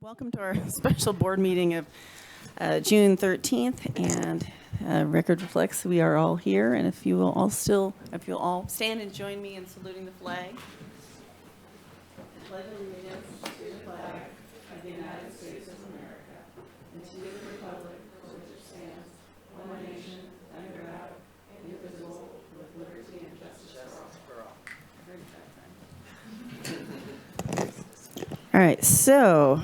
Welcome to our special board meeting of June 13th, and record reflects we are all here. And if you'll all stand and join me in saluting the flag. Pledge allegiance to the flag of the United States of America and to the republic for which it stands, one nation under God, indivisible, with liberty and justice for all. All right, so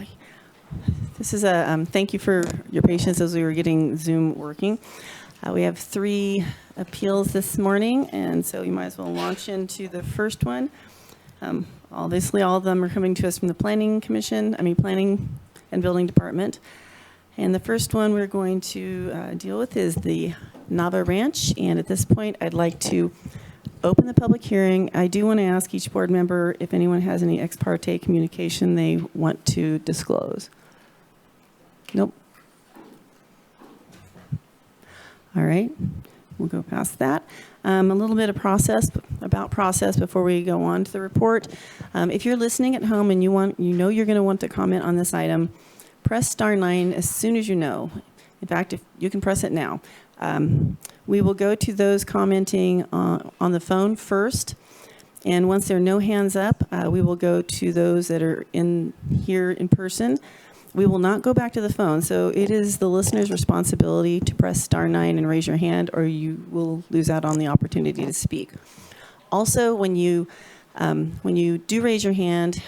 this is a thank you for your patience as we were getting Zoom working. We have 3 appeals this morning, and so you might as well launch into the first one. Obviously, all of them are coming to us from the Planning and Building Department. And the first one we're going to deal with is the Nava Ranch. And at this point, I'd like to open the public hearing. I do want to ask each board member if anyone has any ex parte communication they want to disclose. Nope. All right, we'll go past that. A little bit of process before we go on to the report. If you're listening at home and you know you're going to want to comment on this item, press *9 as soon as you know. In fact, if you can press it now. We will go to those commenting on the phone first, and once there are no hands up, we will go to those that are here in person. We will not go back to the phone, so it is the listener's responsibility to press *9 and raise your hand, or you will lose out on the opportunity to speak. Also, when you do raise your hand,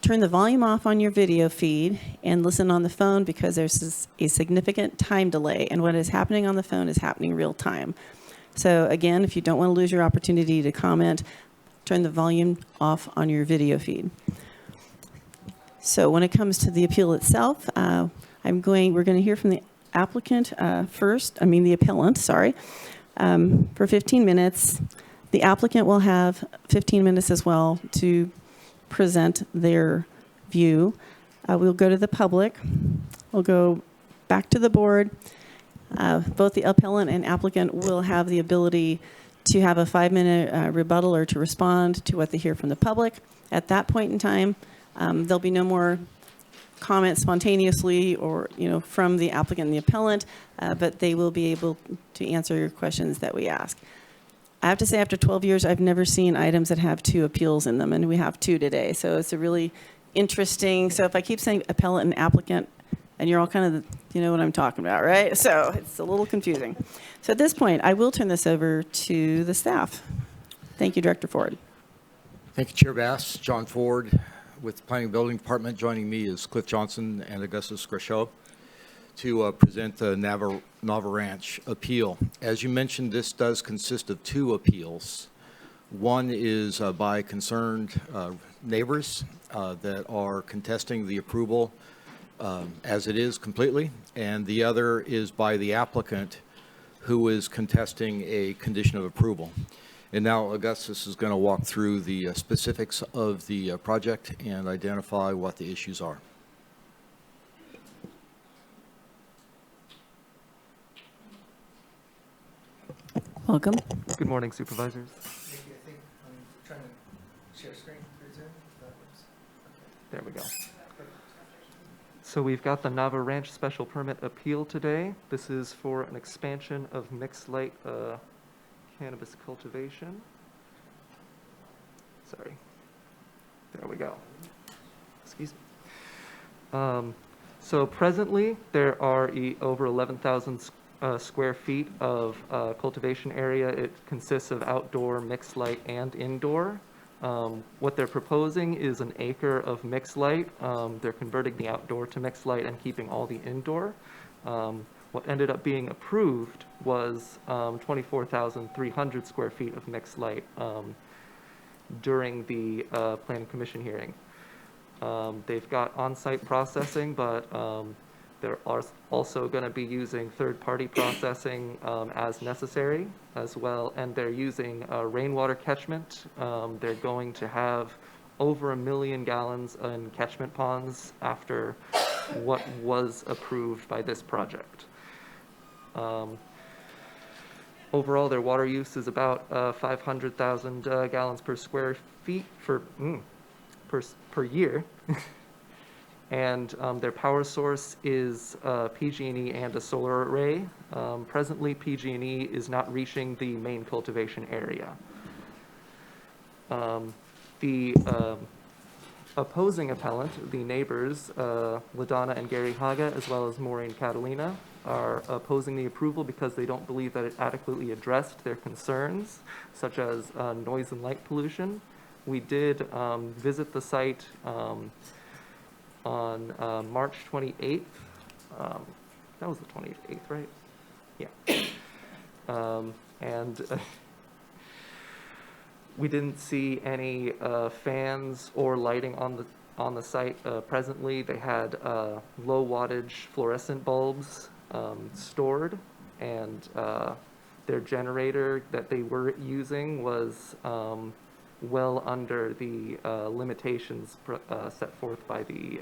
turn the volume off on your video feed and listen on the phone, because there's a significant time delay, and what is happening on the phone is happening real time. So again, if you don't want to lose your opportunity to comment, turn the volume off on your video feed. So when it comes to the appeal itself, we're going to hear from the applicant the appellant, for 15 minutes. The applicant will have 15 minutes as well to present their view. We'll go to the public. We'll go back to the board. Both the appellant and applicant will have the ability to have a 5-minute rebuttal or to respond to what they hear from the public. At that point in time, there'll be no more comments spontaneously or from the applicant and the appellant, but they will be able to answer your questions that we ask. I have to say, after 12 years, I've never seen items that have 2 appeals in them, and we have 2 today. So it's a really interesting. So if I keep saying appellant and applicant, and you're all kind of, you know what I'm talking about, right? So it's a little confusing. So at this point, I will turn this over to the staff. Thank you, Director Ford. Thank you, Chair Bass. John Ford with the Planning and Building Department. Joining me is Cliff Johnson and Augustus Grachot to present the Nava Ranch appeal. As you mentioned, this does consist of 2 appeals. One is by concerned neighbors that are contesting the approval as it is completely, and the other is by the applicant who is contesting a condition of approval. And now Augustus is going to walk through the specifics of the project and identify what the issues are. Welcome. Good morning, Supervisors. I think I'm trying to share screen through Zoom. There we go. So we've got the Nava Ranch special permit appeal today. This is for an expansion of mixed light cannabis cultivation. Sorry. There we go. Excuse me. So presently there are over 11,000 square feet of cultivation area. It consists of outdoor, mixed light, and indoor. What they're proposing is an acre of mixed light. They're converting the outdoor to mixed light and keeping all the indoor. What ended up being approved was 24,300 square feet of mixed light during the Planning Commission hearing. They've got on-site processing, but they're also going to be using third-party processing as necessary as well, and they're using rainwater catchment. They're going to have over 1 million gallons in catchment ponds after what was approved by this project. Overall, their water use is about 500,000 gallons per square feet per year. and their power source is PG&E and a solar array. Presently, PG&E is not reaching the main cultivation area. The opposing appellant, the neighbors, LaDonna and Gary Haga, as well as Maureen Catalina, are opposing the approval because they don't believe that it adequately addressed their concerns, such as noise and light pollution. We did visit the site on March 28th. That was the 28th, right? Yeah. And we didn't see any fans or lighting on the site presently. They had low wattage fluorescent bulbs stored, and their generator that they were using was well under the limitations set forth by the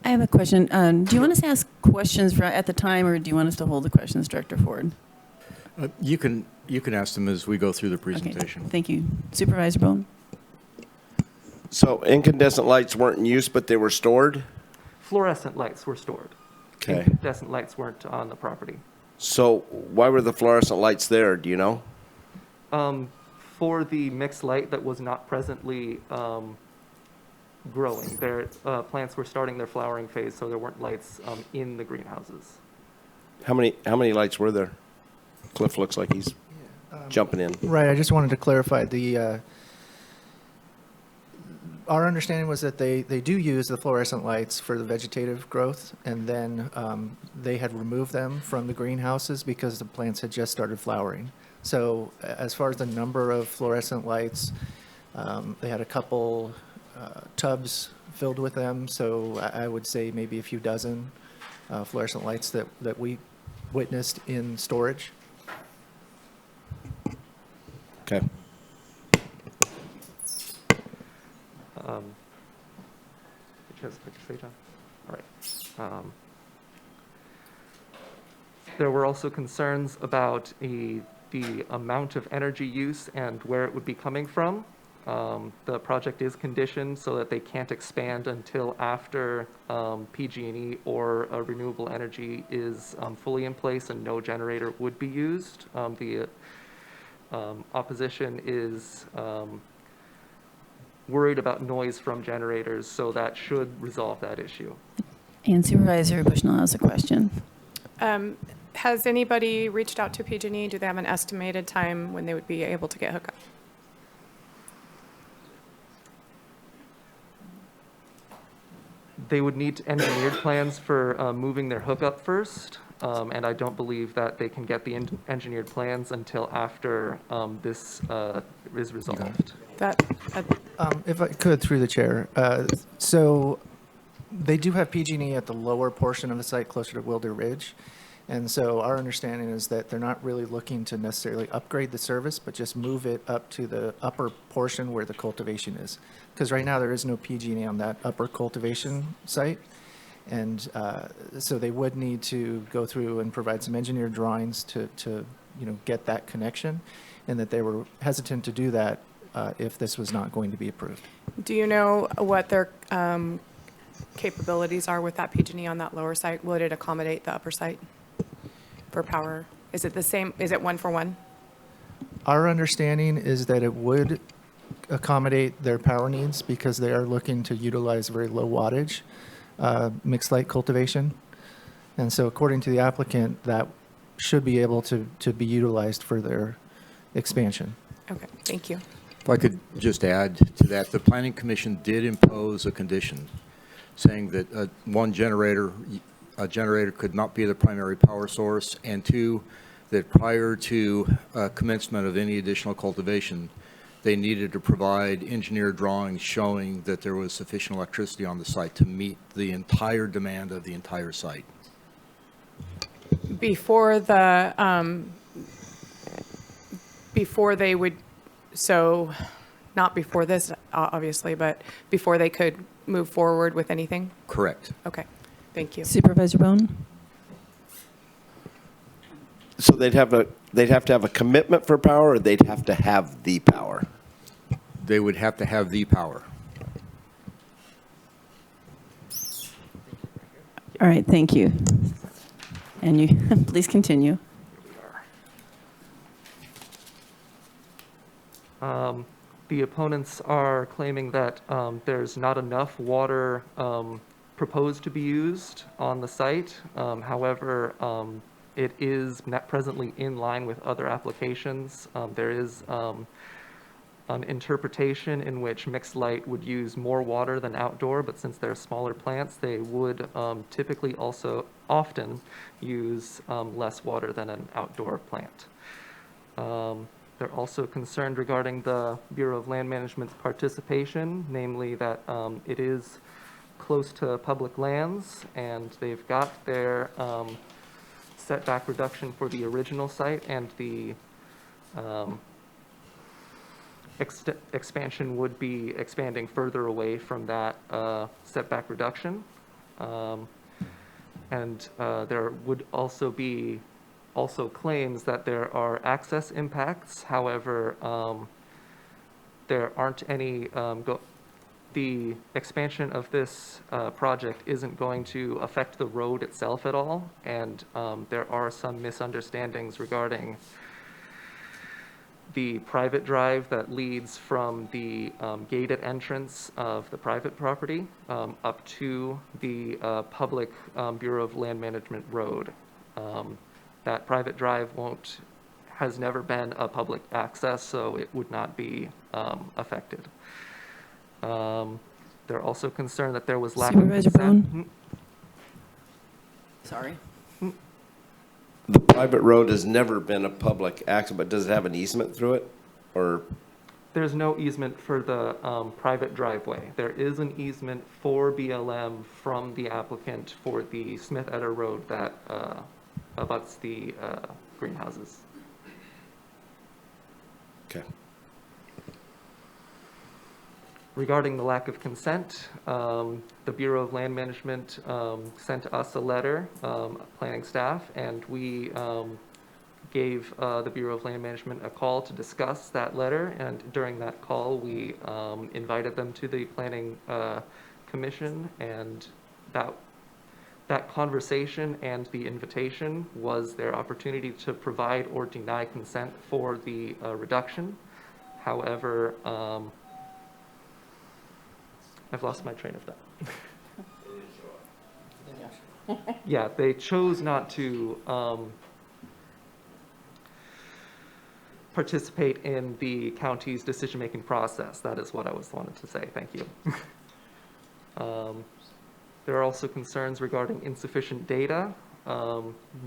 I have a question. Do you want us to ask questions at the time, or do you want us to hold the questions, Director Ford? You can ask them as we go through the Okay, presentation. thank you. Supervisor Bohn? So incandescent lights weren't in use, but they were stored? fluorescent lights were stored. Okay. Incandescent lights weren't on the property. So why were the fluorescent lights there, do you know? For the mixed light that was not presently growing. Their plants were starting their flowering phase, so there weren't lights in the greenhouses. How many lights were there? Cliff looks like he's jumping in. Right, I just wanted to clarify our understanding was that they do use the fluorescent lights for the vegetative growth, and then they had removed them from the greenhouses because the plants had just started flowering. So as far as the number of fluorescent lights, they had a couple tubs filled with them, so I would say maybe a few dozen fluorescent lights that we witnessed in storage. Okay. Did you have something to say, John? All right. There were also concerns about the amount of energy use and where it would be coming from. The project is conditioned so that they can't expand until after PG&E or renewable energy is fully in place and no generator would be used. The opposition is worried about noise from generators, so that should resolve that issue. And Supervisor Bushnell has a question. Has anybody reached out to PG&E? Do they have an estimated time when they would be able to get hooked up? They would need engineered plans for moving their hookup first, and I don't believe that they can get the engineered plans until after this is resolved. That, If I could, through the chair. So they do have PG&E at the lower portion of the site closer to Wilder Ridge. And so our understanding is that they're not really looking to necessarily upgrade the service, but just move it up to the upper portion where the cultivation is. Because right now there is no PG&E on that upper cultivation site. And so they would need to go through and provide some engineered drawings to get that connection, and that they were hesitant to do that if this was not going to be approved. do you know what their capabilities are with that PG&E on that lower site? Would it accommodate the upper site for power? Is it the same? Is it 1-for-1? Our understanding is that it would accommodate their power needs because they are looking to utilize very low wattage mixed light cultivation. And so according to the applicant, that should be able to be utilized for their expansion. Okay, thank you. If I could just add to that, the Planning Commission did impose a condition saying that a generator could not be the primary power source, and two, that prior to commencement of any additional cultivation, they needed to provide engineered drawings showing that there was sufficient electricity on the site to meet the entire demand of the entire site. Before they would, so not before this, obviously, but before they could move forward with anything? Correct. Okay, thank you. Supervisor Bohn? So they'd have to have a commitment for power, or they'd have to have the power? They would have to have the power. All right, thank you. And you, please continue. The opponents are claiming that there's not enough water proposed to be used on the site. However, it is presently in line with other applications. There is an interpretation in which mixed light would use more water than outdoor, but since they're smaller plants, they would typically also often use less water than an outdoor plant. They're also concerned regarding the Bureau of Land Management's participation, namely that it is close to public lands, and they've got their setback reduction for the original site, and the expansion would be expanding further away from that setback reduction. And there would also be claims that there are access impacts. However, there aren't any, the expansion of this project isn't going to affect the road itself at all. And there are some misunderstandings regarding the private drive that leads from the gated entrance of the private property up to the public Bureau of Land Management road. That private drive has never been a public access, so it would not be affected. They're also concerned that there was lack of Supervisor consent. Bohn? Sorry. The private road has never been a public access, but does it have an easement through it? Or, There's no easement for the private driveway. There is an easement for BLM from the applicant for the Smith Eder Road that abuts the greenhouses. okay. Regarding the lack of consent, the Bureau of Land Management sent us a letter, planning staff, and we gave the Bureau of Land Management a call to discuss that letter. And during that call, we invited them to the Planning Commission, and that conversation and the invitation was their opportunity to provide or deny consent for the reduction. However, I've lost my train of thought. Yeah, they chose not to participate in the county's decision-making process. That is what I wanted to say. Thank you. There are also concerns regarding insufficient data,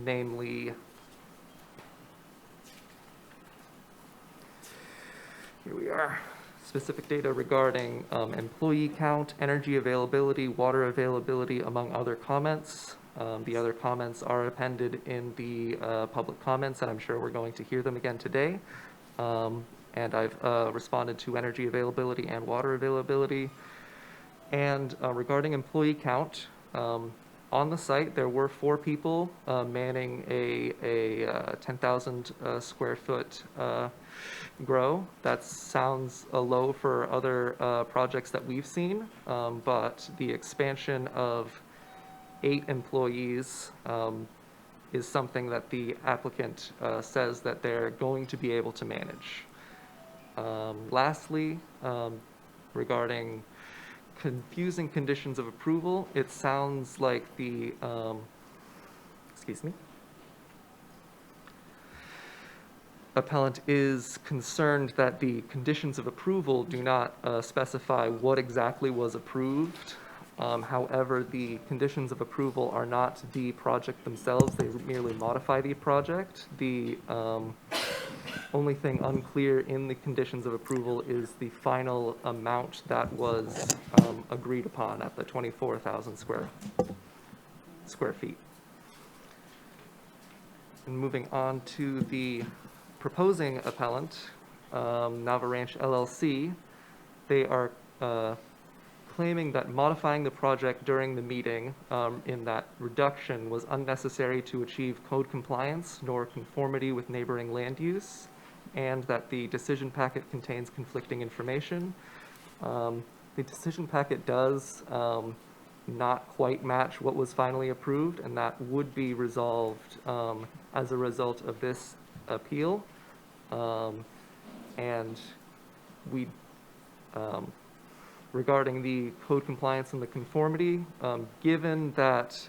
namely, here we are. Specific data regarding employee count, energy availability, water availability, among other comments. The other comments are appended in the public comments, and I'm sure we're going to hear them again today. And I've responded to energy availability and water availability. And regarding employee count, on the site, there were 4 people manning a 10,000 square foot grow. That sounds low for other projects that we've seen, but the expansion of 8 employees is something that the applicant says that they're going to be able to manage. Lastly, regarding confusing conditions of approval, it sounds like the, appellant is concerned that the conditions of approval do not specify what exactly was approved. However, the conditions of approval are not the project themselves, they merely modify the project. The only thing unclear in the conditions of approval is the final amount that was agreed upon at the 24,000 square feet. And moving on to the proposing appellant, Nava Ranch LLC, they are claiming that modifying the project during the meeting in that reduction was unnecessary to achieve code compliance nor conformity with neighboring land use, and that the decision packet contains conflicting information. The decision packet does not quite match what was finally approved, and that would be resolved as a result of this appeal. And we, regarding the code compliance and the conformity, given that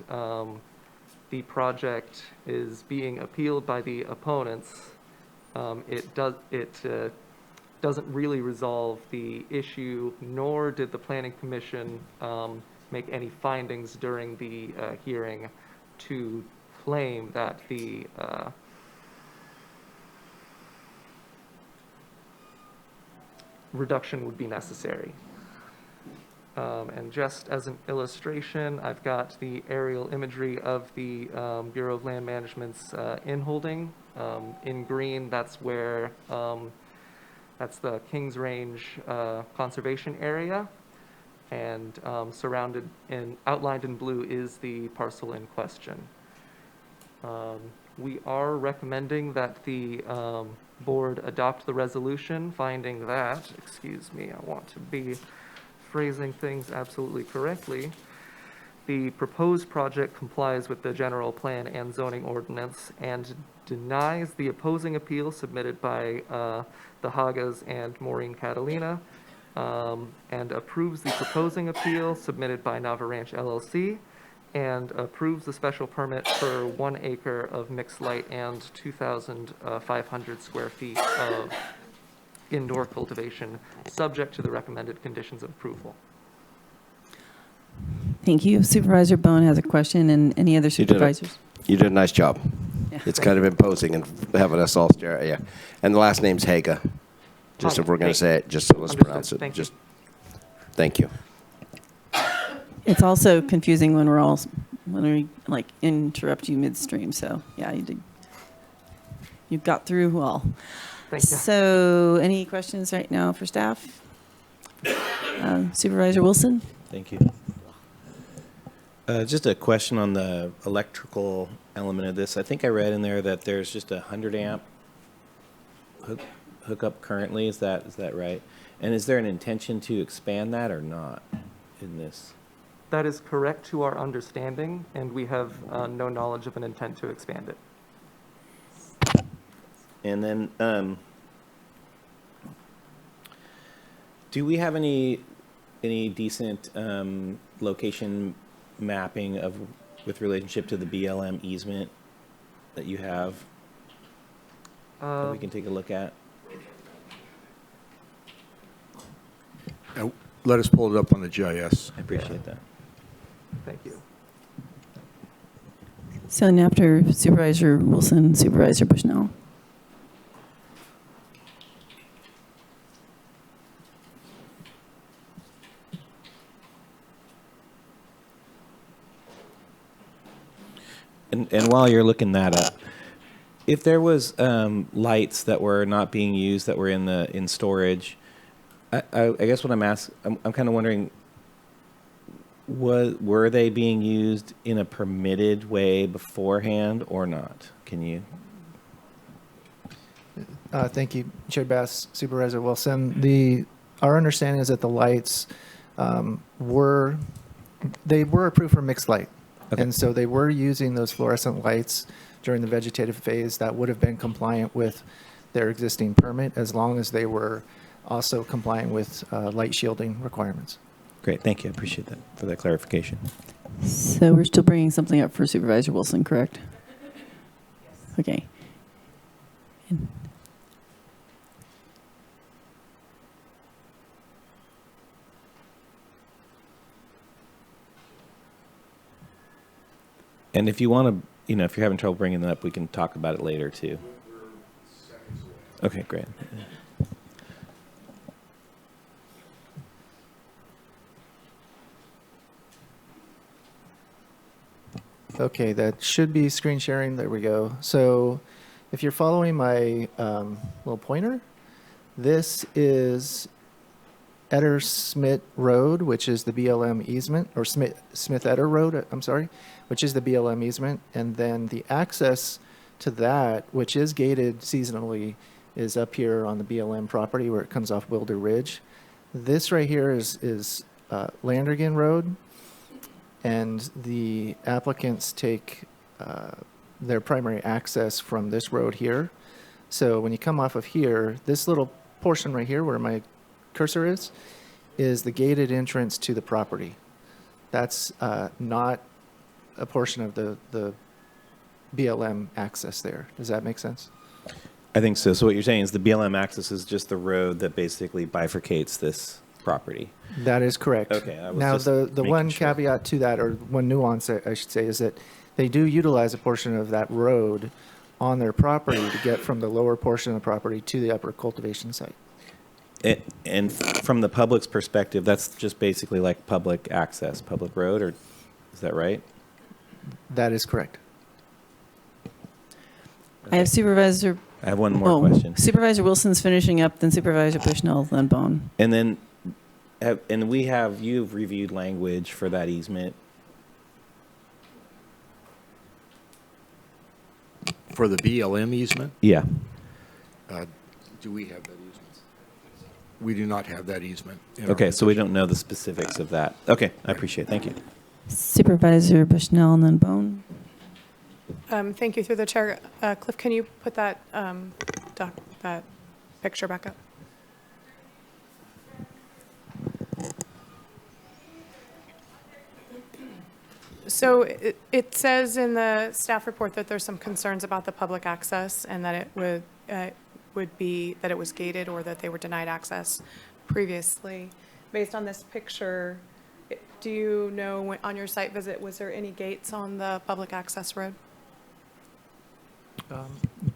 the project is being appealed by the opponents, it doesn't really resolve the issue, nor did the Planning Commission make any findings during the hearing to claim that the reduction would be necessary. And just as an illustration, I've got the aerial imagery of the Bureau of Land Management's inholding. In green, that's where, that's the Kings Range Conservation Area. And surrounded and outlined in blue is the parcel in question. We are recommending that the board adopt the resolution, finding that, excuse me, I want to be phrasing things absolutely correctly. The proposed project complies with the general plan and zoning ordinance and denies the opposing appeal submitted by the Hagas and Maureen Catalina, and approves the proposing appeal submitted by Nava Ranch LLC, and approves the special permit for 1 acre of mixed light and 2,500 square feet of indoor cultivation, subject to the recommended conditions of approval. Thank you. Supervisor Bohn has a question, and any other You did supervisors? You did a nice job. Yeah. It's kind of imposing and having us all stare at you. And the last name's Haga. Just if we're going to say it, just so let's Understood. pronounce it. Thank you. Just thank you. It's also confusing when we like interrupt you midstream. So yeah, you did. You got through well. Thank you. So any questions right now for staff? Supervisor Wilson? Thank you. Just a question on the electrical element of this. I think I read in there that there's just a 100 amp hookup currently. Is that right? And is there an intention to expand that or not in this? That is correct to our understanding, and we have no knowledge of an intent to expand it. And then, do we have any decent location mapping with relationship to the BLM easement that you have that we can take a look at? Let us pull it up on the GIS. I appreciate that. Thank you. So and after Supervisor Wilson, Supervisor Bushnell. And while you're looking that up, if there was lights that were not being used that were in storage, I guess what I'm kind of wondering, were they being used in a permitted way beforehand or not? Can you? Thank you, Chair Bass, Supervisor Wilson. Our understanding is that the lights were approved for mixed light. Okay. And so they were using those fluorescent lights during the vegetative phase that would have been compliant with their existing permit, as long as they were also compliant with light shielding requirements. Great, thank you. I appreciate that for that clarification. So we're still bringing something up for Supervisor Wilson, correct? Yes. Okay. And if you want to, if you're having trouble bringing it up, we can talk about it later too. Okay, great. Okay, that should be screen sharing. There we go. So if you're following my little pointer, this is Eder Smith Road, which is the BLM easement, or Smith Eder Road, I'm sorry, which is the BLM easement. And then the access to that, which is gated seasonally, is up here on the BLM property where it comes off Wilder Ridge. This right here is Landrigan Road. and the applicants take their primary access from this road here. So when you come off of here, this little portion right here where my cursor is the gated entrance to the property. That's not a portion of the BLM access there. Does that make sense? I think so. So what you're saying is the BLM access is just the road that basically bifurcates this property. That is correct. Okay, I was Now, just the making one sure. caveat to that, or one nuance, I should say, is that they do utilize a portion of that road on their property to get from the lower portion of the property to the upper cultivation site. And from the public's perspective, that's just basically like public access, public road, or is that right? That is correct. I have Supervisor. I have one more question. Supervisor Wilson's finishing up, then Supervisor Bushnell, then Bohn. And then, you've reviewed language for that easement. For the BLM easement, Yeah. do we have that easement? We do not have that easement. in our Okay, so we petition. don't know the specifics of that. Okay, I appreciate it. Thank you. Supervisor Bushnell, and then Bohn. Thank you through the chair. Cliff, can you put that, that picture back up? So it says in the staff report that there's some concerns about the public access and that it would be that it was gated or that they were denied access previously. Based on this picture, do you know on your site visit, was there any gates on the public access road?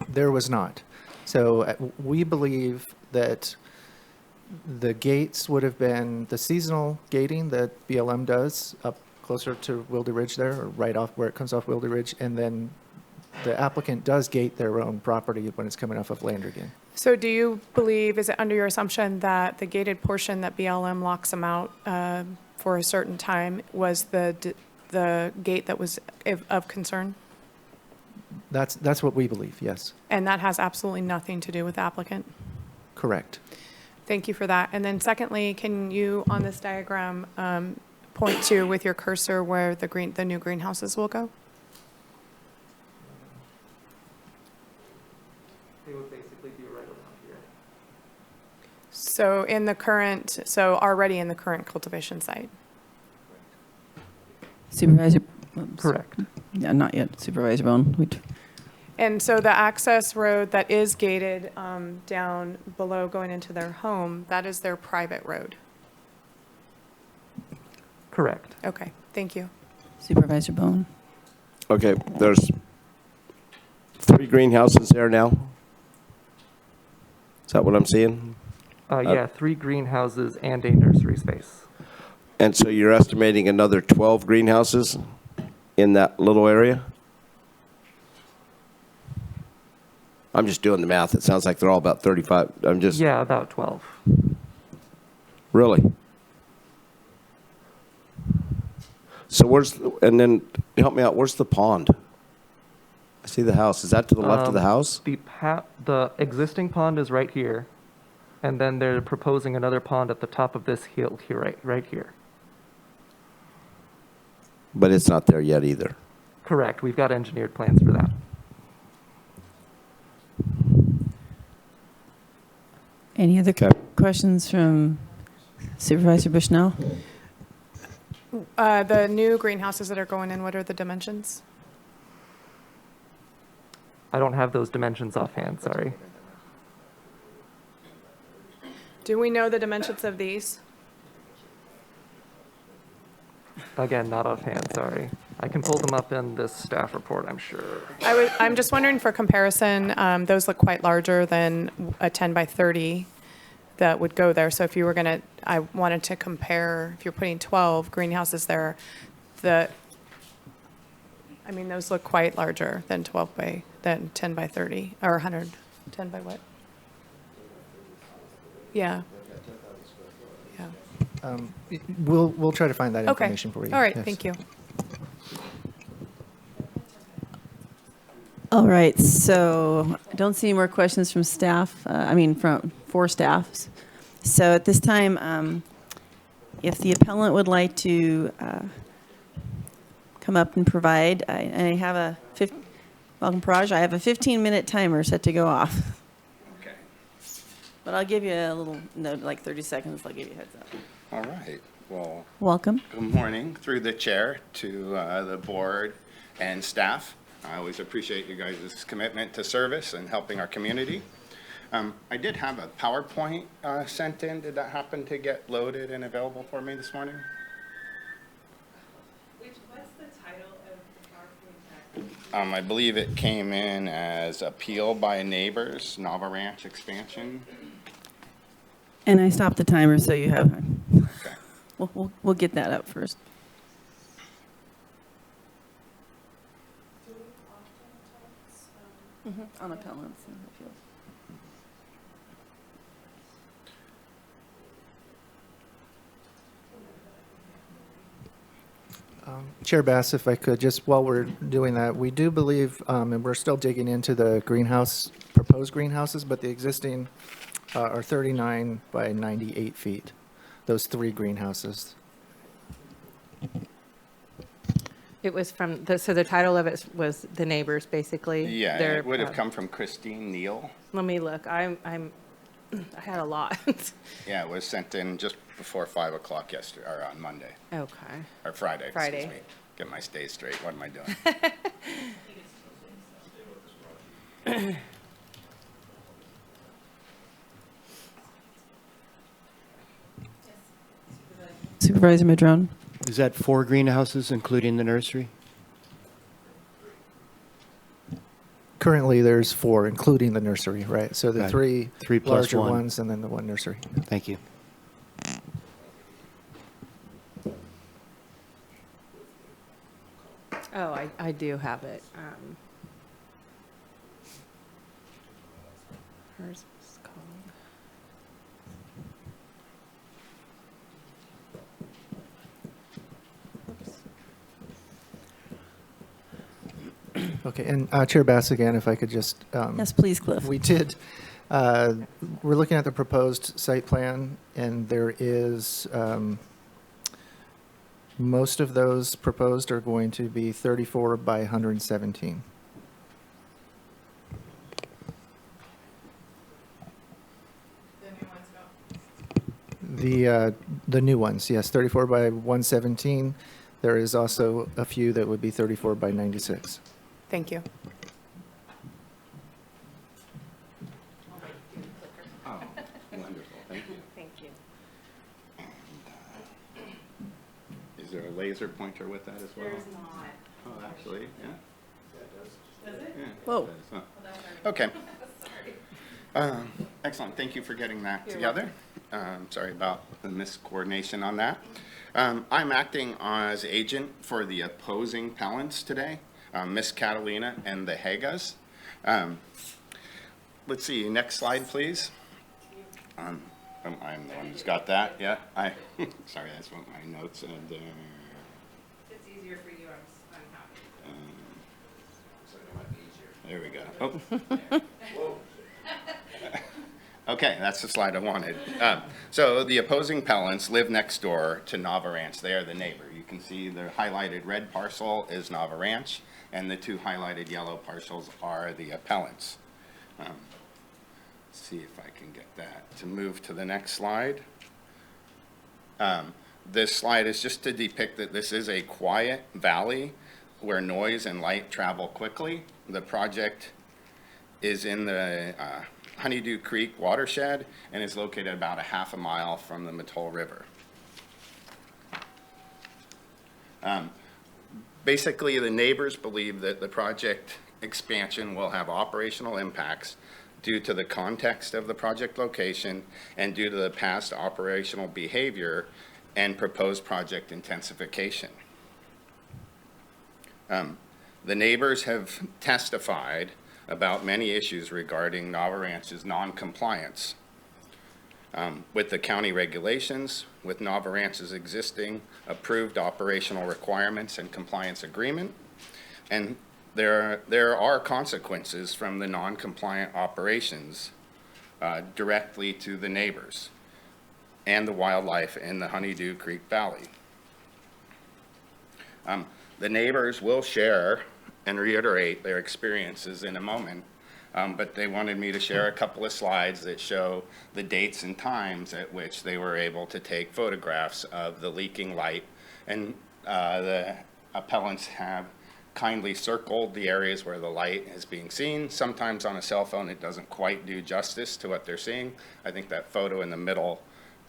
There was not. So we believe that the gates would have been the seasonal gating that BLM does up closer to Wildy Ridge there, or right off where it comes off Wildy Ridge, and then the applicant does gate their own property when it's coming off of Landrigan. So do you believe, is it under your assumption that the gated portion that BLM locks them out for a certain time was the gate that was of concern? That's what we believe, yes. And that has absolutely nothing to do with the applicant? Correct. Thank you for that. And then secondly, can you, on this diagram, point to with your cursor where the new greenhouses will go? They would basically be right around here. So already in the current cultivation site? Supervisor. Correct. Yeah, not yet. Supervisor Bohn. And so the access road that is gated down below going into their home, that is their private road? Correct. Okay, thank you. Supervisor Bohn. Okay, there's 3 greenhouses there now? Is that what I'm seeing? Yeah, 3 greenhouses and a nursery space. And so you're estimating another 12 greenhouses in that little area? I'm just doing the math. It sounds like they're all about 35. I'm just, Yeah, about 12. really? So and then help me out, where's the pond? I see the house. Is that to the left of the house? The existing pond is right here, and then they're proposing another pond at the top of this hill here, right here. But it's not there yet either. Correct. We've got engineered plans for that. Any other Okay. questions from Supervisor Bushnell? The new greenhouses that are going in, what are the dimensions? I don't have those dimensions offhand, sorry. Do we know the dimensions of these? Again, not offhand, sorry. I can pull them up in this staff report, I'm sure. I'm just wondering for comparison, those look quite larger than a 10 by 30 that would go there. So if you were gonna, I wanted to compare, if you're putting 12 greenhouses there, those look quite larger than 10 by 30, or 100, 10 by what? Yeah. Yeah. We'll try to find that Okay. information for you. All right, Yes. thank you. All right, so I don't see any more questions from staff, for staffs. So at this time, if the appellant would like to come up and provide. I have a, welcome Paraj, I have a 15-minute timer set to go off. Okay. But I'll give you a little note, like 30 seconds, I'll give you a heads up. All right. Well, Welcome. good morning through the chair to the board and staff. I always appreciate you guys' commitment to service and helping our community. I did have a PowerPoint sent in. Did that happen to get loaded and available for me this morning? What's the title of the PowerPoint deck? I believe it came in as Appeal by Neighbors, Nava Ranch Expansion. And I stopped the timer, so you have, Okay. we'll get that up first. On appellants and appeals. Chair Bass, if I could, just while we're doing that, we do believe, and we're still digging into the greenhouse, proposed greenhouses, but the existing are 39 by 98 feet, those 3 greenhouses. It was from, so the title of it was The Neighbors, basically? Yeah, They're, it would have come from Christine Neal. Let me look. I had a lot. Yeah, it was sent in just before 5 o'clock yesterday, or on Monday, Okay. or Friday, Friday. excuse me. Get my days straight, what am I doing? Supervisor Madrone? Is that 4 greenhouses, including the nursery? Currently, there's 4, including the nursery, right? So the Right. 3 3 plus larger 1. ones and then the 1 nursery. Thank you. Oh, I do have it. Hers was called. Okay, and Chair Bass, again, if I could just Yes, please, Cliff. we did, we're looking at the proposed site plan, and there is, most of those proposed are going to be 34 by 117. The new ones, yes, 34 by 117. There is also a few that would be 34 by 96. Thank you. Oh, wonderful, thank you. Thank you. Is there a laser pointer with that as well? There's not. Oh, actually, yeah. Does it? Yeah, Whoa. it does, huh? Okay. Excellent, thank you for getting that You're together. Sorry about the miscoordination on that. I'm acting as agent for the opposing appellants today, Miss Catalina and the Hagas. Let's see, next slide, please. I'm the one who's got that, yeah. Sorry, that's what my notes said there. It's easier for you. I'm happy. There we go. Oh. Okay, that's the slide I wanted. So the opposing appellants live next door to Nava Ranch. They are the neighbor. You can see the highlighted red parcel is Nava Ranch, and the 2 highlighted yellow parcels are the appellants. Let's see if I can get that to move to the next slide. This slide is just to depict that this is a quiet valley where noise and light travel quickly. The project is in the Honeydew Creek watershed and is located about a half a mile from the Mattole River. Basically, the neighbors believe that the project expansion will have operational impacts due to the context of the project location and due to the past operational behavior and proposed project intensification. The neighbors have testified about many issues regarding Nava Ranch's non-compliance with the county regulations, with Nava Ranch's existing approved operational requirements and compliance agreement, and there are consequences from the non-compliant operations directly to the neighbors and the wildlife in the Honeydew Creek Valley. The neighbors will share and reiterate their experiences in a moment, but they wanted me to share a couple of slides that show the dates and times at which they were able to take photographs of the leaking light. And the appellants have kindly circled the areas where the light is being seen. Sometimes on a cell phone it doesn't quite do justice to what they're seeing. I think that photo in the middle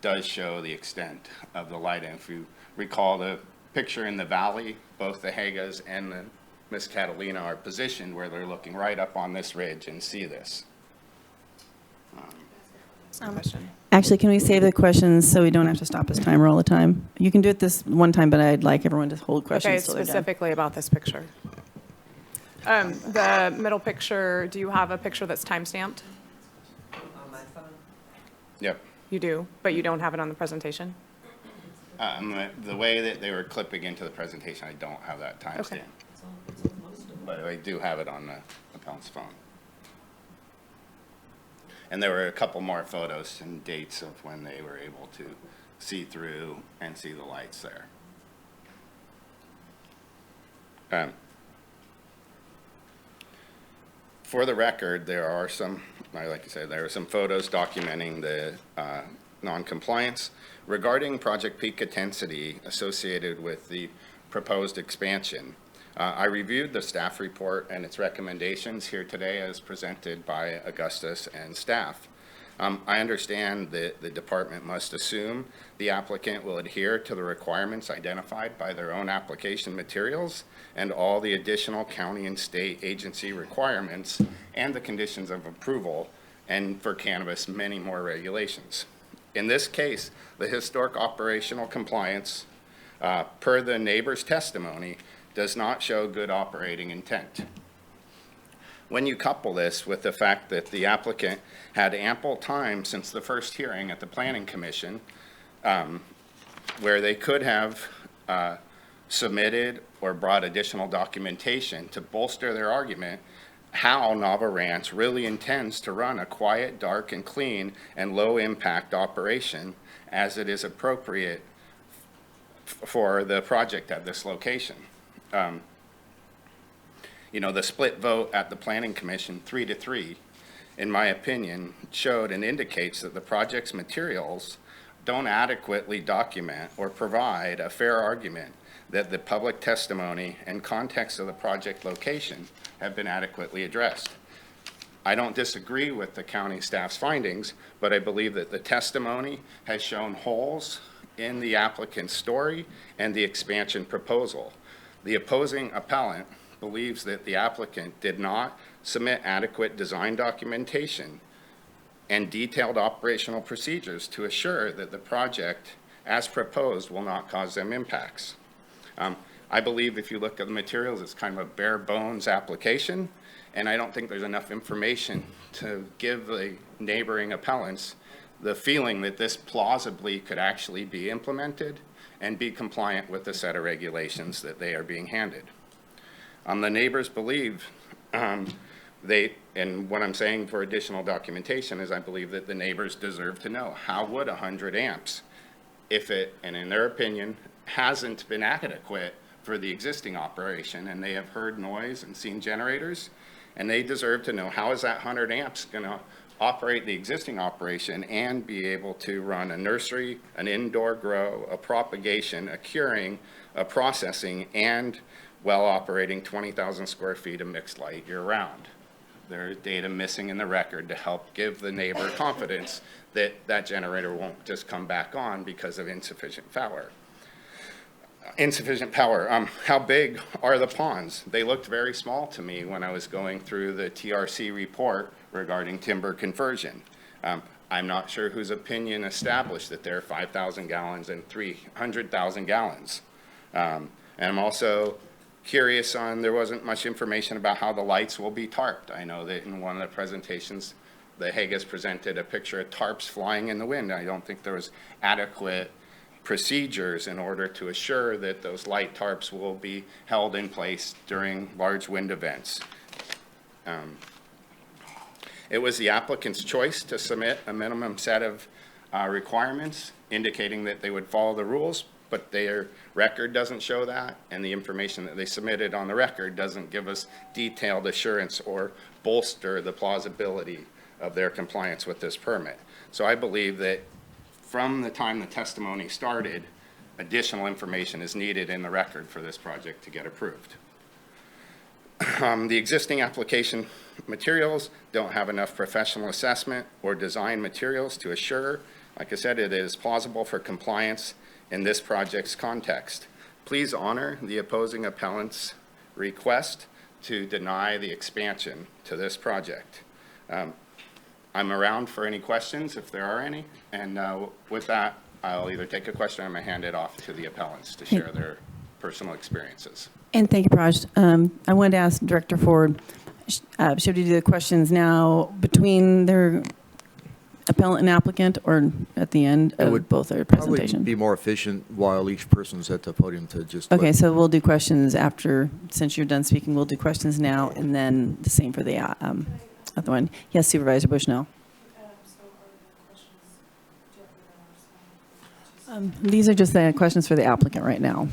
does show the extent of the light. And if you recall the picture in the valley, both the Hagas and the Miss Catalina are positioned where they're looking right up on this ridge and see this. Question. Actually, can we save the questions so we don't have to stop his timer all the time? You can do it this one time, but I'd like everyone to hold questions Okay, till they're done. specifically about this picture. The middle picture, do you have a picture that's time-stamped? Yep. You do, but you don't have it on the presentation? The way that they were clipping into the presentation, I don't have that timestamp. Okay. But I do have it on the appellant's phone. And there were a couple more photos and dates of when they were able to see through and see the lights there. For the record, there are some, like I said, there are some photos documenting the non-compliance. Regarding project peak intensity associated with the proposed expansion, I reviewed the staff report and its recommendations here today as presented by Augustus and staff. I understand that the department must assume the applicant will adhere to the requirements identified by their own application materials and all the additional county and state agency requirements and the conditions of approval, and for cannabis, many more regulations. In this case, the historic operational compliance, per the neighbor's testimony, does not show good operating intent. When you couple this with the fact that the applicant had ample time since the first hearing at the Planning Commission, where they could have submitted or brought additional documentation to bolster their argument how Nava Ranch really intends to run a quiet, dark, and clean and low-impact operation as it is appropriate for the project at this location. You know, the split vote at the Planning Commission, 3-3, in my opinion, showed and indicates that the project's materials don't adequately document or provide a fair argument that the public testimony and context of the project location have been adequately addressed. I don't disagree with the county staff's findings, but I believe that the testimony has shown holes in the applicant's story and the expansion proposal. The opposing appellant believes that the applicant did not submit adequate design documentation and detailed operational procedures to assure that the project, as proposed, will not cause them impacts. I believe if you look at the materials, it's kind of a bare bones application, and I don't think there's enough information to give the neighboring appellants the feeling that this plausibly could actually be implemented and be compliant with the set of regulations that they are being handed. The neighbors believe and what I'm saying for additional documentation is I believe that the neighbors deserve to know how would 100 amps, if it, and in their opinion, hasn't been adequate for the existing operation, and they have heard noise and seen generators, and they deserve to know how is that 100 amps going to operate the existing operation and be able to run a nursery, an indoor grow, a propagation, a curing, a processing, and well operating 20,000 square feet of mixed light year round. There is data missing in the record to help give the neighbor confidence that that generator won't just come back on because of insufficient power. How big are the ponds? They looked very small to me when I was going through the TRC report regarding timber conversion. I'm not sure whose opinion established that there are 5,000 gallons and 300,000 gallons. And I'm also curious on, there wasn't much information about how the lights will be tarped. I know that in one of the presentations, the Hagas presented a picture of tarps flying in the wind. I don't think there was adequate procedures in order to assure that those light tarps will be held in place during large wind events. It was the applicant's choice to submit a minimum set of requirements indicating that they would follow the rules, but their record doesn't show that, and the information that they submitted on the record doesn't give us detailed assurance or bolster the plausibility of their compliance with this permit. So I believe that from the time the testimony started, additional information is needed in the record for this project to get approved. The existing application materials don't have enough professional assessment or design materials to assure, like I said, it is plausible for compliance in this project's context. Please honor the opposing appellant's request to deny the expansion to this project. I'm around for any questions if there are any, and with that, I'll either take a question or I'm going to hand it off to the appellants to share their personal experiences. And thank you, Raj. I wanted to ask Director Ford, should we do the questions now between their appellant and applicant, or at the end It of would both their Probably presentation? be more efficient while each person's at the podium to just. Okay, so we'll do questions after, since you're done speaking, we'll do questions now, and then the same for the other one. Yes, Supervisor Bushnell. These are just the questions for the applicant right now.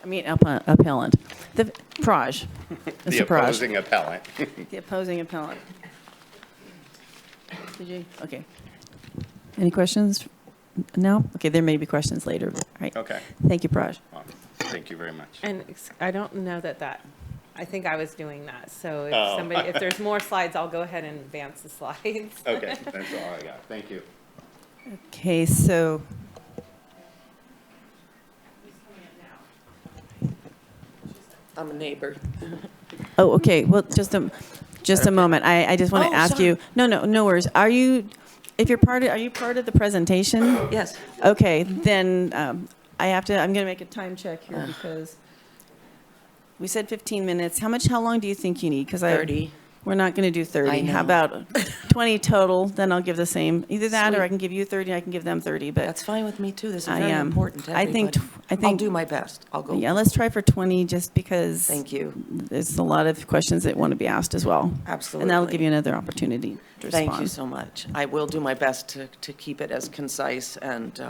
I mean, appellant. The Praj. The Mr. Praj. opposing appellant. The opposing appellant. Did you? Okay. Any questions now? Okay, there may be questions later. All right. Okay. Thank you, Praj. Thank you very much. And I don't know that, I think I was doing that. So if Oh. somebody, if there's more slides, I'll go ahead and advance the slides. Okay, that's all I got. Thank you. Okay, so. I'm a neighbor. Oh, okay. Well, just a moment. I just want to Oh, ask sorry. you. No worries. Are you part of the presentation? Yes. Okay, then I'm going to make a time check here because we said 15 minutes. How long do you think you need? 30. We're not going to do 30. I How know. about 20 total? Then I'll give the same. Either that or Sweet. I can give you 30, I can give them 30, but That's fine with me too. This is I very am. important to I think everybody. I'll do my best. I'll go. yeah, let's try for 20 just because Thank you. there's a lot of questions that want to be asked as well. Absolutely. And that'll give you another opportunity to respond. Thank you so much. I will do my best to keep it as concise and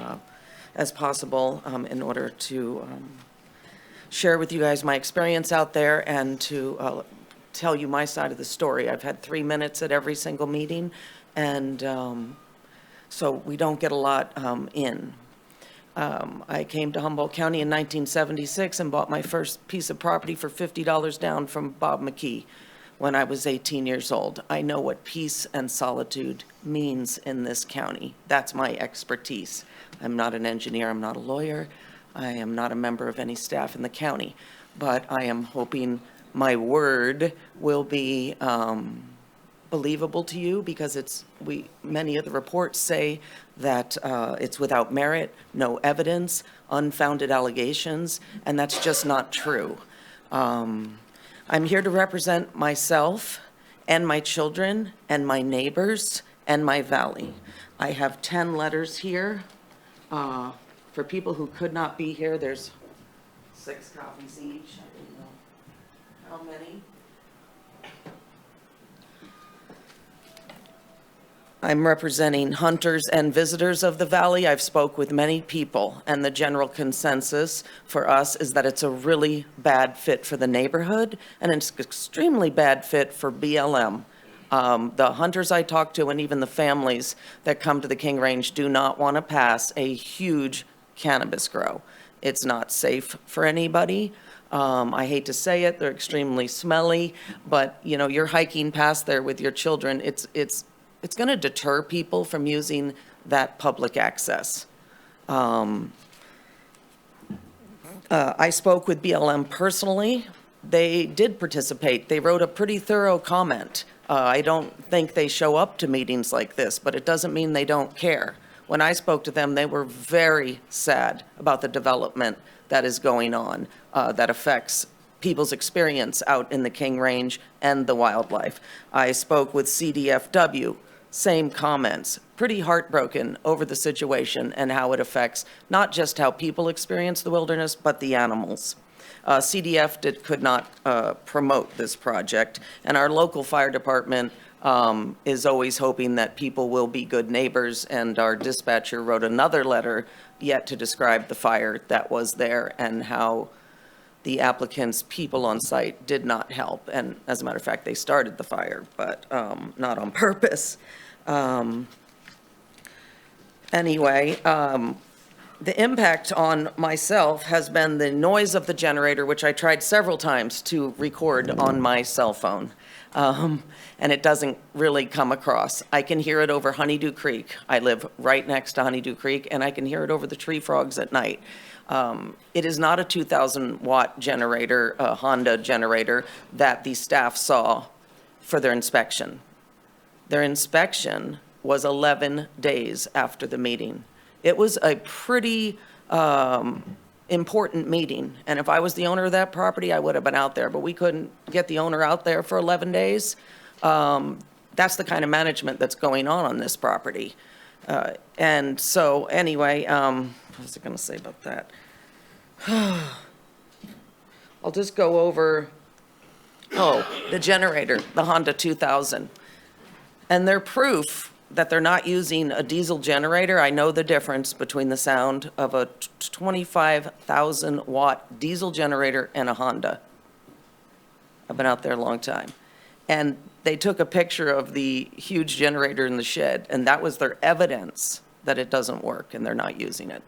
as possible in order to share with you guys my experience out there and to tell you my side of the story. I've had 3 minutes at every single meeting, and so we don't get a lot in. I came to Humboldt County in 1976 and bought my first piece of property for $50 down from Bob McKee when I was 18 years old. I know what peace and solitude means in this county. That's my expertise. I'm not an engineer, I'm not a lawyer, I am not a member of any staff in the county, but I am hoping my word will be believable to you because many of the reports say that it's without merit, no evidence, unfounded allegations, and that's just not true. I'm here to represent myself and my children and my neighbors and my valley. I have 10 letters here. For people who could not be here, there's 6 copies each. I didn't know how many. I'm representing hunters and visitors of the valley. I've spoke with many people, and the general consensus for us is that it's a really bad fit for the neighborhood, and it's an extremely bad fit for BLM. The hunters I talk to and even the families that come to the King Range do not want to pass a huge cannabis grow. It's not safe for anybody. I hate to say it, they're extremely smelly, but you're hiking past there with your children. It's going to deter people from using that public access. I spoke with BLM personally. They did participate. They wrote a pretty thorough comment. I don't think they show up to meetings like this, but it doesn't mean they don't care. When I spoke to them, they were very sad about the development that is going on that affects people's experience out in the King Range and the wildlife. I spoke with CDFW, same comments, pretty heartbroken over the situation and how it affects not just how people experience the wilderness, but the animals. CDF could not promote this project, and our local fire department is always hoping that people will be good neighbors, and our dispatcher wrote another letter yet to describe the fire that was there and how the applicant's people on site did not help. And as a matter of fact, they started the fire, but not on purpose. Anyway, the impact on myself has been the noise of the generator, which I tried several times to record on my cell phone. And it doesn't really come across. I can hear it over Honeydew Creek. I live right next to Honeydew Creek, and I can hear it over the tree frogs at night. It is not a 2,000-watt generator, a Honda generator, that the staff saw for their inspection. Their inspection was 11 days after the meeting. It was a pretty important meeting, and if I was the owner of that property, I would have been out there, but we couldn't get the owner out there for 11 days. That's the kind of management that's going on this property. And so, anyway, what was I going to say about that? I'll just go over, the generator, the Honda 2000. And their proof that they're not using a diesel generator, I know the difference between the sound of a 25,000-watt diesel generator and a Honda. I've been out there a long time. And they took a picture of the huge generator in the shed, and that was their evidence that it doesn't work and they're not using it.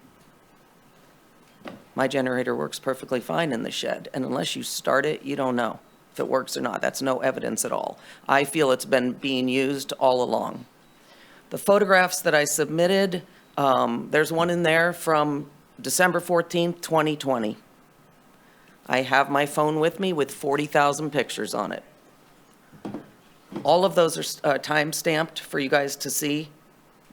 My generator works perfectly fine in the shed, and unless you start it, you don't know if it works or not. That's no evidence at all. I feel it's been being used all along. The photographs that I submitted, there's one in there from December 14th, 2020. I have my phone with me with 40,000 pictures on it. All of those are time-stamped for you guys to see.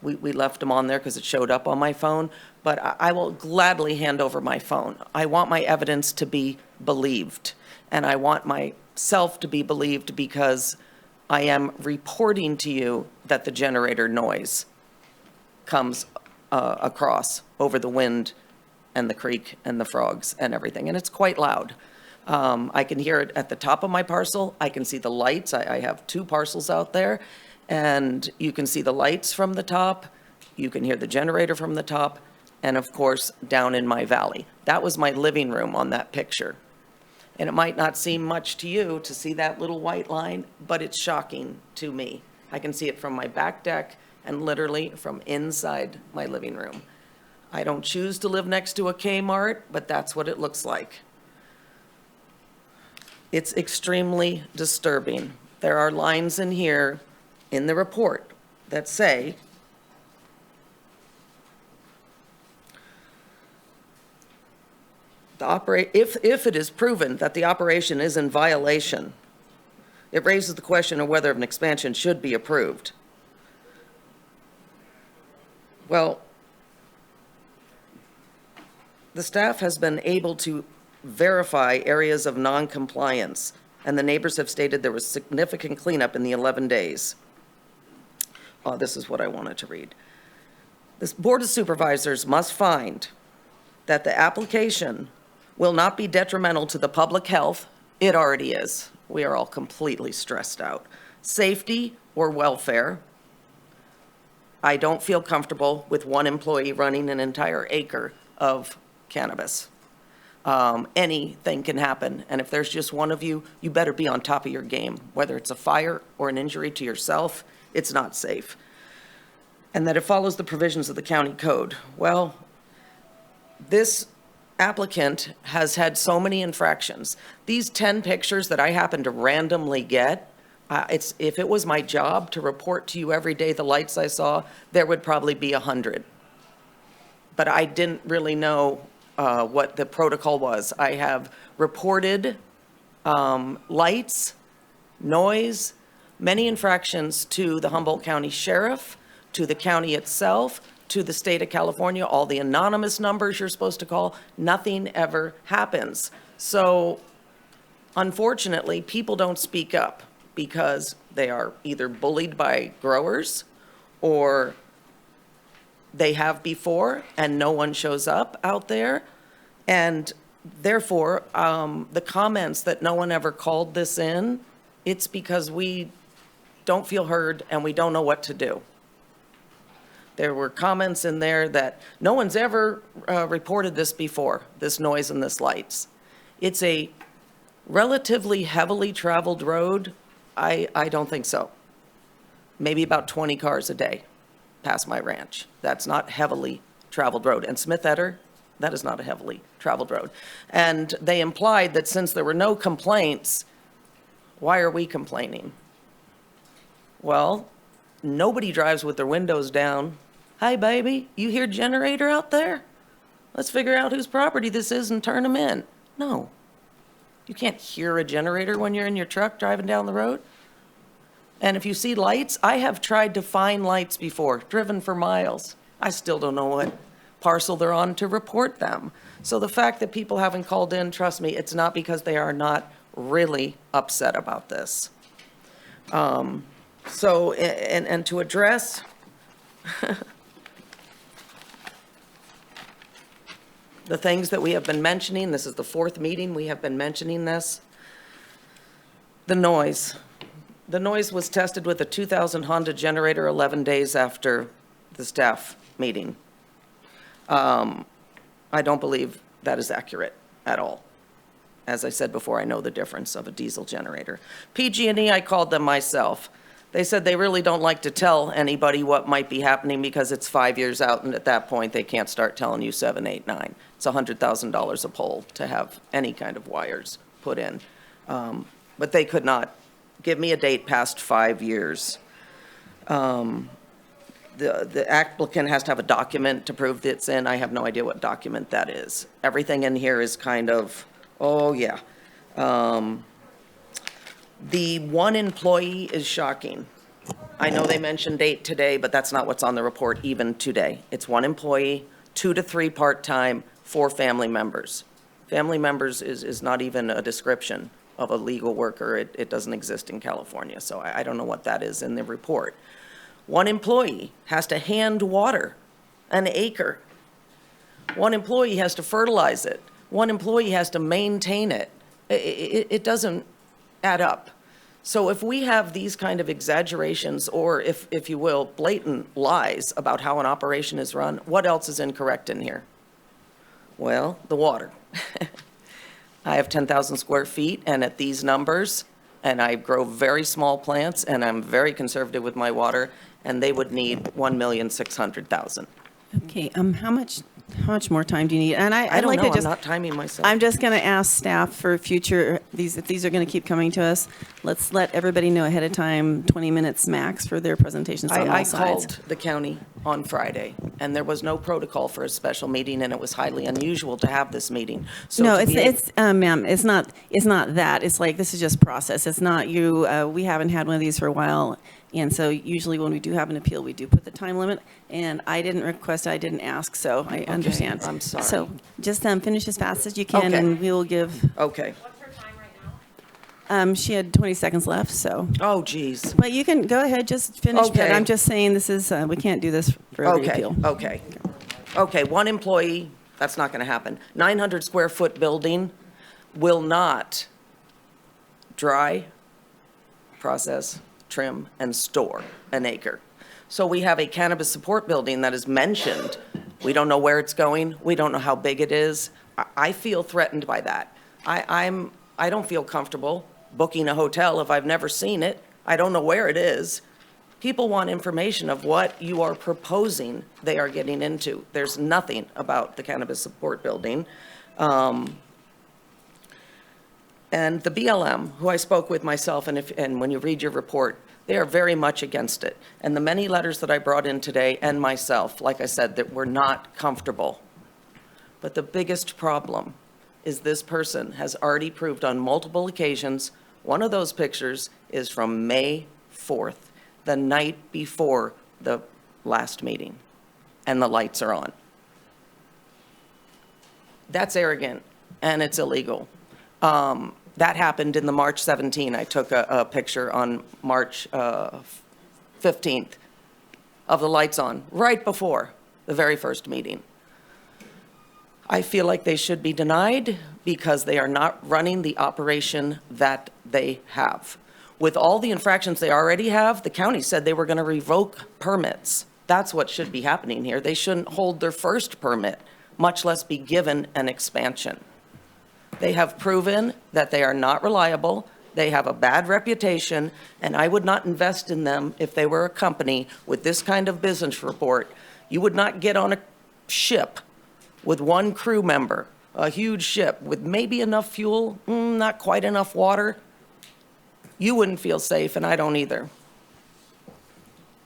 We left them on there because it showed up on my phone, but I will gladly hand over my phone. I want my evidence to be believed, and I want myself to be believed because I am reporting to you that the generator noise comes across over the wind and the creek and the frogs and everything, and it's quite loud. I can hear it at the top of my parcel. I can see the lights. I have 2 parcels out there, and you can see the lights from the top. You can hear the generator from the top, and of course, down in my valley. That was my living room on that picture. And it might not seem much to you to see that little white line, but it's shocking to me. I can see it from my back deck and literally from inside my living room. I don't choose to live next to a Kmart, but that's what it looks like. It's extremely disturbing. There are lines in here in the report that say if it is proven that the operation is in violation, it raises the question of whether an expansion should be approved. Well, the staff has been able to verify areas of non-compliance, and the neighbors have stated there was significant cleanup in the 11 days. This is what I wanted to read. This Board of Supervisors must find that the application will not be detrimental to the public health. It already is. We are all completely stressed out. Safety or welfare. I don't feel comfortable with one employee running an entire acre of cannabis. Anything can happen, and if there's just one of you, you better be on top of your game. Whether it's a fire or an injury to yourself, it's not safe. And that it follows the provisions of the county code. Well, this applicant has had so many infractions. These 10 pictures that I happen to randomly get, if it was my job to report to you every day the lights I saw, there would probably be 100. But I didn't really know what the protocol was. I have reported lights, noise, many infractions to the Humboldt County Sheriff, to the county itself, to the state of California, all the anonymous numbers you're supposed to call. Nothing ever happens. So unfortunately, people don't speak up because they are either bullied by growers or they have before and no one shows up out there. And therefore, the comments that no one ever called this in, it's because we don't feel heard and we don't know what to do. There were comments in there that no one's ever reported this before, this noise and this lights. It's a relatively heavily traveled road. I don't think so. Maybe about 20 cars a day pass my ranch. That's not heavily traveled road. And Smith Eder, that is not a heavily traveled road. And they implied that since there were no complaints, why are we complaining? Well, nobody drives with their windows down. Hi, baby, you hear generator out there? Let's figure out whose property this is and turn them in. No. You can't hear a generator when you're in your truck driving down the road. And if you see lights, I have tried to find lights before, driven for miles. I still don't know what parcel they're on to report them. So the fact that people haven't called in, trust me, it's not because they are not really upset about this. So, and to address the things that we have been mentioning, this is the 4th meeting we have been mentioning this. The noise. The noise was tested with a 2000 Honda generator 11 days after the staff meeting. I don't believe that is accurate at all. As I said before, I know the difference of a diesel generator. PG&E, I called them myself. They said they really don't like to tell anybody what might be happening because it's 5 years out, and at that point, they can't start telling you 7, 8, 9. It's $100,000 a pole to have any kind of wires put in. But they could not give me a date past 5 years. The applicant has to have a document to prove that it's in. I have no idea what document that is. Everything in here is kind of, oh, yeah. The one employee is shocking. I know they mentioned 8 today, but that's not what's on the report even today. It's 1 employee, 2 to 3 part-time, 4 family members. Family members is not even a description of a legal worker. It doesn't exist in California, so I don't know what that is in the report. 1 employee has to hand water an acre. 1 employee has to fertilize it. 1 employee has to maintain it. It doesn't add up. So if we have these kind of exaggerations, or if you will, blatant lies about how an operation is run, what else is incorrect in here? Well, the water. I have 10,000 square feet, and at these numbers, and I grow very small plants, and I'm very conservative with my water, and they would need 1,600,000. Okay, how much more time do you need? And I I'd don't like know, to just, I'm not timing myself. I'm just going to ask staff for future, if these are going to keep coming to us, let's let everybody know ahead of time, 20 minutes max for their presentations on all I sides. called the county on Friday, and there was no protocol for a special meeting, and it was highly unusual to have this meeting. So No, to be ma'am, it's not that. It's like, this is just process. It's not you, we haven't had one of these for a while. And so usually when we do have an appeal, we do put the time limit, and I didn't request, I didn't ask, so I understand. I'm sorry. So just finish as fast as you can, Okay. and we will give, Okay. she had 20 seconds left, so. Oh, geez. But you can, go ahead, just finish, but Okay. I'm just saying this is, we can't do this for every Okay, appeal. okay. Okay, 1 employee, that's not going to happen. 900 square foot building will not dry, process, trim, and store an acre. So we have a cannabis support building that is mentioned. We don't know where it's going. We don't know how big it is. I feel threatened by that. I don't feel comfortable booking a hotel if I've never seen it. I don't know where it is. People want information of what you are proposing they are getting into. There's nothing about the cannabis support building. And the BLM, who I spoke with myself, and when you read your report, they are very much against it. And the many letters that I brought in today, and myself, like I said, that were not comfortable. But the biggest problem is this person has already proved on multiple occasions, one of those pictures is from May 4th, the night before the last meeting, and the lights are on. That's arrogant, and it's illegal. That happened in the March 17. I took a picture on March 15th of the lights on, right before the very first meeting. I feel like they should be denied because they are not running the operation that they have. With all the infractions they already have, the county said they were going to revoke permits That's what should be happening here. They shouldn't hold their first permit, much less be given an expansion. They have proven that they are not reliable, they have a bad reputation, and I would not invest in them if they were a company with this kind of business report. You would not get on a ship with one crew member, a huge ship with maybe enough fuel, not quite enough water. You wouldn't feel safe, and I don't either.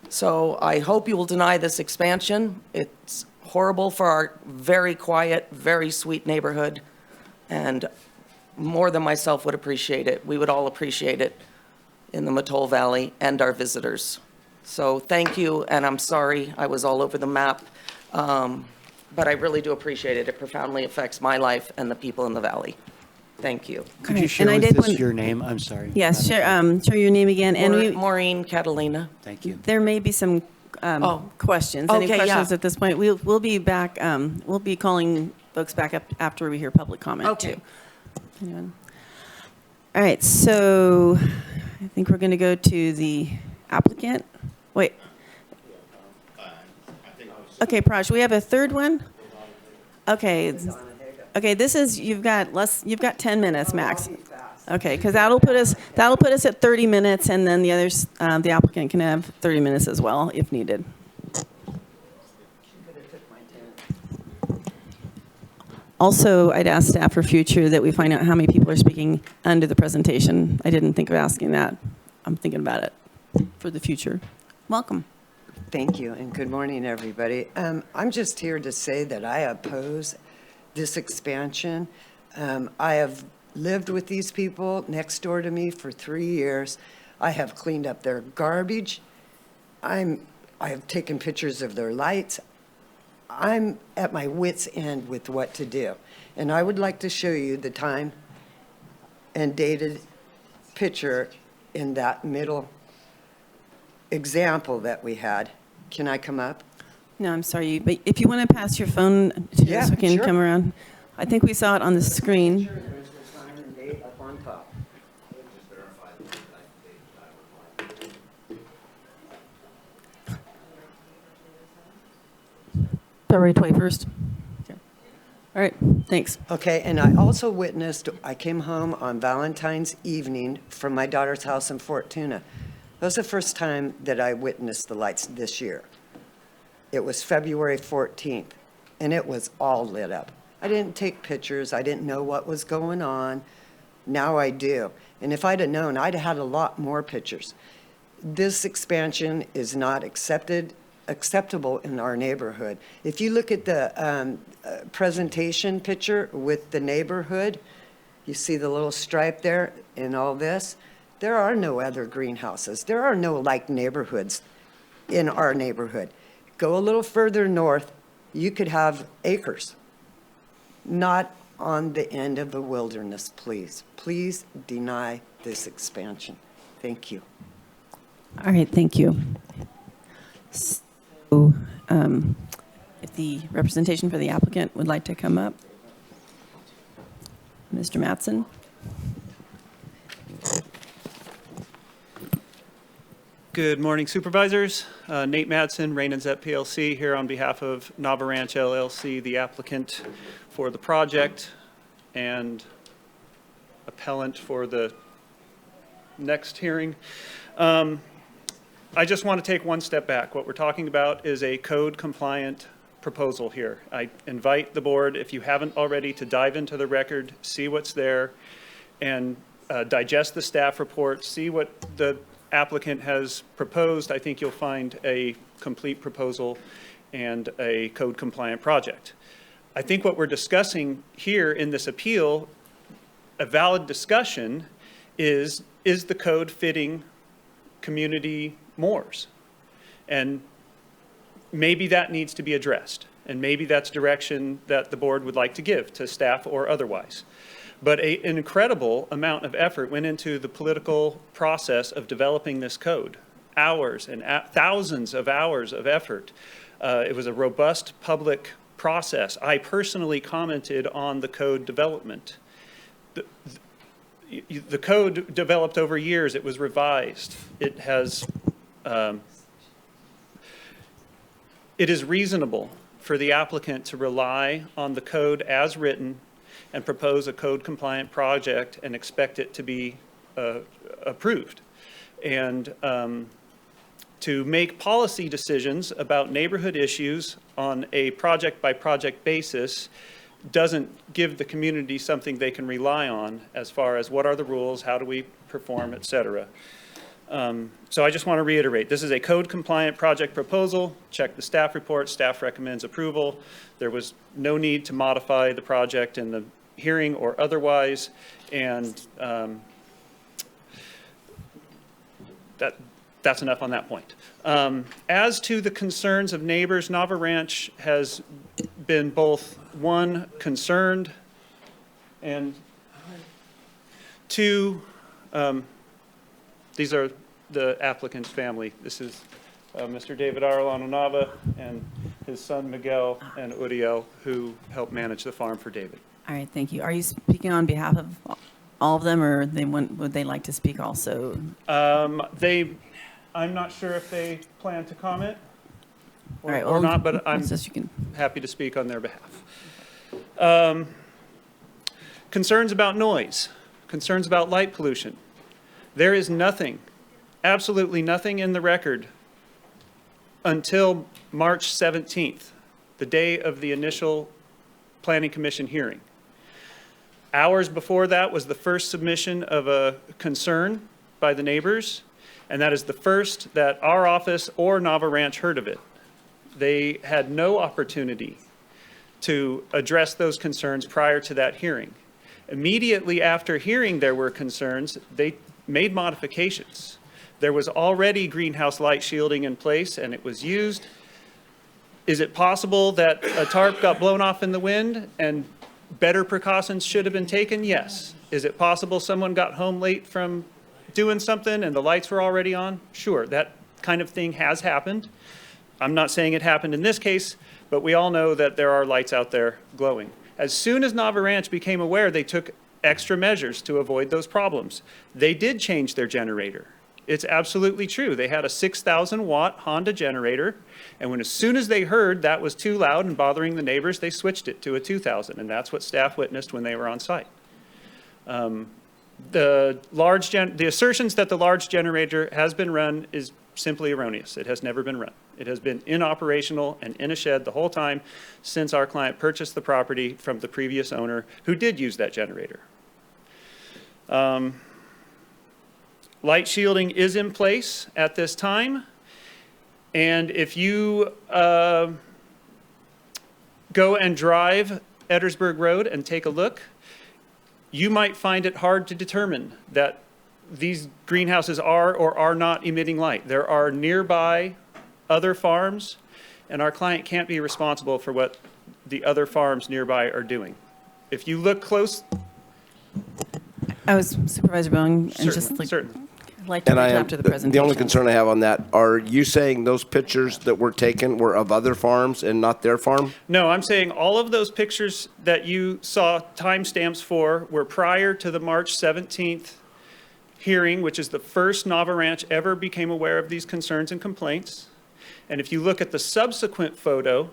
So I hope you will deny this expansion. It's horrible for our very quiet, very sweet neighborhood, and more than myself would appreciate it. We would all appreciate it in the Mattole Valley and our visitors. So thank you, and I'm sorry I was all over the map, but I really do appreciate it. It profoundly affects my life and the people in the valley. Thank you. Could Right, you share and I with did us want- your name? I'm sorry. Yes, share your name again. And we, Maureen Catalina. Thank you. there may be some questions. Any Okay, questions yeah. at this point? We'll be back, we'll be calling folks back up after we hear public comment, Okay. too. Anyone? All right, so I think we're going to go to the applicant. Wait. Okay, Praj, we have a third one? Okay. Okay, this is, you've got 10 minutes max. Okay, because that'll put us at 30 minutes, and then the others, the applicant can have 30 minutes as well if needed. Also, I'd ask staff for future that we find out how many people are speaking under the presentation. I didn't think of asking that. I'm thinking about it for the future. Welcome. Thank you, and good morning, everybody. I'm just here to say that I oppose this expansion. I have lived with these people next door to me for 3 years. I have cleaned up their garbage. I have taken pictures of their lights. I'm at my wit's end with what to do. And I would like to show you the time and dated picture in that middle example that we had. Can I come up? No, I'm sorry, but if you want to pass your phone to Yeah, us, we can sure. come around. I think we saw it on the screen. There's the time and date up on top. February 21st. Okay. All right, thanks. Okay, and I also witnessed, I came home on Valentine's evening from my daughter's house in Fortuna. That was the first time that I witnessed the lights this year. It was February 14th, and it was all lit up. I didn't take pictures. I didn't know what was going on. Now I do. And if I'd have known, I'd have had a lot more pictures. This expansion is not acceptable in our neighborhood. If you look at the presentation picture with the neighborhood, you see the little stripe there and all this. There are no other greenhouses. There are no like neighborhoods in our neighborhood. Go a little further north, you could have acres. Not on the end of the wilderness, please. Please deny this expansion. Thank you. All right, thank you. So, if the representation for the applicant would like to come up. Mr. Mattson? Good morning, Supervisors. Nate Madsen, Rain and Zep PLC, here on behalf of Nava Ranch LLC, the applicant for the project and appellant for the next hearing. I just want to take one step back. What we're talking about is a code-compliant proposal here. I invite the board, if you haven't already, to dive into the record, see what's there, and digest the staff report, see what the applicant has proposed. I think you'll find a complete proposal and a code-compliant project. I think what we're discussing here in this appeal, a valid discussion, is the code fitting community mores? And maybe that needs to be addressed, and maybe that's direction that the board would like to give to staff or otherwise. But an incredible amount of effort went into the political process of developing this code. Hours and thousands of hours of effort. It was a robust public process. I personally commented on the code development. The code developed over years. It was revised. It has it is reasonable for the applicant to rely on the code as written and propose a code-compliant project and expect it to be approved. And to make policy decisions about neighborhood issues on a project-by-project basis doesn't give the community something they can rely on as far as what are the rules, how do we perform, et cetera. So I just want to reiterate, this is a code-compliant project proposal. Check the staff report. Staff recommends approval. There was no need to modify the project in the hearing or otherwise, and that's enough on that point. As to the concerns of neighbors, Nava Ranch has been both, one, concerned, and two, these are the applicant's family. This is Mr. David Arellano Nava and his son Miguel and Uriel, who help manage the farm for David. All right, thank you. Are you speaking on behalf of all of them, or would they like to speak also? I'm not sure if they plan to comment All right, or well, not, but I'm just you can. happy to speak on their behalf. Concerns about noise, concerns about light pollution. There is nothing, absolutely nothing in the record until March 17th, the day of the initial Planning Commission hearing. Hours before that was the first submission of a concern by the neighbors, and that is the first that our office or Nava Ranch heard of it. They had no opportunity to address those concerns prior to that hearing. Immediately after hearing there were concerns, they made modifications. There was already greenhouse light shielding in place and it was used. Is it possible that a tarp got blown off in the wind and better precautions should have been taken? Yes. Is it possible someone got home late from doing something and the lights were already on? Sure, that kind of thing has happened. I'm not saying it happened in this case, but we all know that there are lights out there glowing. As soon as Nava Ranch became aware, they took extra measures to avoid those problems. They did change their generator. It's absolutely true. They had a 6,000 watt Honda generator, and as soon as they heard that was too loud and bothering the neighbors, they switched it to a 2,000, and that's what staff witnessed when they were on site. The assertions that the large generator has been run is simply erroneous. It has never been run. It has been inoperational and in a shed the whole time since our client purchased the property from the previous owner who did use that generator. Light shielding is in place at this time, and if you go and drive Eddersburg Road and take a look, you might find it hard to determine that these greenhouses are or are not emitting light. There are nearby other farms, and our client can't be responsible for what the other farms nearby are doing. If you look close... I was Supervisor Bohn, and Certainly. I'd like to wait till after the presentation. The only concern I have on that, are you saying those pictures that were taken were of other farms and not their farm? No, I'm saying all of those pictures that you saw timestamps for were prior to the March 17th hearing, which is the first Nava Ranch ever became aware of these concerns and complaints. And if you look at the subsequent photo,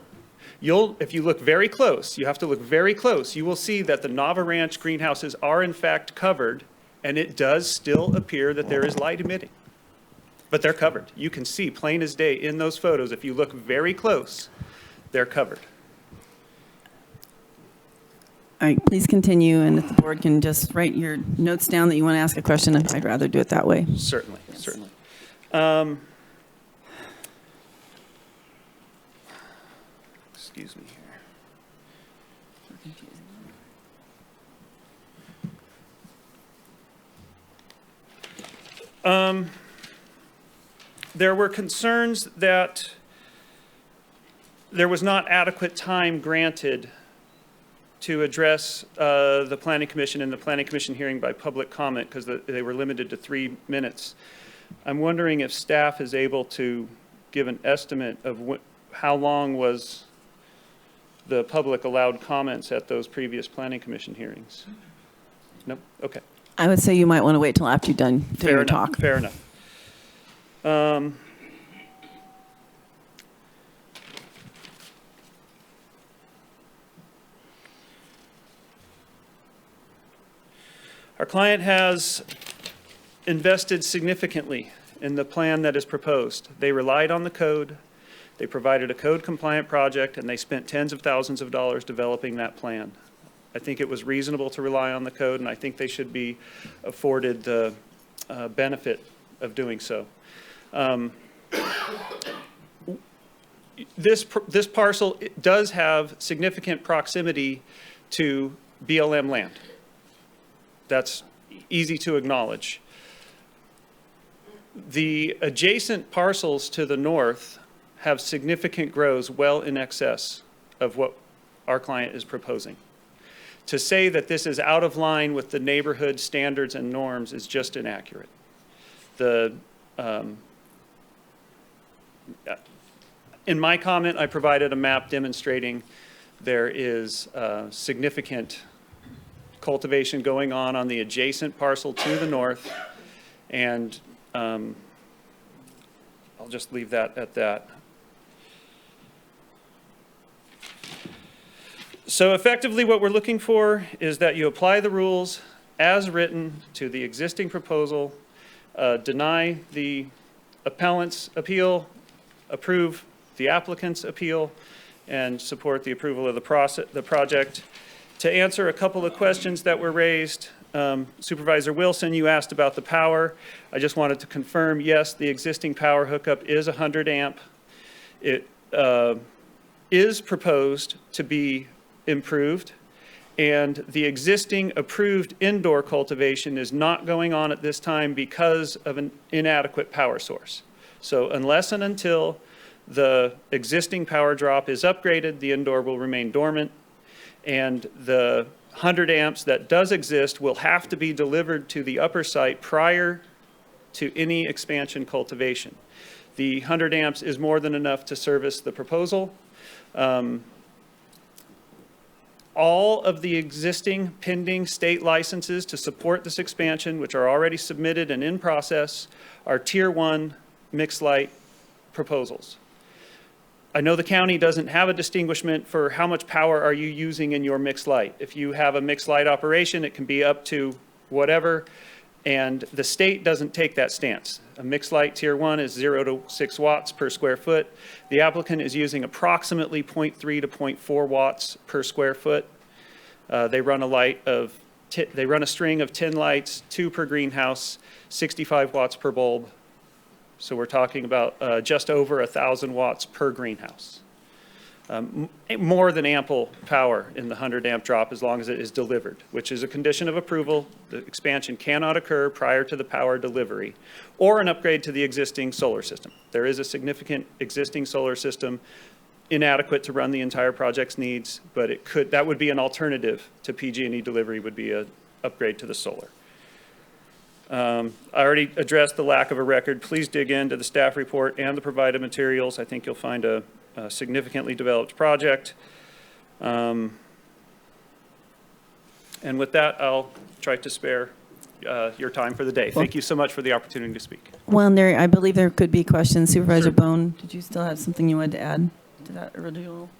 if you look very close, you have to look very close, you will see that the Nava Ranch greenhouses are in fact covered, and it does still appear that there is light emitting. But they're covered. You can see plain as day in those photos, if you look very close, they're covered. All right, please continue, and if the board can just write your notes down that you want to ask a question, I'd rather do it that way. Certainly, certainly. Excuse me here. There were concerns that there was not adequate time granted to address the Planning Commission and the Planning Commission hearing by public comment because they were limited to 3 minutes. I'm wondering if staff is able to give an estimate of how long was the public allowed comments at those previous Planning Commission hearings? No? Okay. I would say you might want to wait till after you're done doing your talk. Fair enough. Our client has invested significantly in the plan that is proposed. They relied on the code, they provided a code-compliant project, and they spent tens of thousands of dollars developing that plan. I think it was reasonable to rely on the code, and I think they should be afforded the benefit of doing so. This parcel does have significant proximity to BLM land. That's easy to acknowledge. The adjacent parcels to the north have significant grows well in excess of what our client is proposing. To say that this is out of line with the neighborhood standards and norms is just inaccurate. In my comment, I provided a map demonstrating there is significant cultivation going on the adjacent parcel to the north, and I'll just leave that at that. So effectively what we're looking for is that you apply the rules as written to the existing proposal, deny the appellant's appeal, approve the applicant's appeal, and support the approval of the project. To answer a couple of questions that were raised, Supervisor Wilson, you asked about the power. I just wanted to confirm, yes, the existing power hookup is 100 amp. It is proposed to be improved, and the existing approved indoor cultivation is not going on at this time because of an inadequate power source. So unless and until the existing power drop is upgraded, the indoor will remain dormant, and the 100 amps that does exist will have to be delivered to the upper site prior to any expansion cultivation. The 100 amps is more than enough to service the proposal. All of the existing pending state licenses to support this expansion, which are already submitted and in process, are Tier 1 mixed light proposals. I know the county doesn't have a distinguishment for how much power are you using in your mixed light. If you have a mixed light operation, it can be up to whatever, and the state doesn't take that stance. A mixed light Tier 1 is 0 to 6 watts per square foot. The applicant is using approximately 0.3 to 0.4 watts per square foot. They run a string of 10 lights, 2 per greenhouse, 65 watts per bulb. So we're talking about just over 1,000 watts per greenhouse. More than ample power in the 100 amp drop as long as it is delivered, which is a condition of approval. The expansion cannot occur prior to the power delivery or an upgrade to the existing solar system. There is a significant existing solar system, inadequate to run the entire project's needs, but that would be an alternative to PG&E delivery, would be an upgrade to the solar. I already addressed the lack of a record. Please dig into the staff report and the provided materials. I think you'll find a significantly developed project. And with that, I'll try to spare your time for the day. Thank you so much for the opportunity to speak. Well, I believe there could be questions. Supervisor Bohn, did you still have something you wanted to add to that original?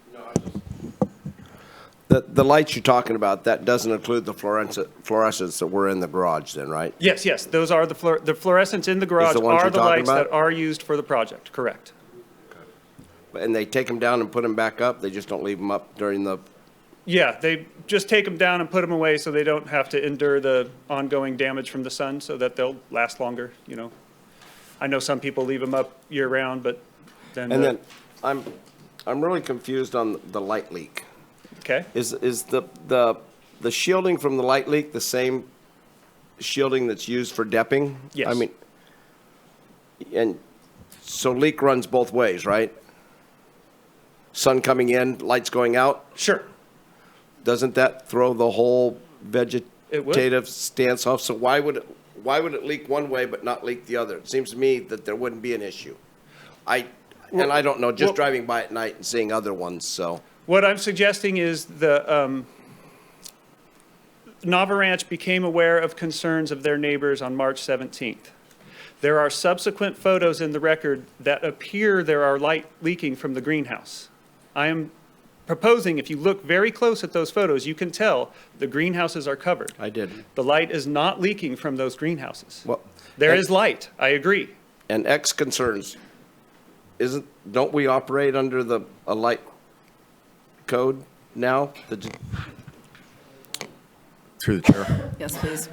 The lights you're talking about, that doesn't include the fluorescents that were in the garage then, right? Yes. Those are the fluorescents in the garage are the lights that are used for the project, correct. And they take them down and put them back up? They just don't leave them up during the... Yeah, they just take them down and put them away so they don't have to endure the ongoing damage from the sun, so that they'll last longer, you know. I know some people leave them up year round, but then... And then I'm really confused on the light leak. Okay. Is the shielding from the light leak the same shielding that's used for depping? Yes. I mean, and so leak runs both ways, right? Sun coming in, lights going out? Sure. Doesn't that throw the whole vegetative stance off? So why would it leak one way but not leak the other? It seems to me that there wouldn't be an issue. I don't know, just driving by at night and seeing other ones, so. What I'm suggesting is the Nava Ranch became aware of concerns of their neighbors on March 17th. There are subsequent photos in the record that appear there are light leaking from the greenhouse. I am proposing, if you look very close at those photos, you can tell the greenhouses are covered. I did. The light is not leaking from those greenhouses. Well, There is light, I agree. And X concerns, don't we operate under a light code now? Through the chair. Yes, please.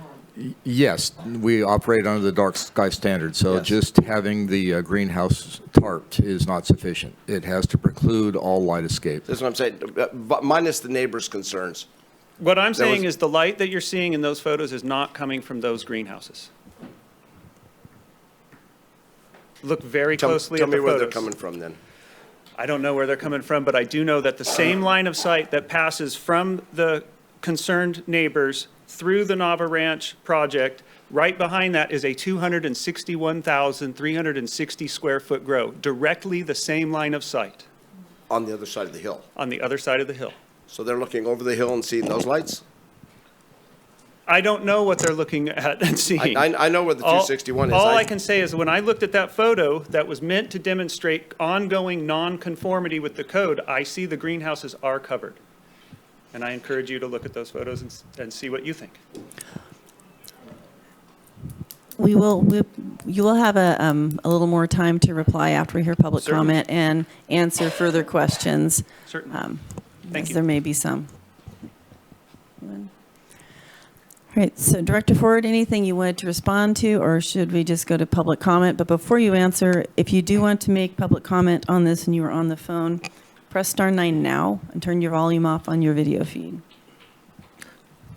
Yes, we operate under the dark sky standard, so Yes. just having the greenhouse tarped is not sufficient. It has to preclude all light escape. That's what I'm saying, but minus the neighbors' concerns. What I'm There saying was- is the light that you're seeing in those photos is not coming from those greenhouses. Look very closely Tell at the me where photos. they're coming from then. I don't know where they're coming from, but I do know that the same line of sight that passes from the concerned neighbors through the Nava Ranch project, right behind that is a 261,360 square foot grow, directly the same line of sight On the other side of the hill. on the other side of the hill. So they're looking over the hill and seeing those lights? I don't know what they're looking at and seeing. I know where the 261 is. All I can say is when I looked at that photo that was meant to demonstrate ongoing nonconformity with the code, I see the greenhouses are covered. And I encourage you to look at those photos and see what you think. You will have a little more time to reply after we hear public Certainly. comment and answer further questions. Certainly. Thank you. There may be some. All right, so Director Ford, anything you wanted to respond to, or should we just go to public comment? But before you answer, if you do want to make public comment on this and you are on the phone, press *9 now and turn your volume off on your video feed.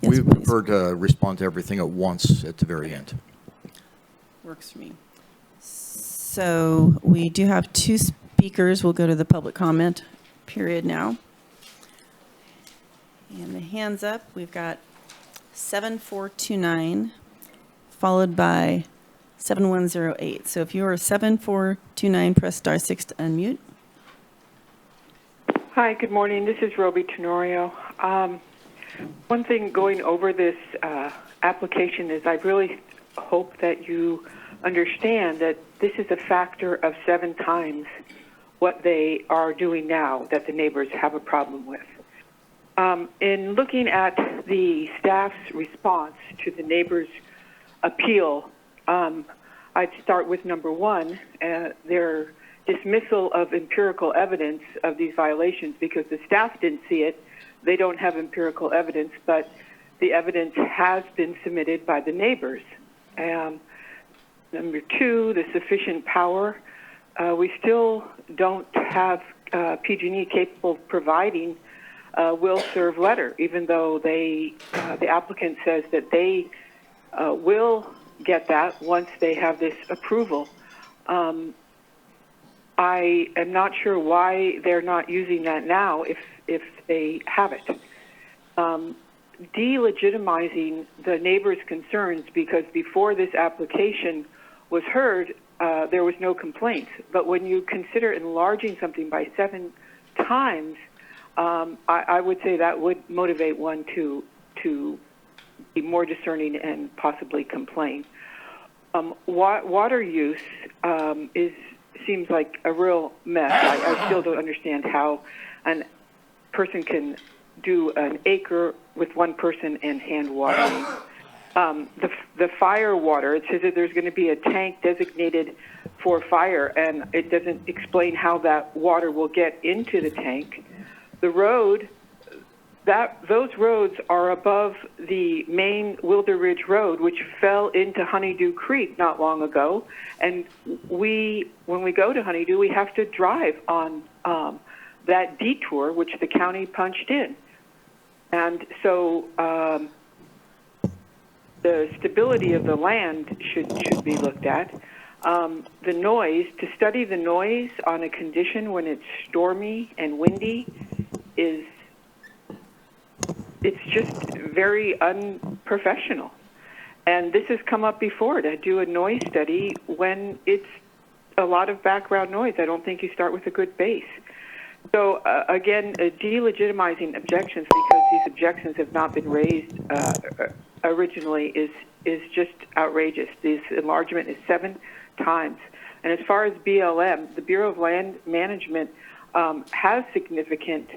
Yes, We please. prefer to respond to everything at once at the very end. Works for me. So we do have 2 speakers. We'll go to the public comment period now. And the hands up, we've got 7429, followed by 7108. So if you are 7429, press *6 to unmute. Hi, good morning. This is Roby Tenorio. One thing going over this application is I really hope that you understand that this is a factor of 7 times what they are doing now that the neighbors have a problem with. In looking at the staff's response to the neighbors' appeal, I'd start with number 1, their dismissal of empirical evidence of these violations, because the staff didn't see it. They don't have empirical evidence, but the evidence has been submitted by the neighbors. Number 2, the sufficient power. We still don't have PG&E capable of providing a will-serve letter, even though the applicant says that they will get that once they have this approval. I am not sure why they're not using that now if they have it. Delegitimizing the neighbors' concerns, because before this application was heard, there was no complaints. But when you consider enlarging something by 7 times, I would say that would motivate one to be more discerning and possibly complain. Water use seems like a real mess. I still don't understand how a person can do an acre with 1 person and hand watering. The fire water, it says that there's going to be a tank designated for fire, and it doesn't explain how that water will get into the tank. The road, those roads are above the main Wilder Ridge Road, which fell into Honeydew Creek not long ago. And when we go to Honeydew, we have to drive on that detour, which the county punched in. And so the stability of the land should be looked at. The noise, to study the noise on a condition when it's stormy and windy it's just very unprofessional. And this has come up before, to do a noise study when it's a lot of background noise. I don't think you start with a good base. So again, delegitimizing objections because these objections have not been raised originally is just outrageous. This enlargement is 7 times. And as far as BLM, the Bureau of Land Management has significant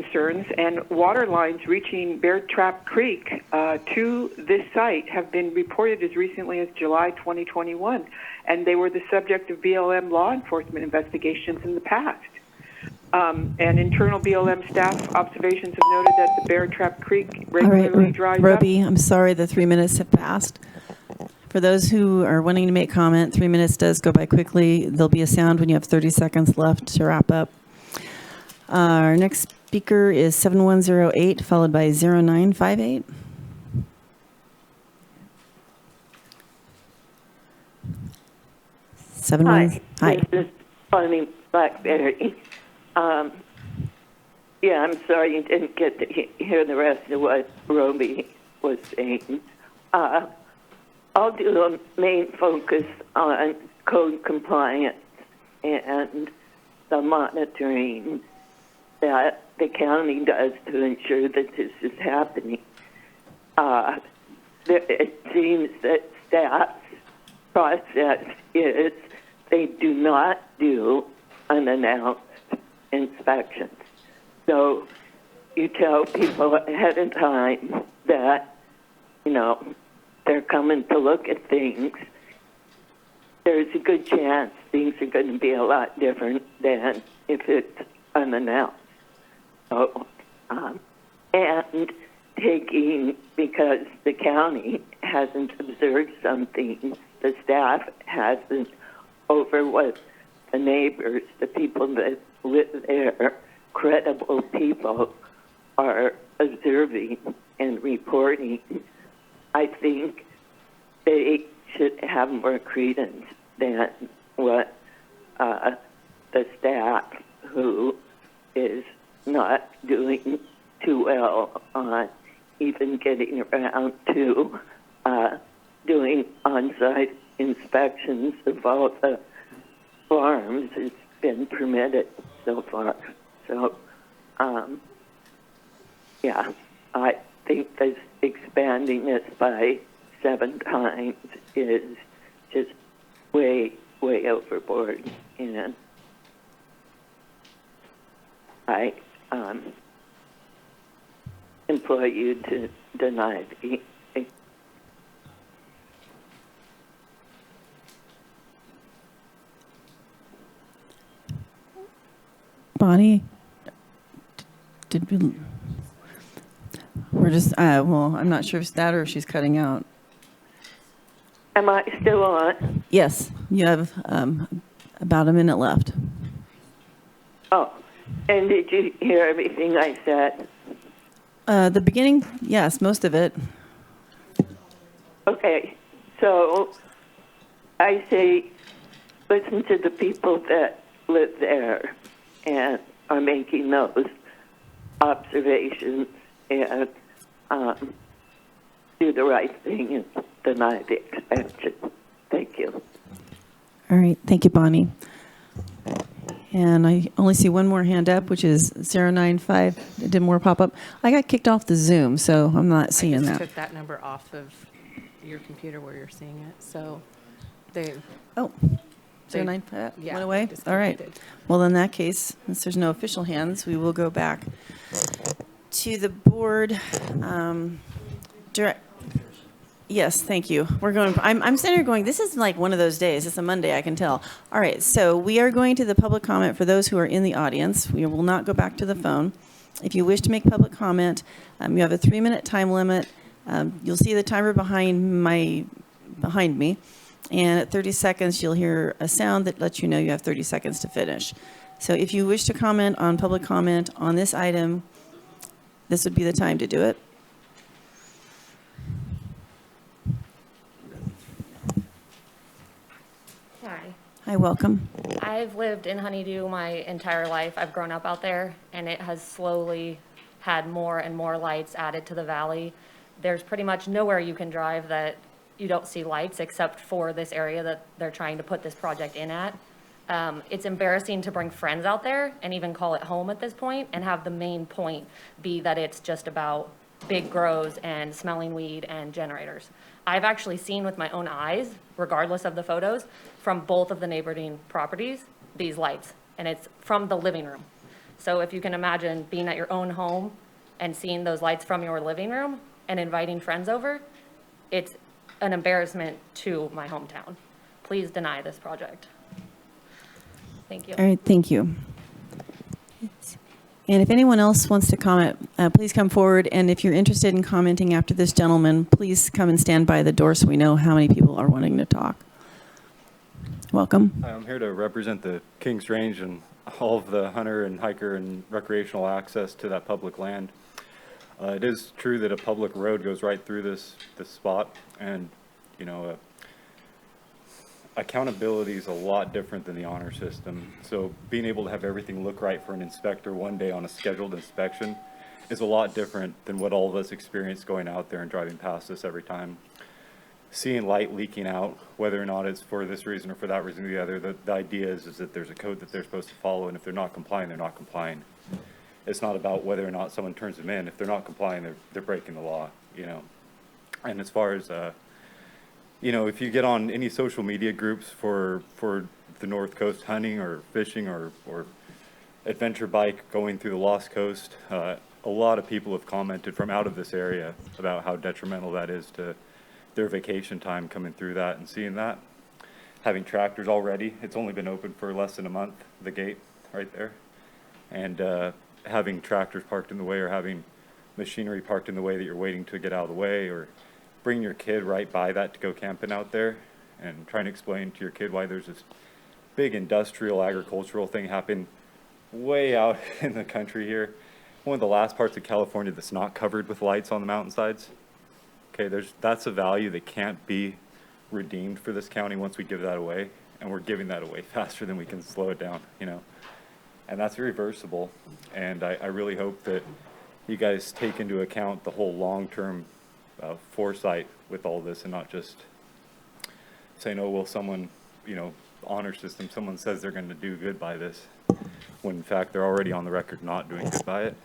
concerns, and water lines reaching Bear Trap Creek to this site have been reported as recently as July 2021, and they were the subject of BLM law enforcement investigations in the past. And internal BLM staff observations have noted that the Bear Trap Creek regularly dries up. Roby, I'm sorry the 3 minutes have passed. For those who are wanting to make comment, 3 minutes does go by quickly. There'll be a sound when you have 30 seconds left to wrap up. Our next speaker is 7108, followed by 0958. Hi. This is Bonnie Blackberry. Yeah, I'm sorry you didn't get to hear the rest of what Roby was saying. I'll do a main focus on code compliance and the monitoring that the county does to ensure that this is happening. It seems that staff's process is they do not do unannounced inspections. So you tell people ahead of time that, you know, they're coming to look at things. There's a good chance things are going to be a lot different than if it's unannounced. So, and taking, because the county hasn't observed something, the staff hasn't, over what the neighbors, the people that live there, credible people, are observing and reporting, I think they should have more credence than what the staff, who is not doing too well on even getting around to doing on-site inspections of all the farms has been permitted so far. So, yeah, I think this expanding this by 7 times is just way, way overboard, and I implore you to deny the. Bonnie, did we? We're just, well, I'm not sure if it's that or if she's cutting out. Am I still on? Yes, you have about a minute left. Oh, and did you hear everything I said? The beginning, yes, most of it. Okay, so I say listen to the people that live there and are making those observations and do the right thing and deny the expansion. Thank you. All right, thank you, Bonnie. And I only see one more hand up, which is 095. It didn't more pop up. I got kicked off the Zoom, so I'm not seeing I just that. took that number off of your computer where you're seeing it, so they. Oh, They- 095 yeah, went away? disconnected. All right. Well, in that case, since there's no official hands, we will go back to the board. Direct. Yes, thank you. We're going, I'm sitting here going, this is like one of those days. It's a Monday, I can tell. All right, so we are going to the public comment for those who are in the audience. We will not go back to the phone. If you wish to make public comment, you have a 3-minute time limit. You'll see the timer behind me. And at 30 seconds, you'll hear a sound that lets you know you have 30 seconds to finish. So if you wish to comment on public comment on this item, this would be the time to do it. Hi. Hi, welcome. I've lived in Honeydew my entire life. I've grown up out there, and it has slowly had more and more lights added to the valley. There's pretty much nowhere you can drive that you don't see lights except for this area that they're trying to put this project in at. It's embarrassing to bring friends out there and even call it home at this point and have the main point be that it's just about big grows and smelling weed and generators. I've actually seen with my own eyes, regardless of the photos, from both of the neighboring properties, these lights, and it's from the living room. So if you can imagine being at your own home and seeing those lights from your living room and inviting friends over, it's an embarrassment to my hometown. Please deny this project. Thank you. All right, thank you. And if anyone else wants to comment, please come forward. And if you're interested in commenting after this gentleman, please come and stand by the door so we know how many people are wanting to talk. Welcome. Hi, I'm here to represent the Kings Range and all of the hunter and hiker and recreational access to that public land. It is true that a public road goes right through this spot, and you know, accountability is a lot different than the honor system. So being able to have everything look right for an inspector one day on a scheduled inspection is a lot different than what all of us experience going out there and driving past this every time. Seeing light leaking out, whether or not it's for this reason or for that reason or the other, the idea is that there's a code that they're supposed to follow, and if they're not complying, they're not complying. It's not about whether or not someone turns them in. If they're not complying, they're breaking the law, you know. And as far as you know, if you get on any social media groups for the North Coast hunting or fishing or adventure bike going through the Lost Coast, a lot of people have commented from out of this area about how detrimental that is to their vacation time coming through that and seeing that. Having tractors already, it's only been open for less than a month, the gate right there. And having tractors parked in the way or having machinery parked in the way that you're waiting to get out of the way, or bring your kid right by that to go camping out there and trying to explain to your kid why there's this big industrial agricultural thing happening way out in the country here. One of the last parts of California that's not covered with lights on the mountainsides. Okay, that's a value that can't be redeemed for this county once we give that away, and we're giving that away faster than we can slow it down, you know. And that's irreversible, and I really hope that you guys take into account the whole long-term foresight with all this, and not just saying, oh, well, someone, you know, honor system, someone says they're going to do good by this, when in fact they're already on the record not doing good by it.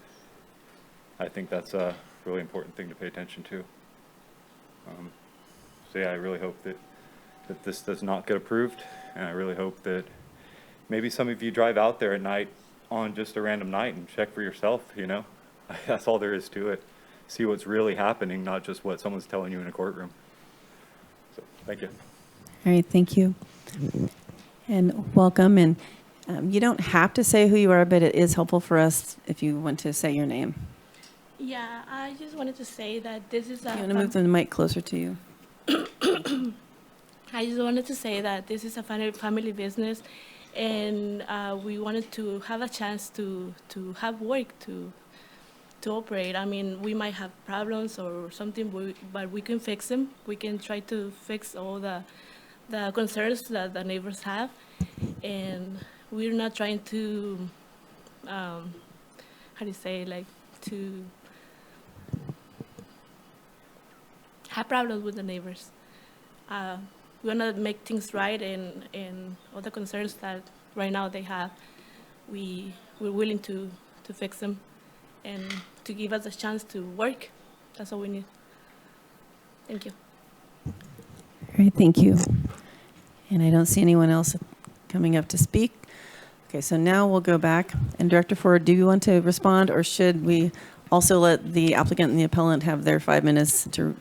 I think that's a really important thing to pay attention to. So yeah, I really hope that this does not get approved, and I really hope that maybe some of you drive out there at night on just a random night and check for yourself, you know. That's all there is to it. See what's really happening, not just what someone's telling you in a courtroom. So, thank you. All right, thank you. And welcome. And you don't have to say who you are, but it is helpful for us if you want to say your name. Yeah, I just wanted to say that this is a... You want to move the mic closer to you? I just wanted to say that this is a family business, and we wanted to have a chance to have work to operate. I mean, we might have problems or something, but we can fix them. We can try to fix all the concerns that the neighbors have, and we're not trying to, how do you say, like, to have problems with the neighbors. We want to make things right, and all the concerns that right now they have, we're willing to fix them and to give us a chance to work. That's all we need. Thank you. All right, thank you. And I don't see anyone else coming up to speak. Okay, so now we'll go back. And Director Ford, do you want to respond, or should we also let the applicant and the appellant have their 5 minutes to,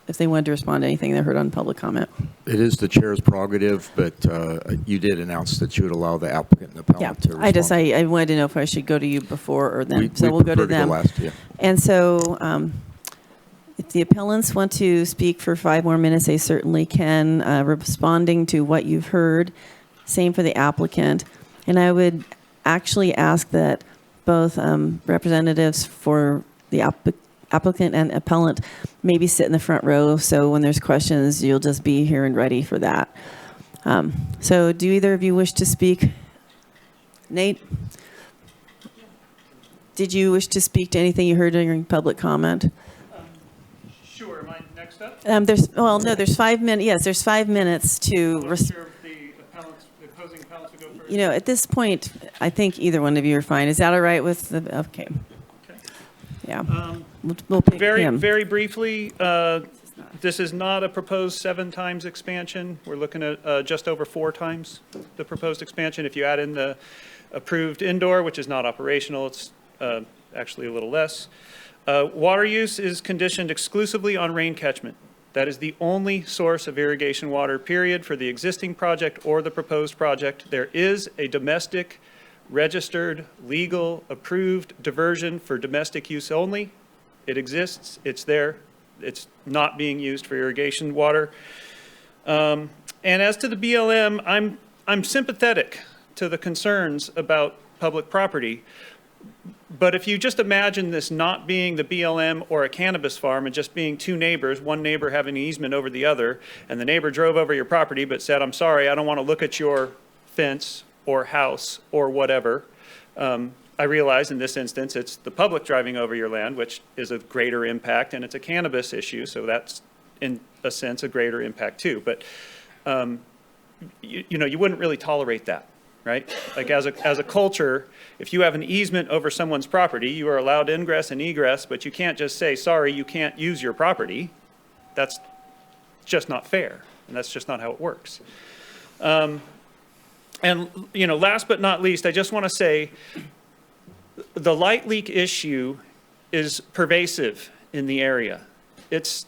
if they wanted to respond to anything they heard on public comment? It is the chair's prerogative, but you did announce that you would allow the applicant and appellant to respond. I wanted to know if I should go to you before or then. So we'll go to them. Last, yeah. And so if the appellants want to speak for 5 more minutes, they certainly can, responding to what you've heard. Same for the applicant. And I would actually ask that both representatives for the applicant and appellant maybe sit in the front row, so when there's questions, you'll just be here and ready for that. So do either of you wish to speak? Nate? Did you wish to speak to anything you heard during public comment? Sure. Am I next up? There's 5 minutes. Yes, there's 5 minutes to. The opposing appellants will go first. You know, at this point, I think either one of you are fine. Is that all right with the? Okay. Yeah. We'll pick him. Very briefly, this is not a proposed 7 times expansion. We're looking at just over 4 times the proposed expansion. If you add in the approved indoor, which is not operational. It's actually a little less. Water use is conditioned exclusively on rain catchment. That is the only source of irrigation water, period, for the existing project or the proposed project. There is a domestic, registered, legal, approved diversion for domestic use only. It exists. It's there. It's not being used for irrigation water. And as to the BLM, I'm sympathetic to the concerns about public property. But if you just imagine this not being the BLM or a cannabis farm and just being two neighbors, one neighbor having an easement over the other, and the neighbor drove over your property but said, I'm sorry, I don't want to look at your fence or house or whatever. I realize in this instance it's the public driving over your land, which is a greater impact, and it's a cannabis issue, so that's in a sense a greater impact too. But you know, you wouldn't really tolerate that. Right? Like as a culture, if you have an easement over someone's property, you are allowed ingress and egress, but you can't just say, sorry, you can't use your property. That's just not fair, and that's just not how it works. And, you know, last but not least, I just want to say the light leak issue is pervasive in the area. It's,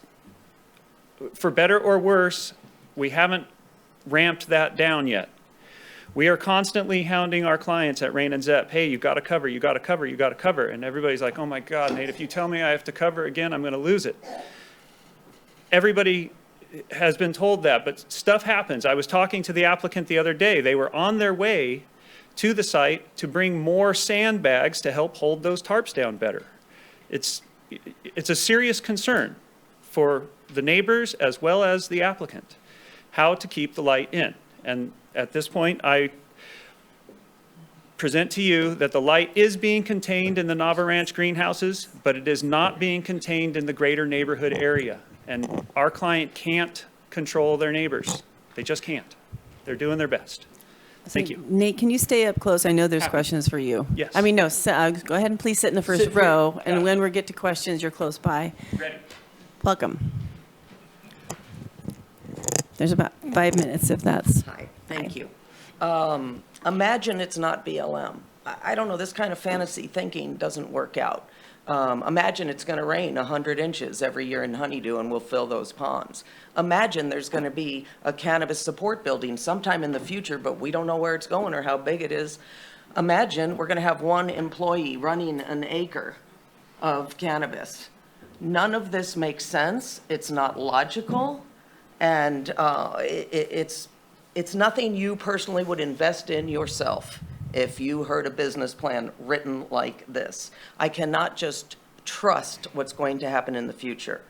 for better or worse, we haven't ramped that down yet. We are constantly hounding our clients at Rain and Zep, hey, you got to cover, you got to cover, you got to cover. And everybody's like, oh my God, Nate, if you tell me I have to cover again, I'm going to lose it. Everybody has been told that, but stuff happens. I was talking to the applicant the other day. They were on their way to the site to bring more sandbags to help hold those tarps down better. It's a serious concern for the neighbors as well as the applicant, how to keep the light in. And at this point, I present to you that the light is being contained in the Nava Ranch greenhouses, but it is not being contained in the greater neighborhood area. And our client can't control their neighbors. They just can't. They're doing their best. Thank you. Nate, can you stay up close? I know there's questions for you. Yes. I mean, no, go ahead and please sit in the first row. And when we get to questions, you're close by. Ready. Welcome. There's about 5 minutes if that's. Hi, thank you. Imagine it's not BLM. I don't know, this kind of fantasy thinking doesn't work out. Imagine it's going to rain 100 inches every year in Honeydew and we'll fill those ponds. Imagine there's going to be a cannabis support building sometime in the future, but we don't know where it's going or how big it is. Imagine we're going to have one employee running an acre of cannabis. None of this makes sense. It's not logical. And it's nothing you personally would invest in yourself if you heard a business plan written like this. I cannot just trust what's going to happen in the future.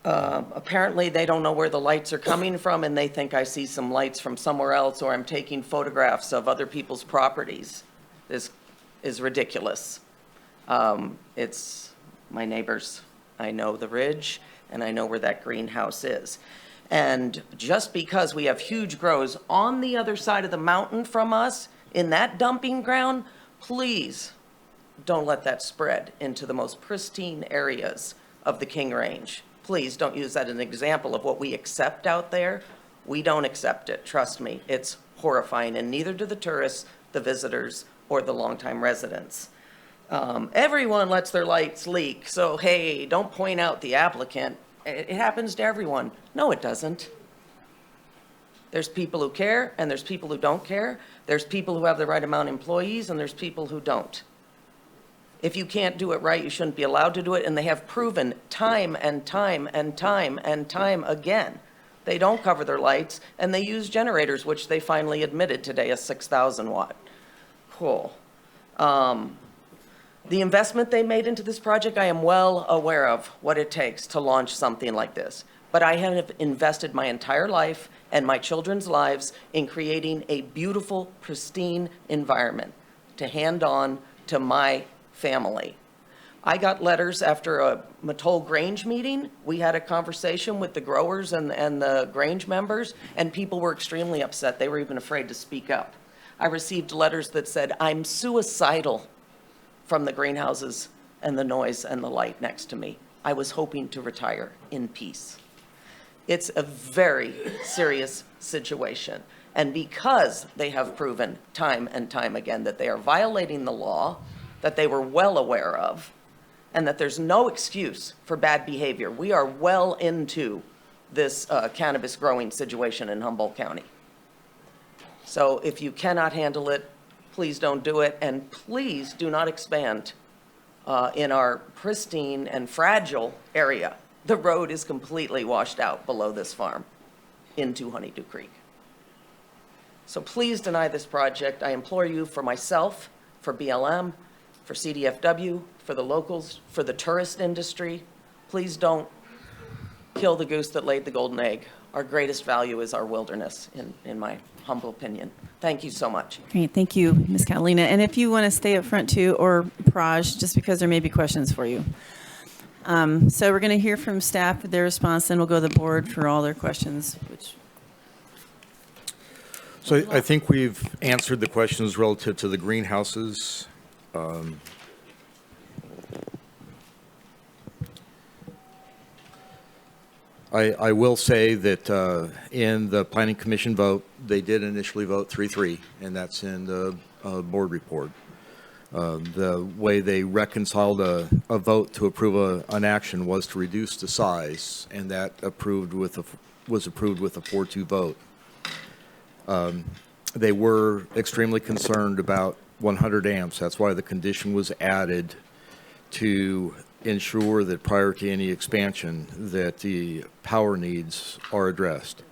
Apparently, they don't know where the lights are coming from, and they think I see some lights from somewhere else, or I'm taking photographs of other people's properties. This is ridiculous. It's my neighbors. I know the ridge, and I know where that greenhouse is. And just because we have huge grows on the other side of the mountain from us, in that dumping ground, please don't let that spread into the most pristine areas of the King Range. Please don't use that as an example of what we accept out there. We don't accept it, trust me. It's horrifying, and neither do the tourists, the visitors, or the longtime residents. Everyone lets their lights leak, so hey, don't point out the applicant. It happens to everyone. No, it doesn't. There's people who care, and there's people who don't care. There's people who have the right amount of employees, and there's people who don't. If you can't do it right, you shouldn't be allowed to do it, and they have proven time and time and time and time again. They don't cover their lights, and they use generators, which they finally admitted today, a 6,000 watt. Cool. The investment they made into this project, I am well aware of what it takes to launch something like this. But I have invested my entire life and my children's lives in creating a beautiful, pristine environment to hand on to my family. I got letters after a Matole Grange meeting. We had a conversation with the growers and the Grange members, and people were extremely upset. They were even afraid to speak up. I received letters that said, I'm suicidal from the greenhouses and the noise and the light next to me. I was hoping to retire in peace. It's a very serious situation. And because they have proven time and time again that they are violating the law, that they were well aware of, and that there's no excuse for bad behavior. We are well into this cannabis growing situation in Humboldt County. So if you cannot handle it, please don't do it, and please do not expand in our pristine and fragile area. The road is completely washed out below this farm into Honeydew Creek. So please deny this project. I implore you, for myself, for BLM, for CDFW, for the locals, for the tourist industry, please don't kill the goose that laid the golden egg. Our greatest value is our wilderness, in my humble opinion. Thank you so much. Great, thank you, Ms. Catalina. And if you want to stay up front too, or Praj, just because there may be questions for you. So we're going to hear from staff for their response, then we'll go to the board for all their questions. So I think we've answered the questions relative to the greenhouses. I will say that in the Planning Commission vote, they did initially vote 3-3, and that's in the board report. The way they reconciled a vote to approve an action was to reduce the size, and that was approved with a 4-2 vote. They were extremely concerned about 100 amps. That's why the condition was added to ensure that prior to any expansion that the power needs are addressed.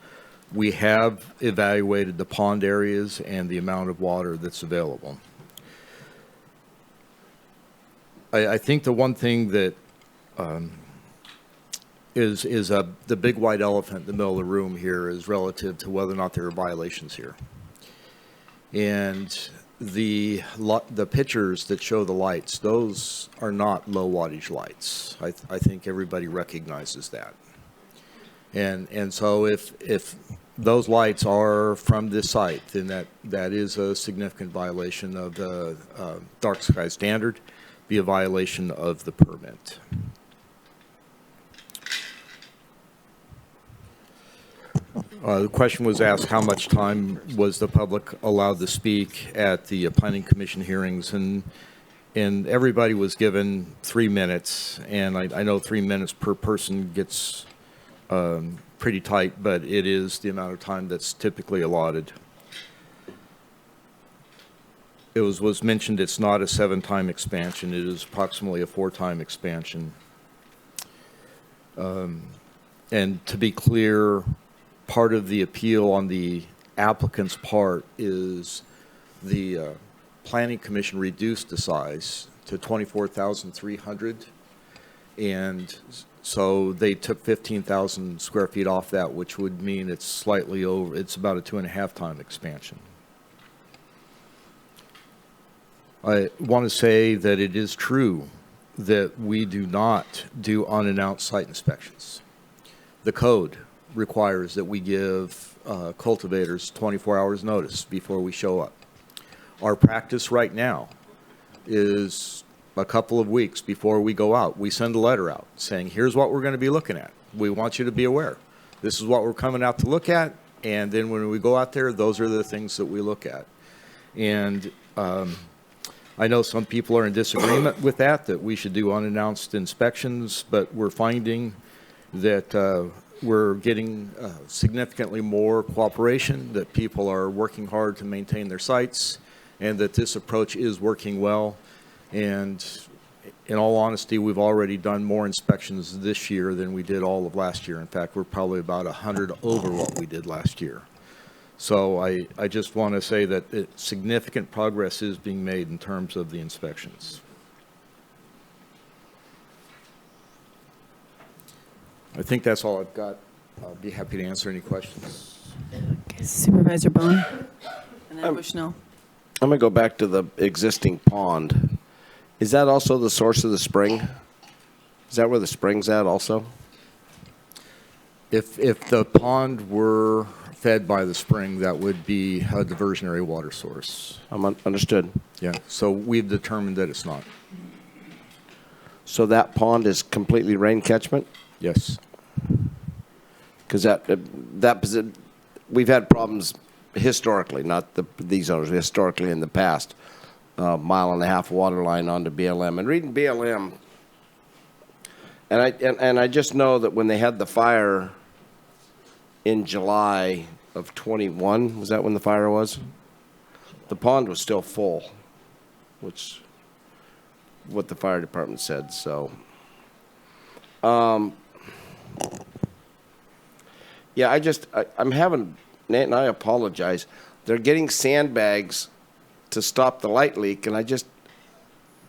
We have evaluated the pond areas and the amount of water that's available. I think the one thing that is the big white elephant in the middle of the room here is relative to whether or not there are violations here. And the pictures that show the lights, those are not low wattage lights. I think everybody recognizes that. And so if those lights are from this site, then that is a significant violation of the dark sky standard, be a violation of the permit. The question was asked, how much time was the public allowed to speak at the Planning Commission hearings? And everybody was given 3 minutes, and I know 3 minutes per person gets pretty tight, but it is the amount of time that's typically allotted. It was mentioned it's not a 7-time expansion, it is approximately a 4-time expansion. And to be clear, part of the appeal on the applicant's part is the Planning Commission reduced the size to 24,300, and so they took 15,000 square feet off that, which would mean it's slightly over, it's about a 2.5-time expansion. I want to say that it is true that we do not do unannounced site inspections. The code requires that we give cultivators 24 hours notice before we show up. Our practice right now is a couple of weeks before we go out, we send a letter out saying, here's what we're going to be looking at. We want you to be aware. This is what we're coming out to look at, and then when we go out there, those are the things that we look at. And I know some people are in disagreement with that we should do unannounced inspections, but we're finding that we're getting significantly more cooperation, that people are working hard to maintain their sites, and that this approach is working well. And in all honesty, we've already done more inspections this year than we did all of last year. In fact, we're probably about 100 over what we did last year. So I just want to say that significant progress is being made in terms of the inspections. I think that's all I've got. I'll be happy to answer any questions. Okay, Supervisor Bohn, and then Bushnell. I'm going to go back to the existing pond. Is that also the source of the spring? Is that where the spring's at also? If the pond were fed by the spring, that would be a diversionary water source. Understood. Yeah, so we've determined that it's not. So that pond is completely rain catchment? Yes. Because we've had problems historically, not these owners, historically in the past, mile-and-a-half water line onto BLM. And reading BLM, and I just know that when they had the fire in July of 21, was that when the fire was? The pond was still full, which what the fire department said. So, yeah, I'm having, Nate and I apologize. They're getting sandbags to stop the light leak, and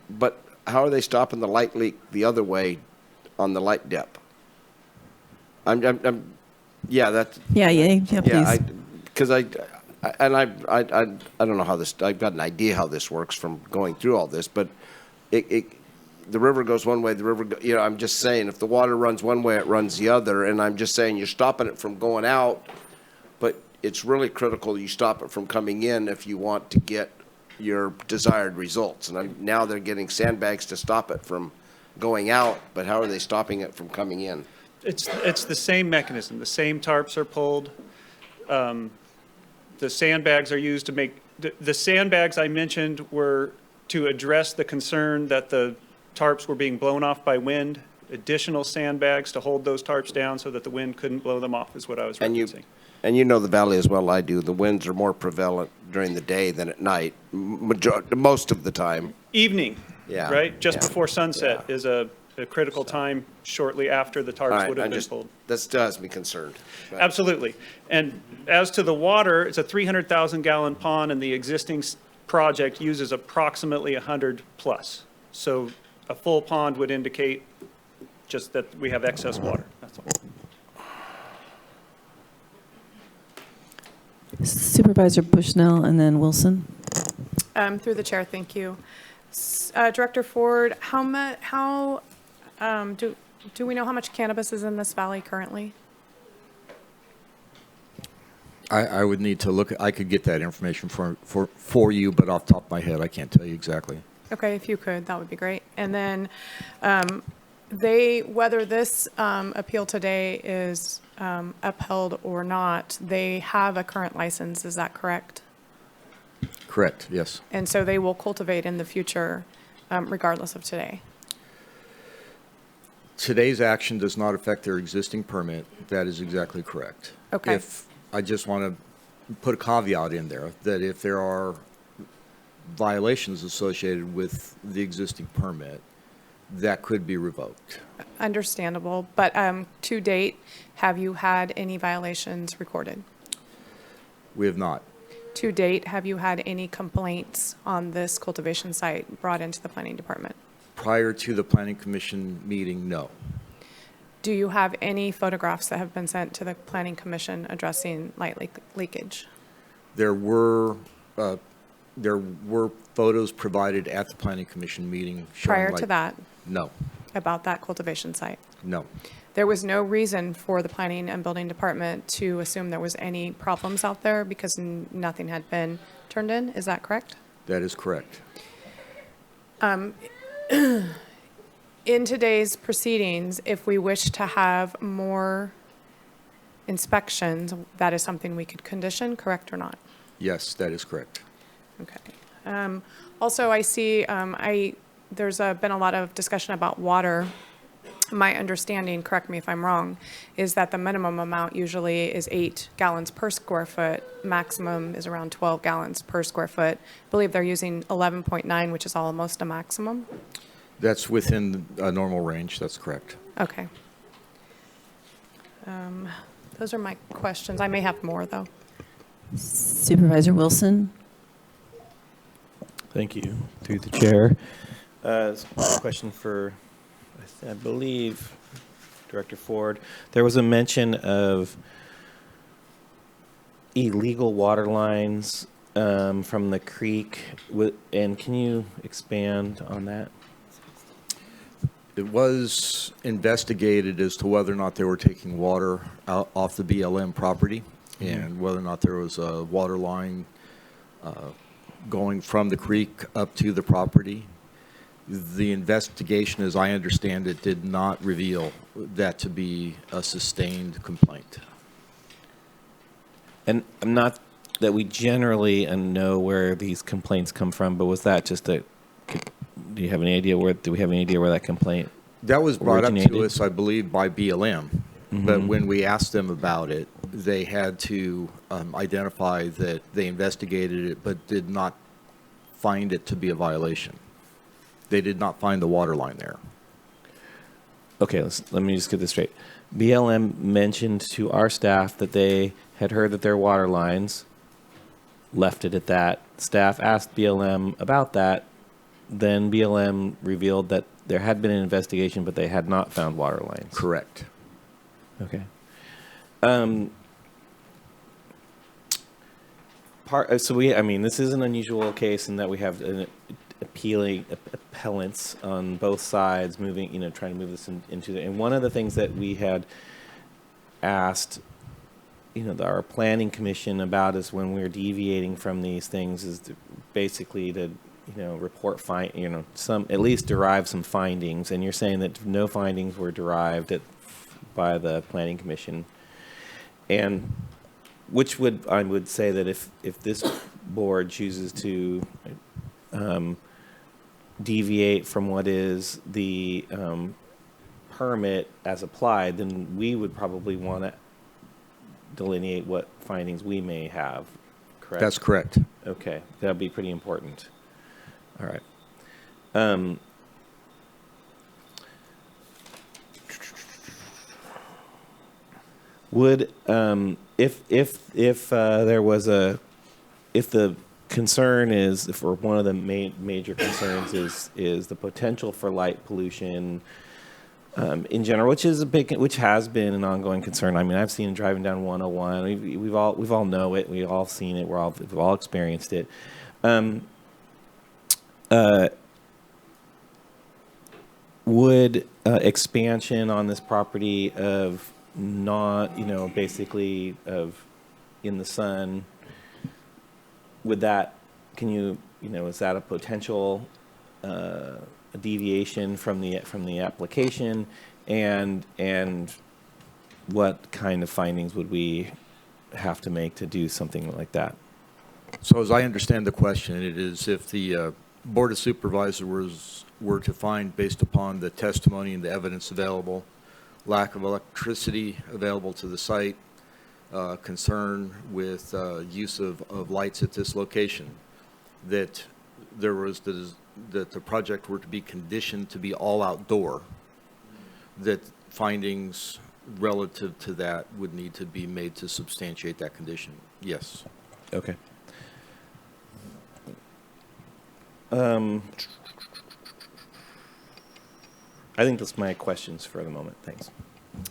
but how are they stopping the light leak the other way on the light depth? Yeah, please. Because I don't know how this, I've got an idea how this works from going through all this, but the river goes one way, I'm just saying, if the water runs one way, it runs the other, and I'm just saying you're stopping it from going out, but it's really critical you stop it from coming in if you want to get your desired results. And now they're getting sandbags to stop it from going out, but how are they stopping it from coming in? It's the same mechanism. The same tarps are pulled. The sandbags are used to make, the sandbags I mentioned were to address the concern that the tarps were being blown off by wind. Additional sandbags to hold those tarps down so that the wind couldn't blow them off is what I was referencing. And you know the valley as well I do. The winds are more prevalent during the day than at night, most of the time. Evening, yeah, right? Just yeah, before sunset is a critical time shortly after the tarps would have been pulled. That still has me concerned. But. Absolutely. And as to the water, it's a 300,000 gallon pond, and the existing project uses approximately 100 plus. So a full pond would indicate just that we have excess water. That's all. Supervisor Bushnell and then Wilson. Through the chair, thank you. Director Ford, do we know how much cannabis is in this valley currently? I would need to look, I could get that information for you, but off the top of my head, I can't tell you exactly. Okay, if you could, that would be great. And then whether this appeal today is upheld or not, they have a current license, is that correct? Correct, yes. And so they will cultivate in the future regardless of today? Today's action does not affect their existing permit. That is exactly correct. Okay. I just want to put a caveat in there that if there are violations associated with the existing permit, that could be revoked. Understandable, but to date, have you had any violations recorded? We have not. To date, have you had any complaints on this cultivation site brought into the planning department? Prior to the Planning Commission meeting, no. Do you have any photographs that have been sent to the Planning Commission addressing light leakage? There were photos provided at the Planning Commission meeting showing Prior to that? No. About that cultivation site? No. There was no reason for the Planning and Building Department to assume there was any problems out there because nothing had been turned in, is that correct? That is correct. In today's proceedings, if we wish to have more inspections, that is something we could condition, correct or not? Yes, that is correct. Okay. Also, I see there's been a lot of discussion about water. My understanding, correct me if I'm wrong, is that the minimum amount usually is 8 gallons per square foot. Maximum is around 12 gallons per square foot. I believe they're using 11.9, which is almost a maximum. That's within a normal range. That's correct. Okay. Those are my questions. I may have more, though. Supervisor Wilson. Thank you. Through the chair. Question for, I believe, Director Ford. There was a mention of illegal water lines from the creek, and can you expand on that? It was investigated as to whether or not they were taking water out off the BLM property, and whether or not there was a water line going from the creek up to the property. The investigation, as I understand it, did not reveal that to be a sustained complaint. And I'm not that we generally know where these complaints come from, but was that just do you have any idea where, do we have any idea where that complaint That was brought up to originated? us, I believe, by BLM. But when we asked them about it, they had to identify that they investigated it but did not find it to be a violation. They did not find the water line there. Okay, let me just get this straight. BLM mentioned to our staff that they had heard that their water lines, left it at that. Staff asked BLM about that. Then BLM revealed that there had been an investigation, but they had not found water lines. Correct. Okay. This is an unusual case in that we have an appellants on both sides moving, trying to move this into and one of the things that we had asked, our planning commission about is when we're deviating from these things is basically to, report at least derive some findings. And you're saying that no findings were derived by the planning commission, and which I would say that if this board chooses to deviate from what is the permit as applied, then we would probably want to delineate what findings we may have. Correct? That's correct. Okay, that'd be pretty important. All right. Would if there was if the concern is, or one of the major concerns is the potential for light pollution in general, which has been an ongoing concern. I mean, I've seen it driving down 101. We've all know it. We've all seen it. We've all experienced it. Would expansion on this property of basically of in the sun, would that, is that a potential deviation from the application, and what kind of findings would we have to make to do something like that? So as I understand the question, it is if the Board of Supervisors were to find, based upon the testimony and the evidence available, lack of electricity available to the site, concern with use of lights at this location, that that the project were to be conditioned to be all outdoor, that findings relative to that would need to be made to substantiate that condition. Yes. Okay. I think that's my questions for the moment. Thanks.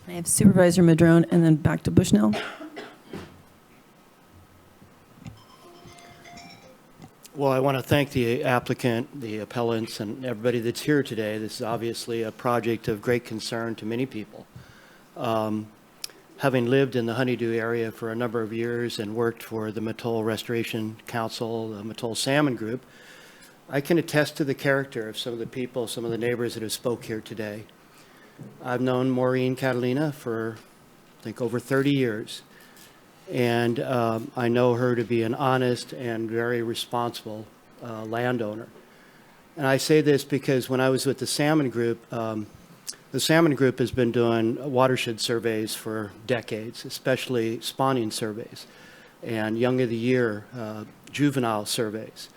I have Supervisor Madrone and then back to Bushnell. Well, I want to thank the applicant, the appellants, and everybody that's here today. This is obviously a project of great concern to many people. Having lived in the Honeydew area for a number of years and worked for the Mattole Restoration Council, the Mattole Salmon Group, I can attest to the character of some of the people, some of the neighbors that have spoke here today. I've known Maureen Catalina for, I think, over 30 years. And I know her to be an honest and very responsible landowner. And I say this because when I was with the Salmon Group has been doing watershed surveys for decades, especially spawning surveys and young of the year juvenile surveys.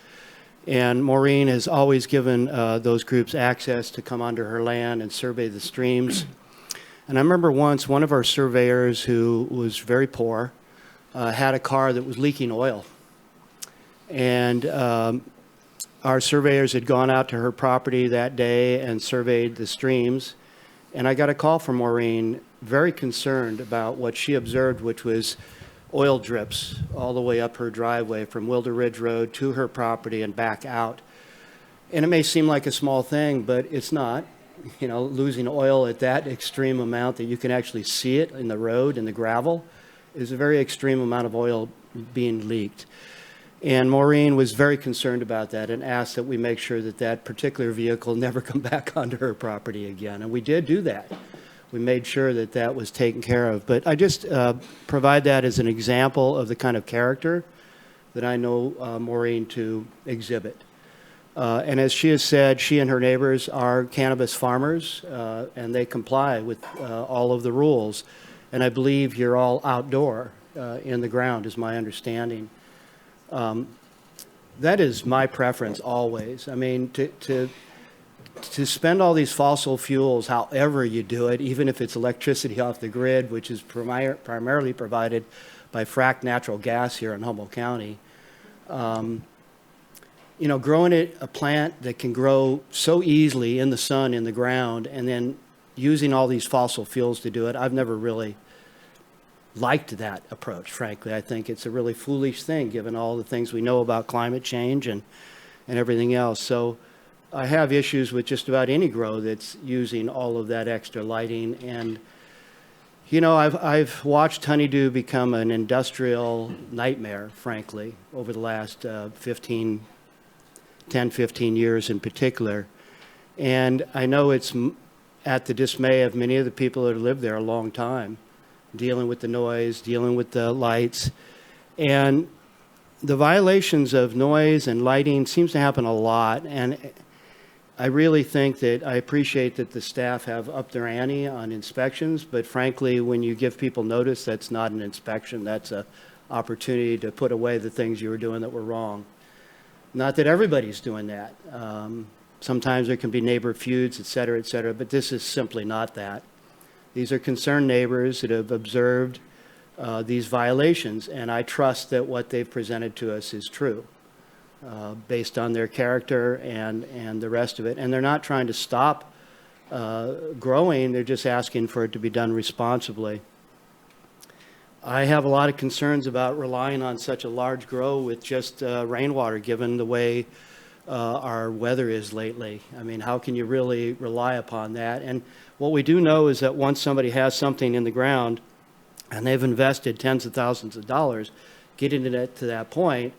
And Maureen has always given those groups access to come onto her land and survey the streams. And I remember once one of our surveyors who was very poor had a car that was leaking oil. And our surveyors had gone out to her property that day and surveyed the streams. And I got a call from Maureen, very concerned about what she observed, which was oil drips all the way up her driveway from Wilder Ridge Road to her property and back out. And it may seem like a small thing, but it's not. You know, losing oil at that extreme amount that you can actually see it in the road and the gravel is a very extreme amount of oil being leaked. And Maureen was very concerned about that and asked that we make sure that that particular vehicle never come back onto her property again. And we did do that. We made sure that that was taken care of. But I just provide that as an example of the kind of character that I know Maureen to exhibit. And as she has said, she and her neighbors are cannabis farmers, and they comply with all of the rules. And I believe you're all outdoor in the ground, is my understanding. That is my preference always. I mean, to spend all these fossil fuels, however you do it, even if it's electricity off the grid, which is primarily provided by fracked natural gas here in Humboldt County, you know, growing a plant that can grow so easily in the sun, in the ground, and then using all these fossil fuels to do it, I've never really liked that approach, frankly. I think it's a really foolish thing, given all the things we know about climate change and everything else. So I have issues with just about any grow that's using all of that extra lighting. And, you know, I've watched honeydew become an industrial nightmare, frankly, over the last 10, 15 years in particular. And I know it's at the dismay of many of the people that have lived there a long time, dealing with the noise, dealing with the lights. And the violations of noise and lighting seems to happen a lot. And I really think that I appreciate that the staff have upped their ante on inspections, but frankly, when you give people notice, that's not an inspection. That's an opportunity to put away the things you were doing that were wrong. Not that everybody's doing that. Sometimes there can be neighbor feuds, et cetera, but this is simply not that. These are concerned neighbors that have observed these violations, and I trust that what they've presented to us is true, based on their character and the rest of it. And they're not trying to stop growing, they're just asking for it to be done responsibly. I have a lot of concerns about relying on such a large grow with just rainwater, given the way our weather is lately. I mean, how can you really rely upon that? And what we do know is that once somebody has something in the ground and they've invested tens of thousands of dollars getting it to that point,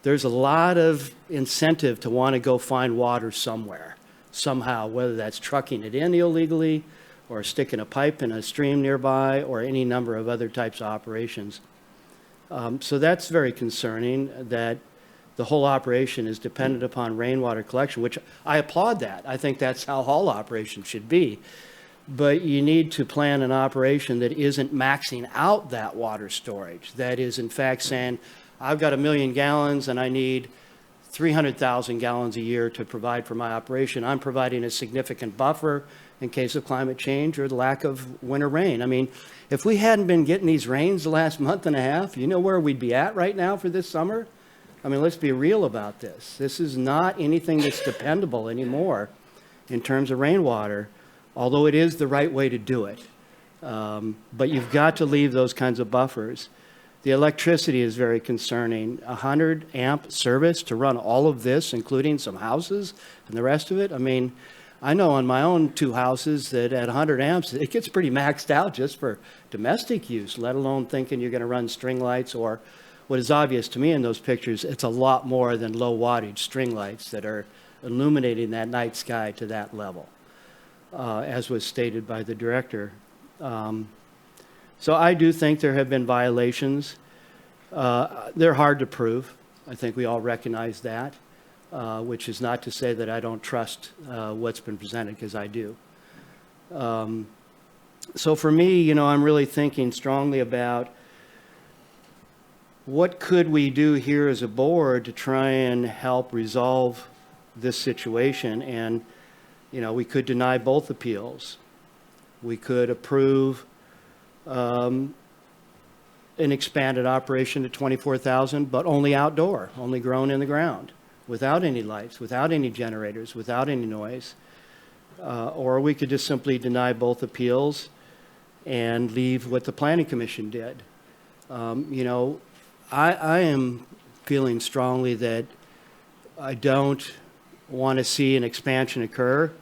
there's a lot of incentive to want to go find water somewhere, somehow, whether that's trucking it in illegally or sticking a pipe in a stream nearby or any number of other types of operations. So that's very concerning, that the whole operation is dependent upon rainwater collection, which I applaud that. I think that's how all operations should be. But you need to plan an operation that isn't maxing out that water storage, that is in fact saying, I've got 1 million gallons and I need 300,000 gallons a year to provide for my operation. I'm providing a significant buffer in case of climate change or the lack of winter rain. I mean, if we hadn't been getting these rains the last month and a half, you know where we'd be at right now for this summer? I mean, let's be real about this. This is not anything that's dependable anymore in terms of rainwater, although it is the right way to do it. But you've got to leave those kinds of buffers. The electricity is very concerning. 100 amp service to run all of this, including some houses and the rest of it. I mean, I know on my own 2 houses that at 100 amps, it gets pretty maxed out just for domestic use, let alone thinking you're going to run string lights, or what is obvious to me in those pictures, it's a lot more than low wattage string lights that are illuminating that night sky to that level, as was stated by the director. So I do think there have been violations. They're hard to prove. I think we all recognize that, which is not to say that I don't trust what's been presented, because I do. So for me, you know, I'm really thinking strongly about what could we do here as a board to try and help resolve this situation. And, you know, we could deny both appeals. We could approve an expanded operation to 24,000, but only outdoor, only grown in the ground, without any lights, without any generators, without any noise. Or we could just simply deny both appeals and leave what the Planning Commission did. You know, I am feeling strongly that I don't want to see an expansion occur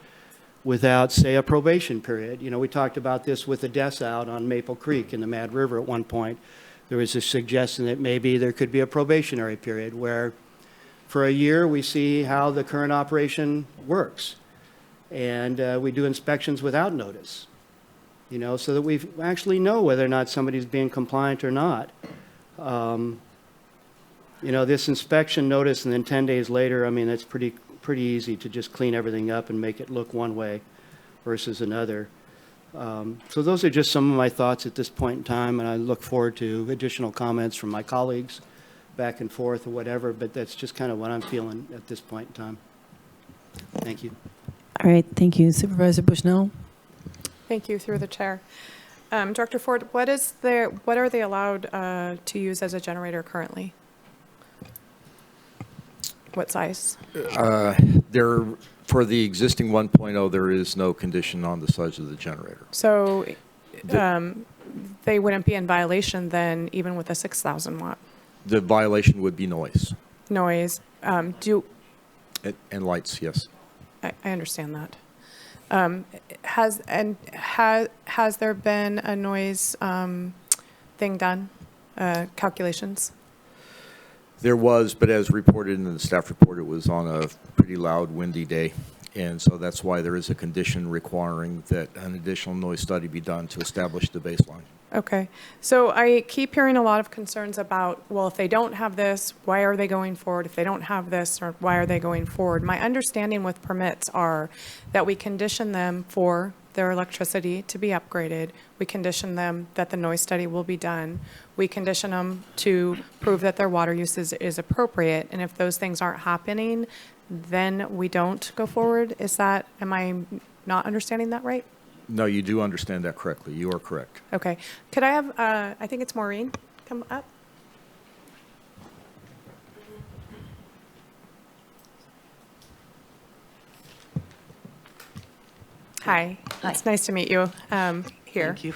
without, say, a probation period. You know, we talked about this with Odessa out on Maple Creek in the Mad River at one point. There was a suggestion that maybe there could be a probationary period where for a year we see how the current operation works. And we do inspections without notice, you know, so that we actually know whether or not somebody's being compliant or not. You know, this inspection notice and then 10 days later, I mean, it's pretty easy to just clean everything up and make it look one way versus another. So those are just some of my thoughts at this point in time, and I look forward to additional comments from my colleagues back and forth or whatever, but that's just kind of what I'm feeling at this point in time. Thank you. All right, thank you. Supervisor Bushnell? Thank you, through the chair. Director Ford, what are they allowed to use as a generator currently? What size? For the existing 1.0, there is no condition on the size of the generator. So they wouldn't be in violation then, even with a 6,000 watt The violation would be noise. noise. And lights, yes. I understand that. Has there been a noise thing done, calculations? There was, but as reported in the staff report, it was on a pretty loud, windy day. And so that's why there is a condition requiring that an additional noise study be done to establish the baseline. Okay. So I keep hearing a lot of concerns about, well, if they don't have this, why are they going forward? If they don't have this, or why are they going forward? My understanding with permits are that we condition them for their electricity to be upgraded. We condition them that the noise study will be done. We condition them to prove that their water use is appropriate. And if those things aren't happening, then we don't go forward. Am I not understanding that right? No, you do understand that correctly. You are correct. Okay. Could I have, I think it's Maureen, come up? Hi. It's nice to meet you here. Thank you.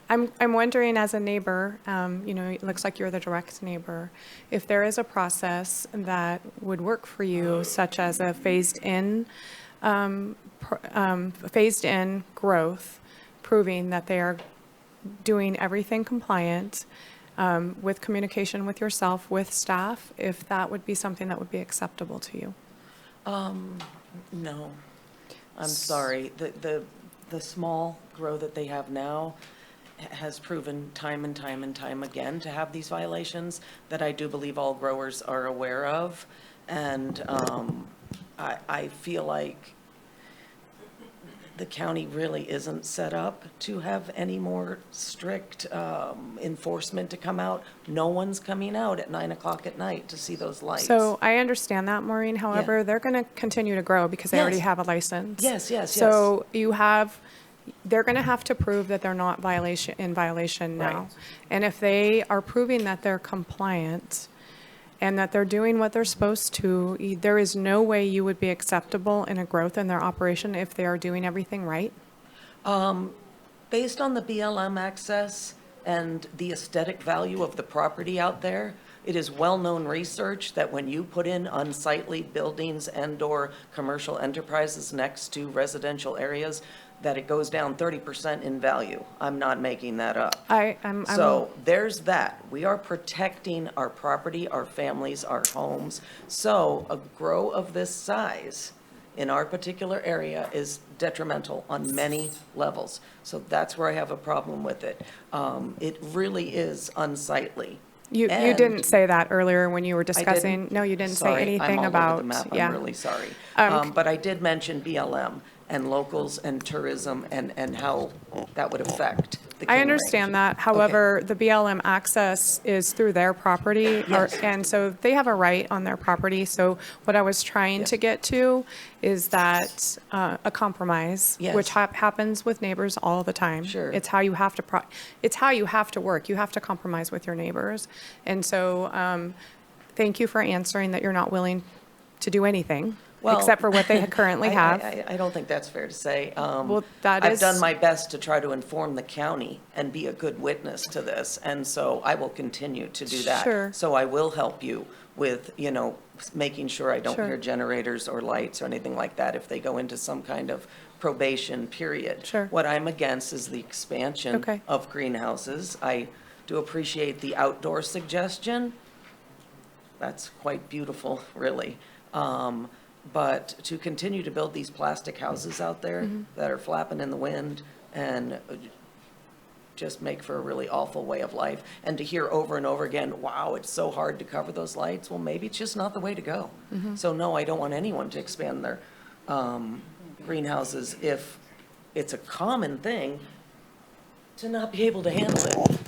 I'm wondering, as a neighbor, it looks like you're the direct neighbor, if there is a process that would work for you, such as a phased-in growth, proving that they are doing everything compliant, with communication with yourself, with staff, if that would be something that would be acceptable to you. No, I'm sorry. The small grow that they have now has proven time and time and time again to have these violations that I do believe all growers are aware of. And I feel like the county really isn't set up to have any more strict enforcement to come out. No one's coming out at 9 o'clock at night to see those lights. So I understand that, Maureen. However, they're going to continue to grow because they already have a license. Yes. So they're going to have to prove that they're not in violation now. Right. And if they are proving that they're compliant and that they're doing what they're supposed to, there is no way you would be acceptable in a growth in their operation if they are doing everything right? Based on the BLM access and the aesthetic value of the property out there, it is well-known research that when you put in unsightly buildings and/or commercial enterprises next to residential areas, that it goes down 30% in value. I'm not making that up. So there's that. We are protecting our property, our families, our homes. So a grow of this size in our particular area is detrimental on many levels. So that's where I have a problem with it. It really is unsightly. You didn't say that earlier when you were discussing. didn't? No, you didn't Sorry, say anything I'm all about. over the map. Yeah. I'm really sorry. But I did mention BLM and locals and tourism and how that would affect the King I understand Range. that. However, the BLM access is through their property. Yes. And so they have a right on their property. So what I was trying to get to is that a compromise, Yes. which happens with neighbors all the time. Sure. It's how you have to it's how you have to work. You have to compromise with your neighbors. And so thank you for answering that you're not willing to do anything. Well, except for what they currently have. I don't think that's fair to say. Well, that I've is- done my best to try to inform the county and be a good witness to this, and so I will continue to do that. Sure. So I will help you with, making sure I don't Sure. hear generators or lights or anything like that if they go into some kind of probation period. Sure. What I'm against is the expansion Okay. of greenhouses. I do appreciate the outdoor suggestion. That's quite beautiful, really. But to continue to build these plastic houses out there that are flapping in the wind and just make for a really awful way of life. And to hear over and over again, wow, it's so hard to cover those lights, well, maybe it's just not the way to go. So no, I don't want anyone to expand their greenhouses if it's a common thing to not be able to handle it.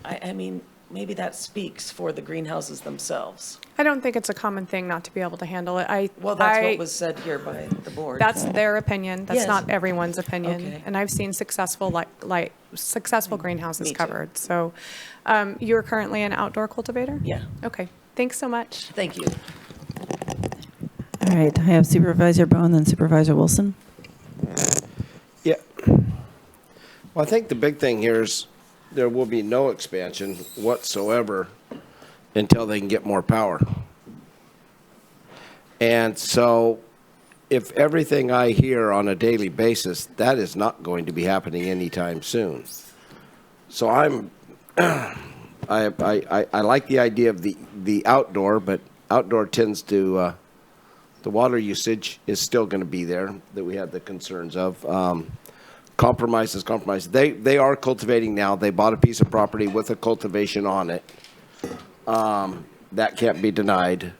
I mean, maybe that speaks for the greenhouses themselves. I don't think it's a common thing not to be able to handle it. Well, that's what was said here by the board. That's their opinion. That's Yes. not everyone's opinion. Okay. And I've seen successful successful greenhouses Me too. covered. So you're currently an outdoor cultivator? Yeah. Okay. Thanks so much. Thank you. All right, I have Supervisor Bohn, then Supervisor Wilson. Yeah. Well, I think the big thing here is there will be no expansion whatsoever until they can get more power. And so if everything I hear on a daily basis, that is not going to be happening anytime soon. So I like the idea of the outdoor, but outdoor tends to, the water usage is still going to be there that we had the concerns of. Compromise is compromise. They are cultivating now. They bought a piece of property with a cultivation on it. That can't be denied.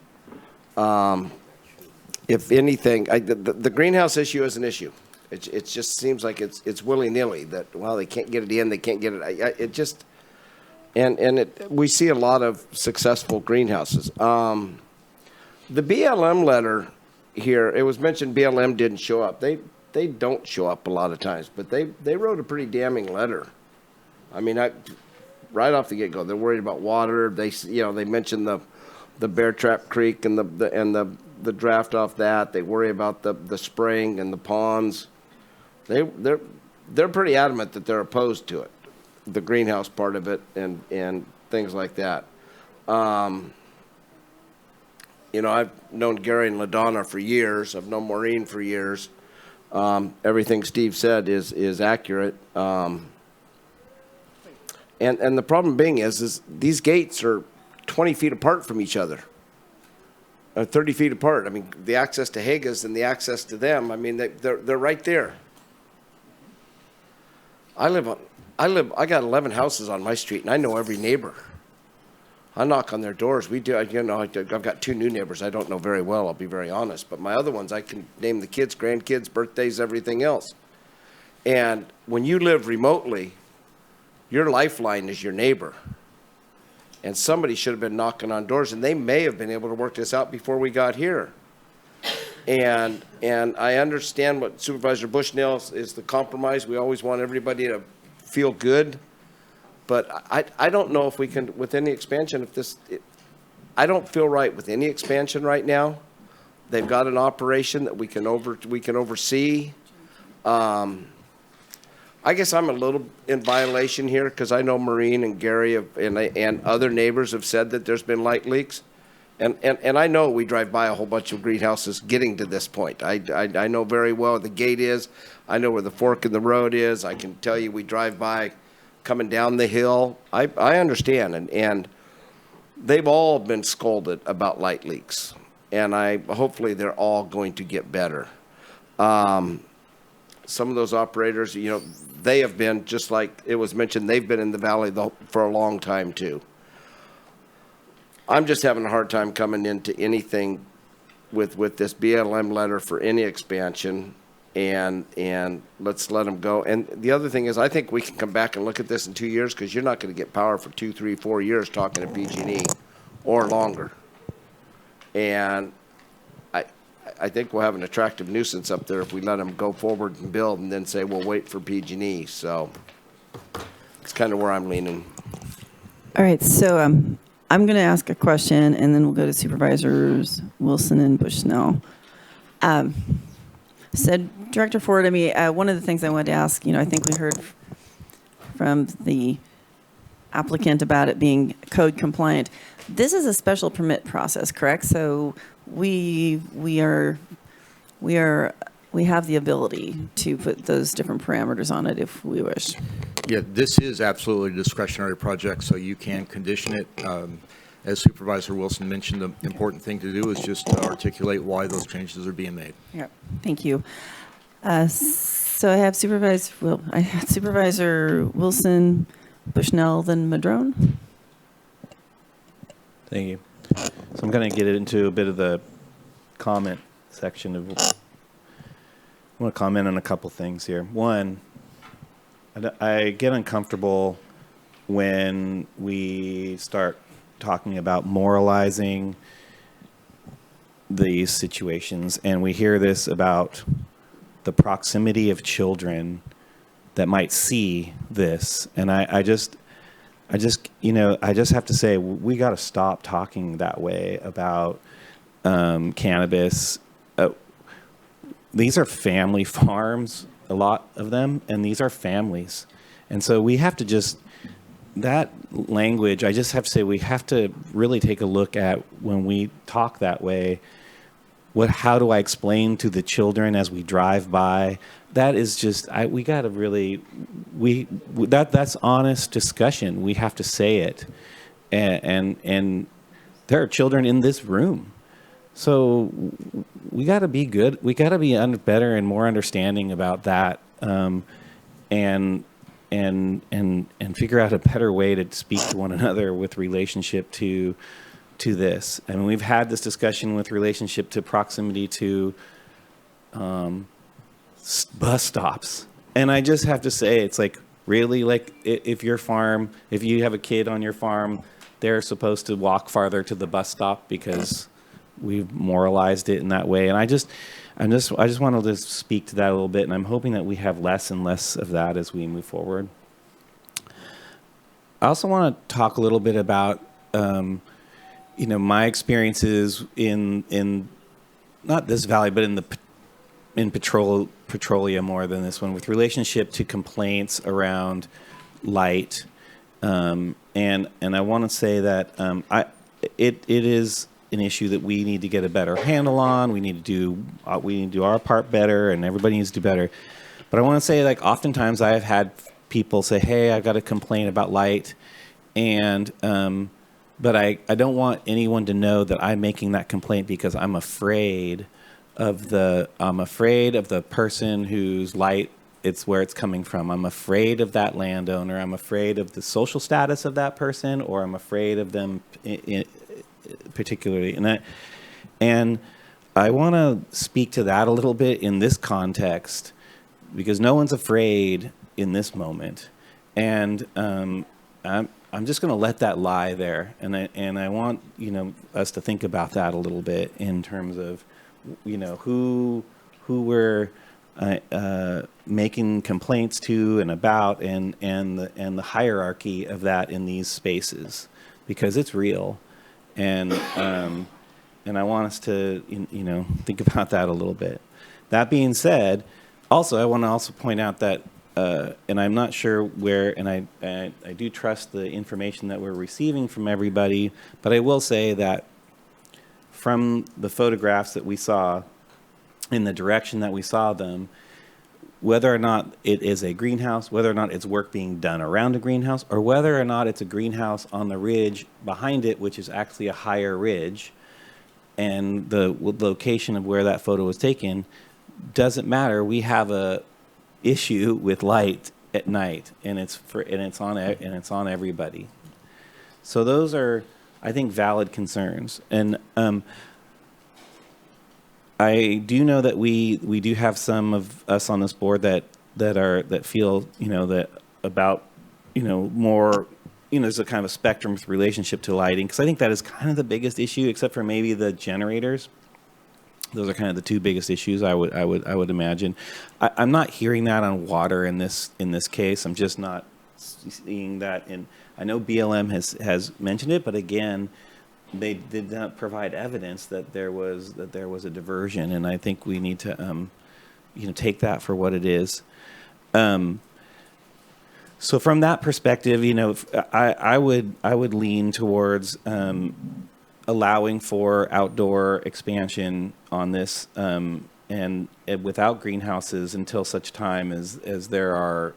If anything, the greenhouse issue is an issue. It just seems like it's willy-nilly that, well, they can't get it in, they can't get it. It just, we see a lot of successful greenhouses. The BLM letter here, it was mentioned BLM didn't show up. They don't show up a lot of times, but they wrote a pretty damning letter. I mean, right off the get-go, they're worried about water. They mentioned the Bear Trap Creek and the draft off that. They worry about the spraying and the ponds. They're pretty adamant that they're opposed to it, the greenhouse part of it and things like that. I've known Gary and LaDonna for years. I've known Maureen for years. Everything Steve said is accurate. And the problem being is these gates are 20 feet apart from each other, 30 feet apart. I mean, the access to Hagas and the access to them, I mean, they're right there. I got 11 houses on my street, and I know every neighbor. I knock on their doors. I've got 2 new neighbors I don't know very well, I'll be very honest. But my other ones, I can name the kids, grandkids, birthdays, everything else. And when you live remotely, your lifeline is your neighbor. And somebody should have been knocking on doors, and they may have been able to work this out before we got here. And I understand what Supervisor Bushnell is the compromise. We always want everybody to feel good. But I don't know if we can, with any expansion, I don't feel right with any expansion right now. They've got an operation that we can oversee. I guess I'm a little in violation here because I know Maureen and Gary and other neighbors have said that there's been light leaks. And I know we drive by a whole bunch of greenhouses getting to this point. I know very well where the gate is. I know where the fork in the road is. I can tell you we drive by coming down the hill. I understand, and they've all been scolded about light leaks, and hopefully they're all going to get better. Some of those operators, they have been, just like it was mentioned, they've been in the valley for a long time too. I'm just having a hard time coming into anything with this BLM letter for any expansion. And let's let them go. And the other thing is, I think we can come back and look at this in 2 years because you're not going to get power for 2, 3, 4 years talking to PG&E or longer. And I think we'll have an attractive nuisance up there if we let them go forward and build and then say we'll wait for PG&E. So it's kind of where I'm leaning. All right, so I'm going to ask a question, and then we'll go to Supervisors Wilson and Bushnell. Said Director Ford, one of the things I wanted to ask, I think we heard from the applicant about it being code compliant. This is a special permit process, correct? So we have the ability to put those different parameters on it if we wish. Yeah, this is absolutely a discretionary project, so you can condition it. As Supervisor Wilson mentioned, the important thing to do is just to articulate why those changes are being made. Yeah, thank you. So I have Supervisor Wilson, Bushnell, then Madrone. Thank you. So I'm going to get into a bit of the comment section of. I want to comment on a couple things here. One, I get uncomfortable when we start talking about moralizing these situations, and we hear this about the proximity of children that might see this, and I just have to say we got to stop talking that way about cannabis. These are family farms, a lot of them, and these are families, and so we have to just that language. I just have to say we have to really take a look at when we talk that way. How do I explain to the children as we drive by? That is just we got to really that's honest discussion. We have to say it, and there are children in this room, so we got to be good. We got to be better and more understanding about that, and figure out a better way to speak to one another with relationship to this. I mean, we've had this discussion with relationship to proximity to bus stops. And I just have to say, it's like, really, like, if you have a kid on your farm, they're supposed to walk farther to the bus stop because we've moralized it in that way. And I just wanted to speak to that a little bit, and I'm hoping that we have less and less of that as we move forward. I also want to talk a little bit about my experiences in not this valley, but in Petrolia more than this one, with relationship to complaints around light, and I want to say that it is an issue that we need to get a better handle on. We need to do our part better, and everybody needs to do better. But I want to say, like, oftentimes I have had people say, "Hey, I've got a complaint about light," and but I don't want anyone to know that I'm making that complaint because I'm afraid of the person whose light it's where it's coming from. I'm afraid of that landowner. I'm afraid of the social status of that person, or I'm afraid of them particularly. And I want to speak to that a little bit in this context, because no one's afraid in this moment, and I'm just going to let that lie there, and I want us to think about that a little bit in terms of who we're making complaints to and about, and the hierarchy of that in these spaces, because it's real, and I want us to think about that a little bit. That being said, also I want to also point out that. And I'm not sure where, and I do trust the information that we're receiving from everybody, but I will say that from the photographs that we saw, in the direction that we saw them, whether or not it is a greenhouse, whether or not it's work being done around a greenhouse, or whether or not it's a greenhouse on the ridge behind it, which is actually a higher ridge, and the location of where that photo was taken, doesn't matter. We have a issue with light at night, and it's on everybody. So those are, I think, valid concerns. And I do know that we do have some of us on this board that feel that about more there's a kind of a spectrum with relationship to lighting, because I think that is kind of the biggest issue, except for maybe the generators. Those are kind of the two biggest issues I would imagine. I'm not hearing that on water in this case. I'm just not seeing that. I know BLM has mentioned it, but again, they did not provide evidence that there was a diversion, and I think we need to take that for what it is. So from that perspective, I would lean towards allowing for outdoor expansion on this, and without greenhouses until such time as there are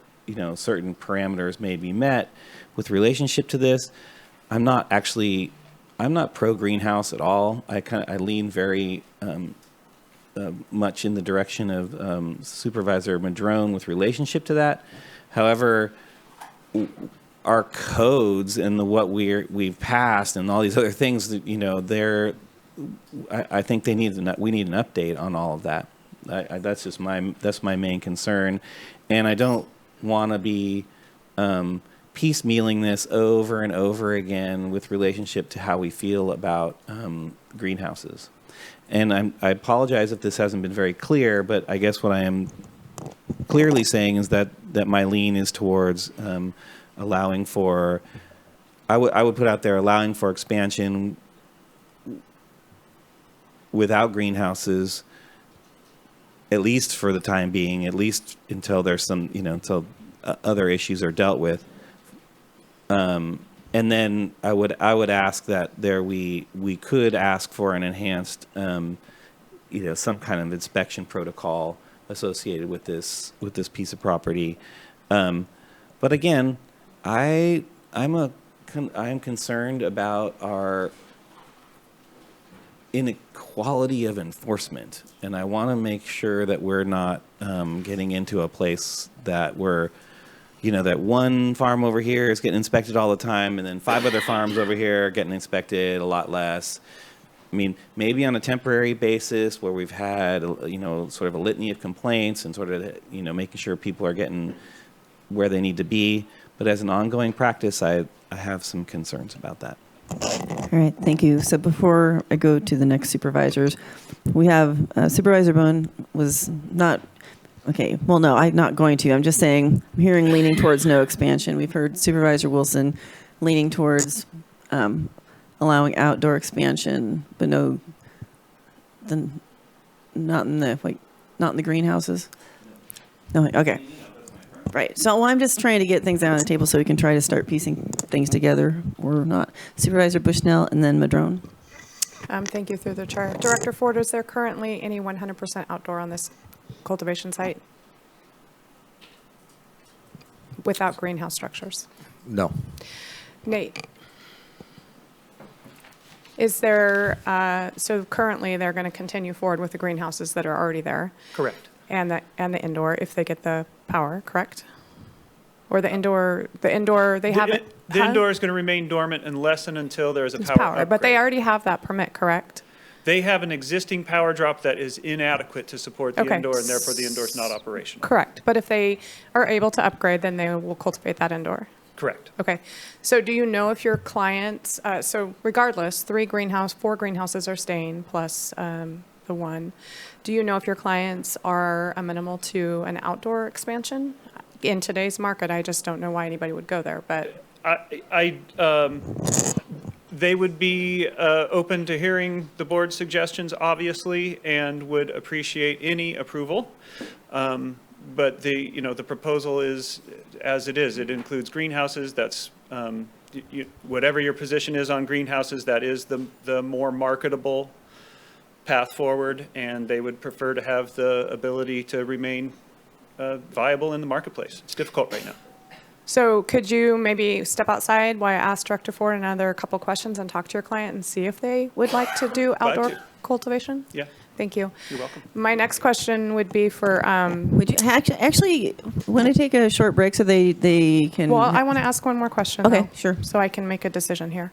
certain parameters may be met with relationship to this. I'm not pro greenhouse at all. I lean very much in the direction of Supervisor Madrone with relationship to that. However, our codes and what we've passed and all these other things that, I think we need an update on all of that. That's my main concern, and I don't want to be piecemealing this over and over again with relationship to how we feel about greenhouses. And I apologize if this hasn't been very clear, but I guess what I am clearly saying is that my lean is towards allowing for, I would put out there, allowing for expansion without greenhouses, at least for the time being, at least until there's some, until other issues are dealt with. And then I would ask that we could ask for an enhanced, some kind of inspection protocol associated with this piece of property. But again, I am concerned about our inequality of enforcement, and I want to make sure that we're not getting into a place that we're, that one farm over here is getting inspected all the time, and then 5 other farms over here are getting inspected a lot less. I mean, maybe on a temporary basis where we've had, sort of a litany of complaints and sort of, making sure people are getting where they need to be. But as an ongoing practice, I have some concerns about that. All right, thank you. So before I go to the next supervisors, we have Supervisor Bohn was not, okay, well, no, I'm not going to. I'm just saying, I'm hearing leaning towards no expansion. We've heard Supervisor Wilson leaning towards allowing outdoor expansion, but not in the greenhouses. No, okay. Right. So I'm just trying to get things out on the table so we can try to start piecing things together or not. Supervisor Bushnell and then Madrone. Thank you through the chair. Director Ford, is there currently any 100% outdoor on this cultivation site without greenhouse structures? No. Nate, is there, so currently they're going to continue forward with the greenhouses that are already there? Correct. And the indoor, if they get the power, correct? Or the indoor, they have it? The indoor is going to remain dormant unless and until there is a It's power upgrade. but they already have that permit, correct? They have an existing power drop that is inadequate to support the Okay. indoor, and therefore the indoor is not operational. Correct. But if they are able to upgrade, then they will cultivate that indoor? Correct. Okay. So do you know if your clients, so regardless, 4 greenhouses are staying plus the one. Do you know if your clients are amenable to an outdoor expansion? In today's market, I just don't know why anybody would go there, but. They would be open to hearing the board's suggestions, obviously, and would appreciate any approval. But the proposal is as it is. It includes greenhouses. That's whatever your position is on greenhouses, that is the more marketable path forward, and they would prefer to have the ability to remain viable in the marketplace. It's difficult right now. So could you maybe step outside while I ask Director Ford another couple questions and talk to your client and see if they would like to do outdoor cultivation? Yeah. Thank you. You're welcome. My next question would be for. Would you actually want to take a short break so they can? Well, I want to ask one more question. Okay, though, sure. So I can make a decision here.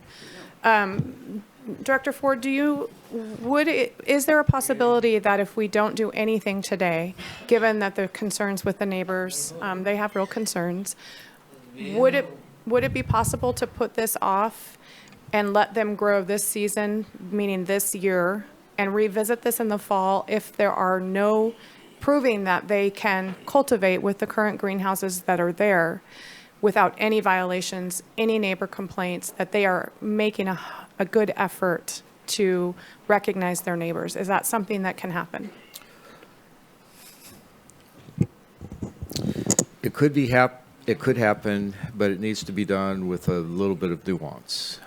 Director Ford, is there a possibility that if we don't do anything today, given that the concerns with the neighbors, they have real concerns, would it be possible to put this off and let them grow this season, meaning this year, and revisit this in the fall if there are no proving that they can cultivate with the current greenhouses that are there without any violations, any neighbor complaints, that they are making a good effort to recognize their neighbors? Is that something that can happen? It could happen, but it needs to be done with a little bit of nuance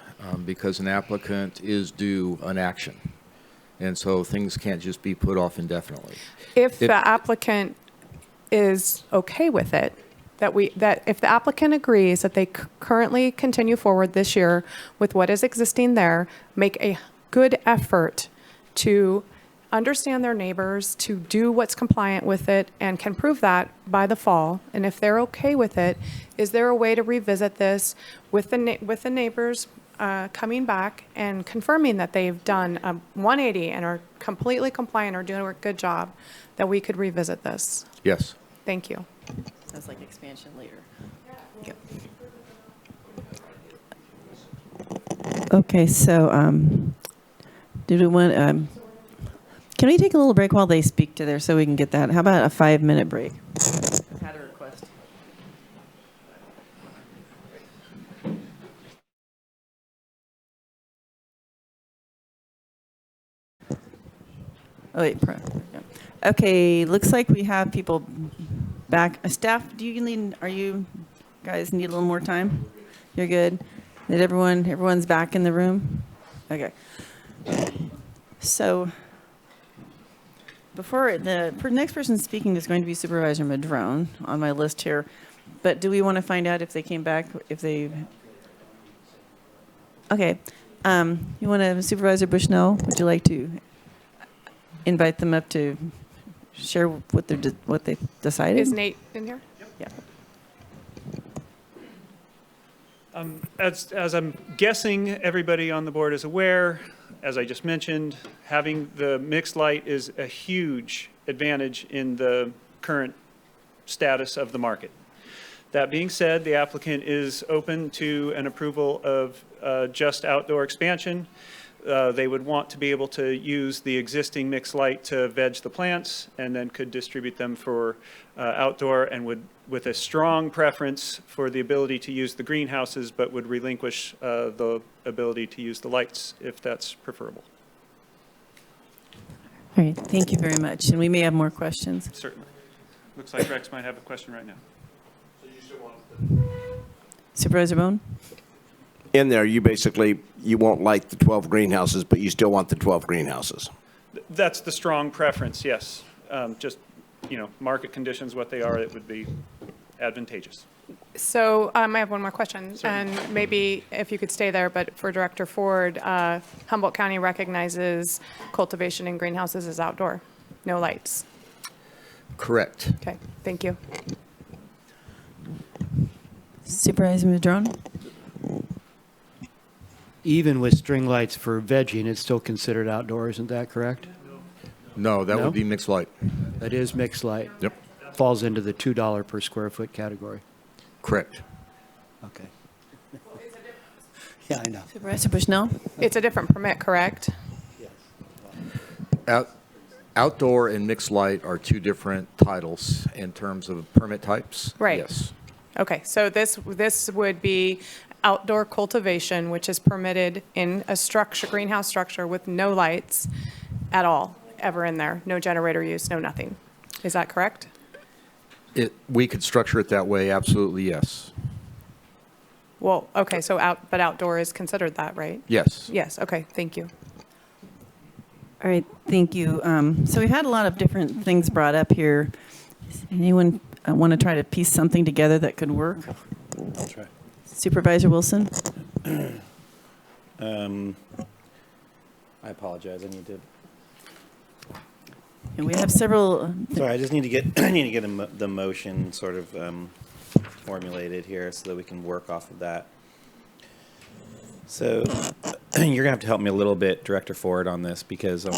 because an applicant is due an action. And so things can't just be put off indefinitely. If the applicant is okay with it, that if the applicant agrees that they currently continue forward this year with what is existing there, make a good effort to understand their neighbors, to do what's compliant with it, and can prove that by the fall. And if they're okay with it, is there a way to revisit this with the neighbors coming back and confirming that they've done a 180 and are completely compliant or doing a good job, that we could revisit this? Yes. Thank you. Sounds like expansion later. Yep. Okay, so did we want? Can we take a little break while they speak to there so we can get that? How about a 5-minute break? I've had a request. Oh, wait. Okay, looks like we have people back. Staff, are you guys need a little more time? You're good? Did everyone's back in the room? Okay. So before the next person speaking is going to be Supervisor Madrone on my list here. But do we want to find out if they came back, okay. You want to, Supervisor Bushnell, would you like to invite them up to share what they decided? Is Nate in here? Yeah. As I'm guessing everybody on the board is aware, as I just mentioned, having the mixed light is a huge advantage in the current status of the market. That being said, the applicant is open to an approval of just outdoor expansion. They would want to be able to use the existing mixed light to veg the plants and then could distribute them for outdoor, and would, with a strong preference for the ability to use the greenhouses, but would relinquish the ability to use the lights if that's preferable. All right, thank you very much. And we may have more questions. Certainly. Looks like Rex might have a question right now. Supervisor Bohn? In there, you won't like the 12 greenhouses, but you still want the 12 greenhouses. That's the strong preference, yes. Just, market conditions, what they are, it would be advantageous. So I have one more question, and maybe if you could stay there, but for Director Ford, Humboldt County recognizes cultivation in greenhouses as outdoor, no lights. Correct. Okay, thank you. Supervisor Madrone? Even with string lights for vegging, it's still considered outdoor, isn't that correct? No, that No? would be mixed light. That is mixed light. Yep. Falls into the $2 per square foot category. Correct. Okay. Yeah, I know. Supervisor Bushnell? It's a different permit, correct? Outdoor and mixed light are two different titles in terms of permit types. Right. Yes. Okay, so this would be outdoor cultivation, which is permitted in a structure, greenhouse structure with no lights at all, ever in there, no generator use, no nothing. Is that correct? We could structure it that way, absolutely, yes. Well, okay, so but outdoor is considered that, right? Yes. Yes, okay, thank you. All right, thank you. So we've had a lot of different things brought up here. Does anyone want to try to piece something together that could work? I'll try. Supervisor Wilson? I apologize. I need to. And we have several. Sorry, I just need to get the motion sort of formulated here so that we can work off of that. So you're gonna have to help me a little bit, Director Ford, on this because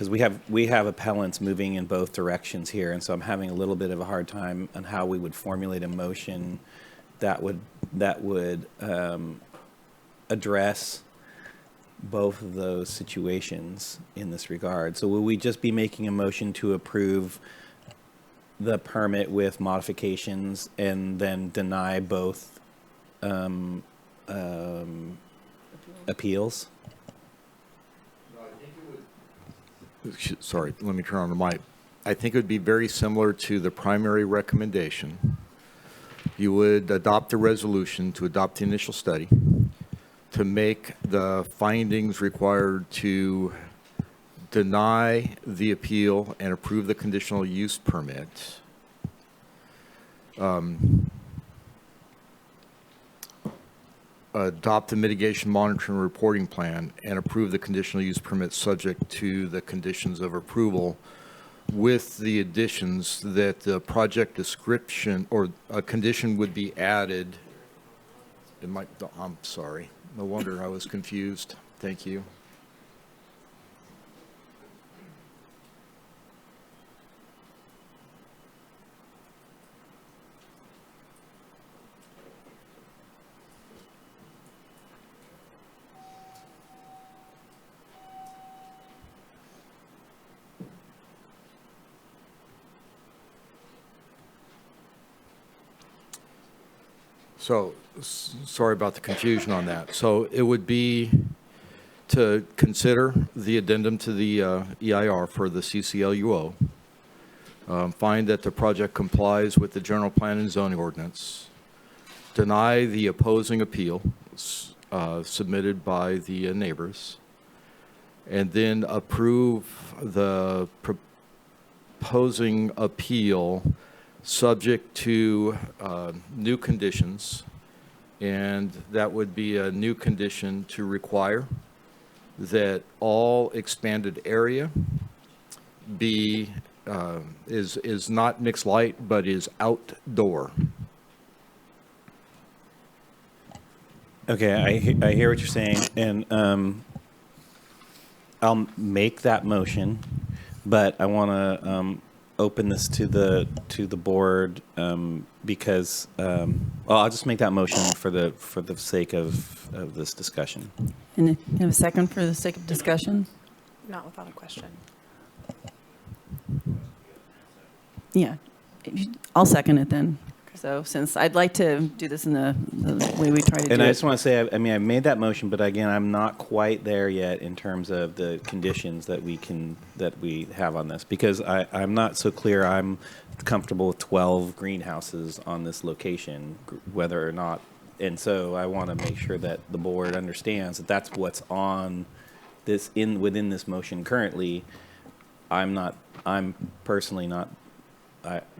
we have appellants moving in both directions here, and so I'm having a little bit of a hard time on how we would formulate a motion that would address both of those situations in this regard. So will we just be making a motion to approve the permit with modifications and then deny both appeals? Sorry, let me turn on the mic. I think it would be very similar to the primary recommendation. You would adopt the resolution to adopt the initial study, to make the findings required to deny the appeal and approve the conditional use permit. adopt the mitigation monitoring and reporting plan and approve the conditional use permit subject to the conditions of approval with the additions that the project description or a condition would be added. I'm sorry. No wonder I was confused. Thank you. So, sorry about the confusion on that. So it would be to consider the addendum to the EIR for the CCLUO, find that the project complies with the general plan and zoning ordinance, deny the opposing appeal submitted by the neighbors, and then approve the proposing appeal subject to new conditions, and that would be a new condition to require that all expanded area be is not mixed light but is outdoor. Okay, I hear what you're saying, and I'll make that motion, but I want to open this to the board because well, I'll just make that motion for the sake of this discussion. And you have a second for the sake of discussion? Not without a question. Yeah, I'll second it then. So since I'd like to do this in the way we try to do it. And I just want to say, I mean, I made that motion, but again, I'm not quite there yet in terms of the conditions that we have on this, because I'm not so clear I'm comfortable with 12 greenhouses on this location, whether or not. And so I want to make sure that the board understands that that's what's on this within this motion currently. I'm personally not.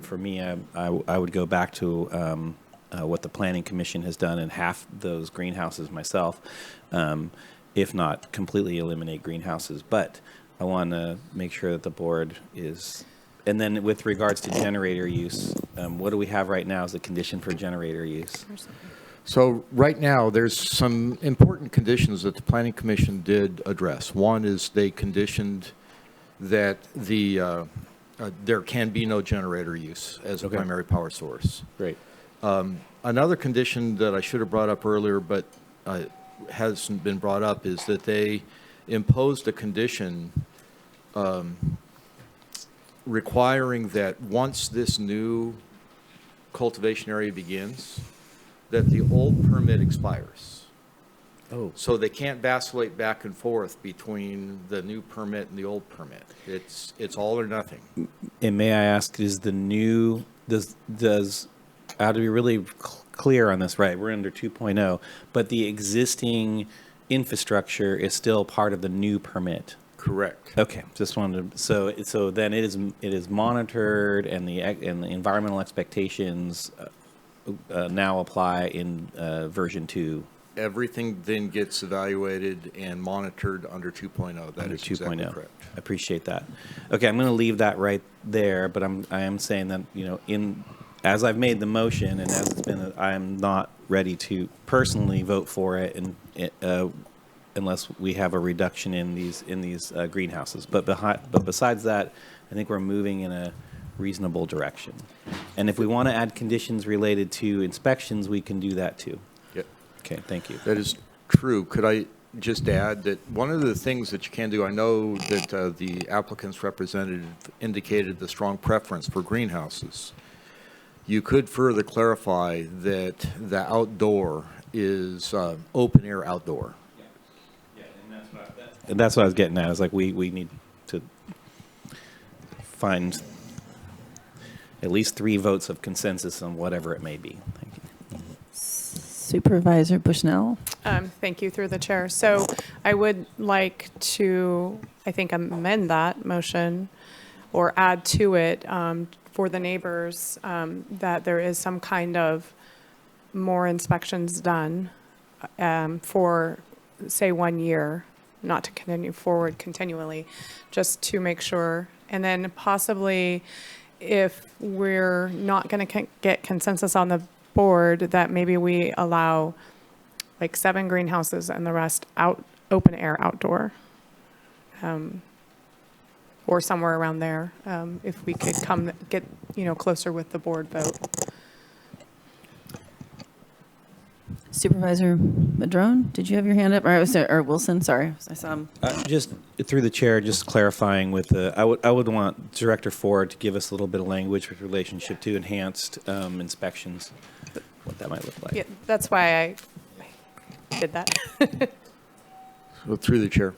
For me, I would go back to what the Planning Commission has done in half those greenhouses myself, if not completely eliminate greenhouses. But I want to make sure that the board is. And then with regards to generator use, what do we have right now as a condition for generator use? So right now, there's some important conditions that the Planning Commission did address. One is they conditioned that there can be no generator use as a primary power source. Great. Another condition that I should have brought up earlier, but hasn't been brought up, is that they imposed a condition requiring that once this new cultivation area begins, that the old permit expires. Oh. So they can't vacillate back and forth between the new permit and the old permit. It's all or nothing. And may I ask, is the new, how to be really clear on this, right? We're under 2.0, but the existing infrastructure is still part of the new permit. Correct. Okay, just wanted to, so then it is monitored, and the environmental expectations now apply in version 2. Everything then gets evaluated and monitored under 2.0. That is exactly correct. I appreciate that. Okay, I'm going to leave that right there, but I am saying that, as I've made the motion and as it's been, I am not ready to personally vote for it, and unless we have a reduction in these greenhouses. But besides that, I think we're moving in a reasonable direction. And if we want to add conditions related to inspections, we can do that too. Yep. Okay, thank you. That is true. Could I just add that one of the things that you can do, I know that the applicant's representative indicated the strong preference for greenhouses. You could further clarify that the outdoor is open air outdoor. Yeah, and that's what I was getting at. Is like we need to find at least 3 votes of consensus on whatever it may be. Thank you. Supervisor Bushnell. Thank you, through the chair. So I would like to, I think, amend that motion or add to it for the neighbors that there is some kind of more inspections done for, say, 1 year, not to continue forward continually, just to make sure. And then possibly, if we're not going to get consensus on the board, that maybe we allow like 7 greenhouses and the rest out, open air outdoor. Or somewhere around there, if we could get, closer with the board vote. Supervisor Madrone, did you have your hand up? Or Wilson, sorry. I saw him. Just through the chair, just clarifying with the, I would want Director Ford to give us a little bit of language with relationship to enhanced inspections, what that might look like. Yeah, that's why I did that. So through the chair,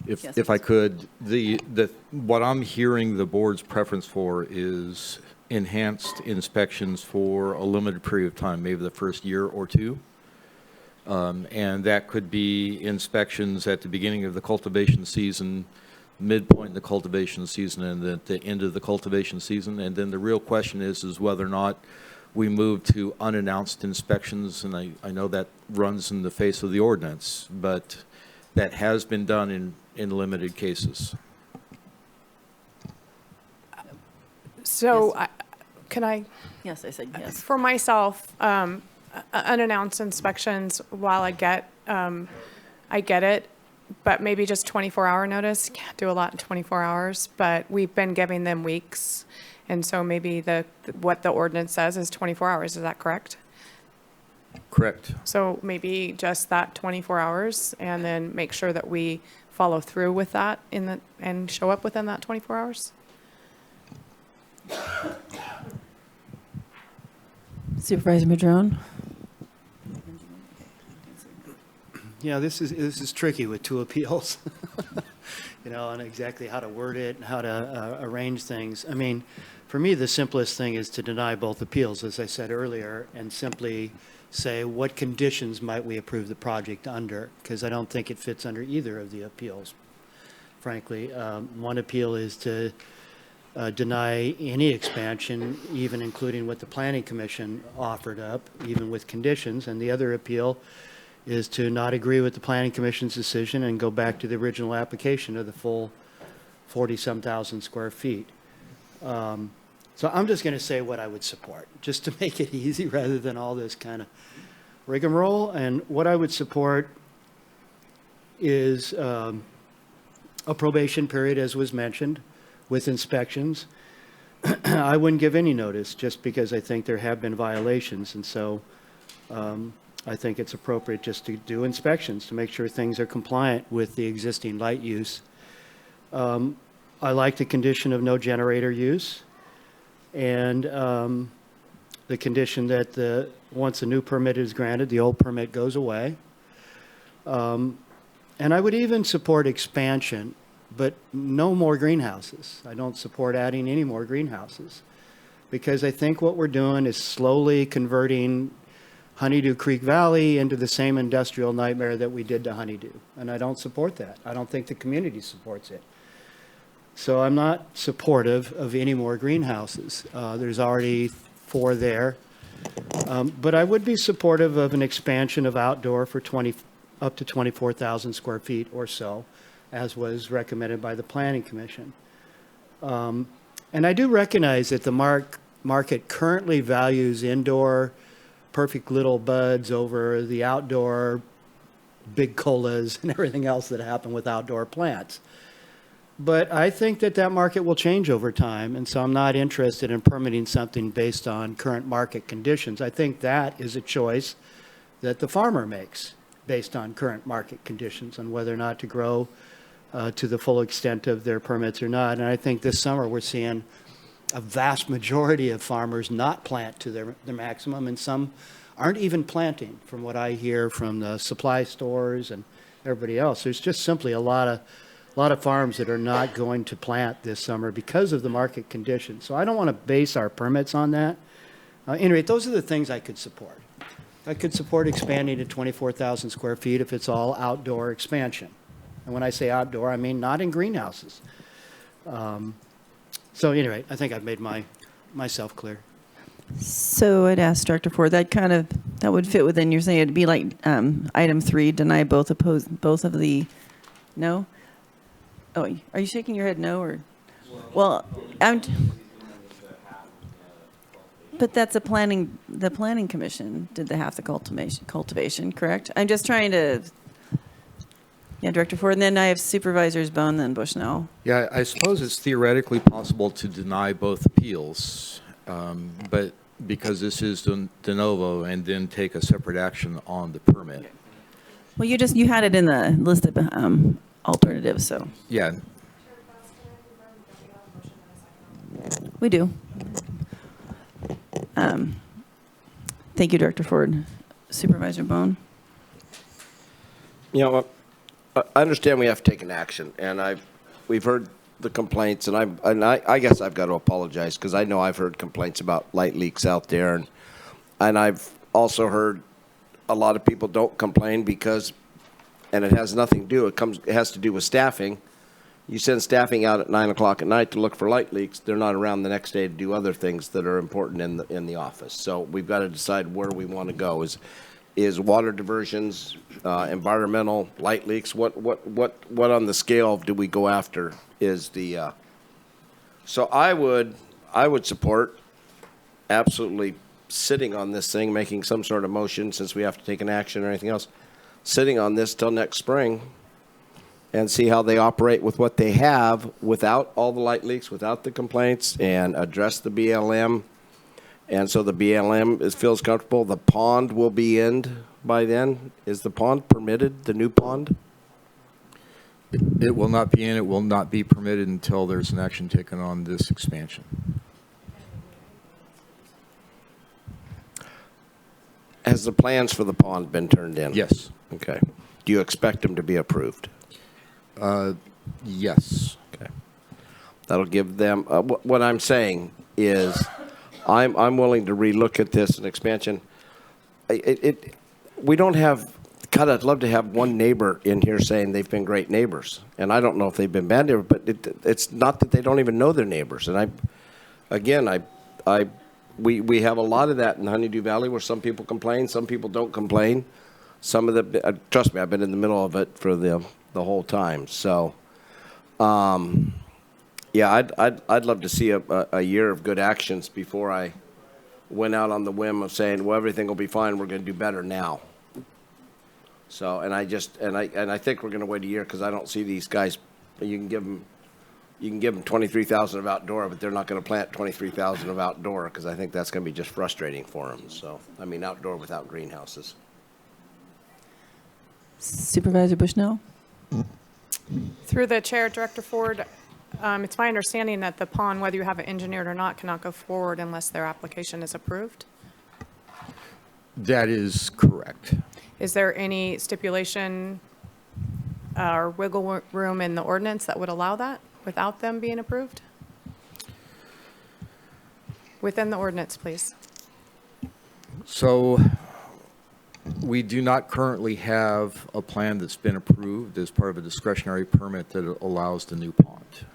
Yes, if I could, what I'm hearing the board's preference for is enhanced inspections for a limited period of time, maybe the first year or two. And that could be inspections at the beginning of the cultivation season, midpoint in the cultivation season, and at the end of the cultivation season. And then the real question is whether or not we move to unannounced inspections. And I know that runs in the face of the ordinance, but that has been done in limited cases. So, Yes. Can I? Yes, I said yes. For myself, unannounced inspections, while I get it, but maybe just 24-hour notice. Can't do a lot in 24 hours, but we've been giving them weeks. And so maybe what the ordinance says is 24 hours. Is that correct? Correct. So maybe just that 24 hours, and then make sure that we follow through with that and show up within that 24 hours? Supervisor Madrone? Yeah, this is tricky with 2 appeals, and exactly how to word it and how to arrange things. I mean, for me, the simplest thing is to deny both appeals, as I said earlier, and simply say what conditions might we approve the project under, because I don't think it fits under either of the appeals, frankly. One appeal is to deny any expansion, even including what the Planning Commission offered up, even with conditions, and the other appeal is to not agree with the Planning Commission's decision and go back to the original application of the full 40-some thousand square feet. So I'm just going to say what I would support, just to make it easy rather than all this kind of rigmarole. And what I would support is a probation period, as was mentioned, with inspections. I wouldn't give any notice just because I think there have been violations. And so I think it's appropriate just to do inspections to make sure things are compliant with the existing light use. I like the condition of no generator use, and the condition that once a new permit is granted, the old permit goes away. And I would even support expansion, but no more greenhouses. I don't support adding any more greenhouses, because I think what we're doing is slowly converting Honeydew Creek Valley into the same industrial nightmare that we did to Honeydew. And I don't support that. I don't think the community supports it. So I'm not supportive of any more greenhouses. There's already 4 there. But I would be supportive of an expansion of outdoor for up to 24,000 square feet or so, as was recommended by the Planning Commission. And I do recognize that the market currently values indoor perfect little buds over the outdoor big colas and everything else that happen with outdoor plants. But I think that market will change over time, and so I'm not interested in permitting something based on current market conditions. I think that is a choice that the farmer makes based on current market conditions and whether or not to grow to the full extent of their permits or not. And I think this summer we're seeing a vast majority of farmers not plant to their maximum, and some aren't even planting, from what I hear from the supply stores and everybody else. There's just simply a lot of farms that are not going to plant this summer because of the market conditions. So I don't want to base our permits on that. Anyway, those are the things I could support. I could support expanding to 24,000 square feet if it's all outdoor expansion. And when I say outdoor, I mean not in greenhouses. So anyway, I think I've made myself clear. So I'd ask Director Ford, that kind of that would fit within, you're saying it'd be like item 3, deny both of the, no? Oh, are you shaking your head no, or? Well, but that's the planning commission did the half the cultivation, correct? I'm just trying to, yeah, Director Ford, and then I have Supervisors Bohn, then Bushnell. Yeah, I suppose it's theoretically possible to deny both appeals, but because this is de novo, and then take a separate action on the permit. Well, you had it in the list of alternatives, so. Yeah. We do. Thank you, Director Ford. Supervisor Bohn? You know what? I understand we have to take an action, and we've heard the complaints, and I guess I've got to apologize because I know I've heard complaints about light leaks out there, and I've also heard a lot of people don't complain because, and it has nothing to do. It has to do with staffing. You send staffing out at 9 o'clock at night to look for light leaks. They're not around the next day to do other things that are important in the office. So we've got to decide where we want to go. Is water diversions, environmental, light leaks? What on the scale do we go after? Is the so I would support absolutely sitting on this thing, making some sort of motion since we have to take an action or anything else, sitting on this till next spring, and see how they operate with what they have without all the light leaks, without the complaints, and address the BLM. And so the BLM feels comfortable. The pond will be in by then. Is the pond permitted, the new pond? It will not be in. It will not be permitted until there's an action taken on this expansion. Has the plans for the pond been turned in? Yes. Okay. Do you expect them to be approved? Yes. Okay. That'll give them, what I'm saying is, I'm willing to relook at this and expansion. We don't have, God, I'd love to have one neighbor in here saying they've been great neighbors. And I don't know if they've been bad neighbors, but it's not that they don't even know their neighbors. And we have a lot of that in Honeydew Valley where some people complain, some people don't complain. Some of the, trust me, I've been in the middle of it for the whole time. So, yeah, I'd love to see a year of good actions before I went out on the whim of saying, well, everything will be fine. We're going to do better now. So, and I think we're going to wait a year because I don't see these guys. You can give them 23,000 of outdoor, but they're not going to plant 23,000 of outdoor because I think that's going to be just frustrating for them. So, I mean, outdoor without greenhouses. Supervisor Bushnell? Through the chair, Director Ford, it's my understanding that the pond, whether you have it engineered or not, cannot go forward unless their application is approved. That is correct. Is there any stipulation or wiggle room in the ordinance that would allow that without them being approved? Within the ordinance, please. So we do not currently have a plan that's been approved as part of a discretionary permit that allows the new pond.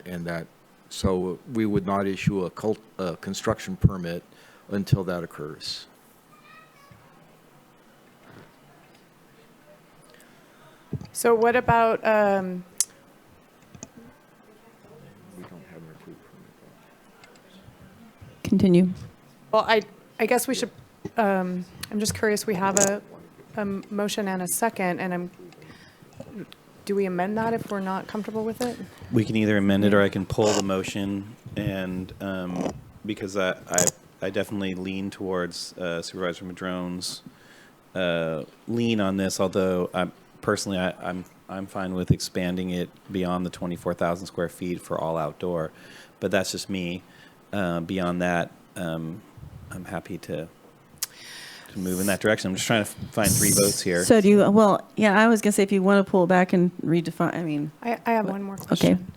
And that, so we would not issue a construction permit until that occurs. So what about, We don't have an approved permit. Continue. well, I guess we should, I'm just curious, we have a motion and a second, and do we amend that if we're not comfortable with it? We can either amend it or I can pull the motion, and because I definitely lean towards Supervisor Madrone's lean on this, although personally I'm fine with expanding it beyond the 24,000 square feet for all outdoor, but that's just me. Beyond that, I'm happy to move in that direction. I'm just trying to find 3 votes here. So do you, well, yeah, I was going to say if you want to pull back and redefine, I mean. I have one more question.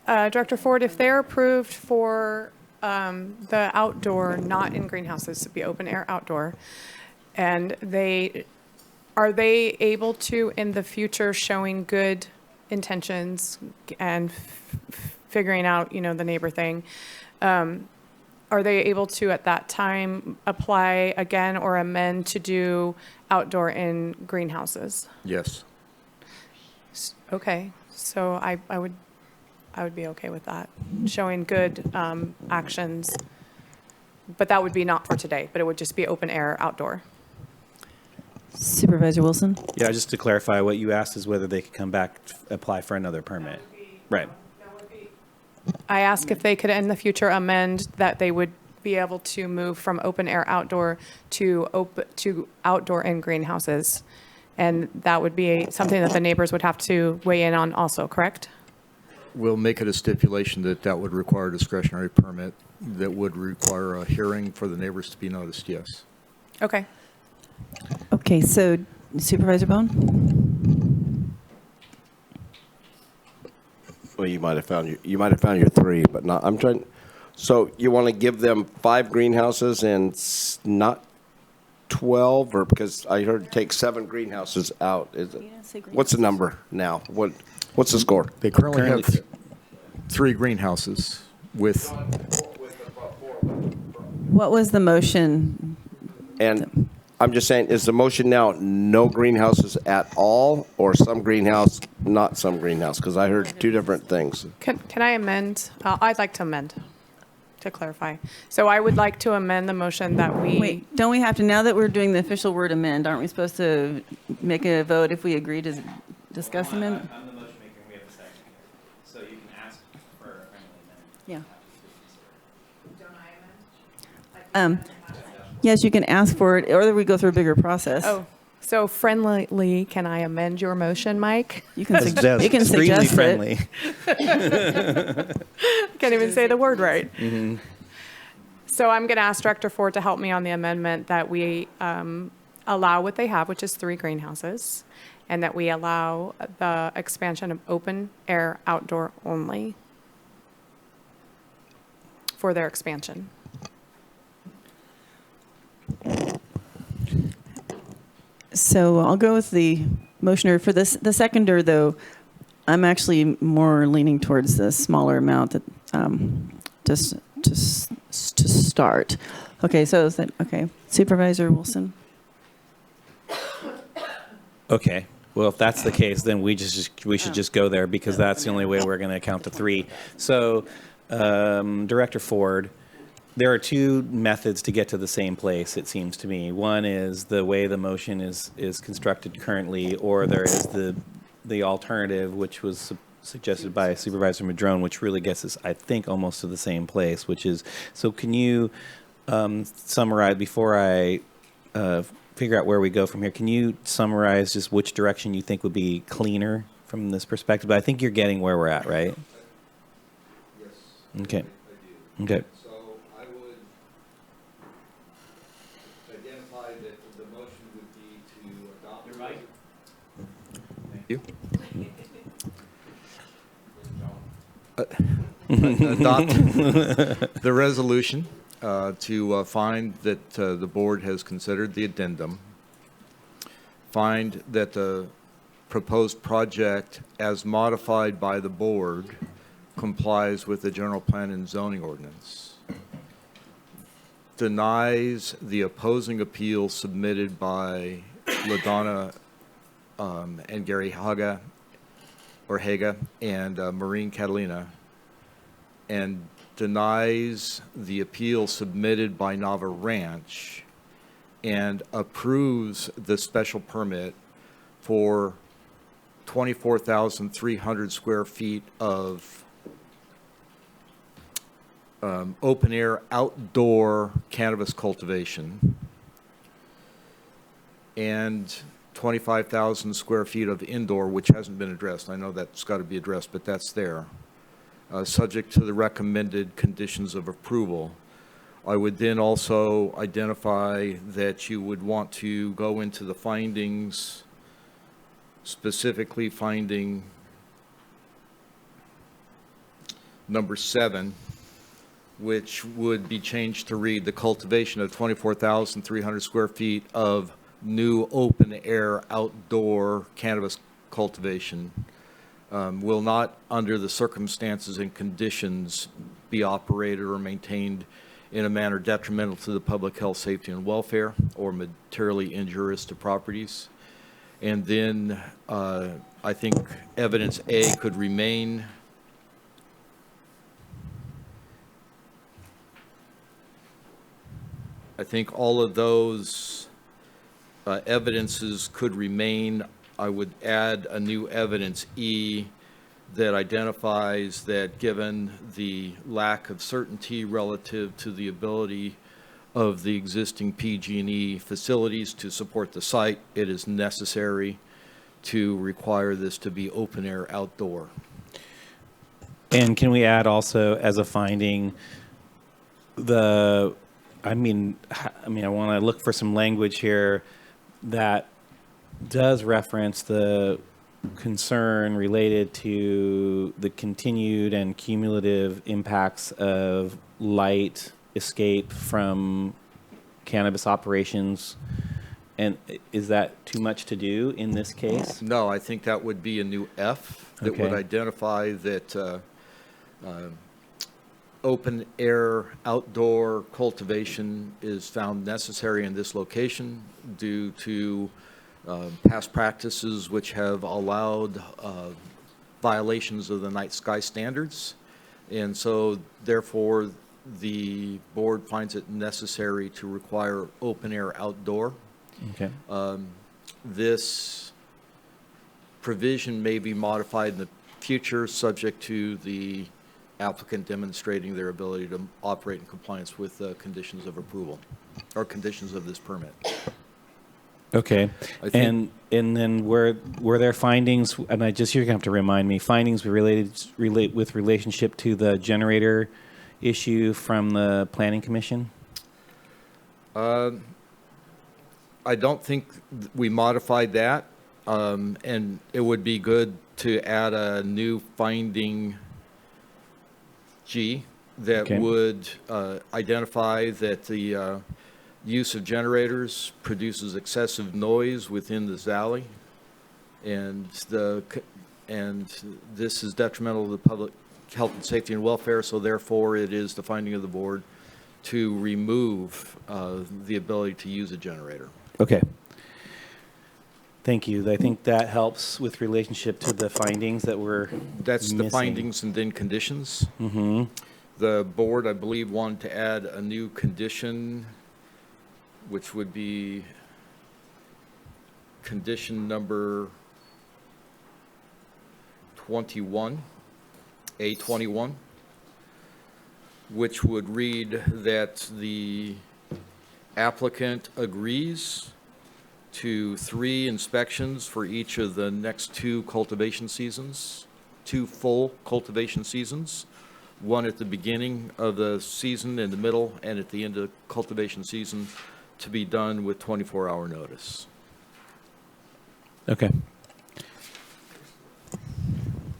Okay. Director Ford, if they're approved for the outdoor, not in greenhouses, to be open air outdoor, and are they able to, in the future, showing good intentions and figuring out, the neighbor thing, are they able to, at that time, apply again or amend to do outdoor in greenhouses? Yes. Okay, so I would be okay with that, showing good actions. But that would be not for today, but it would just be open air outdoor. Supervisor Wilson? Yeah, just to clarify, what you asked is whether they could come back, apply for another permit. Right. I ask if they could in the future amend that they would be able to move from open air outdoor to outdoor in greenhouses. And that would be something that the neighbors would have to weigh in on also, correct? We'll make it a stipulation that that would require a discretionary permit, that would require a hearing for the neighbors to be noticed, yes. Okay. Okay, so Supervisor Bohn? Well, you might have found your three, but not, I'm trying, so you want to give them 5 greenhouses and not 12, or because I heard take 7 greenhouses out, is it? What's the number now? What's the score? They currently have 3 greenhouses with. What was the motion? And I'm just saying, is the motion now no greenhouses at all, or some greenhouse, not some greenhouse? Because I heard 2 different things. Can I amend? I'd like to amend, to clarify. So I would like to amend the motion that we. Wait, don't we have to, now that we're doing the official word amend, aren't we supposed to make a vote if we agree to discuss amendment? I'm the motion maker, we have a second here. So you can ask for a friendly amendment. Yeah. Yes, you can ask for it, or we go through a bigger process. Oh, so friendly, can I amend your motion, Mike? You can, you can Extremely suggest friendly. it. Can't even say the word right. Mm-hmm. So I'm going to ask Director Ford to help me on the amendment that we allow what they have, which is 3 greenhouses, and that we allow the expansion of open air outdoor only for their expansion. So I'll go with the motioner. For this, the seconder, though, I'm actually more leaning towards the smaller amount that just to start. Okay, so is that okay? Supervisor Wilson. Okay. Well, if that's the case, then we should just go there, because that's the only way we're going to count to 3. So, Director Ford, there are 2 methods to get to the same place, it seems to me. One is the way the motion is constructed currently, or there is the alternative, which was suggested by Supervisor Madrone, which really gets us, I think, almost to the same place, which is, so can you summarize, before I figure out where we go from here, can you summarize just which direction you think would be cleaner from this perspective? But I think you're getting where we're at, right? Yes. Okay. I do. Okay. So I would identify that the motion would be to adopt. Your mic. Thank you. Adopt the resolution to find that the board has considered the addendum, find that the proposed project as modified by the board complies with the general plan and zoning ordinance, denies the opposing appeal submitted by LaDonna and Gary Haga and Maureen Catalina, and denies the appeal submitted by Nava Ranch, and approves the special permit for 24,300 square feet of open-air outdoor cannabis cultivation, and 25,000 square feet of indoor, which hasn't been addressed. I know that's got to be addressed, but that's there. Subject to the recommended conditions of approval. I would then also identify that you would want to go into the findings, specifically finding number 7, which would be changed to read the cultivation of 24,300 square feet of new open-air outdoor cannabis cultivation will not, under the circumstances and conditions, be operated or maintained in a manner detrimental to the public health, safety, and welfare, or materially injurious to properties. And then I think evidence A could remain. I think all of those evidences could remain. I would add a new evidence E that identifies that given the lack of certainty relative to the ability of the existing PG&E facilities to support the site, it is necessary to require this to be open air outdoor. And can we add also as a finding I want to look for some language here that does reference the concern related to the continued and cumulative impacts of light escape from cannabis operations. And is that too much to do in this case? No, I think that would be a new F that would Okay. identify that open air outdoor cultivation is found necessary in this location due to past practices which have allowed violations of the night sky standards. And so therefore, the board finds it necessary to require open air outdoor. Okay. This provision may be modified in the future, subject to the applicant demonstrating their ability to operate in compliance with conditions of approval or conditions of this permit. Okay. I think- And then were there findings, and you're gonna have to remind me, findings with relationship to the generator issue from the Planning Commission? I don't think we modified that, and it would be good to add a new finding G that Okay. would identify that the use of generators produces excessive noise within the valley, and this is detrimental to the public health and safety and welfare, so therefore it is the finding of the board to remove the ability to use a generator. Okay. Thank you. I think that helps with relationship to the findings that were That's the missing. findings and then conditions. Mm-hmm. The board, I believe, wanted to add a new condition, which would be condition number 21, A21, which would read that the applicant agrees to 3 inspections for each of the next 2 cultivation seasons, 2 full cultivation seasons, one at the beginning of the season, in the middle, and at the end of the cultivation season, to be done with 24-hour notice. Okay.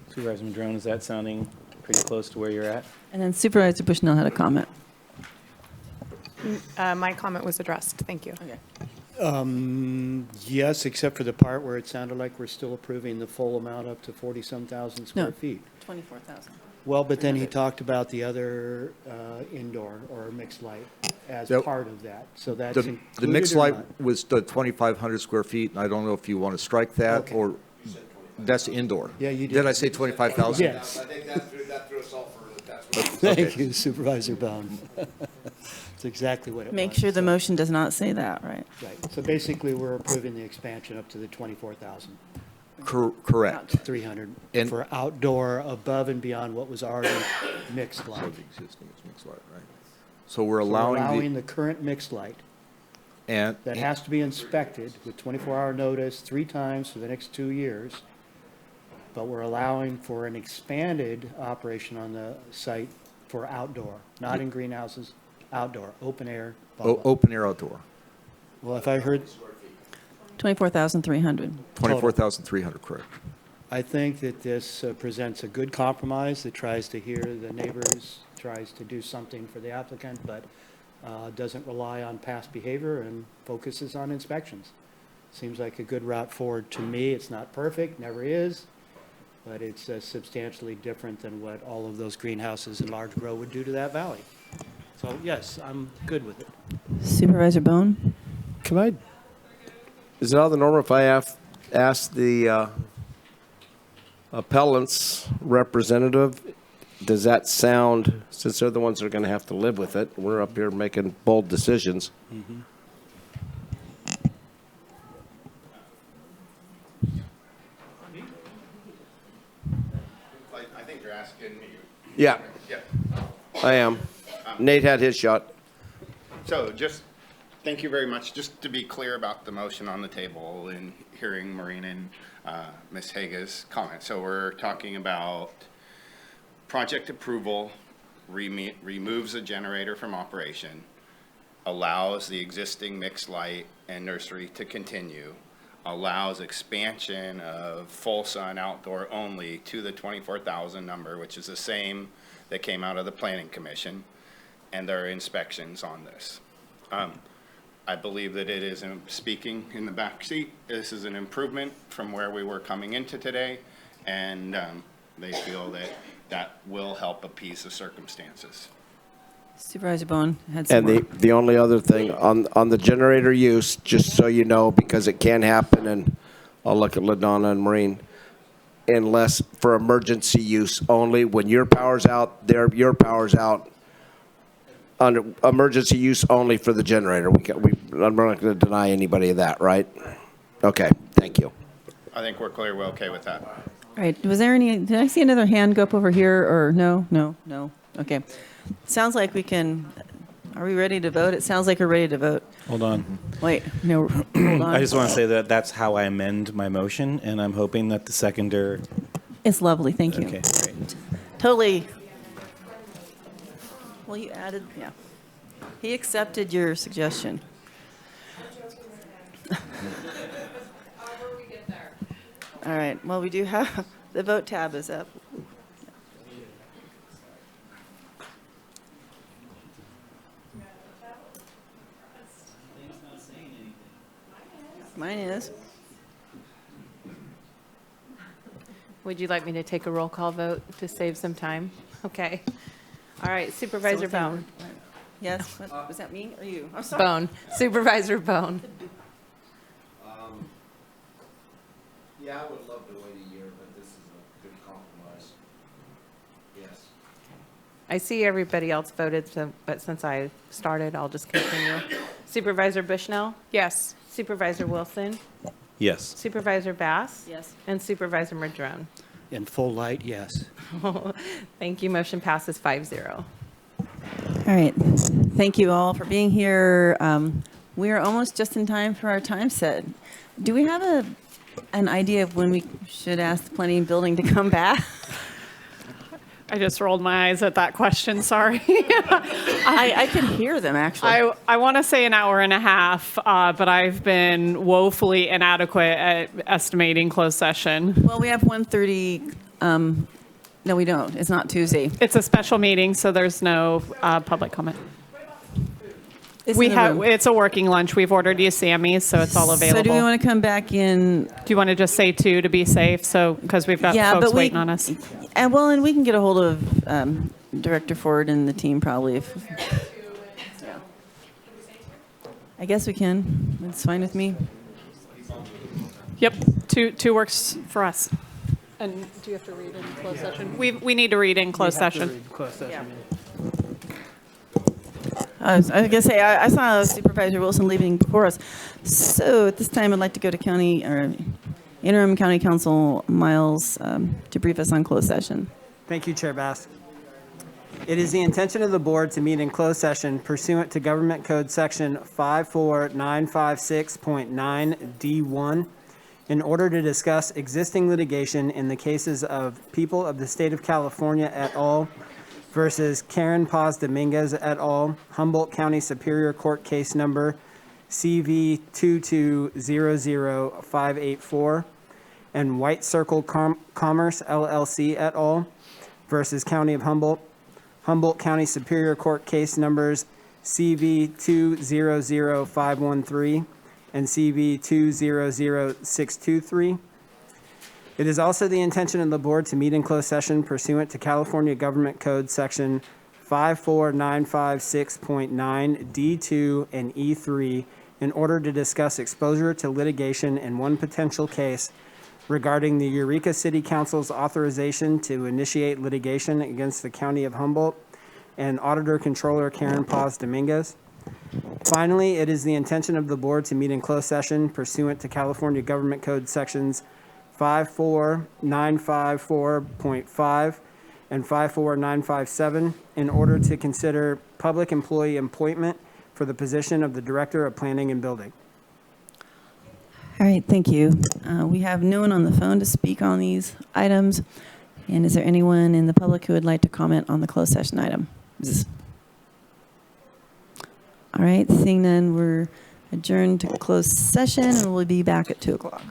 Supervisor Madrone, is that sounding pretty close to where you're at? And then Supervisor Bushnell had a comment. My comment was addressed. Thank you. Yes, except for the part where it sounded like we're still approving the full amount up to 40-some thousand square No. feet. 24,000. Well, but then he talked about the other indoor or mixed light as Yep. part of that. So that's The included mixed or light not? was the 2,500 square feet, and I don't know if you want to strike that, Okay. or that's indoor. Yeah, you did. Did I say 25,000? Yes. I think that threw us all for, that's what. Thank you, Supervisor Bohn. That's exactly what it was. Make sure the motion does not say that, right? Right. So basically, we're approving the expansion up to the 24,000. Correct. 300 And- for outdoor above and beyond what was already mixed So light. the existing is mixed light, right? So we're So we're allowing the current mixed light and that has to be inspected with 24-hour notice 3 times for the next 2 years. But we're allowing for an expanded operation on the site for outdoor, not in greenhouses, outdoor, open air. blah, blah. open air outdoor, Well, if I heard, 24,300. 24,300, correct. I think that this presents a good compromise that tries to hear the neighbors, tries to do something for the applicant, but doesn't rely on past behavior and focuses on inspections. Seems like a good route forward to me. It's not perfect, never is, but it's substantially different than what all of those greenhouses and large grow would do to that valley. So, yes, I'm good with it. Supervisor Bohn? Is it out of the norm if I ask the appellant's representative, does that sound, since they're the ones that are going to have to live with it, we're up here making bold decisions. I think you're asking me. Yeah, Yeah. I am. Nate had his shot. So just, thank you very much. Just to be clear about the motion on the table and hearing Maureen and Ms. Hage's comment. So we're talking about project approval, removes a generator from operation, allows the existing mixed light and nursery to continue, allows expansion of full sun outdoor only to the 24,000 number, which is the same that came out of the Planning Commission, and there are inspections on this. I believe that it is, speaking in the back seat, this is an improvement from where we were coming into today, and they feel that that will help appease the circumstances. Supervisor Bohn had some And more. the only other thing, on the generator use, just so you know, because it can happen, and I'll look at LaDonna and Maureen, unless for emergency use only, when your power's out, your power's out, under emergency use only for the generator. I'm not going to deny anybody of that, right? Okay, thank you. I think we're clear, we're okay with that. All right, was there any, did I see another hand go up over here, or no? No, no, okay. Sounds like we can, are we ready to vote? It sounds like we're ready to vote. Hold on. Wait, no, hold on. I just want to say that that's how I amend my motion, and I'm hoping that the seconder. It's lovely, thank you. Okay, great. Totally. Well, you added, yeah. He accepted your suggestion. All right, well, we do have, the vote tab is up. Mine is. Would you like me to take a roll call vote to save some time? Okay. All right, Supervisor Bohn. Yes, what, was that me or you? I'm sorry. Bohn. Supervisor Bohn. Yeah, I would love to wait a year, but this is a good compromise. Yes. I see everybody else voted, but since I started, I'll just continue. Supervisor Bushnell? Yes. Supervisor Wilson? Yes. Supervisor Bass? Yes. And Supervisor Madrone? In full light, yes. Thank you. Motion passes 5-0. All right, thank you all for being here. We are almost just in time for our time set. Do we have an idea of when we should ask the planning building to come back? I just rolled my eyes at that question, sorry. I could hear them, actually. I want to say an hour and a half, but I've been woefully inadequate at estimating closed session. Well, we have 1:30. No, we don't. It's not Tuesday. It's a special meeting, so there's no public comment. It's in the room. It's a working lunch. We've ordered you Sammy's, so it's all available. So do we want to come back in? Do you want to just say 2 to be safe? So, because we've got folks waiting on us. And we can get a hold of Director Ford and the team probably. Yeah. I guess we can. It's fine with me. Yep, 2 works for us. And do you have to read in closed session? We need to read in closed session. Yeah. I was going to say, I saw Supervisor Wilson leaving before us. So at this time, I'd like to go to Interim County Counsel Miles to brief us on closed session. Thank you, Chair Bass. It is the intention of the board to meet in closed session pursuant to Government Code Section 54956.9D1 in order to discuss existing litigation in the cases of People of the State of California et al. Versus Karen Paz Dominguez et al., Humboldt County Superior Court case number CV 2200584, and White Circle Commerce LLC et al. Versus County of Humboldt, Humboldt County Superior Court case numbers CV 200513 and CV 200623. It is also the intention of the board to meet in closed session pursuant to California Government Code Section 54956.9 D2 and E3 in order to discuss exposure to litigation in one potential case regarding the Eureka City Council's authorization to initiate litigation against the County of Humboldt and Auditor Controller Karen Paz Dominguez. Finally, it is the intention of the board to meet in closed session pursuant to California Government Code Sections 54954.5 and 54957 in order to consider public employee appointment for the position of the Director of Planning and Building. All right, thank you. We have no one on the phone to speak on these items. And is there anyone in the public who would like to comment on the closed session item? All right, seeing none, we're adjourned to closed session and we'll be back at 2 o'clock.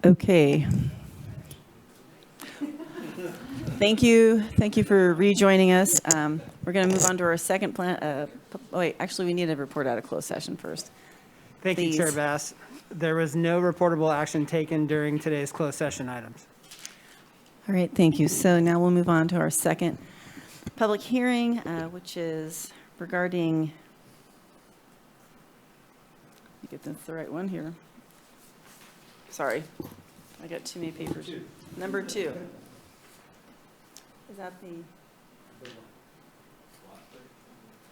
Okay. Thank you for rejoining us. We're going to move on to our second plan. Wait, actually, we need a report out of closed session first. Thank you, Chair Bass. There was no reportable action taken during today's closed session items. All right, thank you. So now we'll move on to our second public hearing, which is regarding, let me get this the right one here. Sorry, I got too many papers. Number 2. Is that the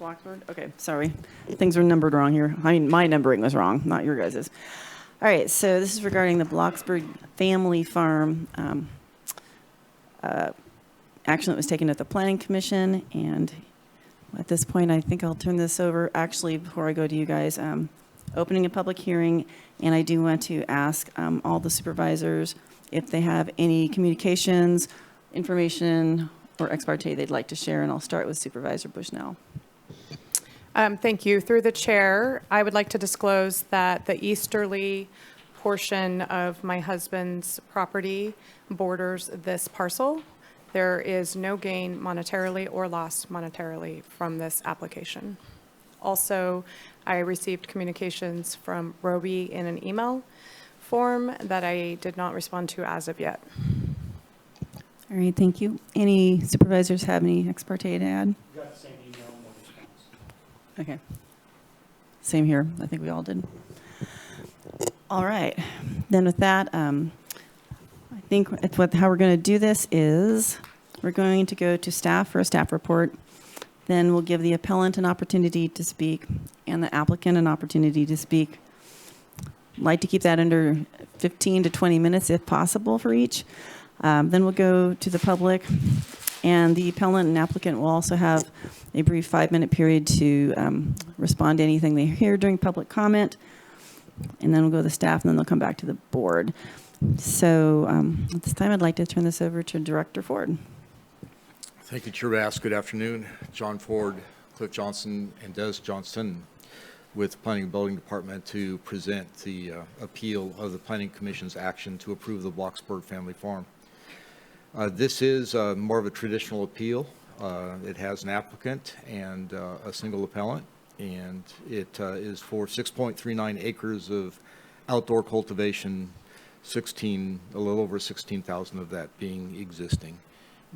Blacksburg? Okay, sorry. Things are numbered wrong here. I mean, my numbering was wrong, not your guys's. All right, so this is regarding the Blacksburg Family Farm action that was taken at the Planning Commission. And at this point, I think I'll turn this over. Actually, before I go to you guys, opening a public hearing, and I do want to ask all the supervisors if they have any communications, information, or ex parte they'd like to share, and I'll start with Supervisor Bushnell. Thank you. Through the chair, I would like to disclose that the easterly portion of my husband's property borders this parcel. There is no gain monetarily or loss monetarily from this application. Also, I received communications from Roby in an email form that I did not respond to as of yet. All right, thank you. Any supervisors have any ex parte to add? Got the same email, no response. Okay. Same here. I think we all did. All right. Then with that, I think how we're going to do this is we're going to go to staff for a staff report. Then we'll give the appellant an opportunity to speak and the applicant an opportunity to speak. Like to keep that under 15 to 20 minutes if possible for each. Then we'll go to the public, and the appellant and applicant will also have a brief 5-minute period to respond to anything they hear during public comment. And then we'll go to the staff, and then they'll come back to the board. So at this time, I'd like to turn this over to Director Ford. Thank you, Chair Bass. Good afternoon. John Ford, Cliff Johnson, and Des Johnston with the Planning and Building Department to present the appeal of the Planning Commission's action to approve the Blacksburg Family Farm. This is more of a traditional appeal. It has an applicant and a single appellant, and it is for 6.39 acres of outdoor cultivation, a little over 16,000 of that being existing.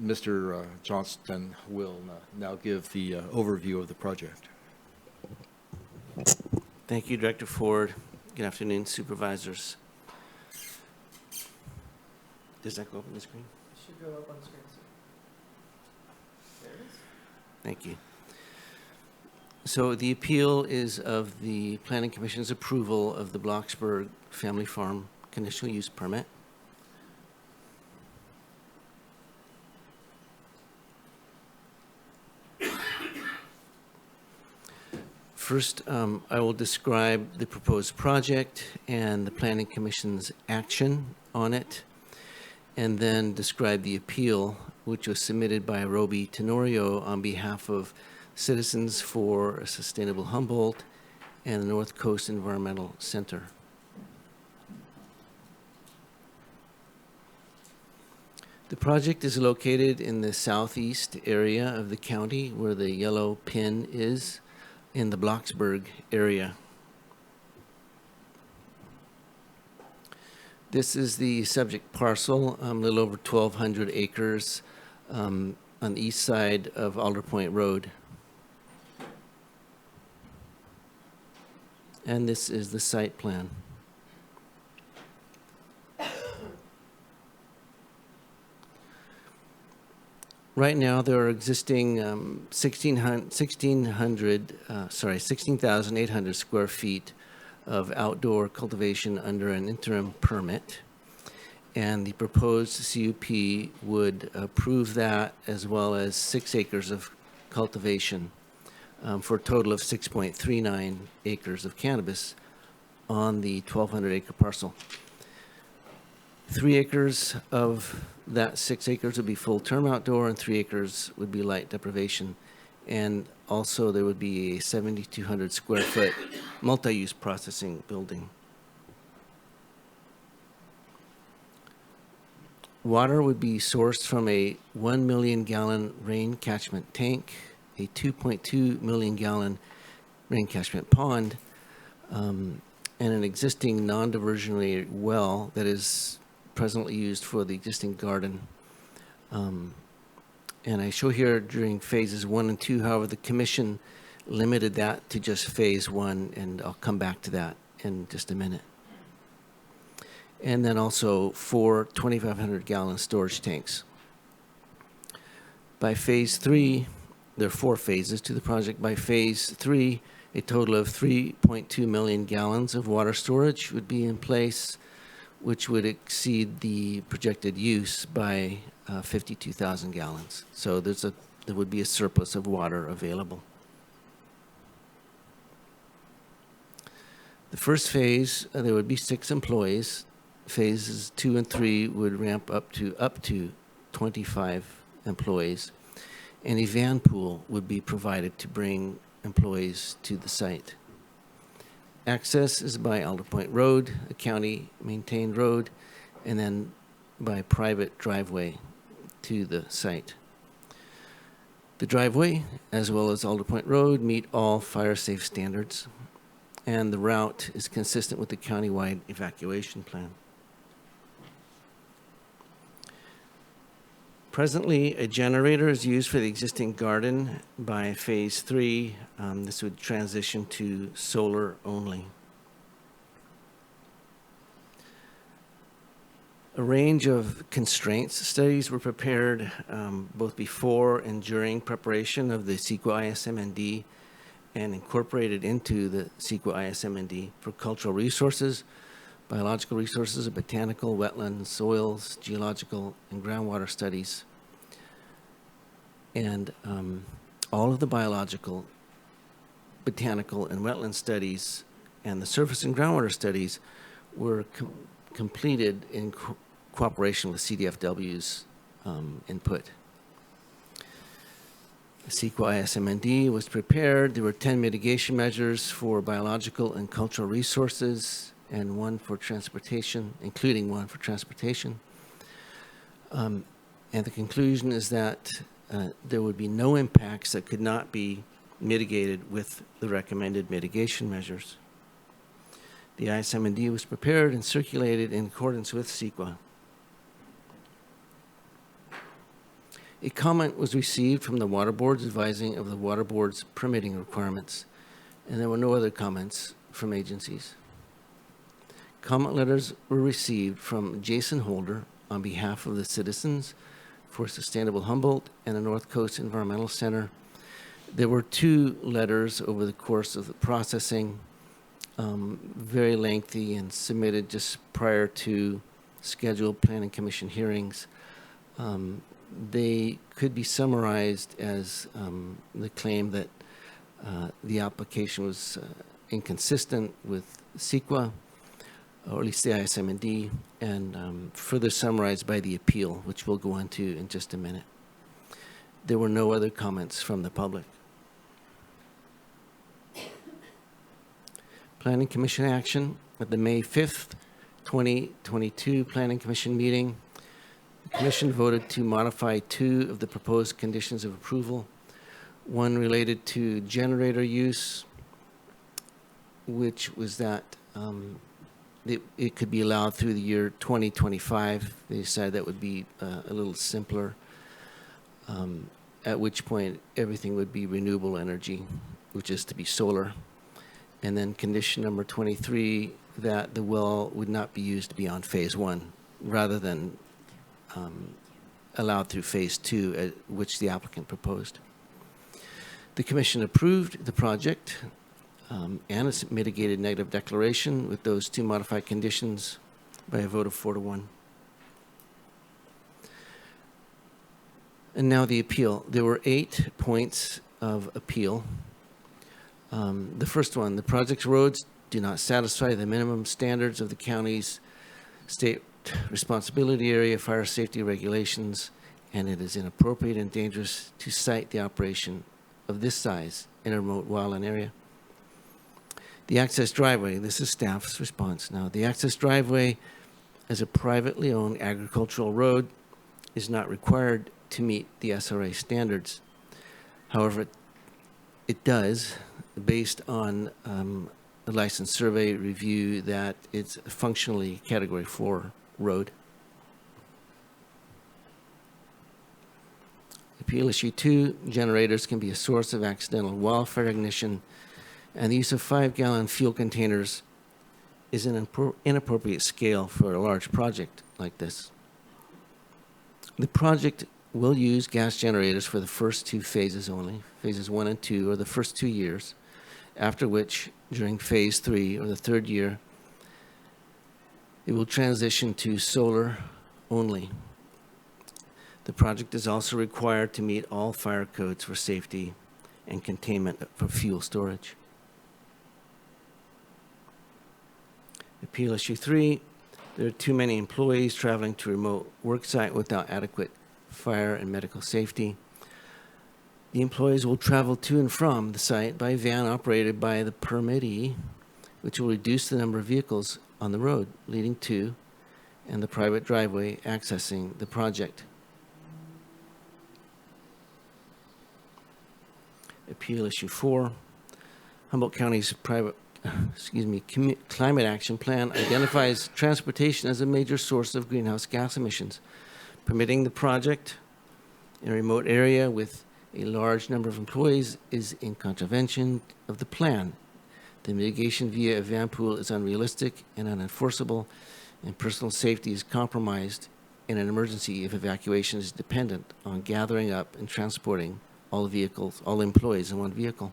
Mr. Johnston will now give the overview of the project. Thank you, Director Ford. Good afternoon, supervisors. Does that go up on the screen? It should go up on the screen, sir. There it is. Thank you. So the appeal is of the Planning Commission's approval of the Blacksburg Family Farm conditional use permit. First, I will describe the proposed project and the Planning Commission's action on it, and then describe the appeal, which was submitted by Roby Tenorio on behalf of Citizens for a Sustainable Humboldt and the North Coast Environmental Center. The project is located in the southeast area of the county where the yellow pin is in the Blocksburg area. This is the subject parcel, a little over 1,200 acres on the east side of Alder Point Road. And this is the site plan. Right now, there are existing 16,800 square feet of outdoor cultivation under an interim permit. And the proposed CUP would approve that, as well as 6 acres of cultivation for a total of 6.39 acres of cannabis on the 1,200 acre parcel. 3 acres of that 6 acres would be full-term outdoor, and 3 acres would be light deprivation. And also there would be a 7,200 square foot multi-use processing building. Water would be sourced from a 1 million gallon rain catchment tank, a 2.2 million gallon rain catchment pond, and an existing non-diversionary well that is presently used for the existing garden. And I show here during phases 1 and 2, however, the commission limited that to just phase 1, and I'll come back to that in just a minute. And then also 4 2,500 gallon storage tanks. By phase 3, there are 4 phases to the project. By phase 3, a total of 3.2 million gallons of water storage would be in place, which would exceed the projected use by 52,000 gallons. So there would be a surplus of water available. The first phase, there would be 6 employees. Phases 2 and 3 would ramp up to 25 employees, and a van pool would be provided to bring employees to the site. Access is by Alder Point Road, a county-maintained road, and then by private driveway to the site. The driveway, as well as Alder Point Road, meet all fire-safe standards, and the route is consistent with the countywide evacuation plan. Presently, a generator is used for the existing garden. By phase 3, this would transition to solar only. A range of constraints studies were prepared both before and during preparation of the CEQA ISMND and incorporated into the CEQA ISMND for cultural resources, biological resources, botanical, wetlands, soils, geological, and groundwater studies. And all of the biological, botanical, and wetland studies and the surface and groundwater studies were completed in cooperation with CDFW's input. The CEQA ISMND was prepared. There were 10 mitigation measures for biological and cultural resources, and 1 for transportation, including 1 for transportation. And the conclusion is that there would be no impacts that could not be mitigated with the recommended mitigation measures. The ISMND was prepared and circulated in accordance with CEQA. A comment was received from the water boards advising of the water board's permitting requirements, and there were no other comments from agencies. Comment letters were received from Jason Holder on behalf of the Citizens for Sustainable Humboldt and the North Coast Environmental Center. There were 2 letters over the course of the processing, very lengthy and submitted just prior to scheduled Planning Commission hearings. They could be summarized as the claim that the application was inconsistent with CEQA, or at least the ISMND, and further summarized by the appeal, which we'll go into in just a minute. There were no other comments from the public. Planning Commission action at the May 5th, 2022 Planning Commission meeting. The Commission voted to modify 2 of the proposed conditions of approval. one related to generator use, which was that it could be allowed through the year 2025. They decided that would be a little simpler, at which point everything would be renewable energy, which is to be solar. And then condition number 23, that the well would not be used beyond phase 1, rather than allowed through phase 2, which the applicant proposed. The commission approved the project and its mitigated negative declaration with those 2 modified conditions by a vote of 4-1. And now the appeal. There were 8 points of appeal. The first one, the project's roads do not satisfy the minimum standards of the county's state responsibility area fire safety regulations, and it is inappropriate and dangerous to site the operation of this size in a remote wildland area. The access driveway, this is staff's response now. The access driveway as a privately owned agricultural road is not required to meet the SRA standards. However, it does, based on a license survey review, that it's functionally Category 4 road. Appeal issue 2, generators can be a source of accidental wildfire ignition, and the use of 5-gallon fuel containers is an inappropriate scale for a large project like this. The project will use gas generators for the first 2 phases only. Phases 1 and 2 are the first 2 years, after which, during phase 3 or the 3rd year, it will transition to solar only. The project is also required to meet all fire codes for safety and containment for fuel storage. Appeal issue 3, there are too many employees traveling to a remote work site without adequate fire and medical safety. The employees will travel to and from the site by van operated by the permittee, which will reduce the number of vehicles on the road leading to and the private driveway accessing the project. Appeal issue 4, Humboldt County's climate action plan identifies transportation as a major source of greenhouse gas emissions. Permitting the project in a remote area with a large number of employees is in contravention of the plan. The mitigation via a van pool is unrealistic and unenforceable, and personal safety is compromised in an emergency if evacuation is dependent on gathering up and transporting all employees in one vehicle.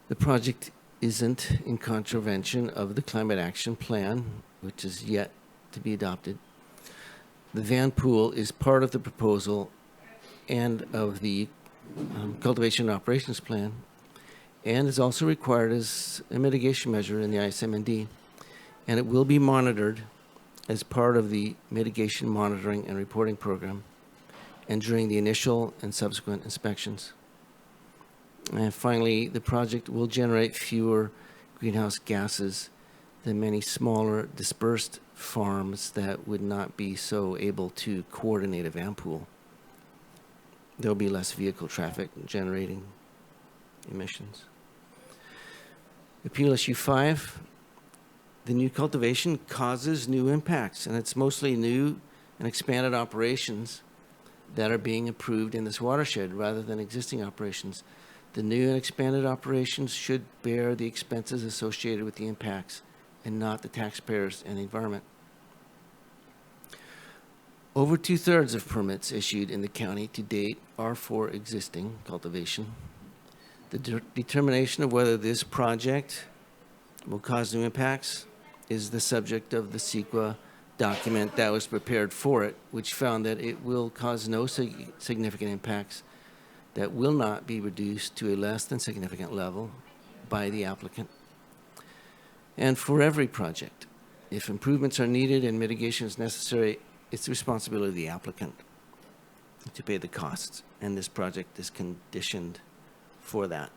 The project isn't in contravention of the climate action plan, which is yet to be adopted. The van pool is part of the proposal and of the cultivation operations plan, and is also required as a mitigation measure in the ISM&D, and it will be monitored as part of the mitigation monitoring and reporting program and during the initial and subsequent inspections. And finally, the project will generate fewer greenhouse gases than many smaller dispersed farms that would not be so able to coordinate a van pool. There'll be less vehicle traffic generating emissions. Appeal issue 5, the new cultivation causes new impacts, and it's mostly new and expanded operations that are being approved in this watershed rather than existing operations. The new and expanded operations should bear the expenses associated with the impacts and not the taxpayers and the environment. Over 2/3 of permits issued in the county to date are for existing cultivation. The determination of whether this project will cause new impacts is the subject of the CEQA document that was prepared for it, which found that it will cause no significant impacts that will not be reduced to a less than significant level by the applicant. And for every project, if improvements are needed and mitigation is necessary, it's the responsibility of the applicant to pay the costs, and this project is conditioned for that.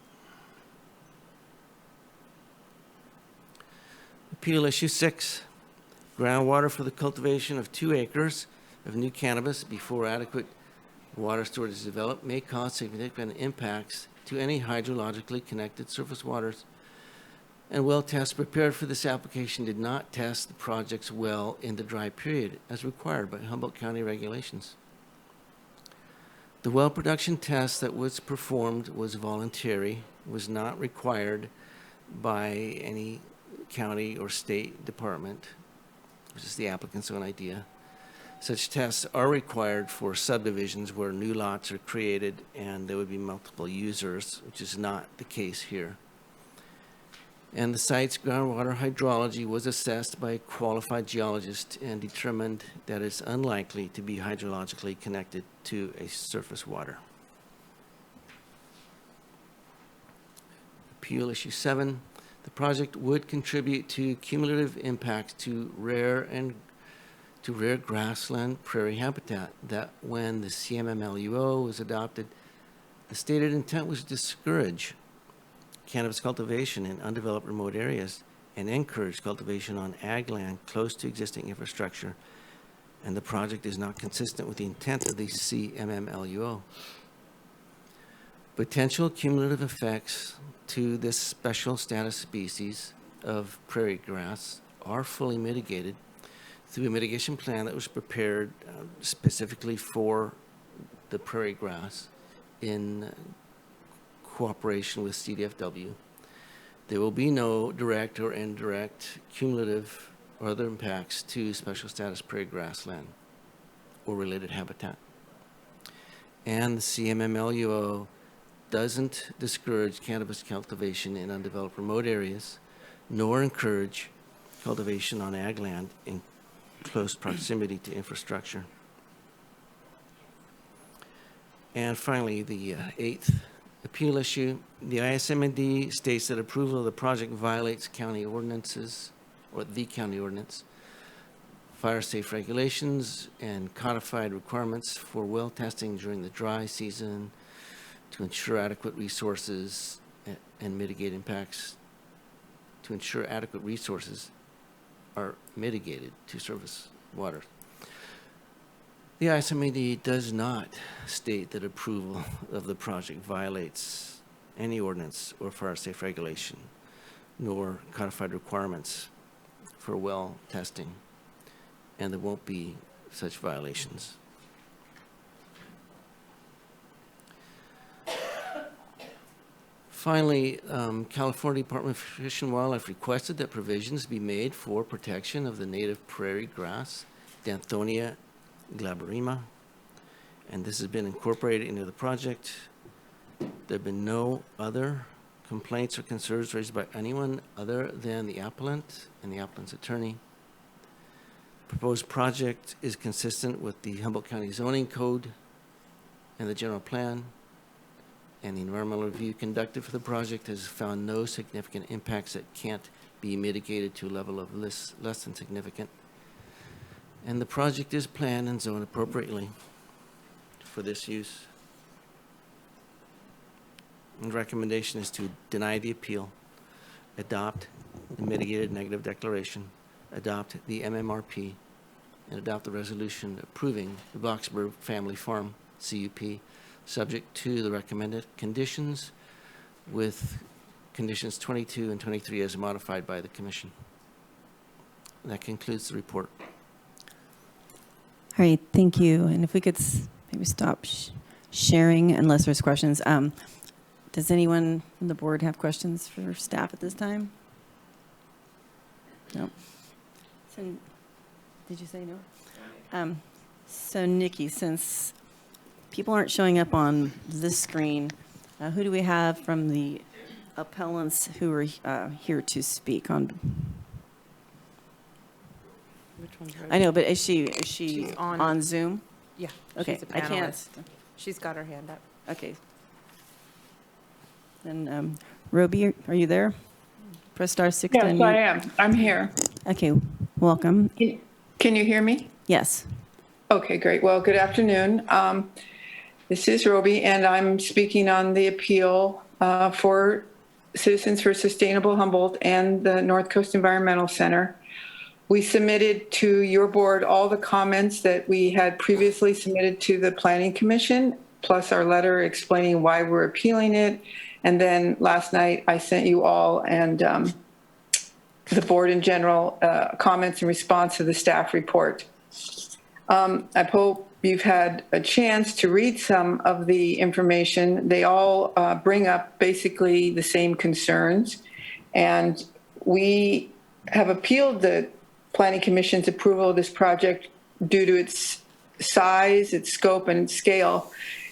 Appeal issue 6, groundwater for the cultivation of 2 acres of new cannabis before adequate water storage is developed may cause significant impacts to any hydrologically connected surface waters. And well tests prepared for this application did not test the project's well in the dry period as required by Humboldt County regulations. The well production test that was performed was voluntary, was not required by any county or state department. This is the applicant's own idea. Such tests are required for subdivisions where new lots are created and there would be multiple users, which is not the case here. And the site's groundwater hydrology was assessed by a qualified geologist and determined that it's unlikely to be hydrologically connected to a surface water. Appeal issue 7. The project would contribute to cumulative impacts to rare grassland prairie habitat that when the CMMLUO was adopted, the stated intent was to discourage cannabis cultivation in undeveloped remote areas and encourage cultivation on ag land close to existing infrastructure, and the project is not consistent with the intent of the CMMLUO. Potential cumulative effects to this special status species of prairie grass are fully mitigated through a mitigation plan that was prepared specifically for the prairie grass in cooperation with CDFW. There will be no direct or indirect cumulative or other impacts to special status prairie grassland or related habitat. And the CMMLUO doesn't discourage cannabis cultivation in undeveloped remote areas, nor encourage cultivation on ag land in close proximity to infrastructure. And finally, the 8th appeal issue. The ISMND states that approval of the project violates county ordinances, or the county ordinance, fire safe regulations, and codified requirements for well testing during the dry season to ensure adequate resources and mitigate impacts, to ensure adequate resources are mitigated to surface water. The ISMAD does not state that approval of the project violates any ordinance or fire safe regulation, nor codified requirements for well testing, and there won't be such violations. Finally, California Department of Fish and Wildlife requested that provisions be made for protection of the native prairie grass, Danthonia glaberrima, and this has been incorporated into the project. There have been no other complaints or concerns raised by anyone other than the applicant and the applicant's attorney. Proposed project is consistent with the Humboldt County Zoning Code and the general plan, and the environmental review conducted for the project has found no significant impacts that can't be mitigated to a level of less than significant. And the project is planned and zoned appropriately for this use. And the recommendation is to deny the appeal, adopt the mitigated negative declaration, adopt the MMRP, and adopt the resolution approving the Boxburg Family Farm CUP, subject to the recommended conditions, with conditions 22 and 23 as modified by the Commission. And that concludes the report. All right, thank you. And if we could maybe stop sharing unless there's questions. Does anyone from the board have questions for staff at this time? No. So, did you say no? So Nikki, since people aren't showing up on this screen, who do we have from the appellants who are here to speak on? Which one's I know, but is she She's on Zoom? Yeah. Okay, She's a I can't. panelist. She's got her hand up. Okay. Then, Roby, are you there? Press star 6 to Yes, unmute. I am. I'm here. Okay, welcome. Can you hear me? Yes. Okay, great. Well, good afternoon. This is Roby, and I'm speaking on the appeal for Citizens for Sustainable Humboldt and the North Coast Environmental Center. We submitted to your board all the comments that we had previously submitted to the Planning Commission, plus our letter explaining why we're appealing it. And then last night, I sent you all and the board in general comments in response to the staff report. I hope you've had a chance to read some of the information. They all bring up basically the same concerns. And we have appealed the Planning Commission's approval of this project due to its size, its scope, and its scale.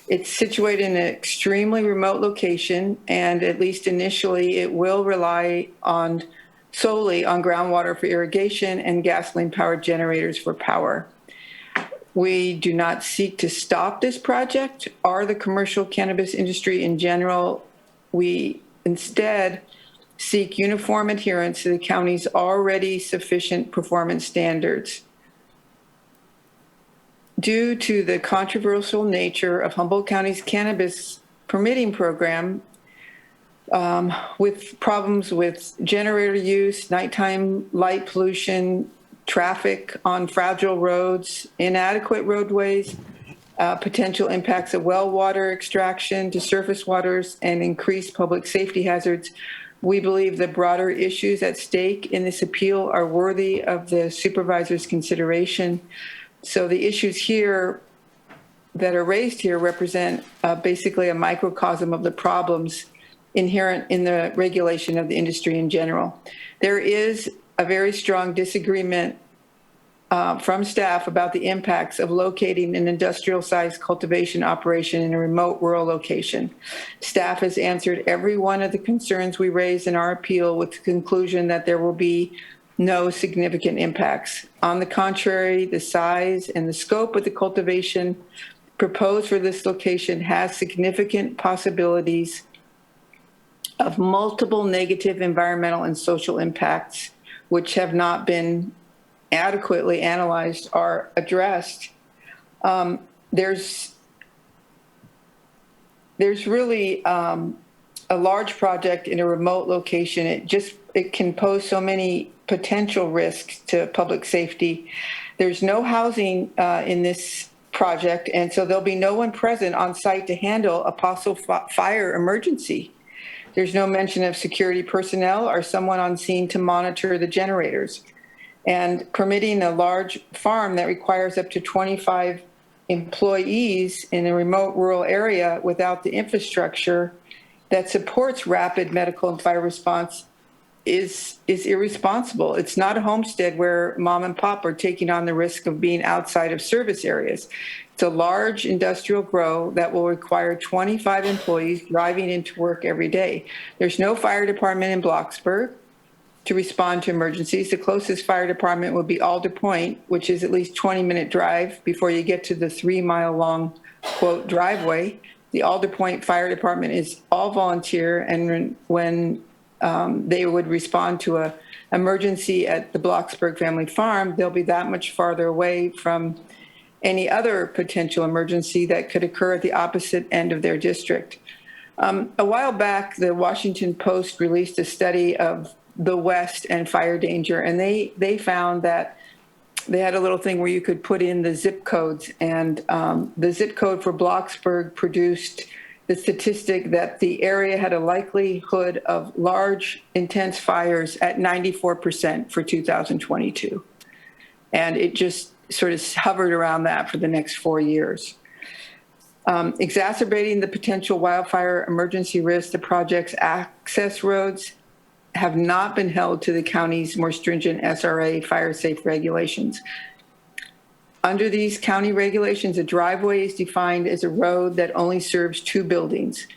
It's situated in an extremely remote location, and at least initially, it will rely solely on groundwater for irrigation and gasoline-powered generators for power. We do not seek to stop this project or the commercial cannabis industry in general. We instead seek uniform adherence to the county's already sufficient performance standards. Due to the controversial nature of Humboldt County's cannabis permitting program, with problems with generator use, nighttime light pollution, traffic on fragile roads, inadequate roadways, potential impacts of well water extraction to surface waters, and increased public safety hazards, we believe the broader issues at stake in this appeal are worthy of the supervisor's consideration. So the issues here that are raised here represent basically a microcosm of the problems inherent in the regulation of the industry in general. There is a very strong disagreement from staff about the impacts of locating an industrial-sized cultivation operation in a remote rural location. Staff has answered every one of the concerns we raised in our appeal with the conclusion that there will be no significant impacts. On the contrary, the size and the scope of the cultivation proposed for this location has significant possibilities of multiple negative environmental and social impacts, which have not been adequately analyzed or addressed. There's really a large project in a remote location. It can pose so many potential risks to public safety. There's no housing in this project, and so there'll be no one present on site to handle a possible fire emergency. There's no mention of security personnel or someone on scene to monitor the generators. And permitting a large farm that requires up to 25 employees in a remote rural area without the infrastructure that supports rapid medical and fire response is irresponsible. It's not a homestead where mom and pop are taking on the risk of being outside of service areas. It's a large industrial grow that will require 25 employees driving into work every day. There's no fire department in Blocksburg to respond to emergencies. The closest fire department would be Alder Point, which is at least 20-minute drive before you get to the 3-mile-long, quote, driveway. The Alder Point Fire Department is all volunteer, and when they would respond to an emergency at the Blocksburg Family Farm, they'll be that much farther away from any other potential emergency that could occur at the opposite end of their district. A while back, the Washington Post released a study of the West and fire danger, and they found that they had a little thing where you could put in the zip codes, and the zip code for Blocksburg produced the statistic that the area had a likelihood of large, intense fires at 94% for 2022. And it just sort of hovered around that for the next 4 years. Exacerbating the potential wildfire emergency risk, the project's access roads have not been held to the county's more stringent SRA fire safe regulations. Under these county regulations, a driveway is defined as a road that only serves 2 buildings.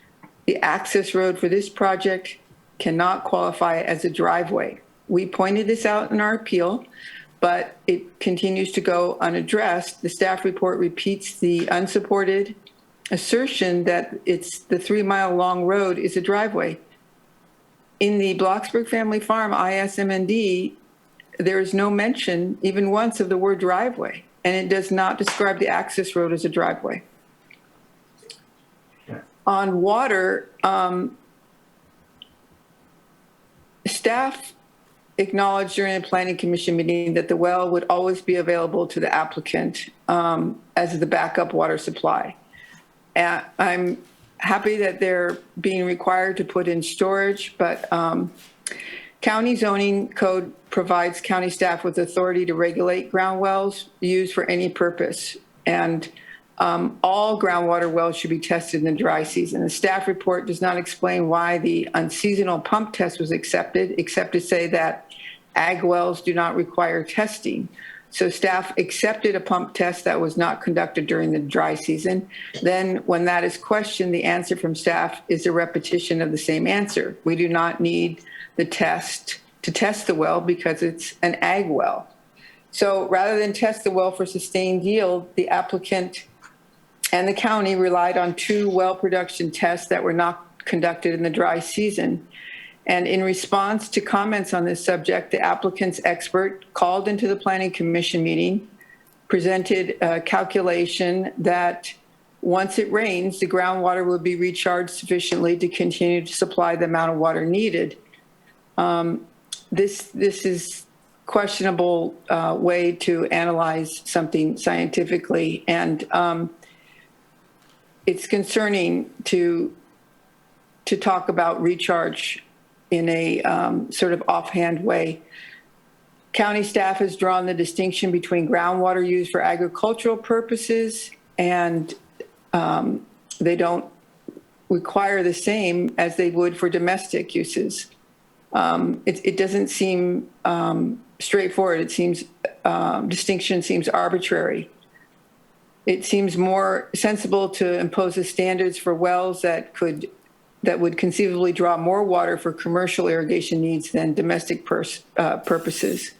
The access road for this project cannot qualify as a driveway. We pointed this out in our appeal, but it continues to go unaddressed. The staff report repeats the unsupported assertion that the 3-mile-long road is a driveway. In the Blocksburg Family Farm ISMND, there is no mention, even once, of the word driveway, and it does not describe the access road as a driveway. On water, staff acknowledged during the Planning Commission meeting that the well would always be available to the applicant as the backup water supply. And I'm happy that they're being required to put in storage, but county zoning code provides county staff with authority to regulate ground wells used for any purpose. And all groundwater wells should be tested in the dry season. The staff report does not explain why the unseasonal pump test was accepted, except to say that ag wells do not require testing. So staff accepted a pump test that was not conducted during the dry season. Then when that is questioned, the answer from staff is a repetition of the same answer. We do not need the test to test the well because it's an ag well. So rather than test the well for sustained yield, the applicant and the county relied on 2 well production tests that were not conducted in the dry season. And in response to comments on this subject, the applicant's expert called into the Planning Commission meeting, presented a calculation that once it rains, the groundwater will be recharged sufficiently to continue to supply the amount of water needed. This is questionable way to analyze something scientifically, and it's concerning to talk about recharge in a sort of offhand way. County staff has drawn the distinction between groundwater used for agricultural purposes and they don't require the same as they would for domestic uses. It doesn't seem straightforward. It seems distinction seems arbitrary. It seems more sensible to impose the standards for wells that would conceivably draw more water for commercial irrigation needs than domestic purposes.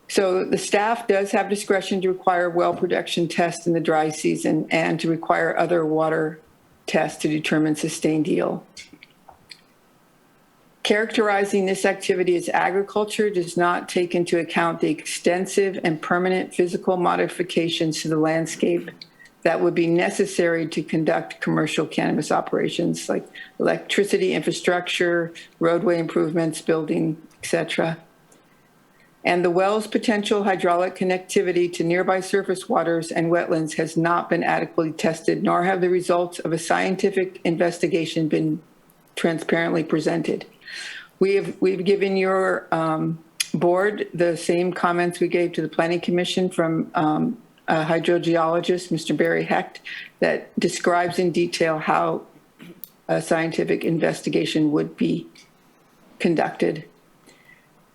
So the staff does have discretion to require well production tests in the dry season and to require other water tests to determine sustained yield. Characterizing this activity as agriculture does not take into account the extensive and permanent physical modifications to the landscape that would be necessary to conduct commercial cannabis operations like electricity infrastructure, roadway improvements, building, etc. And the well's potential hydraulic connectivity to nearby surface waters and wetlands has not been adequately tested, nor have the results of a scientific investigation been transparently presented. We've given your board the same comments we gave to the Planning Commission from a hydrogeologist, Mr. Barry Hecht, that describes in detail how a scientific investigation would be conducted.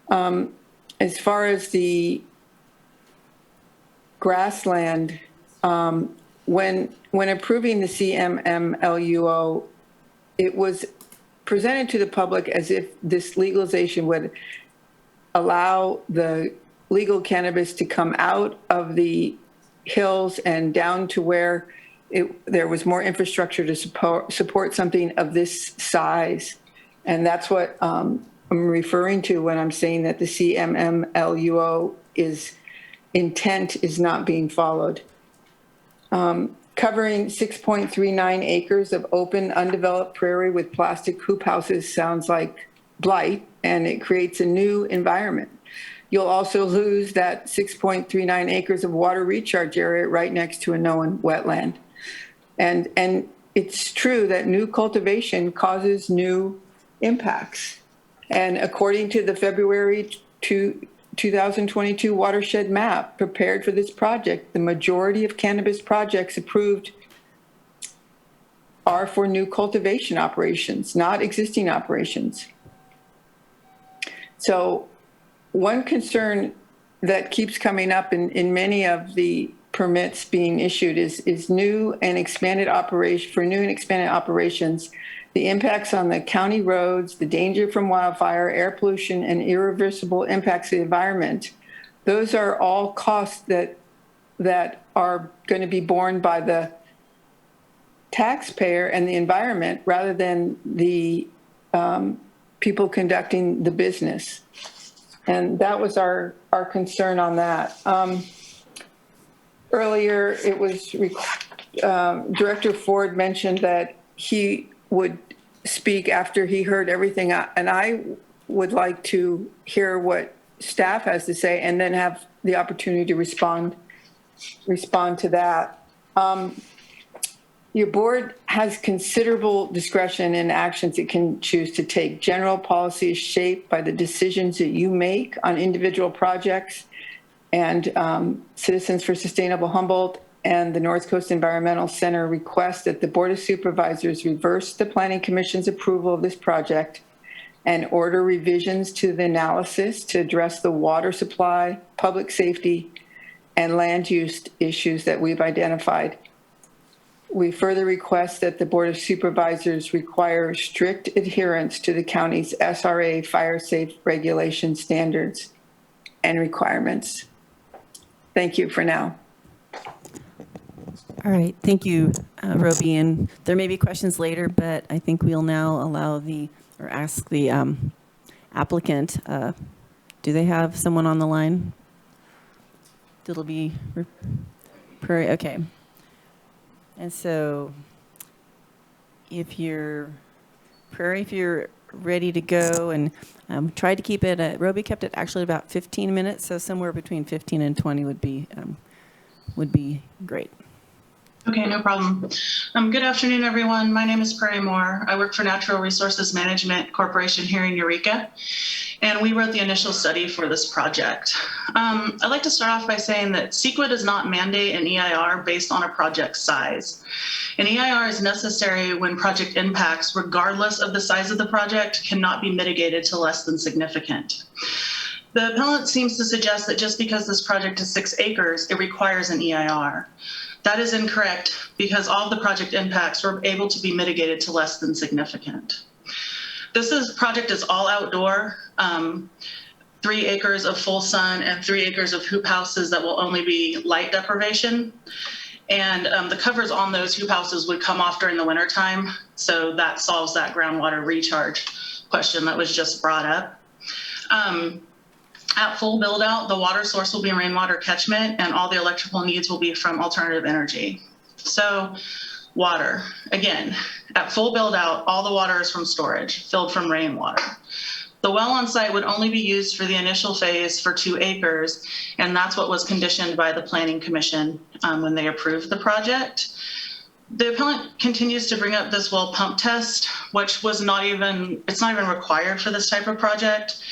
As far as the grassland, when approving the CMMLUO, it was presented to the public as if this legalization would allow the legal cannabis to come out of the hills and down to where there was more infrastructure to support something of this size. And that's what I'm referring to when I'm saying that the CMMLUO intent is not being followed. Covering 6.39 acres of open, undeveloped prairie with plastic hoop houses sounds like blight, and it creates a new environment. You'll also lose that 6.39 acres of water recharge area right next to a known wetland. And it's true that new cultivation causes new impacts. And according to the February 2022 watershed map prepared for this project, the majority of cannabis projects approved are for new cultivation operations, not existing operations. So one concern that keeps coming up in many of the permits being issued is new and expanded operations, the impacts on the county roads, the danger from wildfire, air pollution, and irreversible impacts to the environment. Those are all costs that are going to be borne by the taxpayer and the environment rather than the people conducting the business. And that was our concern on that. Earlier, it was Director Ford mentioned that he would speak after he heard everything, and I would like to hear what staff has to say and then have the opportunity to respond to that. Your board has considerable discretion in actions it can choose to take. General policy is shaped by the decisions that you make on individual projects, and Citizens for Sustainable Humboldt and the North Coast Environmental Center request that the Board of Supervisors reverse the Planning Commission's approval of this project and order revisions to the analysis to address the water supply, public safety, and land use issues that we've identified. We further request that the Board of Supervisors require strict adherence to the county's SRA fire safe regulation standards and requirements. Thank you for now. All right, thank you, Roby. And there may be questions later, but I think we'll now allow ask the applicant, do they have someone on the line? It'll be Prairie, okay. And so if you're ready to go, and try to keep it, Roby kept it actually about 15 minutes, so somewhere between 15 and 20 would be great. Okay, no problem. Good afternoon, everyone. My name is Prairie Moore. I work for Natural Resources Management Corporation here in Eureka, and we wrote the initial study for this project. I'd like to start off by saying that CEQA does not mandate an EIR based on a project size. An EIR is necessary when project impacts, regardless of the size of the project, cannot be mitigated to less than significant. The appellant seems to suggest that just because this project is 6 acres, it requires an EIR. That is incorrect, because all of the project impacts were able to be mitigated to less than significant. This project is all outdoor, 3 acres of full sun and 3 acres of hoop houses that will only be light deprivation. And the covers on those hoop houses would come off during the winter time. So that solves that groundwater recharge question that was just brought up. At full build out, the water source will be rainwater catchment, and all the electrical needs will be from alternative energy. So water, again, at full build out, all the water is from storage, filled from rainwater. The well on site would only be used for the initial phase for 2 acres, and that's what was conditioned by the Planning Commission when they approved the project. The appellant continues to bring up this well pump test, which was it's not even required for this type of project.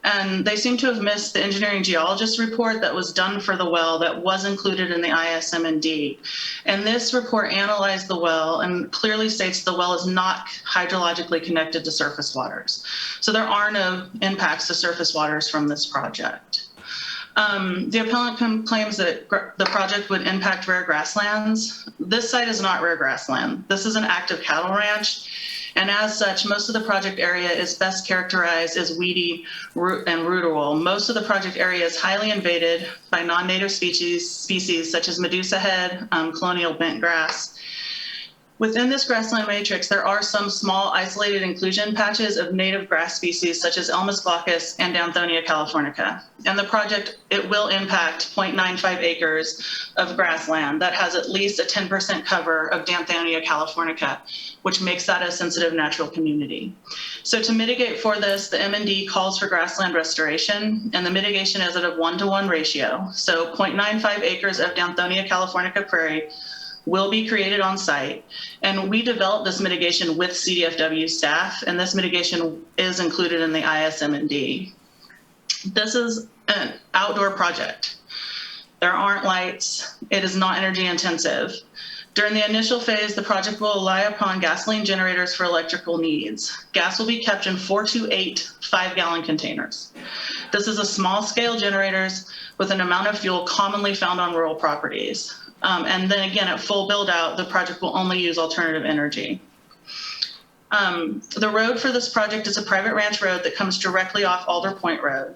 And they seem to have missed the engineering geologist report that was done for the well that was included in the ISM&D. And this report analyzed the well and clearly states the well is not hydrologically connected to surface waters. So there are no impacts to surface waters from this project. The appellant claims that the project would impact rare grasslands. This site is not rare grassland. This is an active cattle ranch. And as such, most of the project area is best characterized as weedy and ruderal. Most of the project area is highly invaded by non-native species such as Medusa head, colonial bent grass. Within this grassland matrix, there are some small isolated inclusion patches of native grass species such as Elmus glaucus and Danthonia californica. And the project, it will impact 0.95 acres of grassland that has at least a 10% cover of Danthonia californica, which makes that a sensitive natural community. So to mitigate for this, the M&D calls for grassland restoration, and the mitigation is at a 1-to-1 ratio. So 0.95 acres of Danthonia californica prairie will be created on site. And we developed this mitigation with CDFW staff, and this mitigation is included in the ISM&D. This is an outdoor project. There aren't lights. It is not energy intensive. During the initial phase, the project will rely upon gasoline generators for electrical needs. Gas will be kept in 4 to 8 5-gallon containers. This is a small scale generators with an amount of fuel commonly found on rural properties. And then again, at full build out, the project will only use alternative energy. The road for this project is a private ranch road that comes directly off Alder Point Road.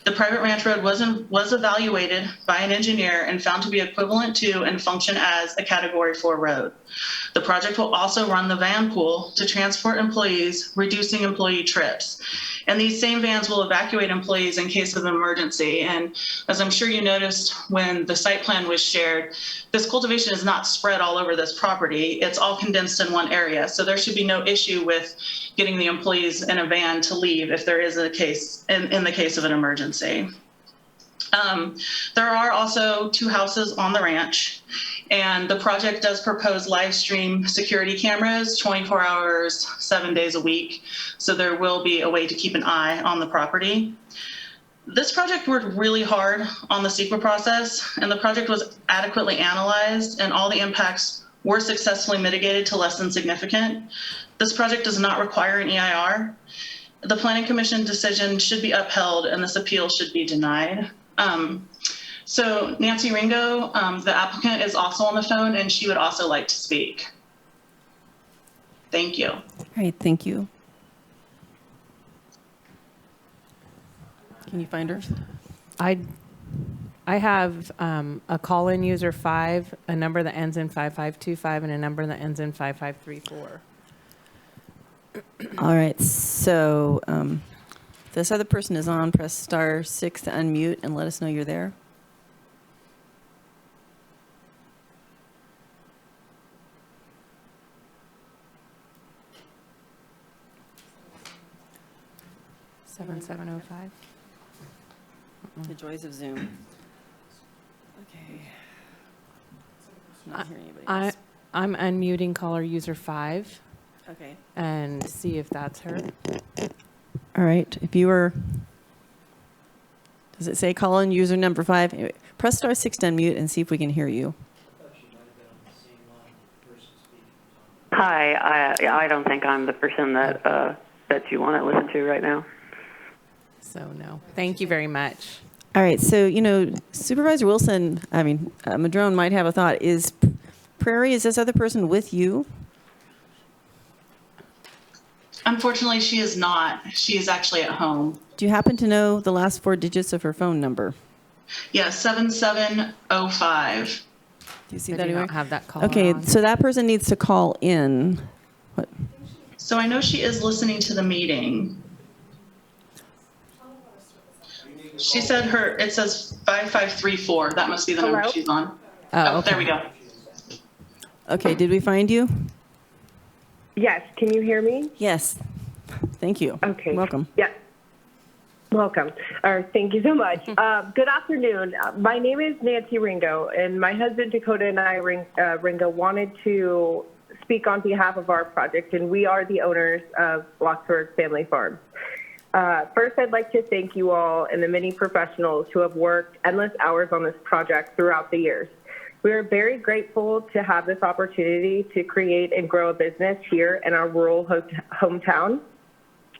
The private ranch road was evaluated by an engineer and found to be equivalent to and function as a Category 4 road. The project will also run the van pool to transport employees, reducing employee trips. And these same vans will evacuate employees in case of an emergency. And as I'm sure you noticed when the site plan was shared, this cultivation is not spread all over this property. It's all condensed in one area. So there should be no issue with getting the employees in a van to leave if there is a case, in the case of an emergency. There are also 2 houses on the ranch, and the project does propose live stream security cameras 24 hours, 7 days a week. So there will be a way to keep an eye on the property. This project worked really hard on the CEQA process, and the project was adequately analyzed, and all the impacts were successfully mitigated to less than significant. This project does not require an EIR. The Planning Commission decision should be upheld, and this appeal should be denied. So Nancy Ringo, the applicant, is also on the phone, and she would also like to speak. Thank you. All right, thank you. Can you find her? I have a call-in user 5, a number that ends in 5525, and a number that ends in 5534. All right, so this other person is on. Press *6 to unmute and let us know you're there. $7705. The joys of Zoom. Okay. Not hearing anybody else. I'm unmuting caller user 5. Okay. And see if that's her. All right. If you were, does it say call in user number 5? Anyway, press *6 to unmute and see if we can hear you. Hi, I don't think I'm the person that that you want to listen to right now. So no. Thank you very much. All right. So, Supervisor Wilson, Madrone might have a thought. Is Prairie, is this other person with you? Unfortunately, she is not. She is actually at home. Do you happen to know the last 4 digits of her phone number? Yeah, 7705. Do you see I that? do Anywhere? not have that call Okay, on. so that person needs to call in. What? So I know she is listening to the meeting. She said it says 5534. That must be the number Hello? she's on. Oh, okay. There we go. Okay, did we find you? Yes, can you hear me? Yes. Thank you. Okay. Welcome. Yeah. Welcome. Thank you so much. Good afternoon. My name is Nancy Ringo, and my husband Dakota and I, Ringo, wanted to speak on behalf of our project, and we are the owners of Bloxburg Family Farms. First, I'd like to thank you all and the many professionals who have worked endless hours on this project throughout the years. We are very grateful to have this opportunity to create and grow a business here in our rural hometown.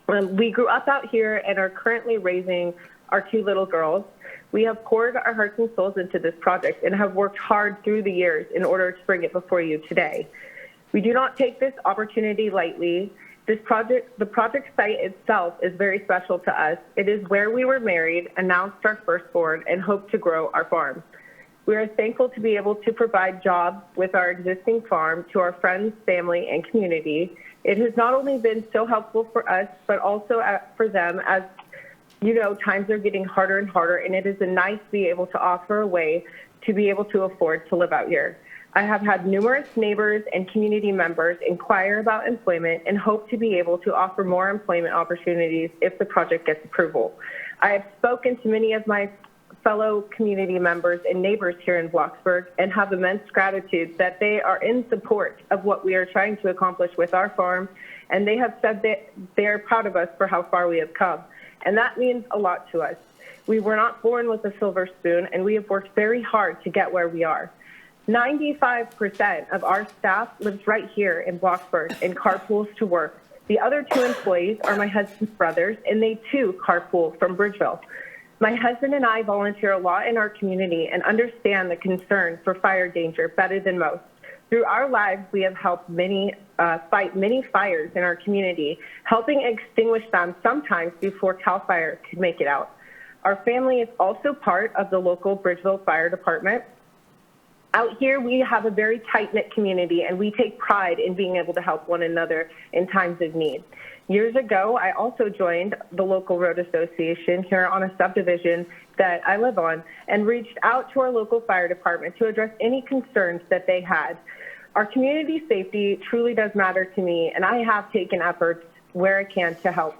We grew up out here and are currently raising our 2 little girls. We have poured our hearts and souls into this project and have worked hard through the years in order to bring it before you today. We do not take this opportunity lightly. The project site itself is very special to us. It is where we were married, announced our firstborn, and hope to grow our farm. We are thankful to be able to provide jobs with our existing farm to our friends, family, and community. It has not only been so helpful for us, but also for them, as you know, times are getting harder and harder, and it is nice to be able to offer a way to be able to afford to live out here. I have had numerous neighbors and community members inquire about employment and hope to be able to offer more employment opportunities if the project gets approval. I have spoken to many of my fellow community members and neighbors here in Bloxburg and have immense gratitude that they are in support of what we are trying to accomplish with our farm, and they have said that they are proud of us for how far we have come, and that means a lot to us. We were not born with a silver spoon, and we have worked very hard to get where we are. 95% of our staff lives right here in Bloxburg and carpools to work. The other 2 employees are my husband's brothers, and they too carpool from Bridgeville. My husband and I volunteer a lot in our community and understand the concern for fire danger better than most. Through our lives, we have helped fight many fires in our community, helping extinguish them sometimes before CAL FIRE could make it out. Our family is also part of the local Bridgeville Fire Department. Out here, we have a very tight-knit community, and we take pride in being able to help one another in times of need. Years ago, I also joined the local road association here on a subdivision that I live on and reached out to our local fire department to address any concerns that they had. Our community safety truly does matter to me, and I have taken efforts where I can to help.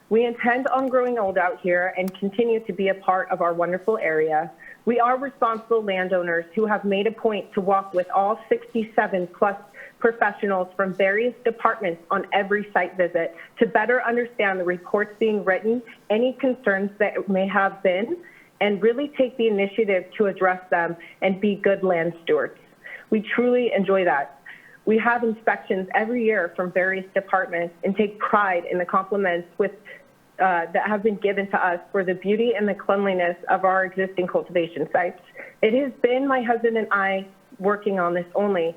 We intend on growing old out here and continue to be a part of our wonderful area. We are responsible landowners who have made a point to walk with all 67 plus professionals from various departments on every site visit to better understand the reports being written, any concerns that may have been, and really take the initiative to address them and be good land stewards. We truly enjoy that. We have inspections every year from various departments and take pride in the compliments that have been given to us for the beauty and the cleanliness of our existing cultivation sites. It has been my husband and I working on this only.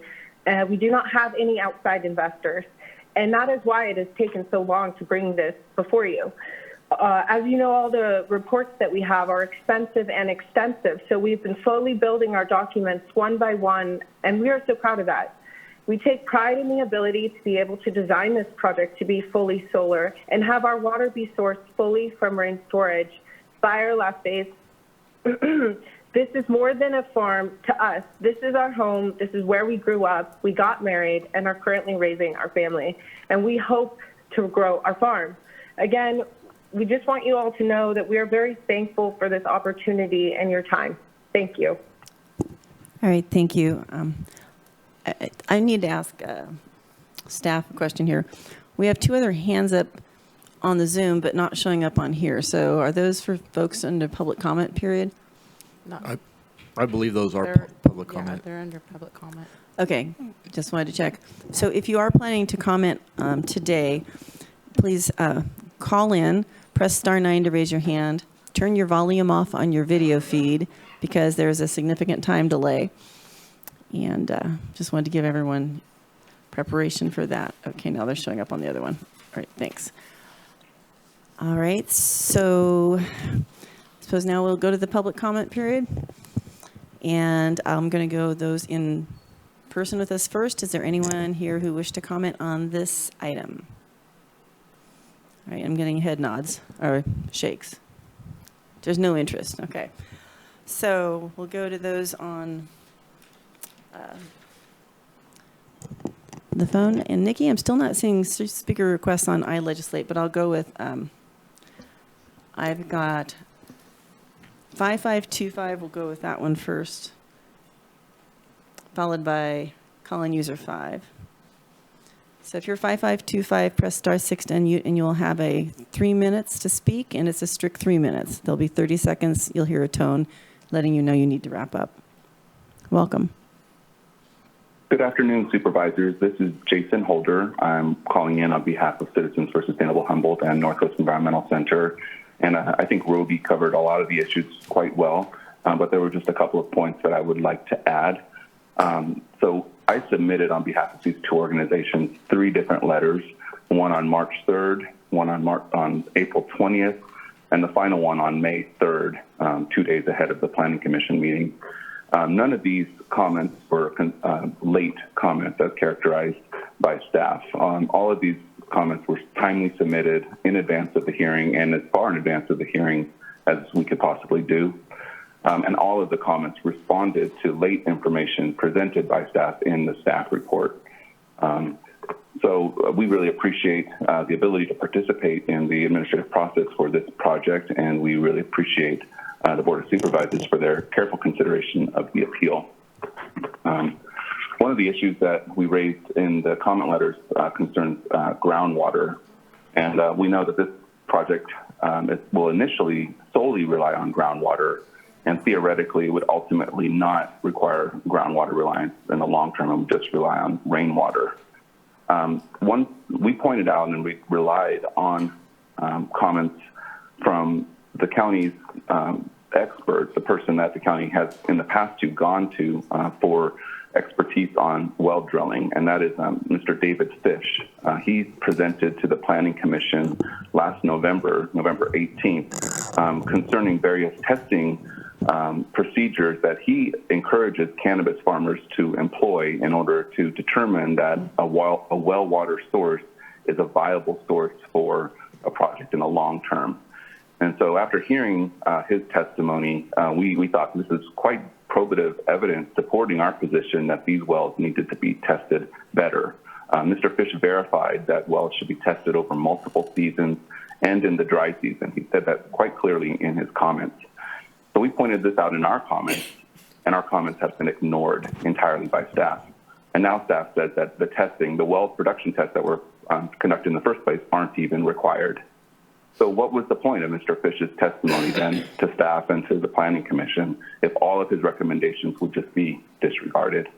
We do not have any outside investors, and that is why it has taken so long to bring this before you. As you know, all the reports that we have are expensive and extensive, so we've been slowly building our documents one by one, and we are so proud of that. We take pride in the ability to be able to design this project to be fully solar and have our water be sourced fully from rain storage by our last base. This is more than a farm to us. This is our home. This is where we grew up. We got married and are currently raising our family. And we hope to grow our farm. Again, we just want you all to know that we are very thankful for this opportunity and your time. Thank you. All right, thank you. I need to ask staff a question here. We have two other hands up on the Zoom, but not showing up on here. So are those for folks under public comment period? I believe those are They're- public Yeah, comment. they're under public comment. Okay, just wanted to check. So if you are planning to comment today, please call in, press *9 to raise your hand, turn your volume off on your video feed because there's a significant time delay. And just wanted to give everyone preparation for that. Okay, now they're showing up on the other one. All right, thanks. All right, so I suppose now we'll go to the public comment period. And I'm going to go those in person with us first. Is there anyone here who wished to comment on this item? All right, I'm getting head nods or shakes. There's no interest. Okay. So we'll go to those on the phone. And Nikki, I'm still not seeing speaker requests on iLegislate, but I'll go with, I've got 5525, we'll go with that one first, followed by calling user 5. So if you're 5525, press *6 to unmute, and you'll have 3 minutes to speak, and it's a strict 3 minutes. There'll be 30 seconds. You'll hear a tone letting you know you need to wrap up. Welcome. Good afternoon, Supervisors. This is Jason Holder. I'm calling in on behalf of Citizens for Sustainable Humboldt and Northwest Environmental Center. And I think Roby covered a lot of the issues quite well, but there were just a couple of points that I would like to add. So I submitted on behalf of these two organizations 3 different letters, one on March 3rd, one on April 20th, and the final one on May 3rd, 2 days ahead of the Planning Commission meeting. None of these comments were late comments as characterized by staff. All of these comments were timely submitted in advance of the hearing and as far in advance of the hearing as we could possibly do. And all of the comments responded to late information presented by staff in the staff report. So we really appreciate the ability to participate in the administrative process for this project, and we really appreciate the Board of Supervisors for their careful consideration of the appeal. One of the issues that we raised in the comment letters concerns groundwater. And we know that this project will initially solely rely on groundwater, and theoretically would ultimately not require groundwater reliance in the long term and would just rely on rainwater. We pointed out and we relied on comments from the county's experts, the person that the county has in the past gone to for expertise on well drilling, and that is Mr. David Fish. He presented to the Planning Commission last November 18th, concerning various testing procedures that he encourages cannabis farmers to employ in order to determine that a well water source is a viable source for a project in the long term. And so after hearing his testimony, we thought this is quite probative evidence supporting our position that these wells needed to be tested better. Mr. Fish verified that wells should be tested over multiple seasons and in the dry season. He said that quite clearly in his comments. So we pointed this out in our comments, and our comments have been ignored entirely by staff. And now staff says that the well production tests that were conducted in the first place aren't even required. So what was the point of Mr. Fish's testimony then to staff and to the Planning Commission if all of his recommendations would just be disregarded?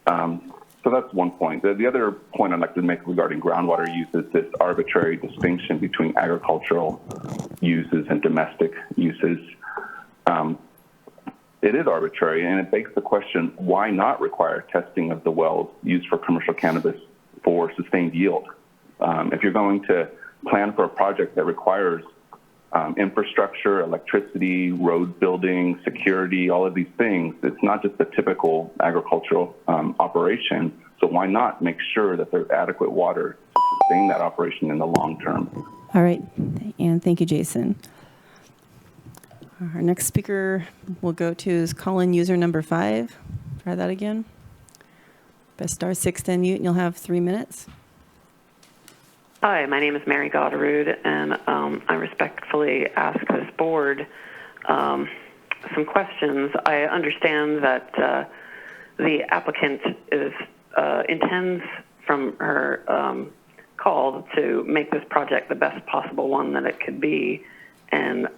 So that's one point. The other point I'd like to make regarding groundwater use is this arbitrary distinction between agricultural uses and domestic uses. It is arbitrary, and it begs the question, why not require testing of the wells used for commercial cannabis for sustained yield? If you're going to plan for a project that requires infrastructure, electricity, road building, security, all of these things, it's not just a typical agricultural operation. So why not make sure that there's adequate water to sustain that operation in the long term? All right, and thank you, Jason. Our next speaker we'll go to is call-in user number 5. Try that again. Press star 6 to unmute, and you'll have 3 minutes. Hi, my name is Mary Goderud, and I respectfully ask this board some questions. I understand that the applicant intends from her call to make this project the best possible one that it could be, and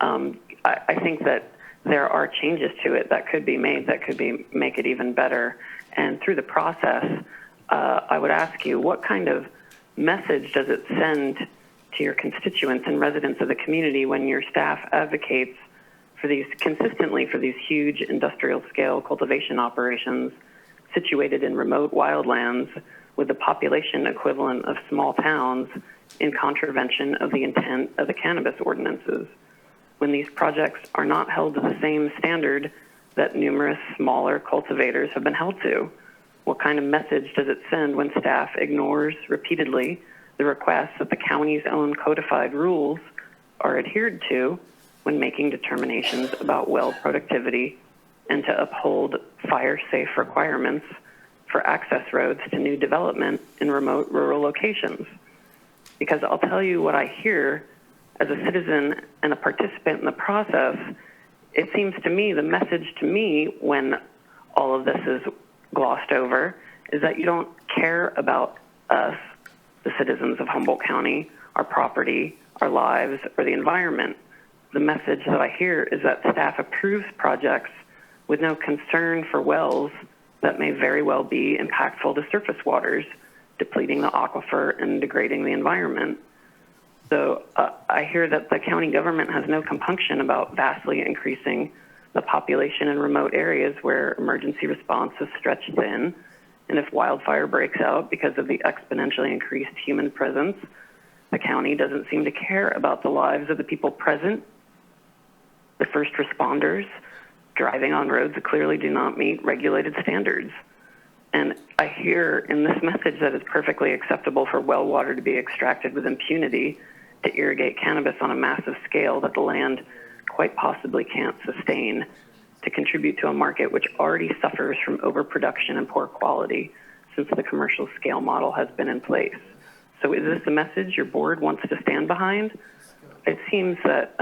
I think that there are changes to it that could be made that could make it even better. And through the process, I would ask you, what kind of message does it send to your constituents and residents of the community when your staff advocates for these huge industrial scale cultivation operations situated in remote wildlands with the population equivalent of small towns in contravention of the intent of the cannabis ordinances, when these projects are not held to the same standard that numerous smaller cultivators have been held to? What kind of message does it send when staff ignores repeatedly the request that the county's own codified rules are adhered to when making determinations about well productivity and to uphold fire-safe requirements for access roads to new development in remote rural locations? Because I'll tell you what I hear as a citizen and a participant in the process. It seems to me, the message to me when all of this is glossed over is that you don't care about us, the citizens of Humboldt County, our property, our lives, or the environment. The message that I hear is that staff approves projects with no concern for wells that may very well be impactful to surface waters, depleting the aquifer and degrading the environment. So I hear that the county government has no compunction about vastly increasing the population in remote areas where emergency response is stretched thin. And if wildfire breaks out because of the exponentially increased human presence, the county doesn't seem to care about the lives of the people present, the first responders, driving on roads that clearly do not meet regulated standards. And I hear in this message that it's perfectly acceptable for well water to be extracted with impunity to irrigate cannabis on a massive scale that the land quite possibly can't sustain, to contribute to a market which already suffers from overproduction and poor quality since the commercial scale model has been in place. So is this a message your board wants to stand behind? It seems that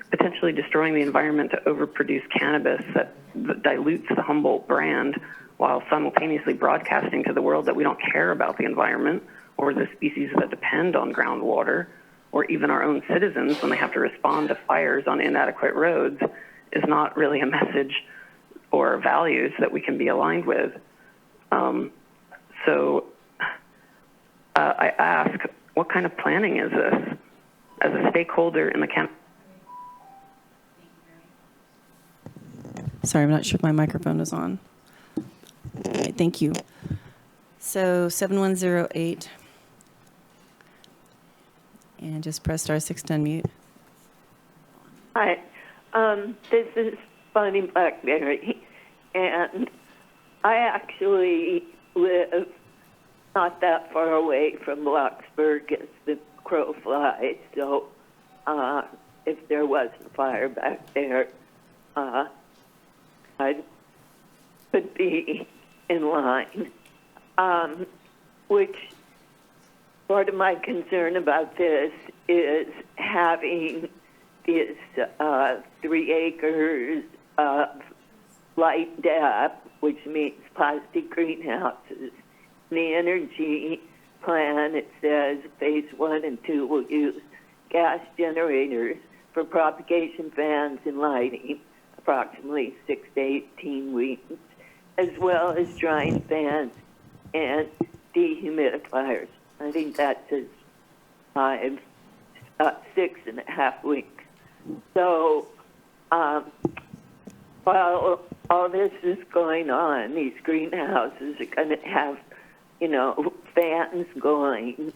potentially destroying the environment to overproduce cannabis that dilutes the Humboldt brand while simultaneously broadcasting to the world that we don't care about the environment or the species that depend on groundwater, or even our own citizens when they have to respond to fires on inadequate roads, is not really a message or values that we can be aligned with. So I ask, what kind of planning is this? As a stakeholder in the county. Sorry, I'm not sure if my microphone is on. Okay, thank you. So 7108. And just press star 6 to unmute. Hi. This is Bonnie Blackberry, and I actually live not that far away from Blocksburg as the crow flies, so if there was a fire back there, I could be in line. Which part of my concern about this is having this 3 acres of light depth, which means plastic greenhouses. In the energy plan, it says phase 1 and 2 will use gas generators for propagation fans and lighting, approximately 6 to 18 weeks, as well as drying fans and dehumidifiers. I think that says 6.5 weeks. So while all this is going on, these greenhouses are going to have, fans going.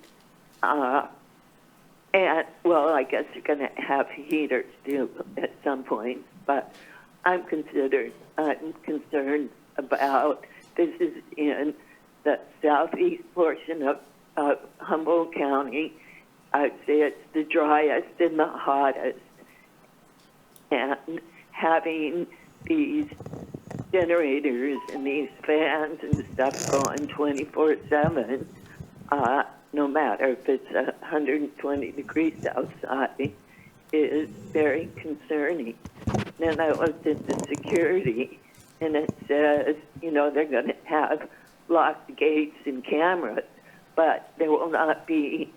And, well, I guess you're going to have heaters too at some point. But I'm concerned about, this is in the southeast portion of Humboldt County. I'd say it's the driest and the hottest. And having these generators and these fans and stuff going 24/7, no matter if it's 120 degrees outside, is very concerning. Then I looked at the security, and it says, they're going to have locked gates and cameras, but there will not be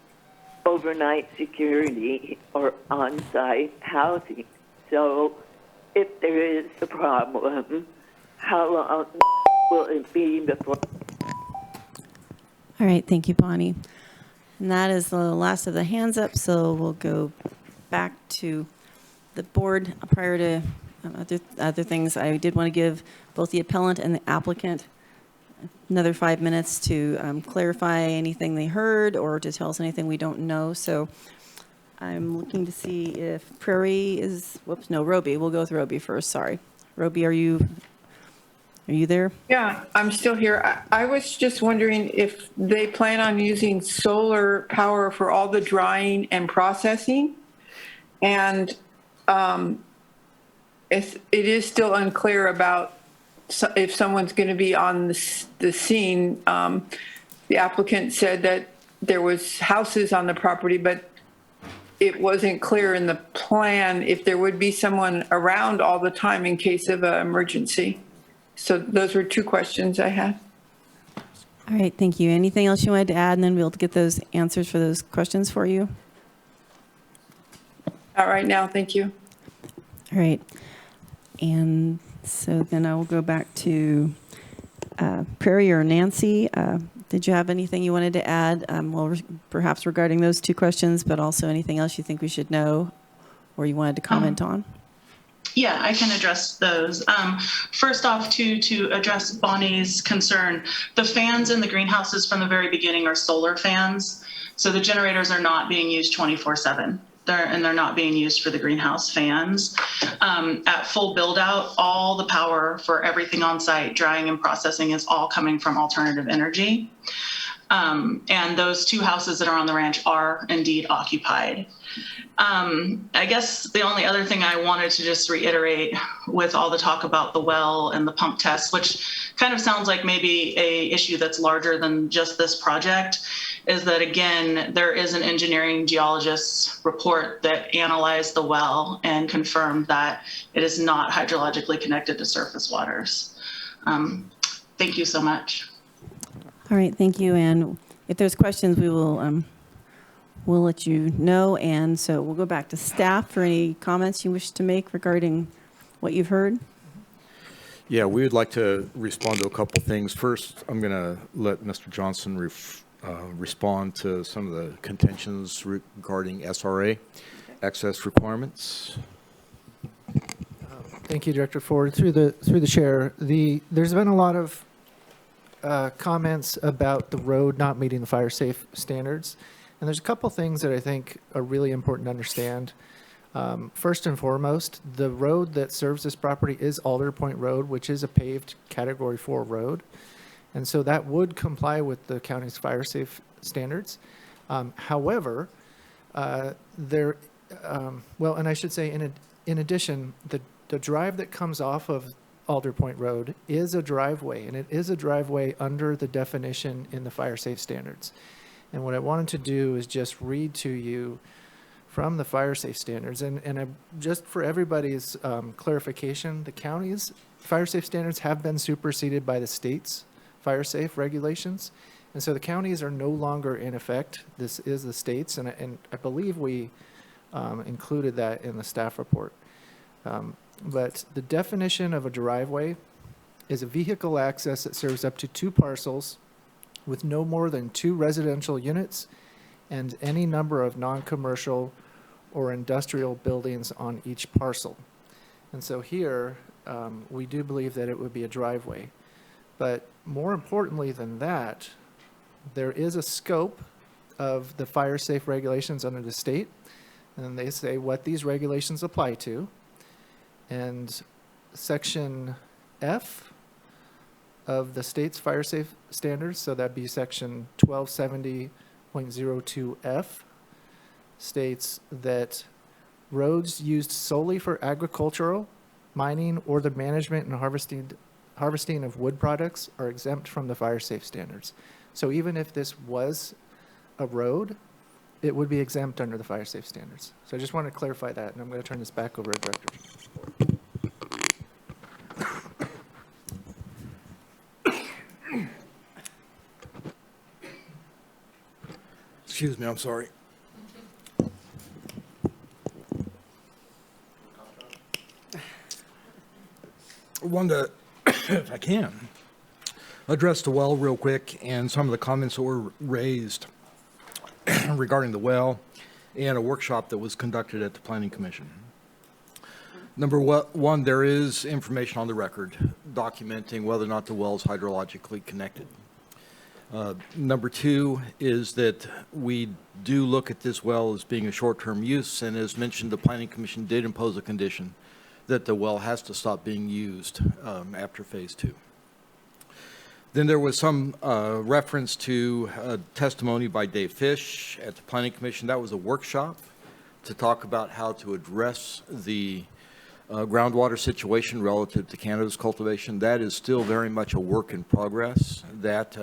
overnight security or on-site housing. So if there is a problem, how long will it be before? All right, thank you, Bonnie. And that is the last of the hands up, so we'll go back to the board. Prior to other things, I did want to give both the appellant and the applicant another 5 minutes to clarify anything they heard or to tell us anything we don't know. So I'm looking to see if Prairie is, Roby. We'll go with Roby first, sorry. Roby, are you there? Yeah, I'm still here. I was just wondering if they plan on using solar power for all the drying and processing. And it is still unclear about if someone's going to be on the scene. The applicant said that there was houses on the property, but it wasn't clear in the plan if there would be someone around all the time in case of an emergency. So those were two questions I had. All right, thank you. Anything else you wanted to add, and then we'll get those answers for those questions for you? All right, now, thank you. All right. And so then I will go back to Prairie or Nancy. Did you have anything you wanted to add? Perhaps regarding those two questions, but also anything else you think we should know or you wanted to comment on? Yeah, I can address those. First off, to address Bonnie's concern, the fans in the greenhouses from the very beginning are solar fans. So the generators are not being used 24/7. They're not being used for the greenhouse fans. At full build out, all the power for everything on site, drying and processing, is all coming from alternative energy. And those two houses that are on the ranch are indeed occupied. I guess the only other thing I wanted to just reiterate with all the talk about the well and the pump test, which kind of sounds like maybe a issue that's larger than just this project, is that, again, there is an engineering geologist's report that analyzed the well and confirmed that it is not hydrologically connected to surface waters. Thank you so much. All right, thank you. And if there's questions, we will we'll let you know. And so we'll go back to staff for any comments you wish to make regarding what you've heard. Yeah, we would like to respond to a couple things. First, I'm going to let Mr. Johnson respond to some of the contentions regarding SRA access requirements. Thank you, Director Ford. Through the chair, there's been a lot of comments about the road not meeting the fire safe standards, and there's a couple things that I think are really important to understand. First and foremost, the road that serves this property is Alder Point Road, which is a paved Category 4 road. And so that would comply with the county's fire safe standards. However, and I should say, in addition, the drive that comes off of Alder Point Road is a driveway, and it is a driveway under the definition in the fire safe standards. And what I wanted to do is just read to you from the fire safe standards. And just for everybody's clarification, the county's fire safe standards have been superseded by the state's fire safe regulations. And so the counties are no longer in effect. This is the state's, and I believe we included that in the staff report. But the definition of a driveway is a vehicle access that serves up to 2 parcels with no more than 2 residential units and any number of non-commercial or industrial buildings on each parcel. And so here, we do believe that it would be a driveway. But more importantly than that, there is a scope of the fire safe regulations under the state, and they say what these regulations apply to. And section F of the state's fire safe standards, so that'd be section 1270.02F, states that roads used solely for agricultural, mining, or the management and harvesting of wood products are exempt from the fire safe standards. So even if this was a road, it would be exempt under the fire safe standards. So I just wanted to clarify that, and I'm going to turn this back over to Director. Excuse me, I'm sorry. I wanted to, if I can, address the well real quick and some of the comments that were raised regarding the well and a workshop that was conducted at the Planning Commission. Number one, there is information on the record documenting whether or not the well is hydrologically connected. Number two is that we do look at this well as being a short-term use, and as mentioned, the Planning Commission did impose a condition that the well has to stop being used after phase 2. Then there was some reference to testimony by Dave Fish at the Planning Commission. That was a workshop to talk about how to address the groundwater situation relative to cannabis cultivation. That is still very much a work in progress. That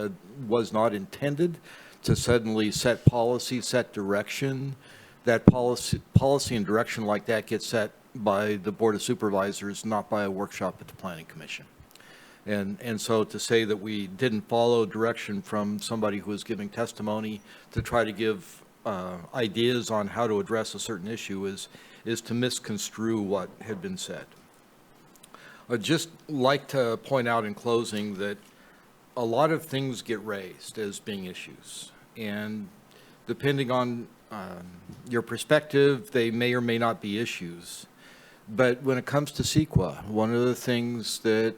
was not intended to suddenly set policy, set direction. That policy and direction like that gets set by the Board of Supervisors, not by a workshop at the Planning Commission. And so to say that we didn't follow direction from somebody who was giving testimony to try to give ideas on how to address a certain issue is to misconstrue what had been said. I'd just like to point out in closing that a lot of things get raised as being issues, and depending on your perspective, they may or may not be issues. But when it comes to CEQA, one of the things that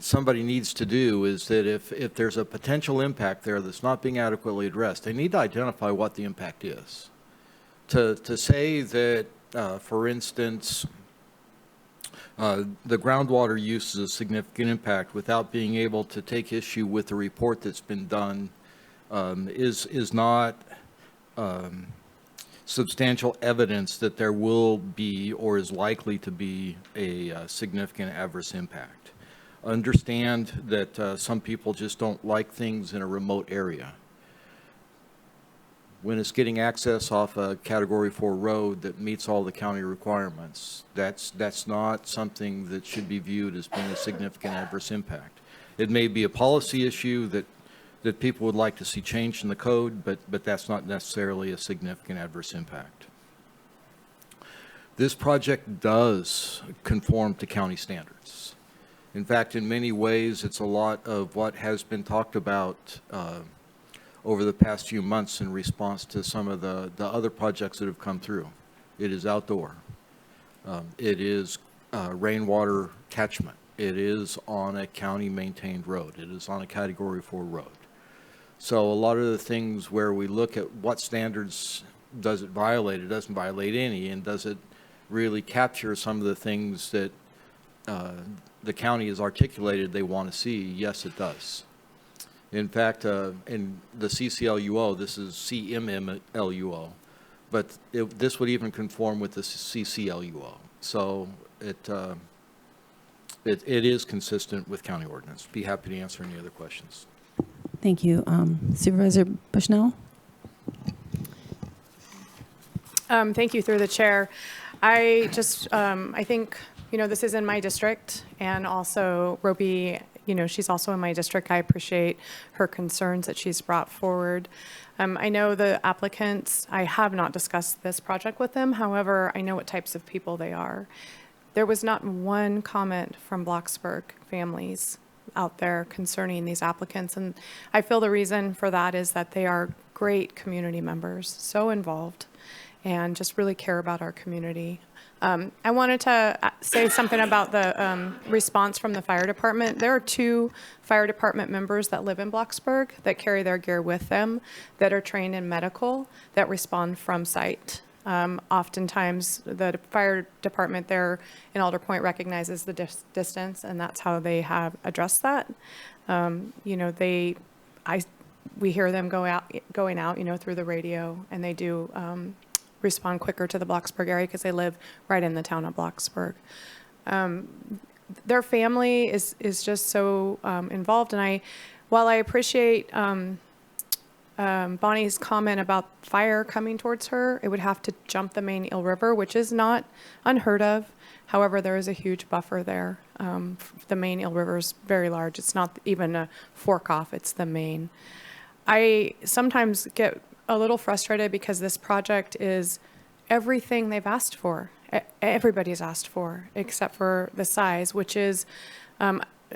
somebody needs to do is that if there's a potential impact there that's not being adequately addressed, they need to identify what the impact is. To say that, for instance, the groundwater use is a significant impact without being able to take issue with the report that's been done is not substantial evidence that there will be or is likely to be a significant adverse impact. Understand that some people just don't like things in a remote area. When it's getting access off a Category 4 road that meets all the county requirements, that's not something that should be viewed as being a significant adverse impact. It may be a policy issue that people would like to see changed in the code, but that's not necessarily a significant adverse impact. This project does conform to county standards. In fact, in many ways, it's a lot of what has been talked about over the past few months in response to some of the other projects that have come through. It is outdoor. It is rainwater catchment. It is on a county-maintained road. It is on a Category 4 road. So a lot of the things where we look at what standards does it violate? It doesn't violate any. And does it really capture some of the things that the county has articulated they want to see? Yes, it does. In fact, in the CCLUO, this is CMMLUO, but this would even conform with the CCLUO. So it is consistent with county ordinance. Be happy to answer any other questions. Thank you. Supervisor Bushnell? Thank you, through the chair. I just, I think, this is in my district, and also Roby, she's also in my district. I appreciate her concerns that she's brought forward. I know the applicants, I have not discussed this project with them. However, I know what types of people they are. There was not one comment from Bloxburg families out there concerning these applicants. And I feel the reason for that is that they are great community members, so involved, and just really care about our community. I wanted to say something about the response from the fire department. There are 2 fire department members that live in Bloxburg that carry their gear with them, that are trained in medical, that respond from site. Oftentimes, the fire department there in Alder Point recognizes the distance, and that's how they have addressed that. We hear them going out, through the radio, and they do respond quicker to the Bloxburg area because they live right in the town of Bloxburg. Their family is just so involved, and while I appreciate Bonnie's comment about fire coming towards her, it would have to jump the main Eel River, which is not unheard of. However, there is a huge buffer there. The main Eel River is very large. It's not even a fork off, it's the main. I sometimes get a little frustrated because this project is everything they've asked for. Everybody's asked for, except for the size, which is,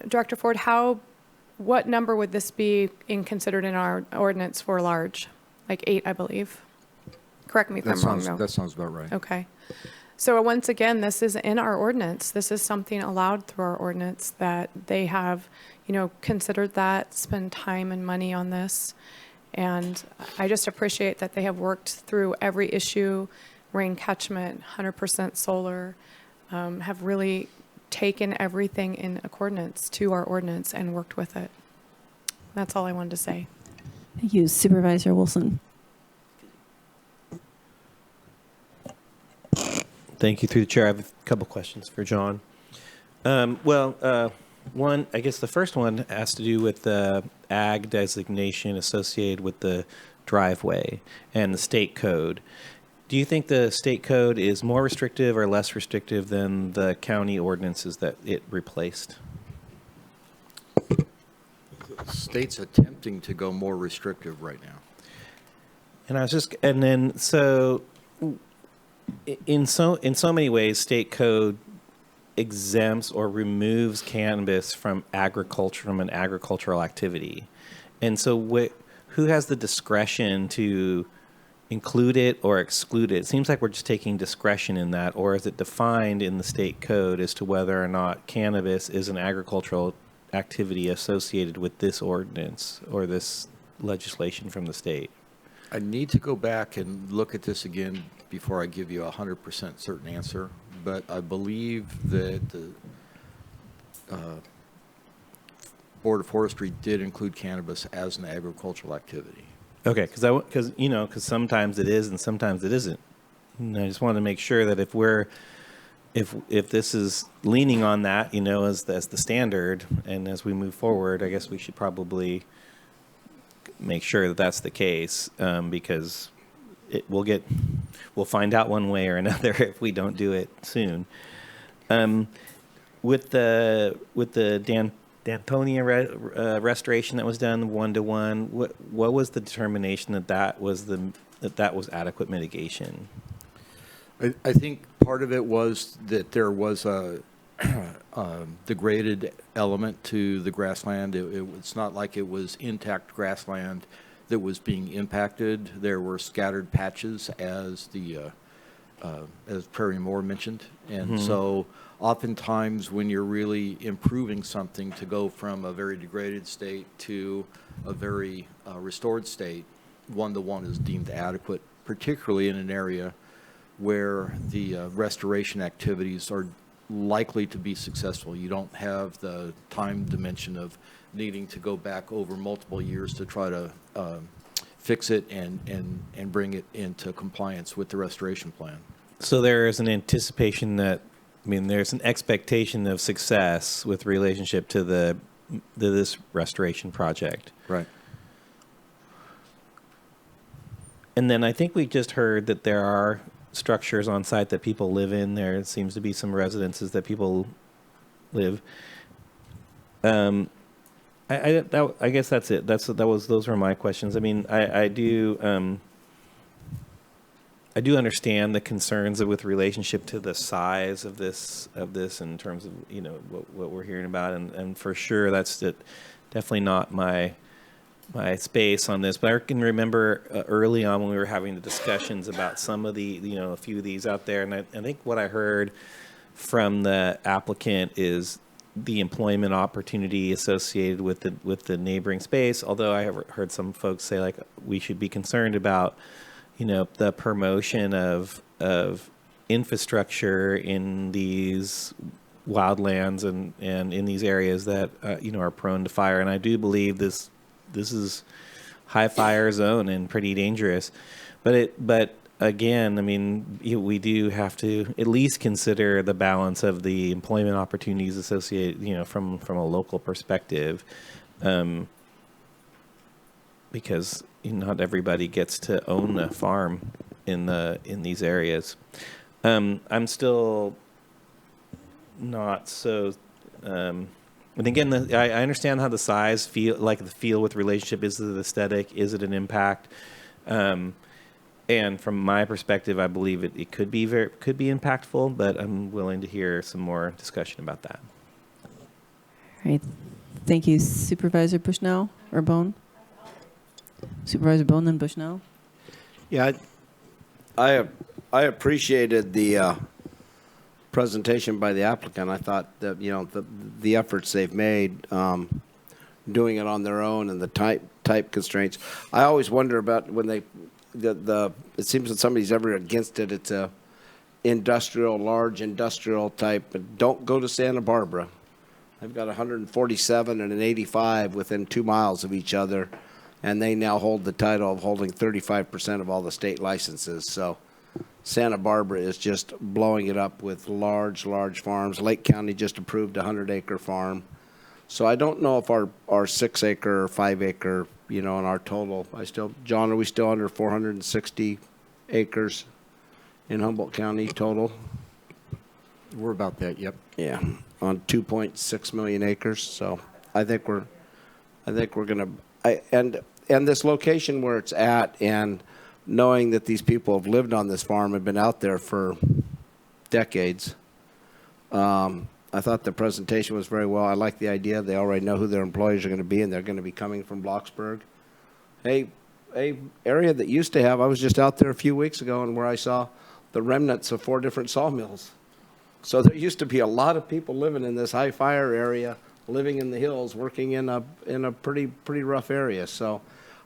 Director Ford, what number would this be considered in our ordinance for large? Like 8, I believe. Correct me if I'm wrong, though. That sounds about right. Okay. So once again, this is in our ordinance. This is something allowed through our ordinance that they have, considered that, spend time and money on this. And I just appreciate that they have worked through every issue, rain catchment, 100% solar, have really taken everything in accordance to our ordinance and worked with it. That's all I wanted to say. Thank you. Supervisor Wilson? Thank you, through the chair. I have a couple questions for John. One, I guess the first one has to do with the ag designation associated with the driveway and the state code. Do you think the state code is more restrictive or less restrictive than the county ordinances that it replaced? The state's attempting to go more restrictive right now. In so many ways, state code exempts or removes cannabis from an agricultural activity. And so who has the discretion to include it or exclude it? It seems like we're just taking discretion in that, or is it defined in the state code as to whether or not cannabis is an agricultural activity associated with this ordinance or this legislation from the state? I need to go back and look at this again before I give you a 100% certain answer, but I believe that the Board of Forestry did include cannabis as an agricultural activity. Okay, because sometimes it is and sometimes it isn't. And I just want to make sure that if this is leaning on that, as the standard, and as we move forward, I guess we should probably make sure that that's the case, because we'll find out one way or another if we don't do it soon. With the Dantonia restoration that was done 1-to-1, what was the determination that was adequate mitigation? I think part of it was that there was a degraded element to the grassland. It's not like it was intact grassland that was being impacted. There were scattered patches, as Prairie Moore mentioned, and so oftentimes when you're really improving something to go from a very degraded state to a very restored state, 1-to-1 is deemed adequate particularly in an area where the restoration activities are likely to be successful. You don't have the time dimension of needing to go back over multiple years to try to fix it and bring it into compliance with the restoration plan. So there is an anticipation that, I mean, there's an expectation of success with relationship to this restoration project. Right. And then I think we just heard that there are structures on site that people live in. There seems to be some residences that people live. I guess that's it. Those were my questions. I mean, I do understand the concerns with relationship to the size of this in terms of, you know, what we're hearing about, and for sure that's definitely not my space on this. But I can remember early on when we were having the discussions about some of the, you know, a few of these out there, and I think what I heard from the applicant is the employment opportunity associated with the neighboring space. Although I have heard some folks say, like, we should be concerned about, you know, the promotion of infrastructure in these wildlands and in these areas that you know, are prone to fire. And I do believe this is high fire zone and pretty dangerous. But again, I mean, we do have to at least consider the balance of the employment opportunities associated, you know, from a local perspective, because not everybody gets to own a farm in these areas. I'm still not so. And again, I understand how the size feel with relationship. Is it aesthetic? Is it an impact? And from my perspective, I believe it could be impactful, but I'm willing to hear some more discussion about that. All right. Thank you, Supervisor Bushnell or Bohn. Supervisor Bohn, then Bushnell. Yeah, I appreciated the presentation by the applicant. I thought that, you know, the efforts they've made doing it on their own and the type constraints. I always wonder about when they it seems that somebody's ever against it. It's a large industrial type. But don't go to Santa Barbara. I've got 147 and an 85 within 2 miles of each other, and they now hold the title of holding 35% of all the state licenses. So Santa Barbara is just blowing it up with large farms. Lake County just approved a 100-acre farm. So I don't know if our 6-acre or 5-acre, you know, in our total, John, are we still under 460 acres in Humboldt County total? We're about that, yep. Yeah, on 2.6 million acres. So I think we're gonna, and this location where it's at, and knowing that these people have lived on this farm and been out there for decades. I thought the presentation was very well. I like the idea. They already know who their employees are going to be, and they're going to be coming from Blocksburg. A area that used to have, I was just out there a few weeks ago, and where I saw the remnants of 4 different sawmills. So there used to be a lot of people living in this high fire area, living in the hills, working in a pretty rough area. So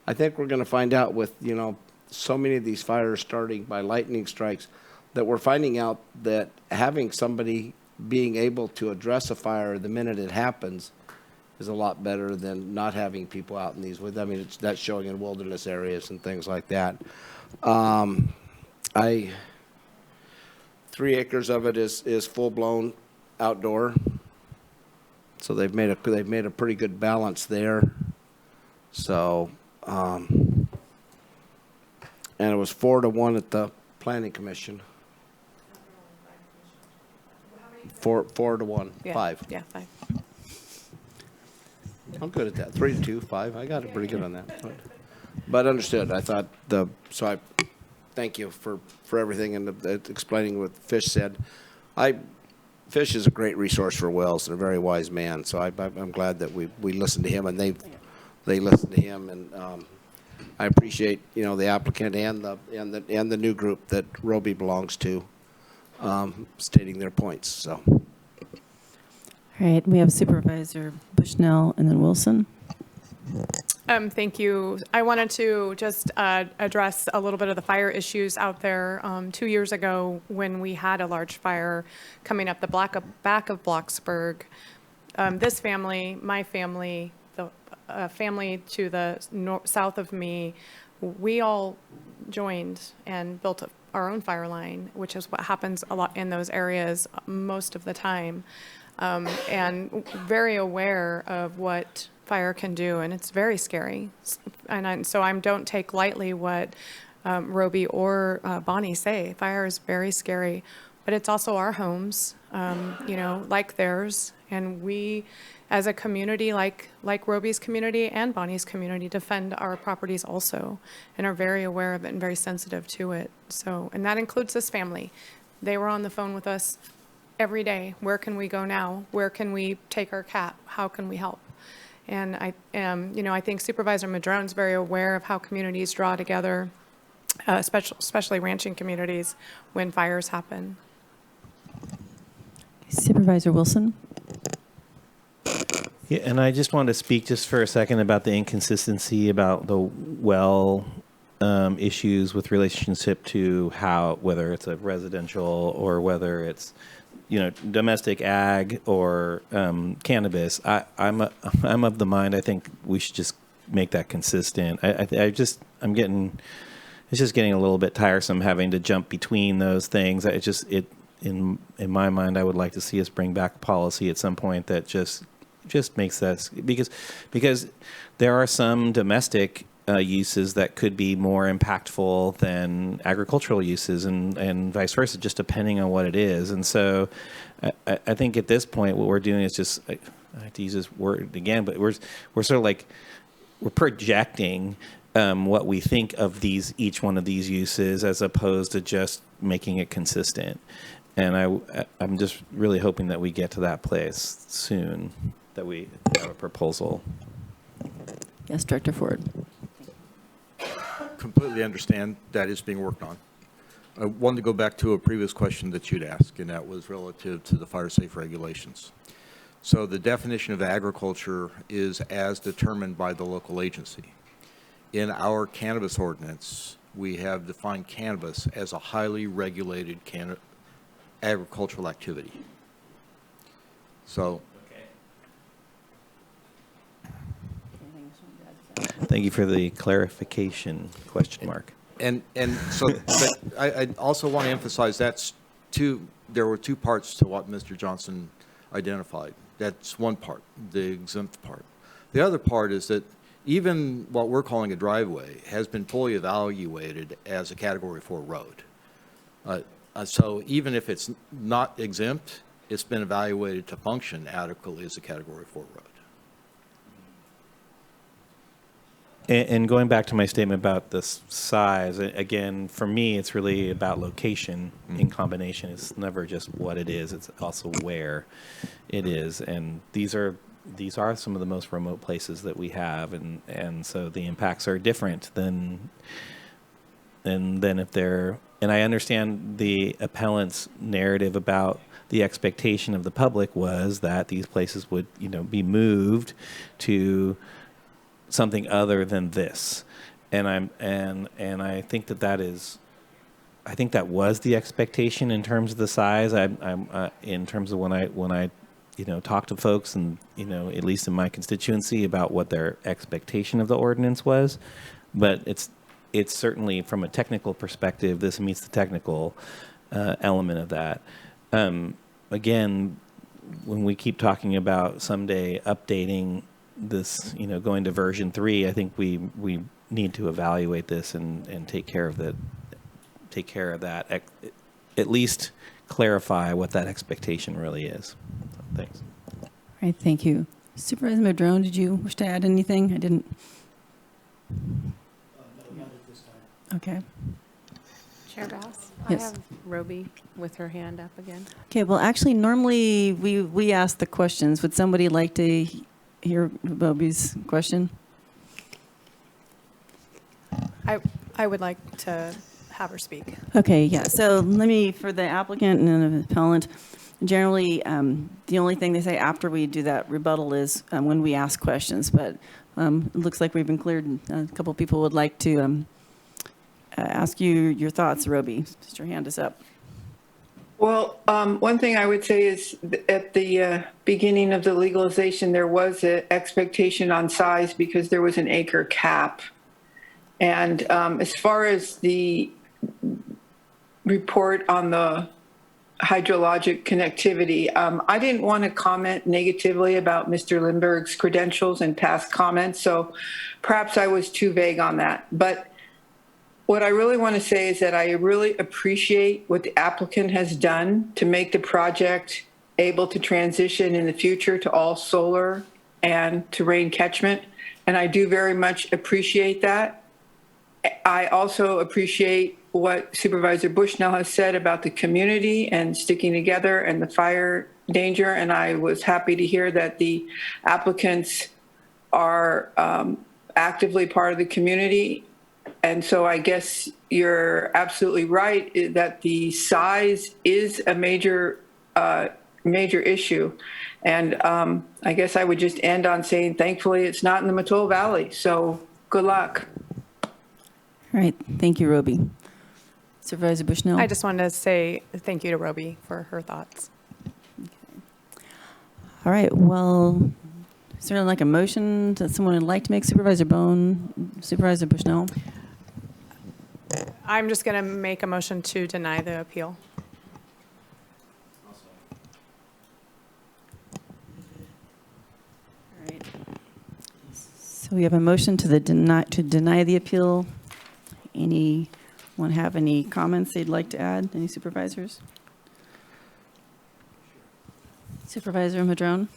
I think we're going to find out with, you know, so many of these fires starting by lightning strikes, that we're finding out that having somebody being able to address a fire the minute it happens is a lot better than not having people out in these. I mean, that's showing in wilderness areas and things like that. 3 acres of it is full blown outdoor, so they've made a pretty good balance there. So, and it was 4-1 at the Planning Commission. 4-1, Yeah. 5. Yeah, 5. I'm good at that. 3-2, 5. I got it pretty good on that. But understood. I thought so I thank you for everything and explaining what Fish said. Fish is a great resource for Wells and a very wise man. So I'm glad that we listened to him, and they listened to him, and I appreciate, you know, the applicant and the new group that Roby belongs to, stating their points. So. All right, we have Supervisor Bushnell and then Wilson. Thank you. I wanted to just address a little bit of the fire issues out there. 2 years ago, when we had a large fire coming up the back of Blocksburg, this family, my family, the family to the south of me, we all joined and built our own fire line, which is what happens a lot in those areas most of the time, and very aware of what fire can do, and it's very scary. And so I don't take lightly what Roby or Bonnie say. Fire is very scary, but it's also our homes, like theirs, and we, as a community, like Roby's community and Bonnie's community, defend our properties also, and are very aware of it and very sensitive to it. So, and that includes this family. They were on the phone with us every day. Where can we go now? Where can we take our cat? How can we help? And I think Supervisor Madrone's very aware of how communities draw together, especially ranching communities, when fires happen. Supervisor Wilson? Yeah, and I just wanted to speak just for a second about the inconsistency about the well issues with relationship to whether it's a residential or whether it's domestic ag or cannabis. I'm of the mind. I think we should just make that consistent. It's just getting a little bit tiresome having to jump between those things. In my mind, I would like to see us bring back a policy at some point that just makes us, because there are some domestic uses that could be more impactful than agricultural uses, and vice versa, just depending on what it is. And so I think at this point, what we're doing is just, I have to use this word again, but we're sort of like, we're projecting what we think of each one of these uses, as opposed to just making it consistent. And I'm just really hoping that we get to that place soon, that we have a proposal. Yes, Director Ford. Completely understand that is being worked on. I wanted to go back to a previous question that you'd asked, and that was relative to the fire safe regulations. So the definition of agriculture is as determined by the local agency. In our cannabis ordinance, we have defined cannabis as a highly regulated agricultural activity. So. Thank you for the clarification, question mark. And so, but I also want to emphasize there were two parts to what Mr. Johnson identified. That's one part, the exempt part. The other part is that even what we're calling a driveway has been fully evaluated as a Category 4 road. So even if it's not exempt, it's been evaluated to function adequately as a Category 4 road. And going back to my statement about the size, again, for me, it's really about location in combination. It's never just what it is; it's also where it is. And these are some of the most remote places that we have, and so the impacts are different than if they're. And I understand the appellant's narrative about the expectation of the public was that these places would, be moved to something other than this, and I think that was the expectation in terms of the size. I'm in terms of when I talk to folks, and at least in my constituency, about what their expectation of the ordinance was, but it's certainly from a technical perspective, this meets the technical element of that. Again, when we keep talking about someday updating this, going to version 3, I think we need to evaluate this and take care of that. At least clarify what that expectation really is. So, thanks. All right, thank you. Supervisor Madrone, did you wish to add anything? I didn't. No, not at this time. Okay. Chair Bass? Yes. I have Roby with her hand up again. Okay, well, actually, normally we ask the questions. Would somebody like to hear Roby's question? I would like to have her speak. Okay, yeah. So let me, for the applicant and the appellant, Generally, the only thing they say after we do that rebuttal is when we ask questions, but it looks like we've been cleared. A couple people would like to ask you your thoughts, Roby. Just your hand is up. Well, one thing I would say is at the beginning of the legalization, there was an expectation on size because there was an acre cap. And as far as the report on the hydrologic connectivity, I didn't want to comment negatively about Mr. Lindbergh's credentials and past comments, so perhaps I was too vague on that. But what I really want to say is that I really appreciate what the applicant has done to make the project able to transition in the future to all solar and to rain catchment. And I do very much appreciate that. I also appreciate what Supervisor Bushnell has said about the community and sticking together and the fire danger. And I was happy to hear that the applicants are actively part of the community. And so I guess you're absolutely right that the size is a major issue. And I guess I would just end on saying, thankfully, it's not in the Mattole Valley. So good luck. All right. Thank you, Roby. Supervisor Bushnell. I just wanted to say thank you to Roby for her thoughts. All right. Well, is there like a motion that someone would like to make? Supervisor Bohn, Supervisor Bushnell. I'm just going to make a motion to deny the appeal. All right. So we have a motion to deny the appeal. Anyone have any comments they'd like to add? Any supervisors? Supervisor Madrone?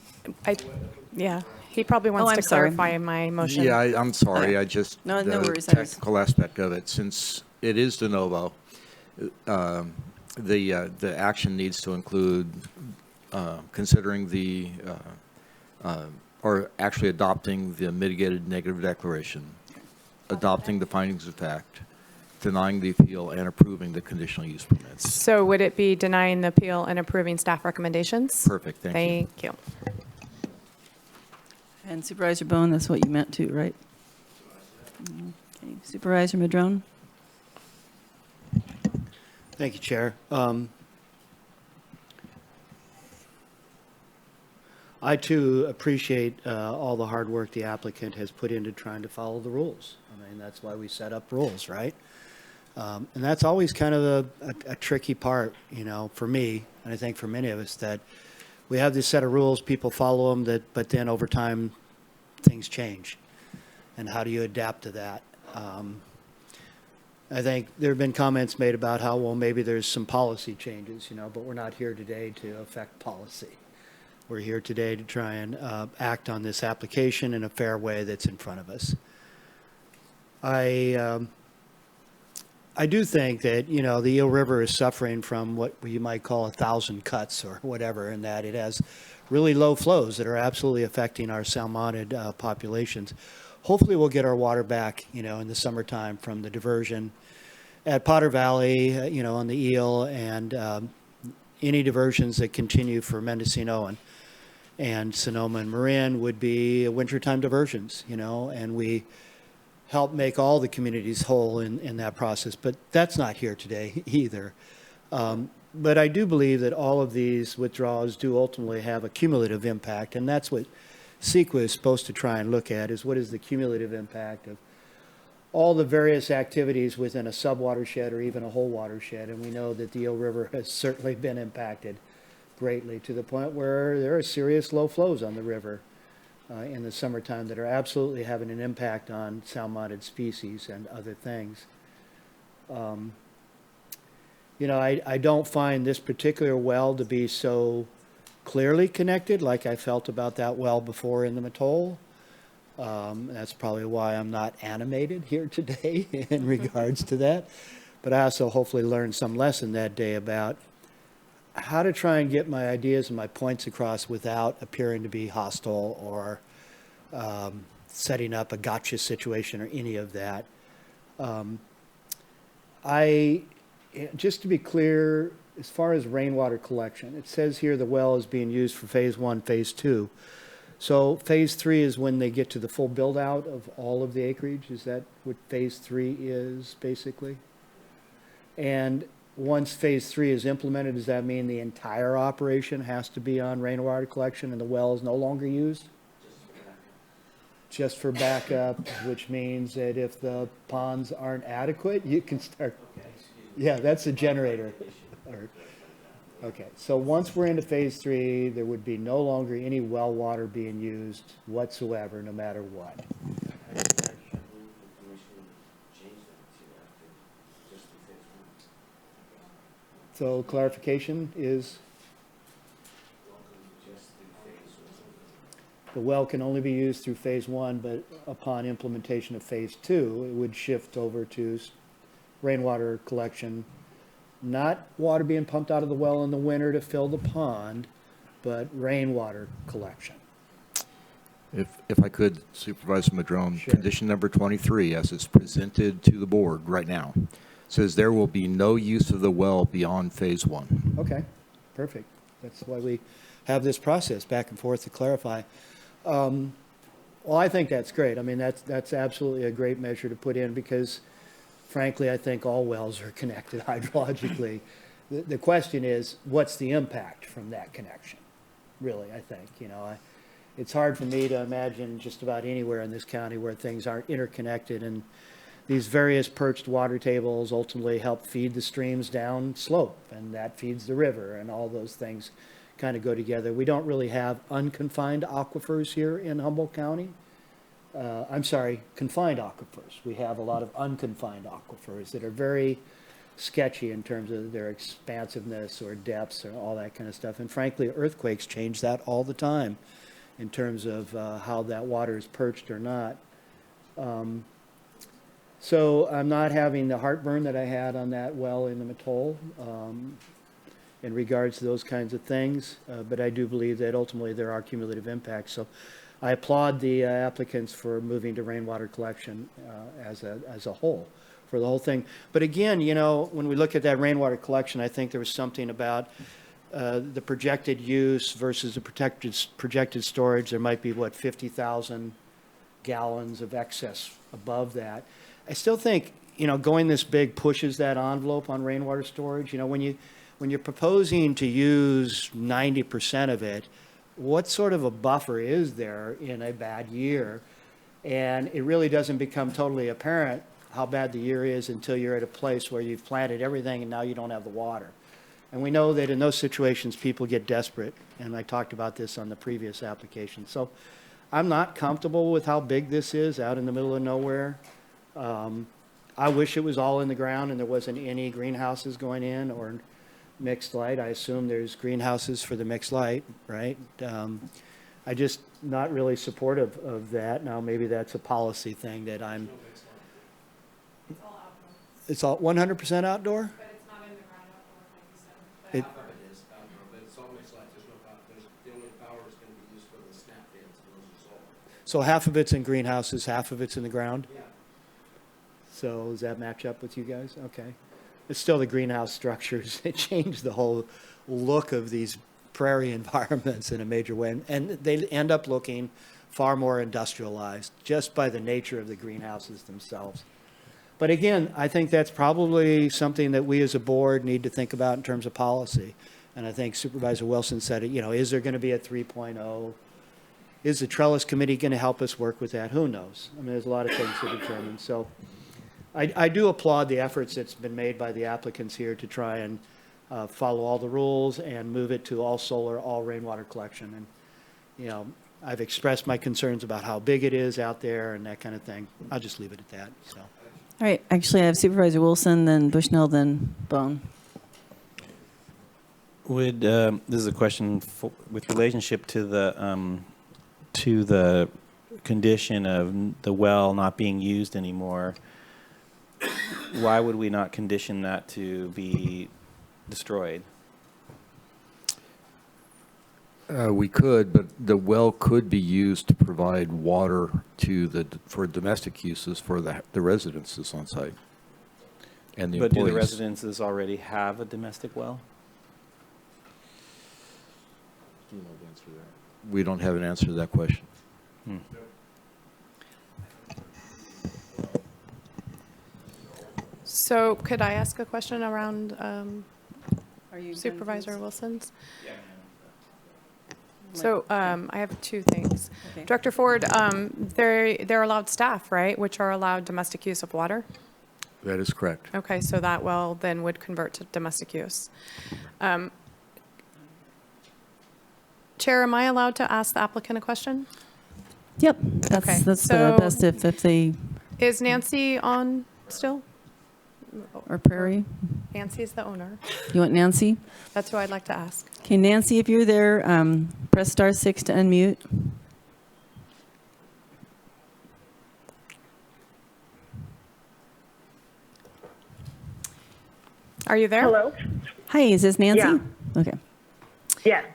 Yeah, he probably wants to sorry. clarify my motion. Yeah, I'm sorry. I just, No worries. the technical aspect of it, since it is de novo, the action needs to include considering or actually adopting the mitigated negative declaration, adopting the findings of fact, denying the appeal, and approving the conditional use permits. So would it be denying the appeal and approving staff recommendations? Perfect, thank you. Thank you. And Supervisor Bohn, that's what you meant too, right? Okay. Supervisor Madrone? Thank you, Chair. I too appreciate all the hard work the applicant has put into trying to follow the rules. I mean, that's why we set up rules, right? And that's always kind of a tricky part, you know, for me, and I think for many of us, that we have this set of rules, people follow them, but then over time, things change. And how do you adapt to that? I think there have been comments made about how, well, maybe there's some policy changes, you know, but we're not here today to affect policy. We're here today to try and act on this application in a fair way that's in front of us. I do think that, you know, the Eel River is suffering from what you might call 1,000 cuts or whatever, in that it has really low flows that are absolutely affecting our salmonid populations. Hopefully we'll get our water back, you know, in the summertime from the diversion at Potter Valley, you know, on the eel, and any diversions that continue for Mendocino and Sonoma and Marin would be wintertime diversions, you know, and we help make all the communities whole in that process. But that's not here today either. But I do believe that all of these withdrawals do ultimately have a cumulative impact, and that's what CEQA is supposed to try and look at, is what is the cumulative impact of all the various activities within a sub-watershed or even a whole watershed. And we know that the Eel River has certainly been impacted greatly, to the point where there are serious low flows on the river in the summertime that are absolutely having an impact on salmonid species and other things. You know, I don't find this particular well to be so clearly connected like I felt about that well before in the Mattole. That's probably why I'm not animated here today in regards to that. But I also hopefully learned some lesson that day about how to try and get my ideas and my points across without appearing to be hostile or setting up a gotcha situation or any of that. Just to be clear, as far as rainwater collection, it says here the well is being used for phase 1, phase 2. So phase 3 is when they get to the full build out of all of the acreage? Is that what phase 3 is basically? And once phase 3 is implemented, does that mean the entire operation has to be on rainwater collection and the well is no longer used? Just for backup, which means that if the ponds aren't adequate, you can start. Yeah, that's a generator. Okay, so once we're into phase 3, there would be no longer any well water being used whatsoever, no matter what. So clarification is the well can only be used through phase 1, but upon implementation of phase 2, it would shift over to rainwater collection. Not water being pumped out of the well in the winter to fill the pond, but rainwater collection. If I could, Supervisor Madrone, Sure. condition number 23, as it's presented to the board right now, says there will be no use of the well beyond phase 1. Okay, perfect. That's why we have this process back and forth to clarify. Well, I think that's great. I mean, that's absolutely a great measure to put in because, frankly, I think all wells are connected hydrologically. The question is, what's the impact from that connection? Really, I think, it's hard for me to imagine just about anywhere in this county where things aren't interconnected, and these various perched water tables ultimately help feed the streams down slope, and that feeds the river, and all those things kind of go together. We don't really have unconfined aquifers here in Humboldt County. I'm sorry, confined aquifers. We have a lot of unconfined aquifers that are very sketchy in terms of their expansiveness or depths or all that kind of stuff. And frankly, earthquakes change that all the time in terms of how that water is perched or not. So I'm not having the heartburn that I had on that well in the Mattole in regards to those kinds of things, but I do believe that ultimately there are cumulative impacts. So I applaud the applicants for moving to rainwater collection as a whole, for the whole thing. But again, when we look at that rainwater collection, I think there was something about the projected use versus the projected storage. There might be, 50,000 gallons of excess above that. I still think, going this big pushes that envelope on rainwater storage. When you're proposing to use 90% of it, what sort of a buffer is there in a bad year? And it really doesn't become totally apparent how bad the year is until you're at a place where you've planted everything and now you don't have the water. And we know that in those situations, people get desperate. And I talked about this on the previous application. So I'm not comfortable with how big this is out in the middle of nowhere. I wish it was all in the ground and there wasn't any greenhouses going in or mixed light. I assume there's greenhouses for the mixed light, right? I just not really supportive of that. Now, maybe that's a policy thing that I'm. It's all 100% outdoor? But it's not in the ground outdoor, like you said. It- Half of it is outdoor, but it's all mixed light. There's no power. The only power is going to be used for the snap fans and those are solar. So half of it's in greenhouses, half of it's in the ground? Yeah. So does that match up with you guys? Okay. It's still the greenhouse structures. It changed the whole look of these prairie environments in a major way. And they end up looking far more industrialized just by the nature of the greenhouses themselves. But again, I think that's probably something that we as a board need to think about in terms of policy. And I think Supervisor Wilson said it, is there going to be a 3.0? Is the Trellis Committee going to help us work with that? Who knows? I mean, there's a lot of things to determine. So I do applaud the efforts that's been made by the applicants here to try and follow all the rules and move it to all solar, all rainwater collection. And, I've expressed my concerns about how big it is out there and that kind of thing. I'll just leave it at that, so. All right, actually, I have Supervisor Wilson, then Bushnell, then Bohn. Would this is a question with relationship to the condition of the well not being used anymore? Why would we not condition that to be destroyed? We could, but the well could be used to provide water for domestic uses for the residences on site and the But do employees. the residences already have a domestic well? We don't have an answer to that question. So could I ask a question around Supervisor Wilson's? So I have two things. Okay. Director Ford, they're allowed staff, right, which are allowed domestic use of water? That is correct. Okay, so that well then would convert to domestic use. Chair, am I allowed to ask the applicant a question? Yep, Okay, that's so- the best if they, Is Nancy on still? or Prairie. Nancy's the owner. You want Nancy? That's who I'd like to ask. Okay, Nancy, if you're there, press *6 to unmute. Are you there? Hello? Hi, is this Nancy? Yeah. Okay. Yes.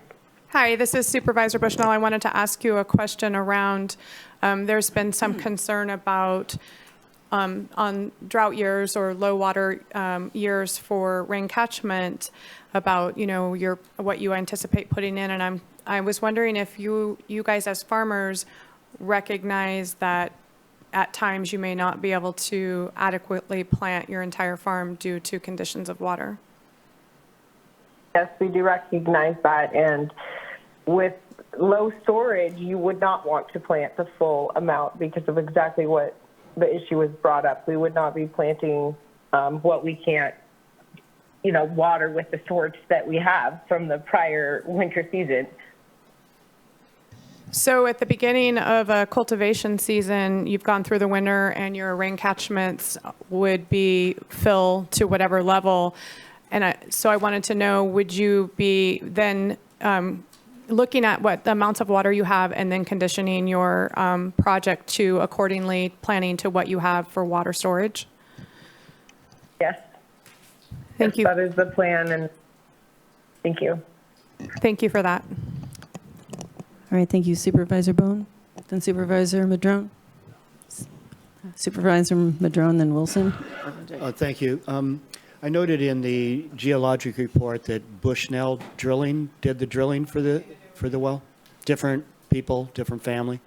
Hi, this is Supervisor Bushnell. I wanted to ask you a question around, there's been some concern about on drought years or low water years for rain catchment about, you know, what you anticipate putting in. And I was wondering if you guys as farmers recognize that at times you may not be able to adequately plant your entire farm due to conditions of water. Yes, we do recognize that. And with low storage, you would not want to plant the full amount because of exactly what the issue was brought up. We would not be planting what we can't, water with the storage that we have from the prior winter season. So at the beginning of a cultivation season, you've gone through the winter and your rain catchments would be fill to whatever level. And so I wanted to know, would you be then looking at what the amounts of water you have and then conditioning your project to accordingly planning to what you have for water storage? Yes. Thank you. That is the plan, and thank you. Thank you for that. All right, thank you, Supervisor Bohn. Then Supervisor Madrone. Supervisor Madrone, then Wilson. Thank you. I noted in the geologic report that Bushnell did the drilling for the well. Different people, different family.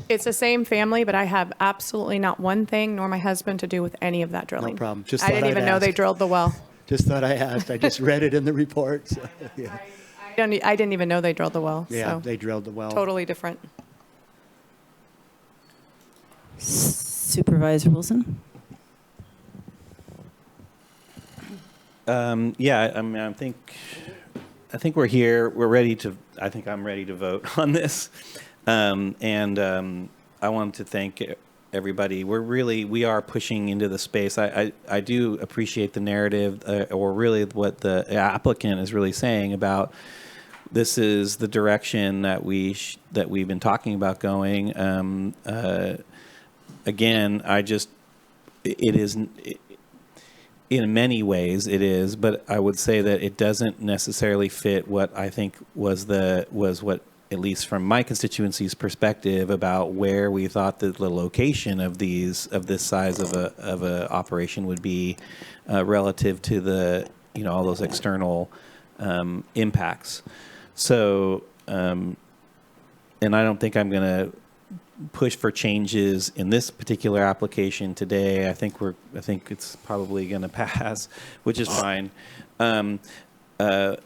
It's the same family, but I have absolutely not one thing, nor my husband, to do with any of that drilling. No problem. Just I thought didn't I'd even know they ask. drilled the well. Just thought I asked. I just read it in the report. So, yeah. I didn't even know they drilled the well. Yeah, so they drilled the well. totally different. Supervisor Wilson. Yeah, I mean, I think we're here. We're ready to. I think I'm ready to vote on this, and I wanted to thank everybody. We are pushing into the space. I do appreciate the narrative, or really what the applicant is really saying about. This is the direction that we've been talking about going. Again, it is. In many ways it is, but I would say that it doesn't necessarily fit what I think was what, at least from my constituency's perspective, about where we thought that the location of this size of a operation would be relative to the all those external impacts. So, and I don't think I'm going to push for changes in this particular application today. I think it's probably going to pass, which is fine. And I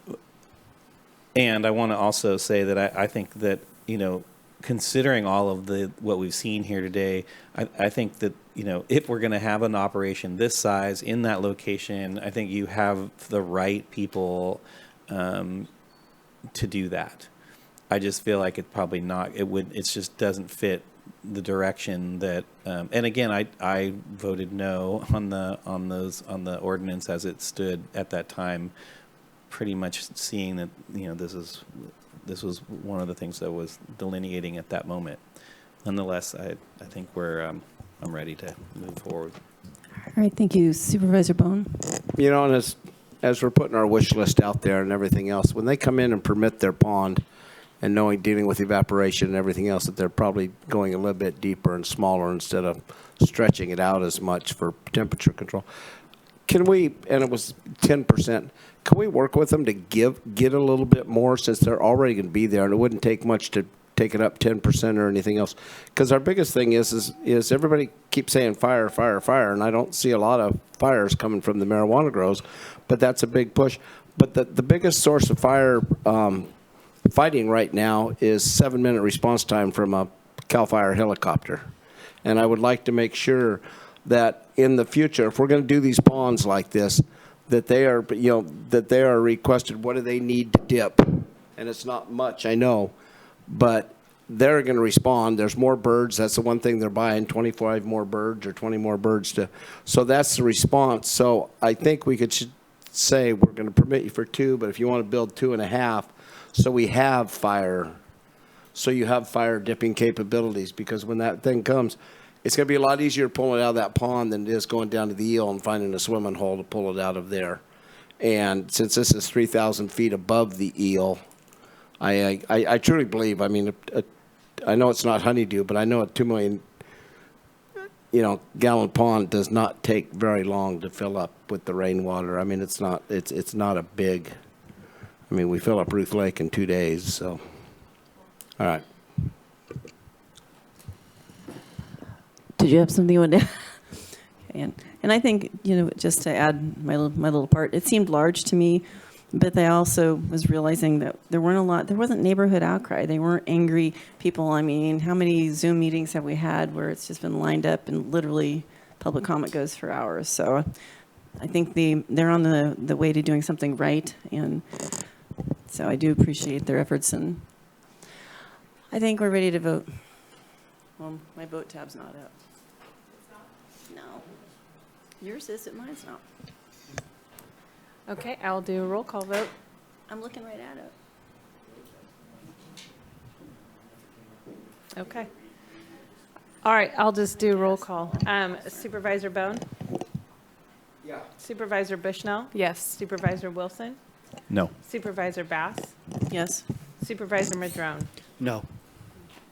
want to also say that I think that considering all of what we've seen here today, I think that if we're going to have an operation this size in that location, I think you have the right people to do that. I just feel like it probably not. It just doesn't fit the direction that. And again, I voted no on the ordinance as it stood at that time. Pretty much seeing that this was one of the things that was delineating at that moment. Nonetheless, I think I'm ready to move forward. All right, thank you, Supervisor Bohn. And as we're putting our wish list out there and everything else, when they come in and permit their pond, and dealing with evaporation and everything else, that they're probably going a little bit deeper and smaller instead of stretching it out as much for temperature control. can we, and it was 10%, can we work with them to get a little bit more since they're already going to be there, and it wouldn't take much to take it up 10% or anything else? Because our biggest thing is everybody keeps saying fire, fire, fire, and I don't see a lot of fires coming from the marijuana grows, but that's a big push. But the biggest source of fire fighting right now is 7-minute response time from a CAL FIRE helicopter. And I would like to make sure that in the future, if we're going to do these ponds like this, that they are, that they are requested, what do they need to dip? And it's not much, I know, but they're going to respond. There's more birds. That's the one thing they're buying, 25 more birds or 20 more birds so that's the response. So I think we could say we're going to permit you for 2, but if you want to build 2.5, so we have fire, so you have fire dipping capabilities, because when that thing comes, it's going to be a lot easier pulling it out of that pond than it is going down to the eel and finding a swimming hole to pull it out of there. And since this is 3,000 feet above the eel, I truly believe, I mean, I know it's not honeydew, but I know a 2 million gallon pond does not take very long to fill up with the rainwater. I mean, it's not a big, I mean, we fill up Ruth Lake in 2 days, so. All right. Did you have something you wanted to and I think, just to add my little part, it seemed large to me, but I also was realizing that there wasn't neighborhood outcry. They weren't angry people. I mean, how many Zoom meetings have we had where it's just been lined up and literally public comment goes for hours? So I think they're on the way to doing something right. And so I do appreciate their efforts, and I think we're ready to vote. Well, my vote tab's not up. No. Yours is, but mine's not. Okay, I'll do a roll call vote. I'm looking right at it. Okay. All right, I'll just do roll call. Supervisor Bohn? Yeah. Supervisor Bushnell? Yes. Supervisor Wilson? No. Supervisor Bass? Yes. Supervisor Madrone? No.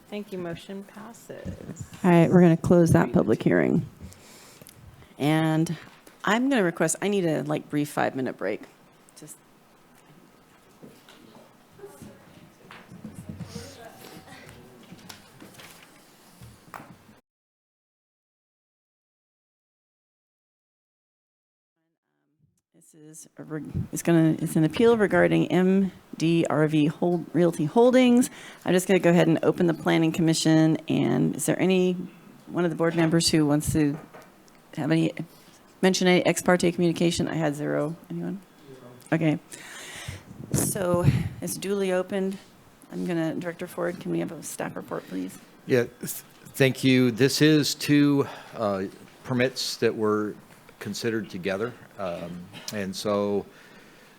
Thank you, motion passes. All right, we're going to close that public hearing. And I'm going to request, I need a brief 5-minute break. Just. It's an appeal regarding MDRV Realty Holdings. I'm just going to go ahead and open the Planning Commission. And is there any one of the board members who wants to mention any ex parte communication? I had 0. Anyone? Okay. So it's duly opened. I'm going to, Director Ford, can we have a staff report, please? Yeah, thank you. This is 2 permits that were considered together. And so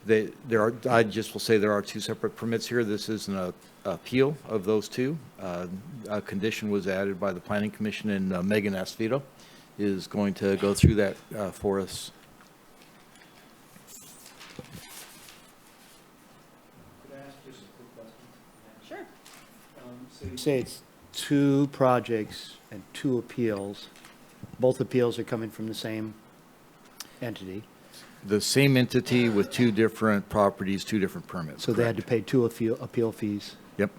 I just will say there are 2 separate permits here. This is an appeal of those 2. A condition was added by the Planning Commission, and Megan Asfito is going to go through that for us. Could I ask just a quick question? Sure. So you say it's 2 projects and 2 appeals. Both appeals are coming from the same entity. The same entity with 2 different properties, 2 different permits. So they had to pay 2 appeal fees. Yep.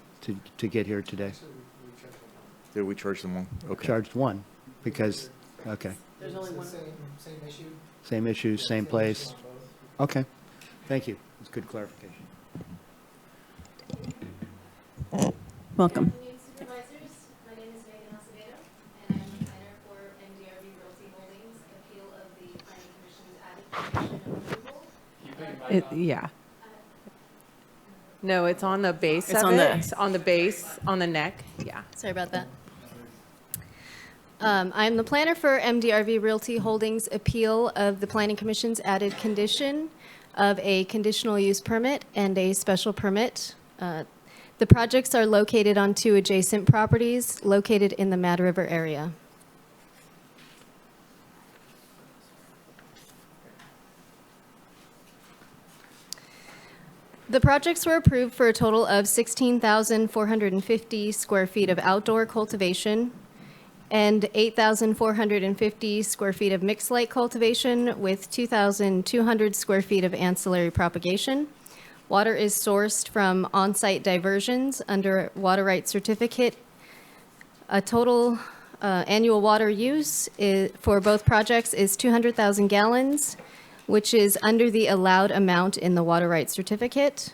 To get here today. Did we charge them one? Okay. Charged 1 because, okay. There's only one. Same issue. Same issues, same place. Okay. Thank you. It's good clarification. Welcome. Supervisors, my name is Megan Acevedo, and I'm the planner for MDRV Realty Holdings, appeal of the Planning Commission's added condition of approval. Yeah. No, it's on the base It's of on it. On the base, on the neck. Yeah. Sorry about that. I'm the planner for MDRV Realty Holdings' appeal of the Planning Commission's added condition of a conditional use permit and a special permit. The projects are located on 2 adjacent properties located in the Mad River area. The projects were approved for a total of 16,450 square feet of outdoor cultivation and 8,450 square feet of mixed light cultivation with 2,200 square feet of ancillary propagation. Water is sourced from on-site diversions under water rights certificate. A total annual water use for both projects is 200,000 gallons, which is under the allowed amount in the water rights certificate.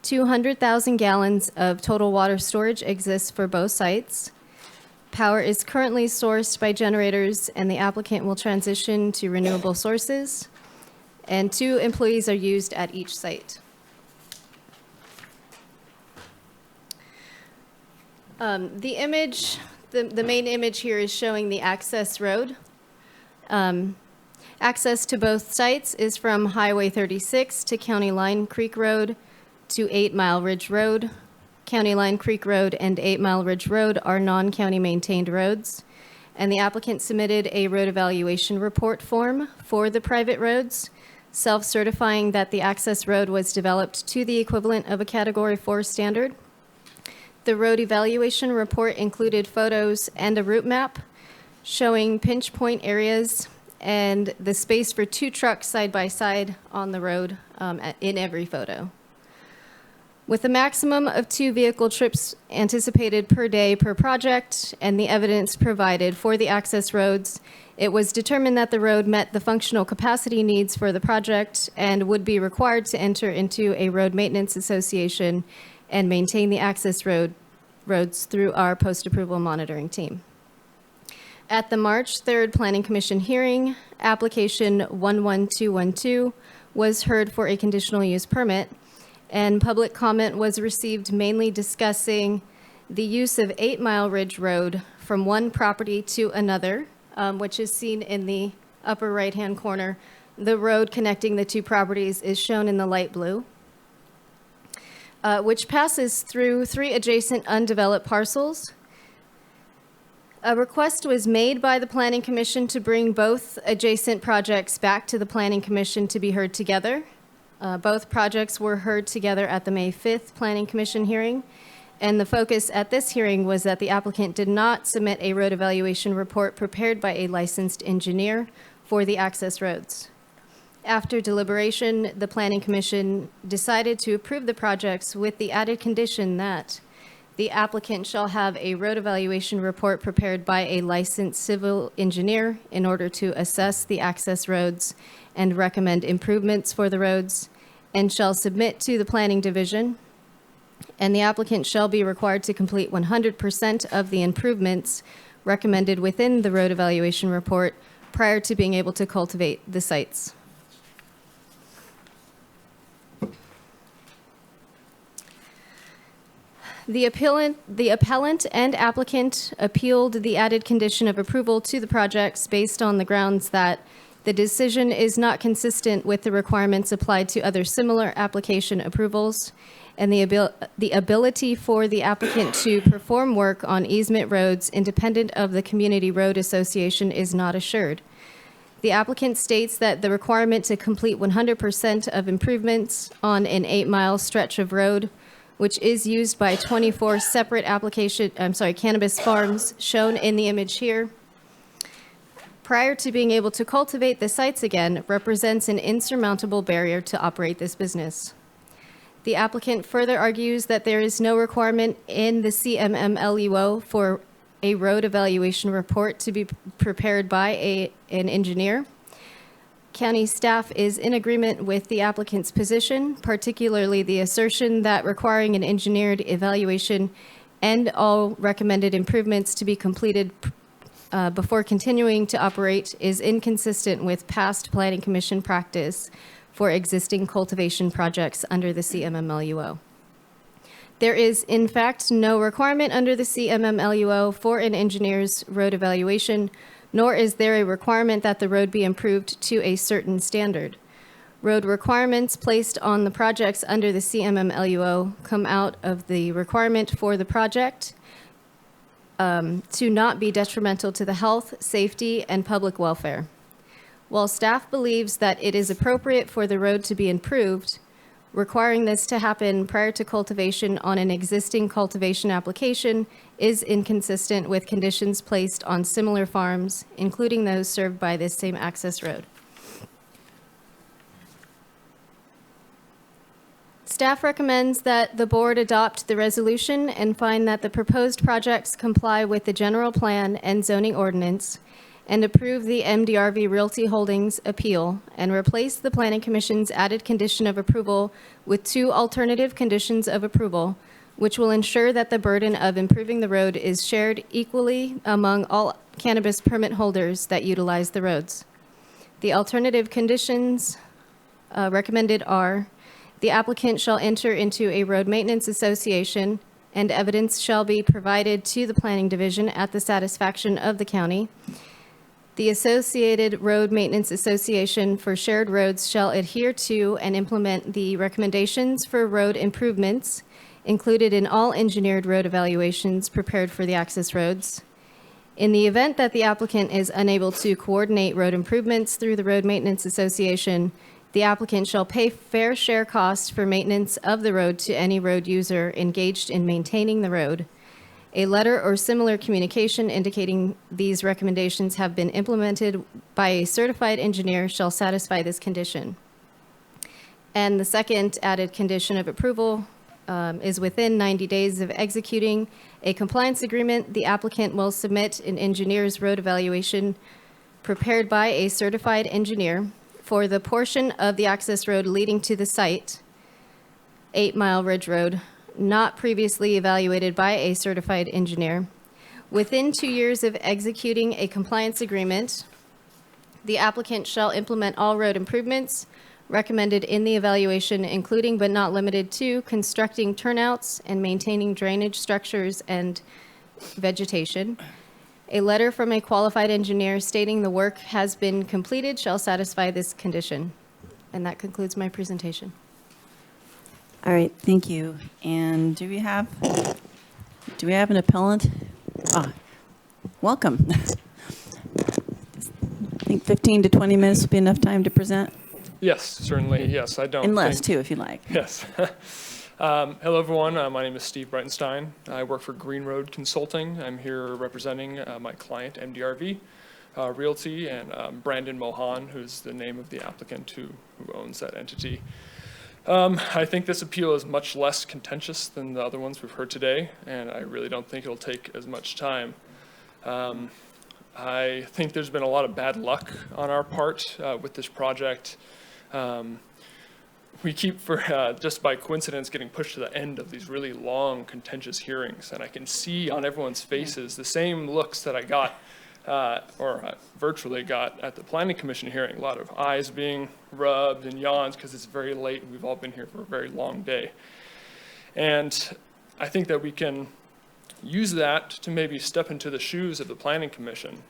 200,000 gallons of total water storage exists for both sites. Power is currently sourced by generators, and the applicant will transition to renewable sources. And 2 employees are used at each site. The image, the main image here is showing the access road. Access to both sites is from Highway 36 to County Line Creek Road to 8 Mile Ridge Road. County Line Creek Road and 8 Mile Ridge Road are non-county maintained roads. And the applicant submitted a road evaluation report form for the private roads, self-certifying that the access road was developed to the equivalent of a Category 4 standard. The road evaluation report included photos and a route map showing pinch point areas and the space for 2 trucks side by side on the road in every photo. With a maximum of 2 vehicle trips anticipated per day per project and the evidence provided for the access roads, it was determined that the road met the functional capacity needs for the project and would be required to enter into a road maintenance association and maintain the access roads through our post-approval monitoring team. At the March 3rd Planning Commission hearing, application 11212 was heard for a conditional use permit, and public comment was received mainly discussing the use of 8 Mile Ridge Road from one property to another, which is seen in the upper right-hand corner. The road connecting the 2 properties is shown in the light blue, which passes through 3 adjacent undeveloped parcels. A request was made by the Planning Commission to bring both adjacent projects back to the Planning Commission to be heard together. Both projects were heard together at the May 5th Planning Commission hearing, and the focus at this hearing was that the applicant did not submit a road evaluation report prepared by a licensed engineer for the access roads. After deliberation, the Planning Commission decided to approve the projects with the added condition that the applicant shall have a road evaluation report prepared by a licensed civil engineer in order to assess the access roads and recommend improvements for the roads, and shall submit to the Planning Division. And the applicant shall be required to complete 100% of the improvements recommended within the road evaluation report prior to being able to cultivate the sites. The appellant and applicant appealed the added condition of approval to the projects based on the grounds that the decision is not consistent with the requirements applied to other similar application approvals, and the ability for the applicant to perform work on easement roads independent of the Community Road Association is not assured. The applicant states that the requirement to complete 100% of improvements on an 8-mile stretch of road, which is used by 24 separate cannabis farms shown in the image here, prior to being able to cultivate the sites again, represents an insurmountable barrier to operate this business. The applicant further argues that there is no requirement in the CMMLUO for a road evaluation report to be prepared by an engineer. County staff is in agreement with the applicant's position, particularly the assertion that requiring an engineered evaluation and all recommended improvements to be completed before continuing to operate is inconsistent with past Planning Commission practice for existing cultivation projects under the CMMLUO. There is, in fact, no requirement under the CMMLUO for an engineer's road evaluation, nor is there a requirement that the road be improved to a certain standard. Road requirements placed on the projects under the CMMLUO come out of the requirement for the project to not be detrimental to the health, safety, and public welfare. While staff believes that it is appropriate for the road to be improved, Requiring this to happen prior to cultivation on an existing cultivation application is inconsistent with conditions placed on similar farms, including those served by this same access road. Staff recommends that the board adopt the resolution and find that the proposed projects comply with the general plan and zoning ordinance, and approve the MDRV Realty Holdings appeal and replace the Planning Commission's added condition of approval with 2 alternative conditions of approval, which will ensure that the burden of improving the road is shared equally among all cannabis permit holders that utilize the roads. The alternative conditions recommended are: the applicant shall enter into a road maintenance association, and evidence shall be provided to the Planning Division at the satisfaction of the county. The Associated Road Maintenance Association for shared roads shall adhere to and implement the recommendations for road improvements included in all engineered road evaluations prepared for the access roads. In the event that the applicant is unable to coordinate road improvements through the Road Maintenance Association, the applicant shall pay fair share costs for maintenance of the road to any road user engaged in maintaining the road. A letter or similar communication indicating these recommendations have been implemented by a certified engineer shall satisfy this condition. And the second added condition of approval is within 90 days of executing a compliance agreement, the applicant will submit an engineer's road evaluation prepared by a certified engineer for the portion of the access road leading to the site, 8 Mile Ridge Road, not previously evaluated by a certified engineer. Within 2 years of executing a compliance agreement, the applicant shall implement all road improvements recommended in the evaluation, including but not limited to constructing turnouts and maintaining drainage structures and vegetation. A letter from a qualified engineer stating the work has been completed shall satisfy this condition. And that concludes my presentation. All right, thank you. And do we have an appellant? Welcome. I think 15 to 20 minutes will be enough time to present. Yes, certainly. Yes, I don't. And less too, if you like. Yes. Hello, everyone. My name is Steve Breitenstein. I work for Green Road Consulting. I'm here representing my client, MDRV Realty, and Brandon Mohan, who's the name of the applicant who owns that entity. I think this appeal is much less contentious than the other ones we've heard today, and I really don't think it'll take as much time. I think there's been a lot of bad luck on our part with this project. We keep, just by coincidence, getting pushed to the end of these really long, contentious hearings, and I can see on everyone's faces the same looks that I got virtually got at the Planning Commission hearing. A lot of eyes being rubbed and yawns because it's very late and we've all been here for a very long day. And I think that we can use that to maybe step into the shoes of the Planning Commission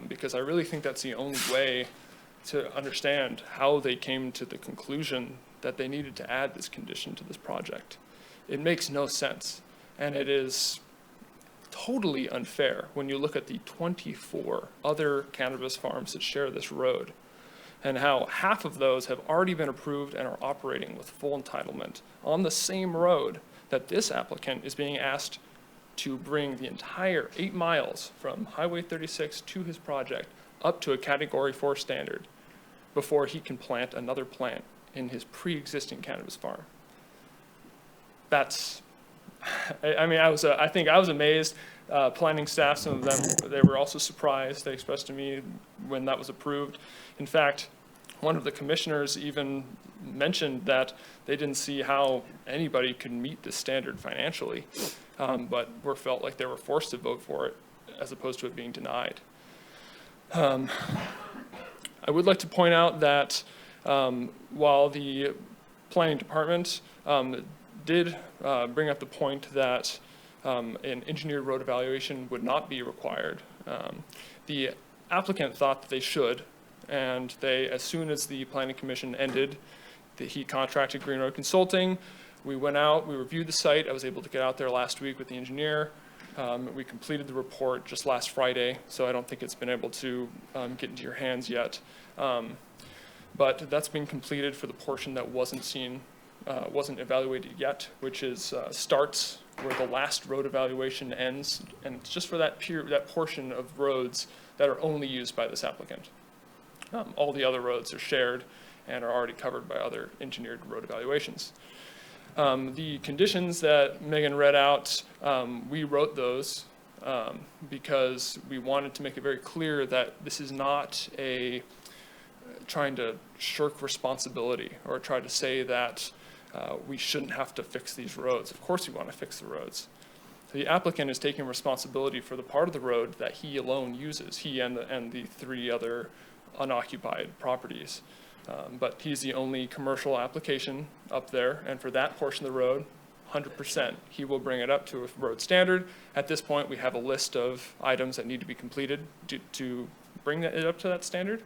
because I really think that's the only way to understand how they came to the conclusion that they needed to add this condition to this project. It makes no sense, and it is totally unfair when you look at the 24 other cannabis farms that share this road and how half of those have already been approved and are operating with full entitlement on the same road that this applicant is being asked to bring the entire 8 miles from Highway 36 to his project up to a Category 4 standard before he can plant another plant in his pre-existing cannabis farm. That's, I think I was amazed. Planning staff, some of them, they were also surprised. They expressed to me when that was approved. In fact, one of the commissioners even mentioned that they didn't see how anybody could meet this standard financially, but felt like they were forced to vote for it as opposed to it being denied. I would like to point out that while the planning department did bring up the point that an engineered road evaluation would not be required, the applicant thought that they should, and they, as soon as the Planning Commission ended, he contracted Green Road Consulting. We went out, we reviewed the site. I was able to get out there last week with the engineer. We completed the report just last Friday, so I don't think it's been able to get into your hands yet. But that's been completed for the portion that wasn't seen wasn't evaluated yet, which is starts where the last road evaluation ends, and it's just for that portion of roads that are only used by this applicant. All the other roads are shared and are already covered by other engineered road evaluations. The conditions that Megan read out, we wrote those because we wanted to make it very clear that this is not trying to shirk responsibility or try to say that we shouldn't have to fix these roads. Of course we want to fix the roads. The applicant is taking responsibility for the part of the road that he alone uses, he and the 3 other unoccupied properties. But he's the only commercial application up there, and for that portion of the road, 100%, he will bring it up to a road standard. At this point, we have a list of items that need to be completed to bring it up to that standard,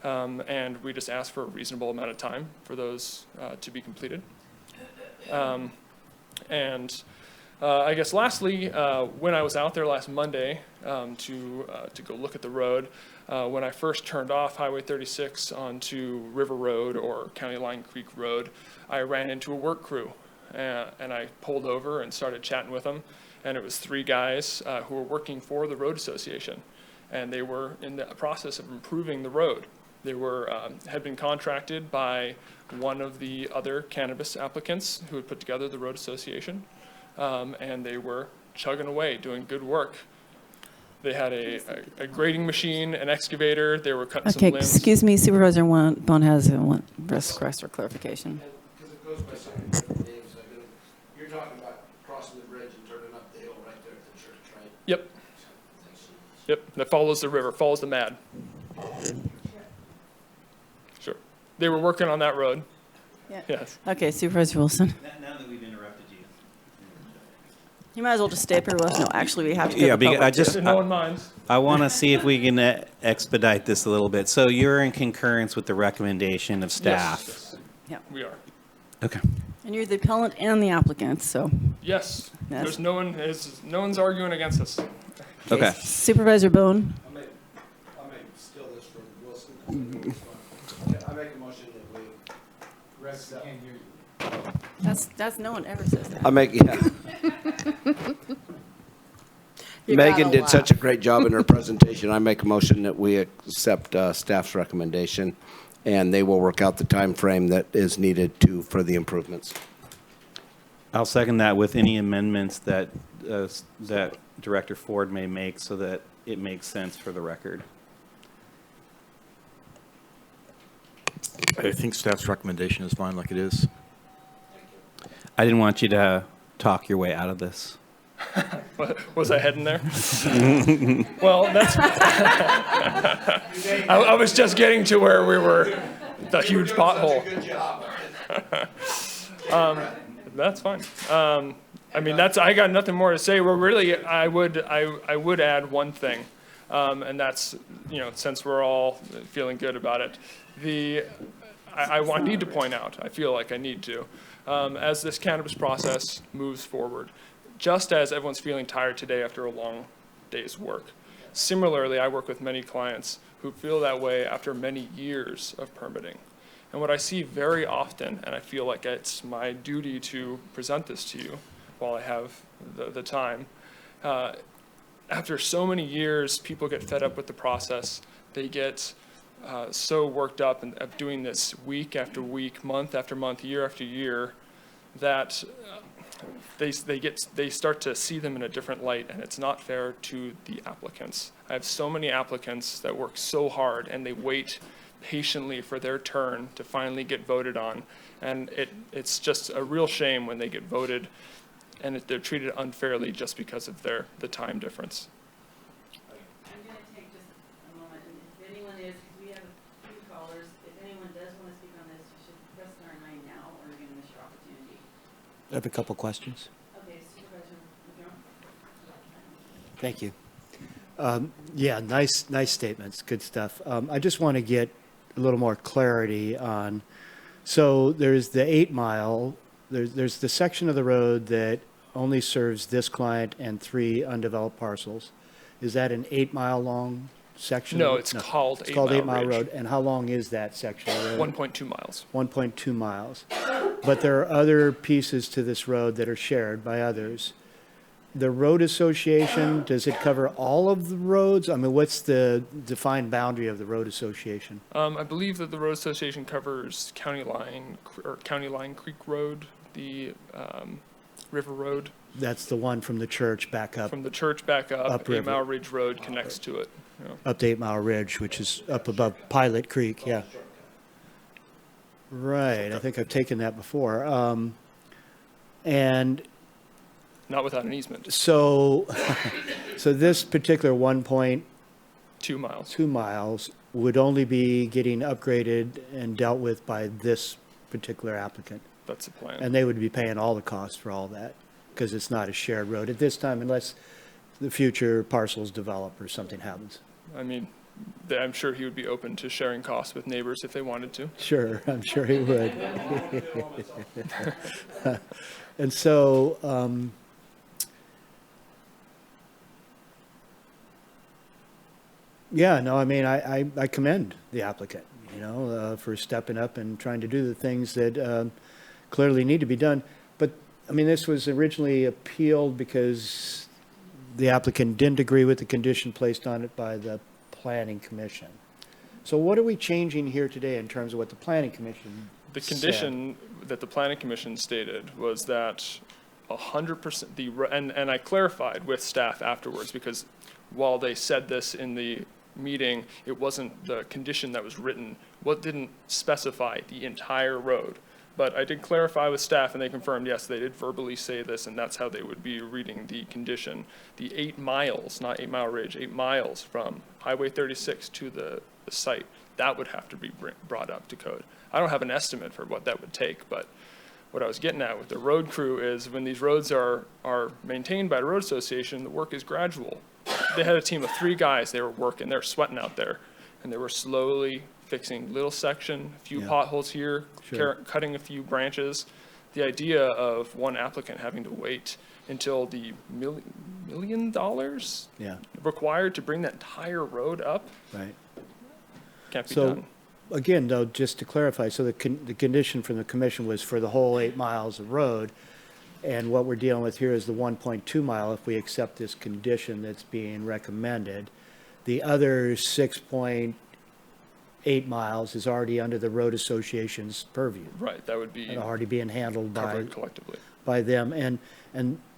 and we just ask for a reasonable amount of time for those to be completed. I guess lastly, when I was out there last Monday to go look at the road, when I first turned off Highway 36 onto River Road or County Line Creek Road, I ran into a work crew, and I pulled over and started chatting with them, and it was 3 guys who were working for the road association, and they were in the process of improving the road. They had been contracted by one of the other cannabis applicants who had put together the road association, and they were chugging away, doing good work. They had a grading machine, an excavator. They were cutting some limbs. Excuse me, Supervisor Bohn has one request for clarification. Because it goes by so many different names. You're talking about crossing the bridge and turning up the hill right there at the church, right? Yep. Yep, that follows the river, follows the Mad. Sure. They were working on that road. Yeah. Yes. Okay, Supervisor Wilson. Now that we've interrupted you. You might as well just stay up here with us. No, actually, we have to go to the because public. No one minds. I want to see if we can expedite this a little bit. So you're in concurrence with the recommendation of staff? Yes. Yeah. We are. Okay. And you're the appellant and the applicant, so. Yes. Yes. There's no one's arguing against us. Okay. Supervisor Bohn. I'll make steal this from Wilson. I make a motion that we accept. That's no one ever says that. I make, You Megan gotta did laugh. such a great job in her presentation. I make a motion that we accept staff's recommendation, and they will work out the time frame that is needed for the improvements. I'll second that with any amendments that that Director Ford may make so that it makes sense for the record. I think staff's recommendation is fine like it is. I didn't want you to talk your way out of this. Was I heading there? Well, that's. I was just getting to where we were, the huge pothole. Good job. That's fine. I mean, I got nothing more to say. Well, really, I would add one thing, and that's, since we're all feeling good about it, I need to point out, I feel like I need to, as this cannabis process moves forward, just as everyone's feeling tired today after a long day's work. Similarly, I work with many clients who feel that way after many years of permitting. And what I see very often, and I feel like it's my duty to present this to you while I have the time, after so many years, people get fed up with the process. They get so worked up of doing this week after week, month after month, year after year, that they start to see them in a different light, and it's not fair to the applicants. I have so many applicants that work so hard, and they wait patiently for their turn to finally get voted on, and it's just a real shame when they get voted and they're treated unfairly just because of the time difference. I'm going to take just a moment, and if anyone is, because we have a few callers, if anyone does want to speak on this, you should press star 9 now, or you're going to miss your opportunity. I have a couple questions. Okay, Supervisor Madrone. Thank you. Yeah, nice statements, good stuff. I just want to get a little more clarity on, so there's the 8 mile, there's the section of the road that only serves this client and 3 undeveloped parcels. Is that an 8 mile long section? No, it's called It's 8 called Mile 8 Mile Ridge. Road. And how long is that section of road? 1.2 miles. 1.2 miles. But there are other pieces to this road that are shared by others. The road association, does it cover all of the roads? I mean, what's the defined boundary of the road association? I believe that the road association covers County Line Creek Road, the River Road. That's the one from the church back up. From the church back up, 8 Upriver. Mile Ridge Road connects to it. Yeah. Up to 8 Mile Ridge, which is up above Pilot Creek, yeah. Right, I think I've taken that before. And Not without an easement. so, so this particular 1.2 2 miles. miles would only be getting upgraded and dealt with by this particular applicant. That's the plan. And they would be paying all the costs for all that, because it's not a shared road at this time unless the future parcels develop or something happens. I mean, I'm sure he would be open to sharing costs with neighbors if they wanted to. Sure, I'm sure he would. And so, yeah, no, I mean, I commend the applicant, you know, for stepping up and trying to do the things that clearly need to be done. But, I mean, this was originally appealed because the applicant didn't agree with the condition placed on it by the Planning Commission. So what are we changing here today in terms of what the Planning Commission The said? condition that the Planning Commission stated was that 100%, and I clarified with staff afterwards, because while they said this in the meeting, it wasn't the condition that was written, what didn't specify the entire road. But I did clarify with staff, and they confirmed, yes, they did verbally say this, and that's how they would be reading the condition. The 8 miles, not 8 Mile Ridge, 8 miles from Highway 36 to the site, that would have to be brought up to code. I don't have an estimate for what that would take, but what I was getting at with the road crew is when these roads are maintained by the road association, the work is gradual. They had a team of 3 guys, they were working, they were sweating out there, and they were slowly fixing little section, a few potholes here, Sure. cutting a few branches. The idea of one applicant having to wait until the $1 million Yeah. required to bring that entire road up Right. can't be So, done. again, though, just to clarify, so the condition from the commission was for the whole 8 miles of road, and what we're dealing with here is the 1.2 mile, if we accept this condition that's being recommended. The other 6.8 miles is already under the road association's purview. Right, that would be And already being handled covered collectively. by them, and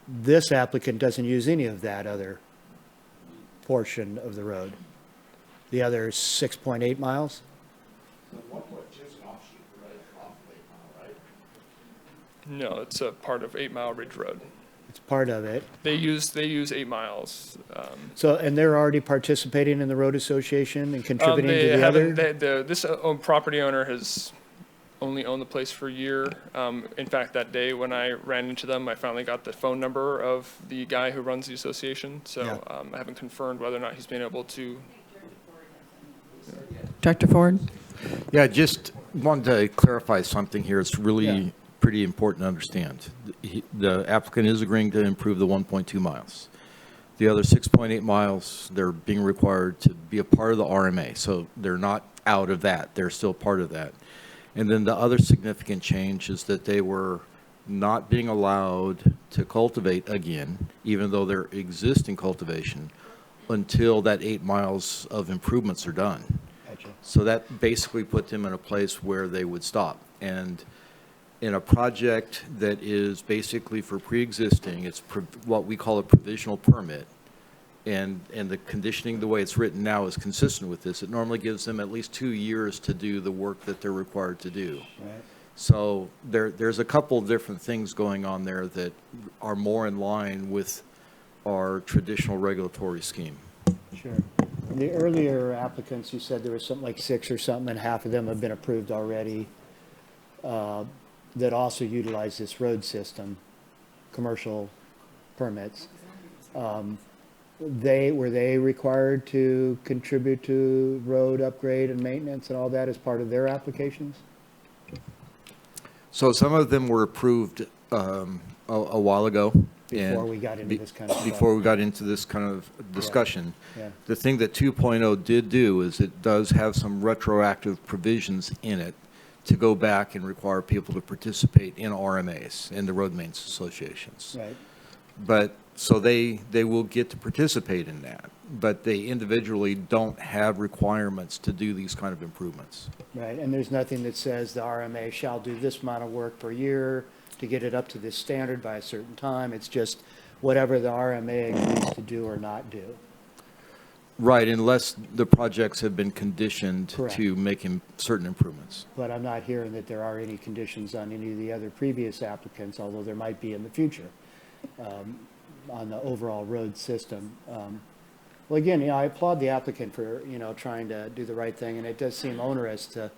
this applicant doesn't use any of that other portion of the road. The other 6.8 miles? No, it's a part of 8 Mile Ridge Road. It's part of it. They use 8 miles. So, and they're already participating in the road association and contributing to They the haven't, other? this property owner has only owned the place for a year. In fact, that day when I ran into them, I finally got the phone number of the guy who runs the association. So Yeah. I haven't confirmed whether or not he's been able to. Director Ford? Yeah, just wanted to clarify something here. It's really Yeah. pretty important to understand. The applicant is agreeing to improve the 1.2 miles. The other 6.8 miles, they're being required to be a part of the RMA, so they're not out of that. They're still part of that. And then the other significant change is that they were not being allowed to cultivate again, even though they're existing cultivation, until that 8 miles of improvements are done. Gotcha. So that basically put them in a place where they would stop. And in a project that is basically for pre-existing, it's what we call a provisional permit. And the conditioning, the way it's written now, is consistent with this. It normally gives them at least 2 years to do the work that they're required to do. Right. So there's a couple of different things going on there that are more in line with our traditional regulatory scheme. Sure. The earlier applicants, you said there was something like 6 or something, and half of them have been approved already, that also utilize this road system, commercial permits. Were they required to contribute to road upgrade and maintenance and all that as part of their applications? So some of them were approved a while ago, Before we got into this kind of stuff. Before we got into this kind of discussion. Yeah. The thing that 2.0 did do is it does have some retroactive provisions in it to go back and require people to participate in RMAs, in the road maintenance associations. Right. But, so they will get to participate in that, but they individually don't have requirements to do these kind of improvements. Right, and there's nothing that says the RMA shall do this amount of work per year to get it up to this standard by a certain time. It's just whatever the RMA agrees to do or not do. Right, unless the projects have been conditioned Correct. to making certain improvements. But I'm not hearing that there are any conditions on any of the other previous applicants, although there might be in the future, on the overall road system. Well, again, I applaud the applicant for, trying to do the right thing, and it does seem onerous to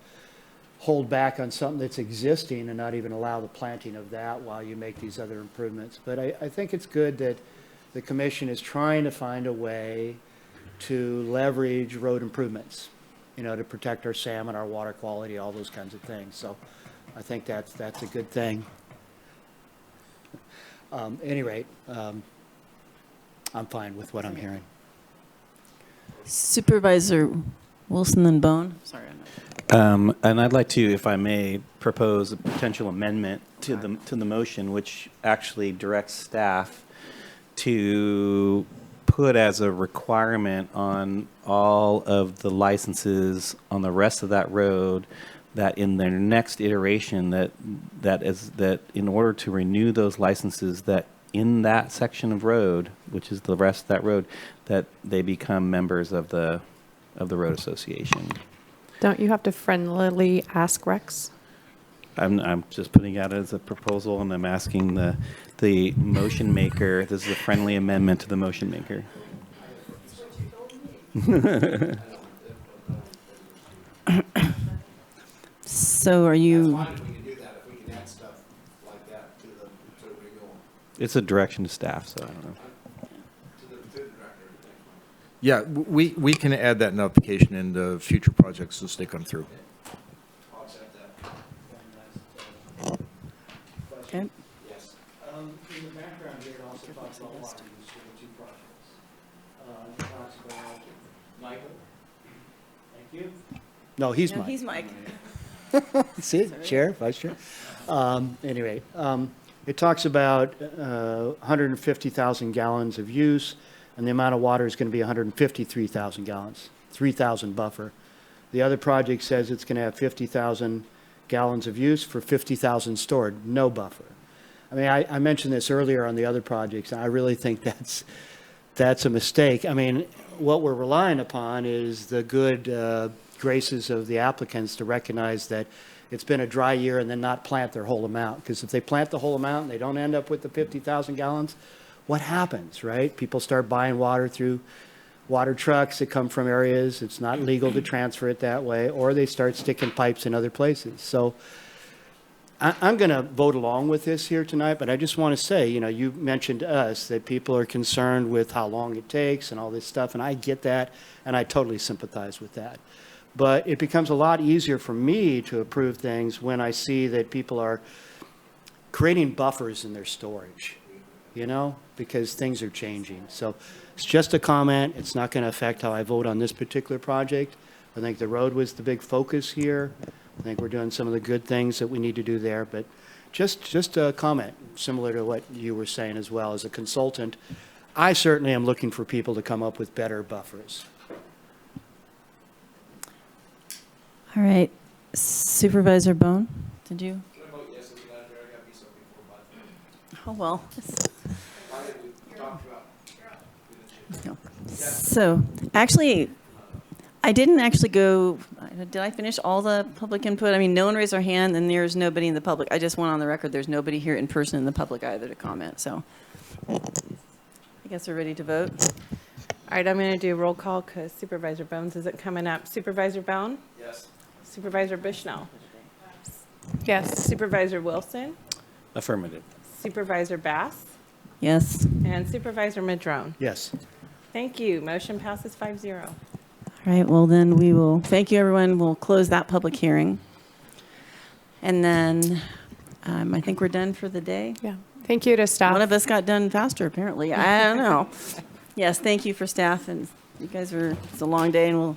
hold back on something that's existing and not even allow the planting of that while you make these other improvements. But I think it's good that the commission is trying to find a way to leverage road improvements, to protect our salmon, our water quality, all those kinds of things. So I think that's a good thing. At any rate, I'm fine with what I'm hearing. Supervisor Wilson and Bohn. Sorry. And I'd like to, if I may, propose a potential amendment to the motion, which actually directs staff to put as a requirement on all of the licenses on the rest of that road that in their next iteration that in order to renew those licenses, that in that section of road, which is the rest of that road, that they become members of the road association. Don't you have to friendlily ask Rex? I'm just putting out as a proposal, and I'm asking the motion maker. This is a friendly amendment to the motion maker. So are you? It's a direction to staff, so I don't know. Yeah, we can add that notification in the future projects as they come through. Okay. Yes. In the background here, it also talks about water use for the two projects. It talks about Michael. Thank you. No, he's No, Mike. he's Mike. See, Chair, Vice Chair. Anyway, it talks about 150,000 gallons of use, and the amount of water is going to be 153,000 gallons, 3,000 buffer. The other project says it's going to have 50,000 gallons of use for 50,000 stored, no buffer. I mean, I mentioned this earlier on the other projects, and I really think that's a mistake. I mean, what we're relying upon is the good graces of the applicants to recognize that it's been a dry year and then not plant their whole amount. Because if they plant the whole amount and they don't end up with the 50,000 gallons, what happens, right? People start buying water through water trucks that come from areas it's not legal to transfer it that way, or they start sticking pipes in other places. So I'm going to vote along with this here tonight, but I just want to say, you mentioned to us that people are concerned with how long it takes and all this stuff, and I get that, and I totally sympathize with that. But it becomes a lot easier for me to approve things when I see that people are creating buffers in their storage, because things are changing. So it's just a comment. It's not going to affect how I vote on this particular project. I think the road was the big focus here. I think we're doing some of the good things that we need to do there. But just a comment, similar to what you were saying as well. As a consultant, I certainly am looking for people to come up with better buffers. All right. Supervisor Bohn, did you? Oh, well. No. So, actually, I didn't actually go, did I finish all the public input? I mean, no one raised their hand, and there's nobody in the public. I just went on the record, there's nobody here in person in the public either to comment, so I guess we're ready to vote. All right, I'm going to do roll call because Supervisor Bones isn't coming up. Supervisor Bohn? Yes. Supervisor Bushnell? Yes. Supervisor Wilson? Affirmative. Supervisor Bass? Yes. And Supervisor Madrone? Yes. Thank you. Motion passes 5-0. All right, well, then we will, thank you, everyone. We'll close that public hearing. And then I think we're done for the day. Yeah. Thank you to staff. One of us got done faster, apparently. I don't know. Yes, thank you for staff, and you guys it's a long day, and we'll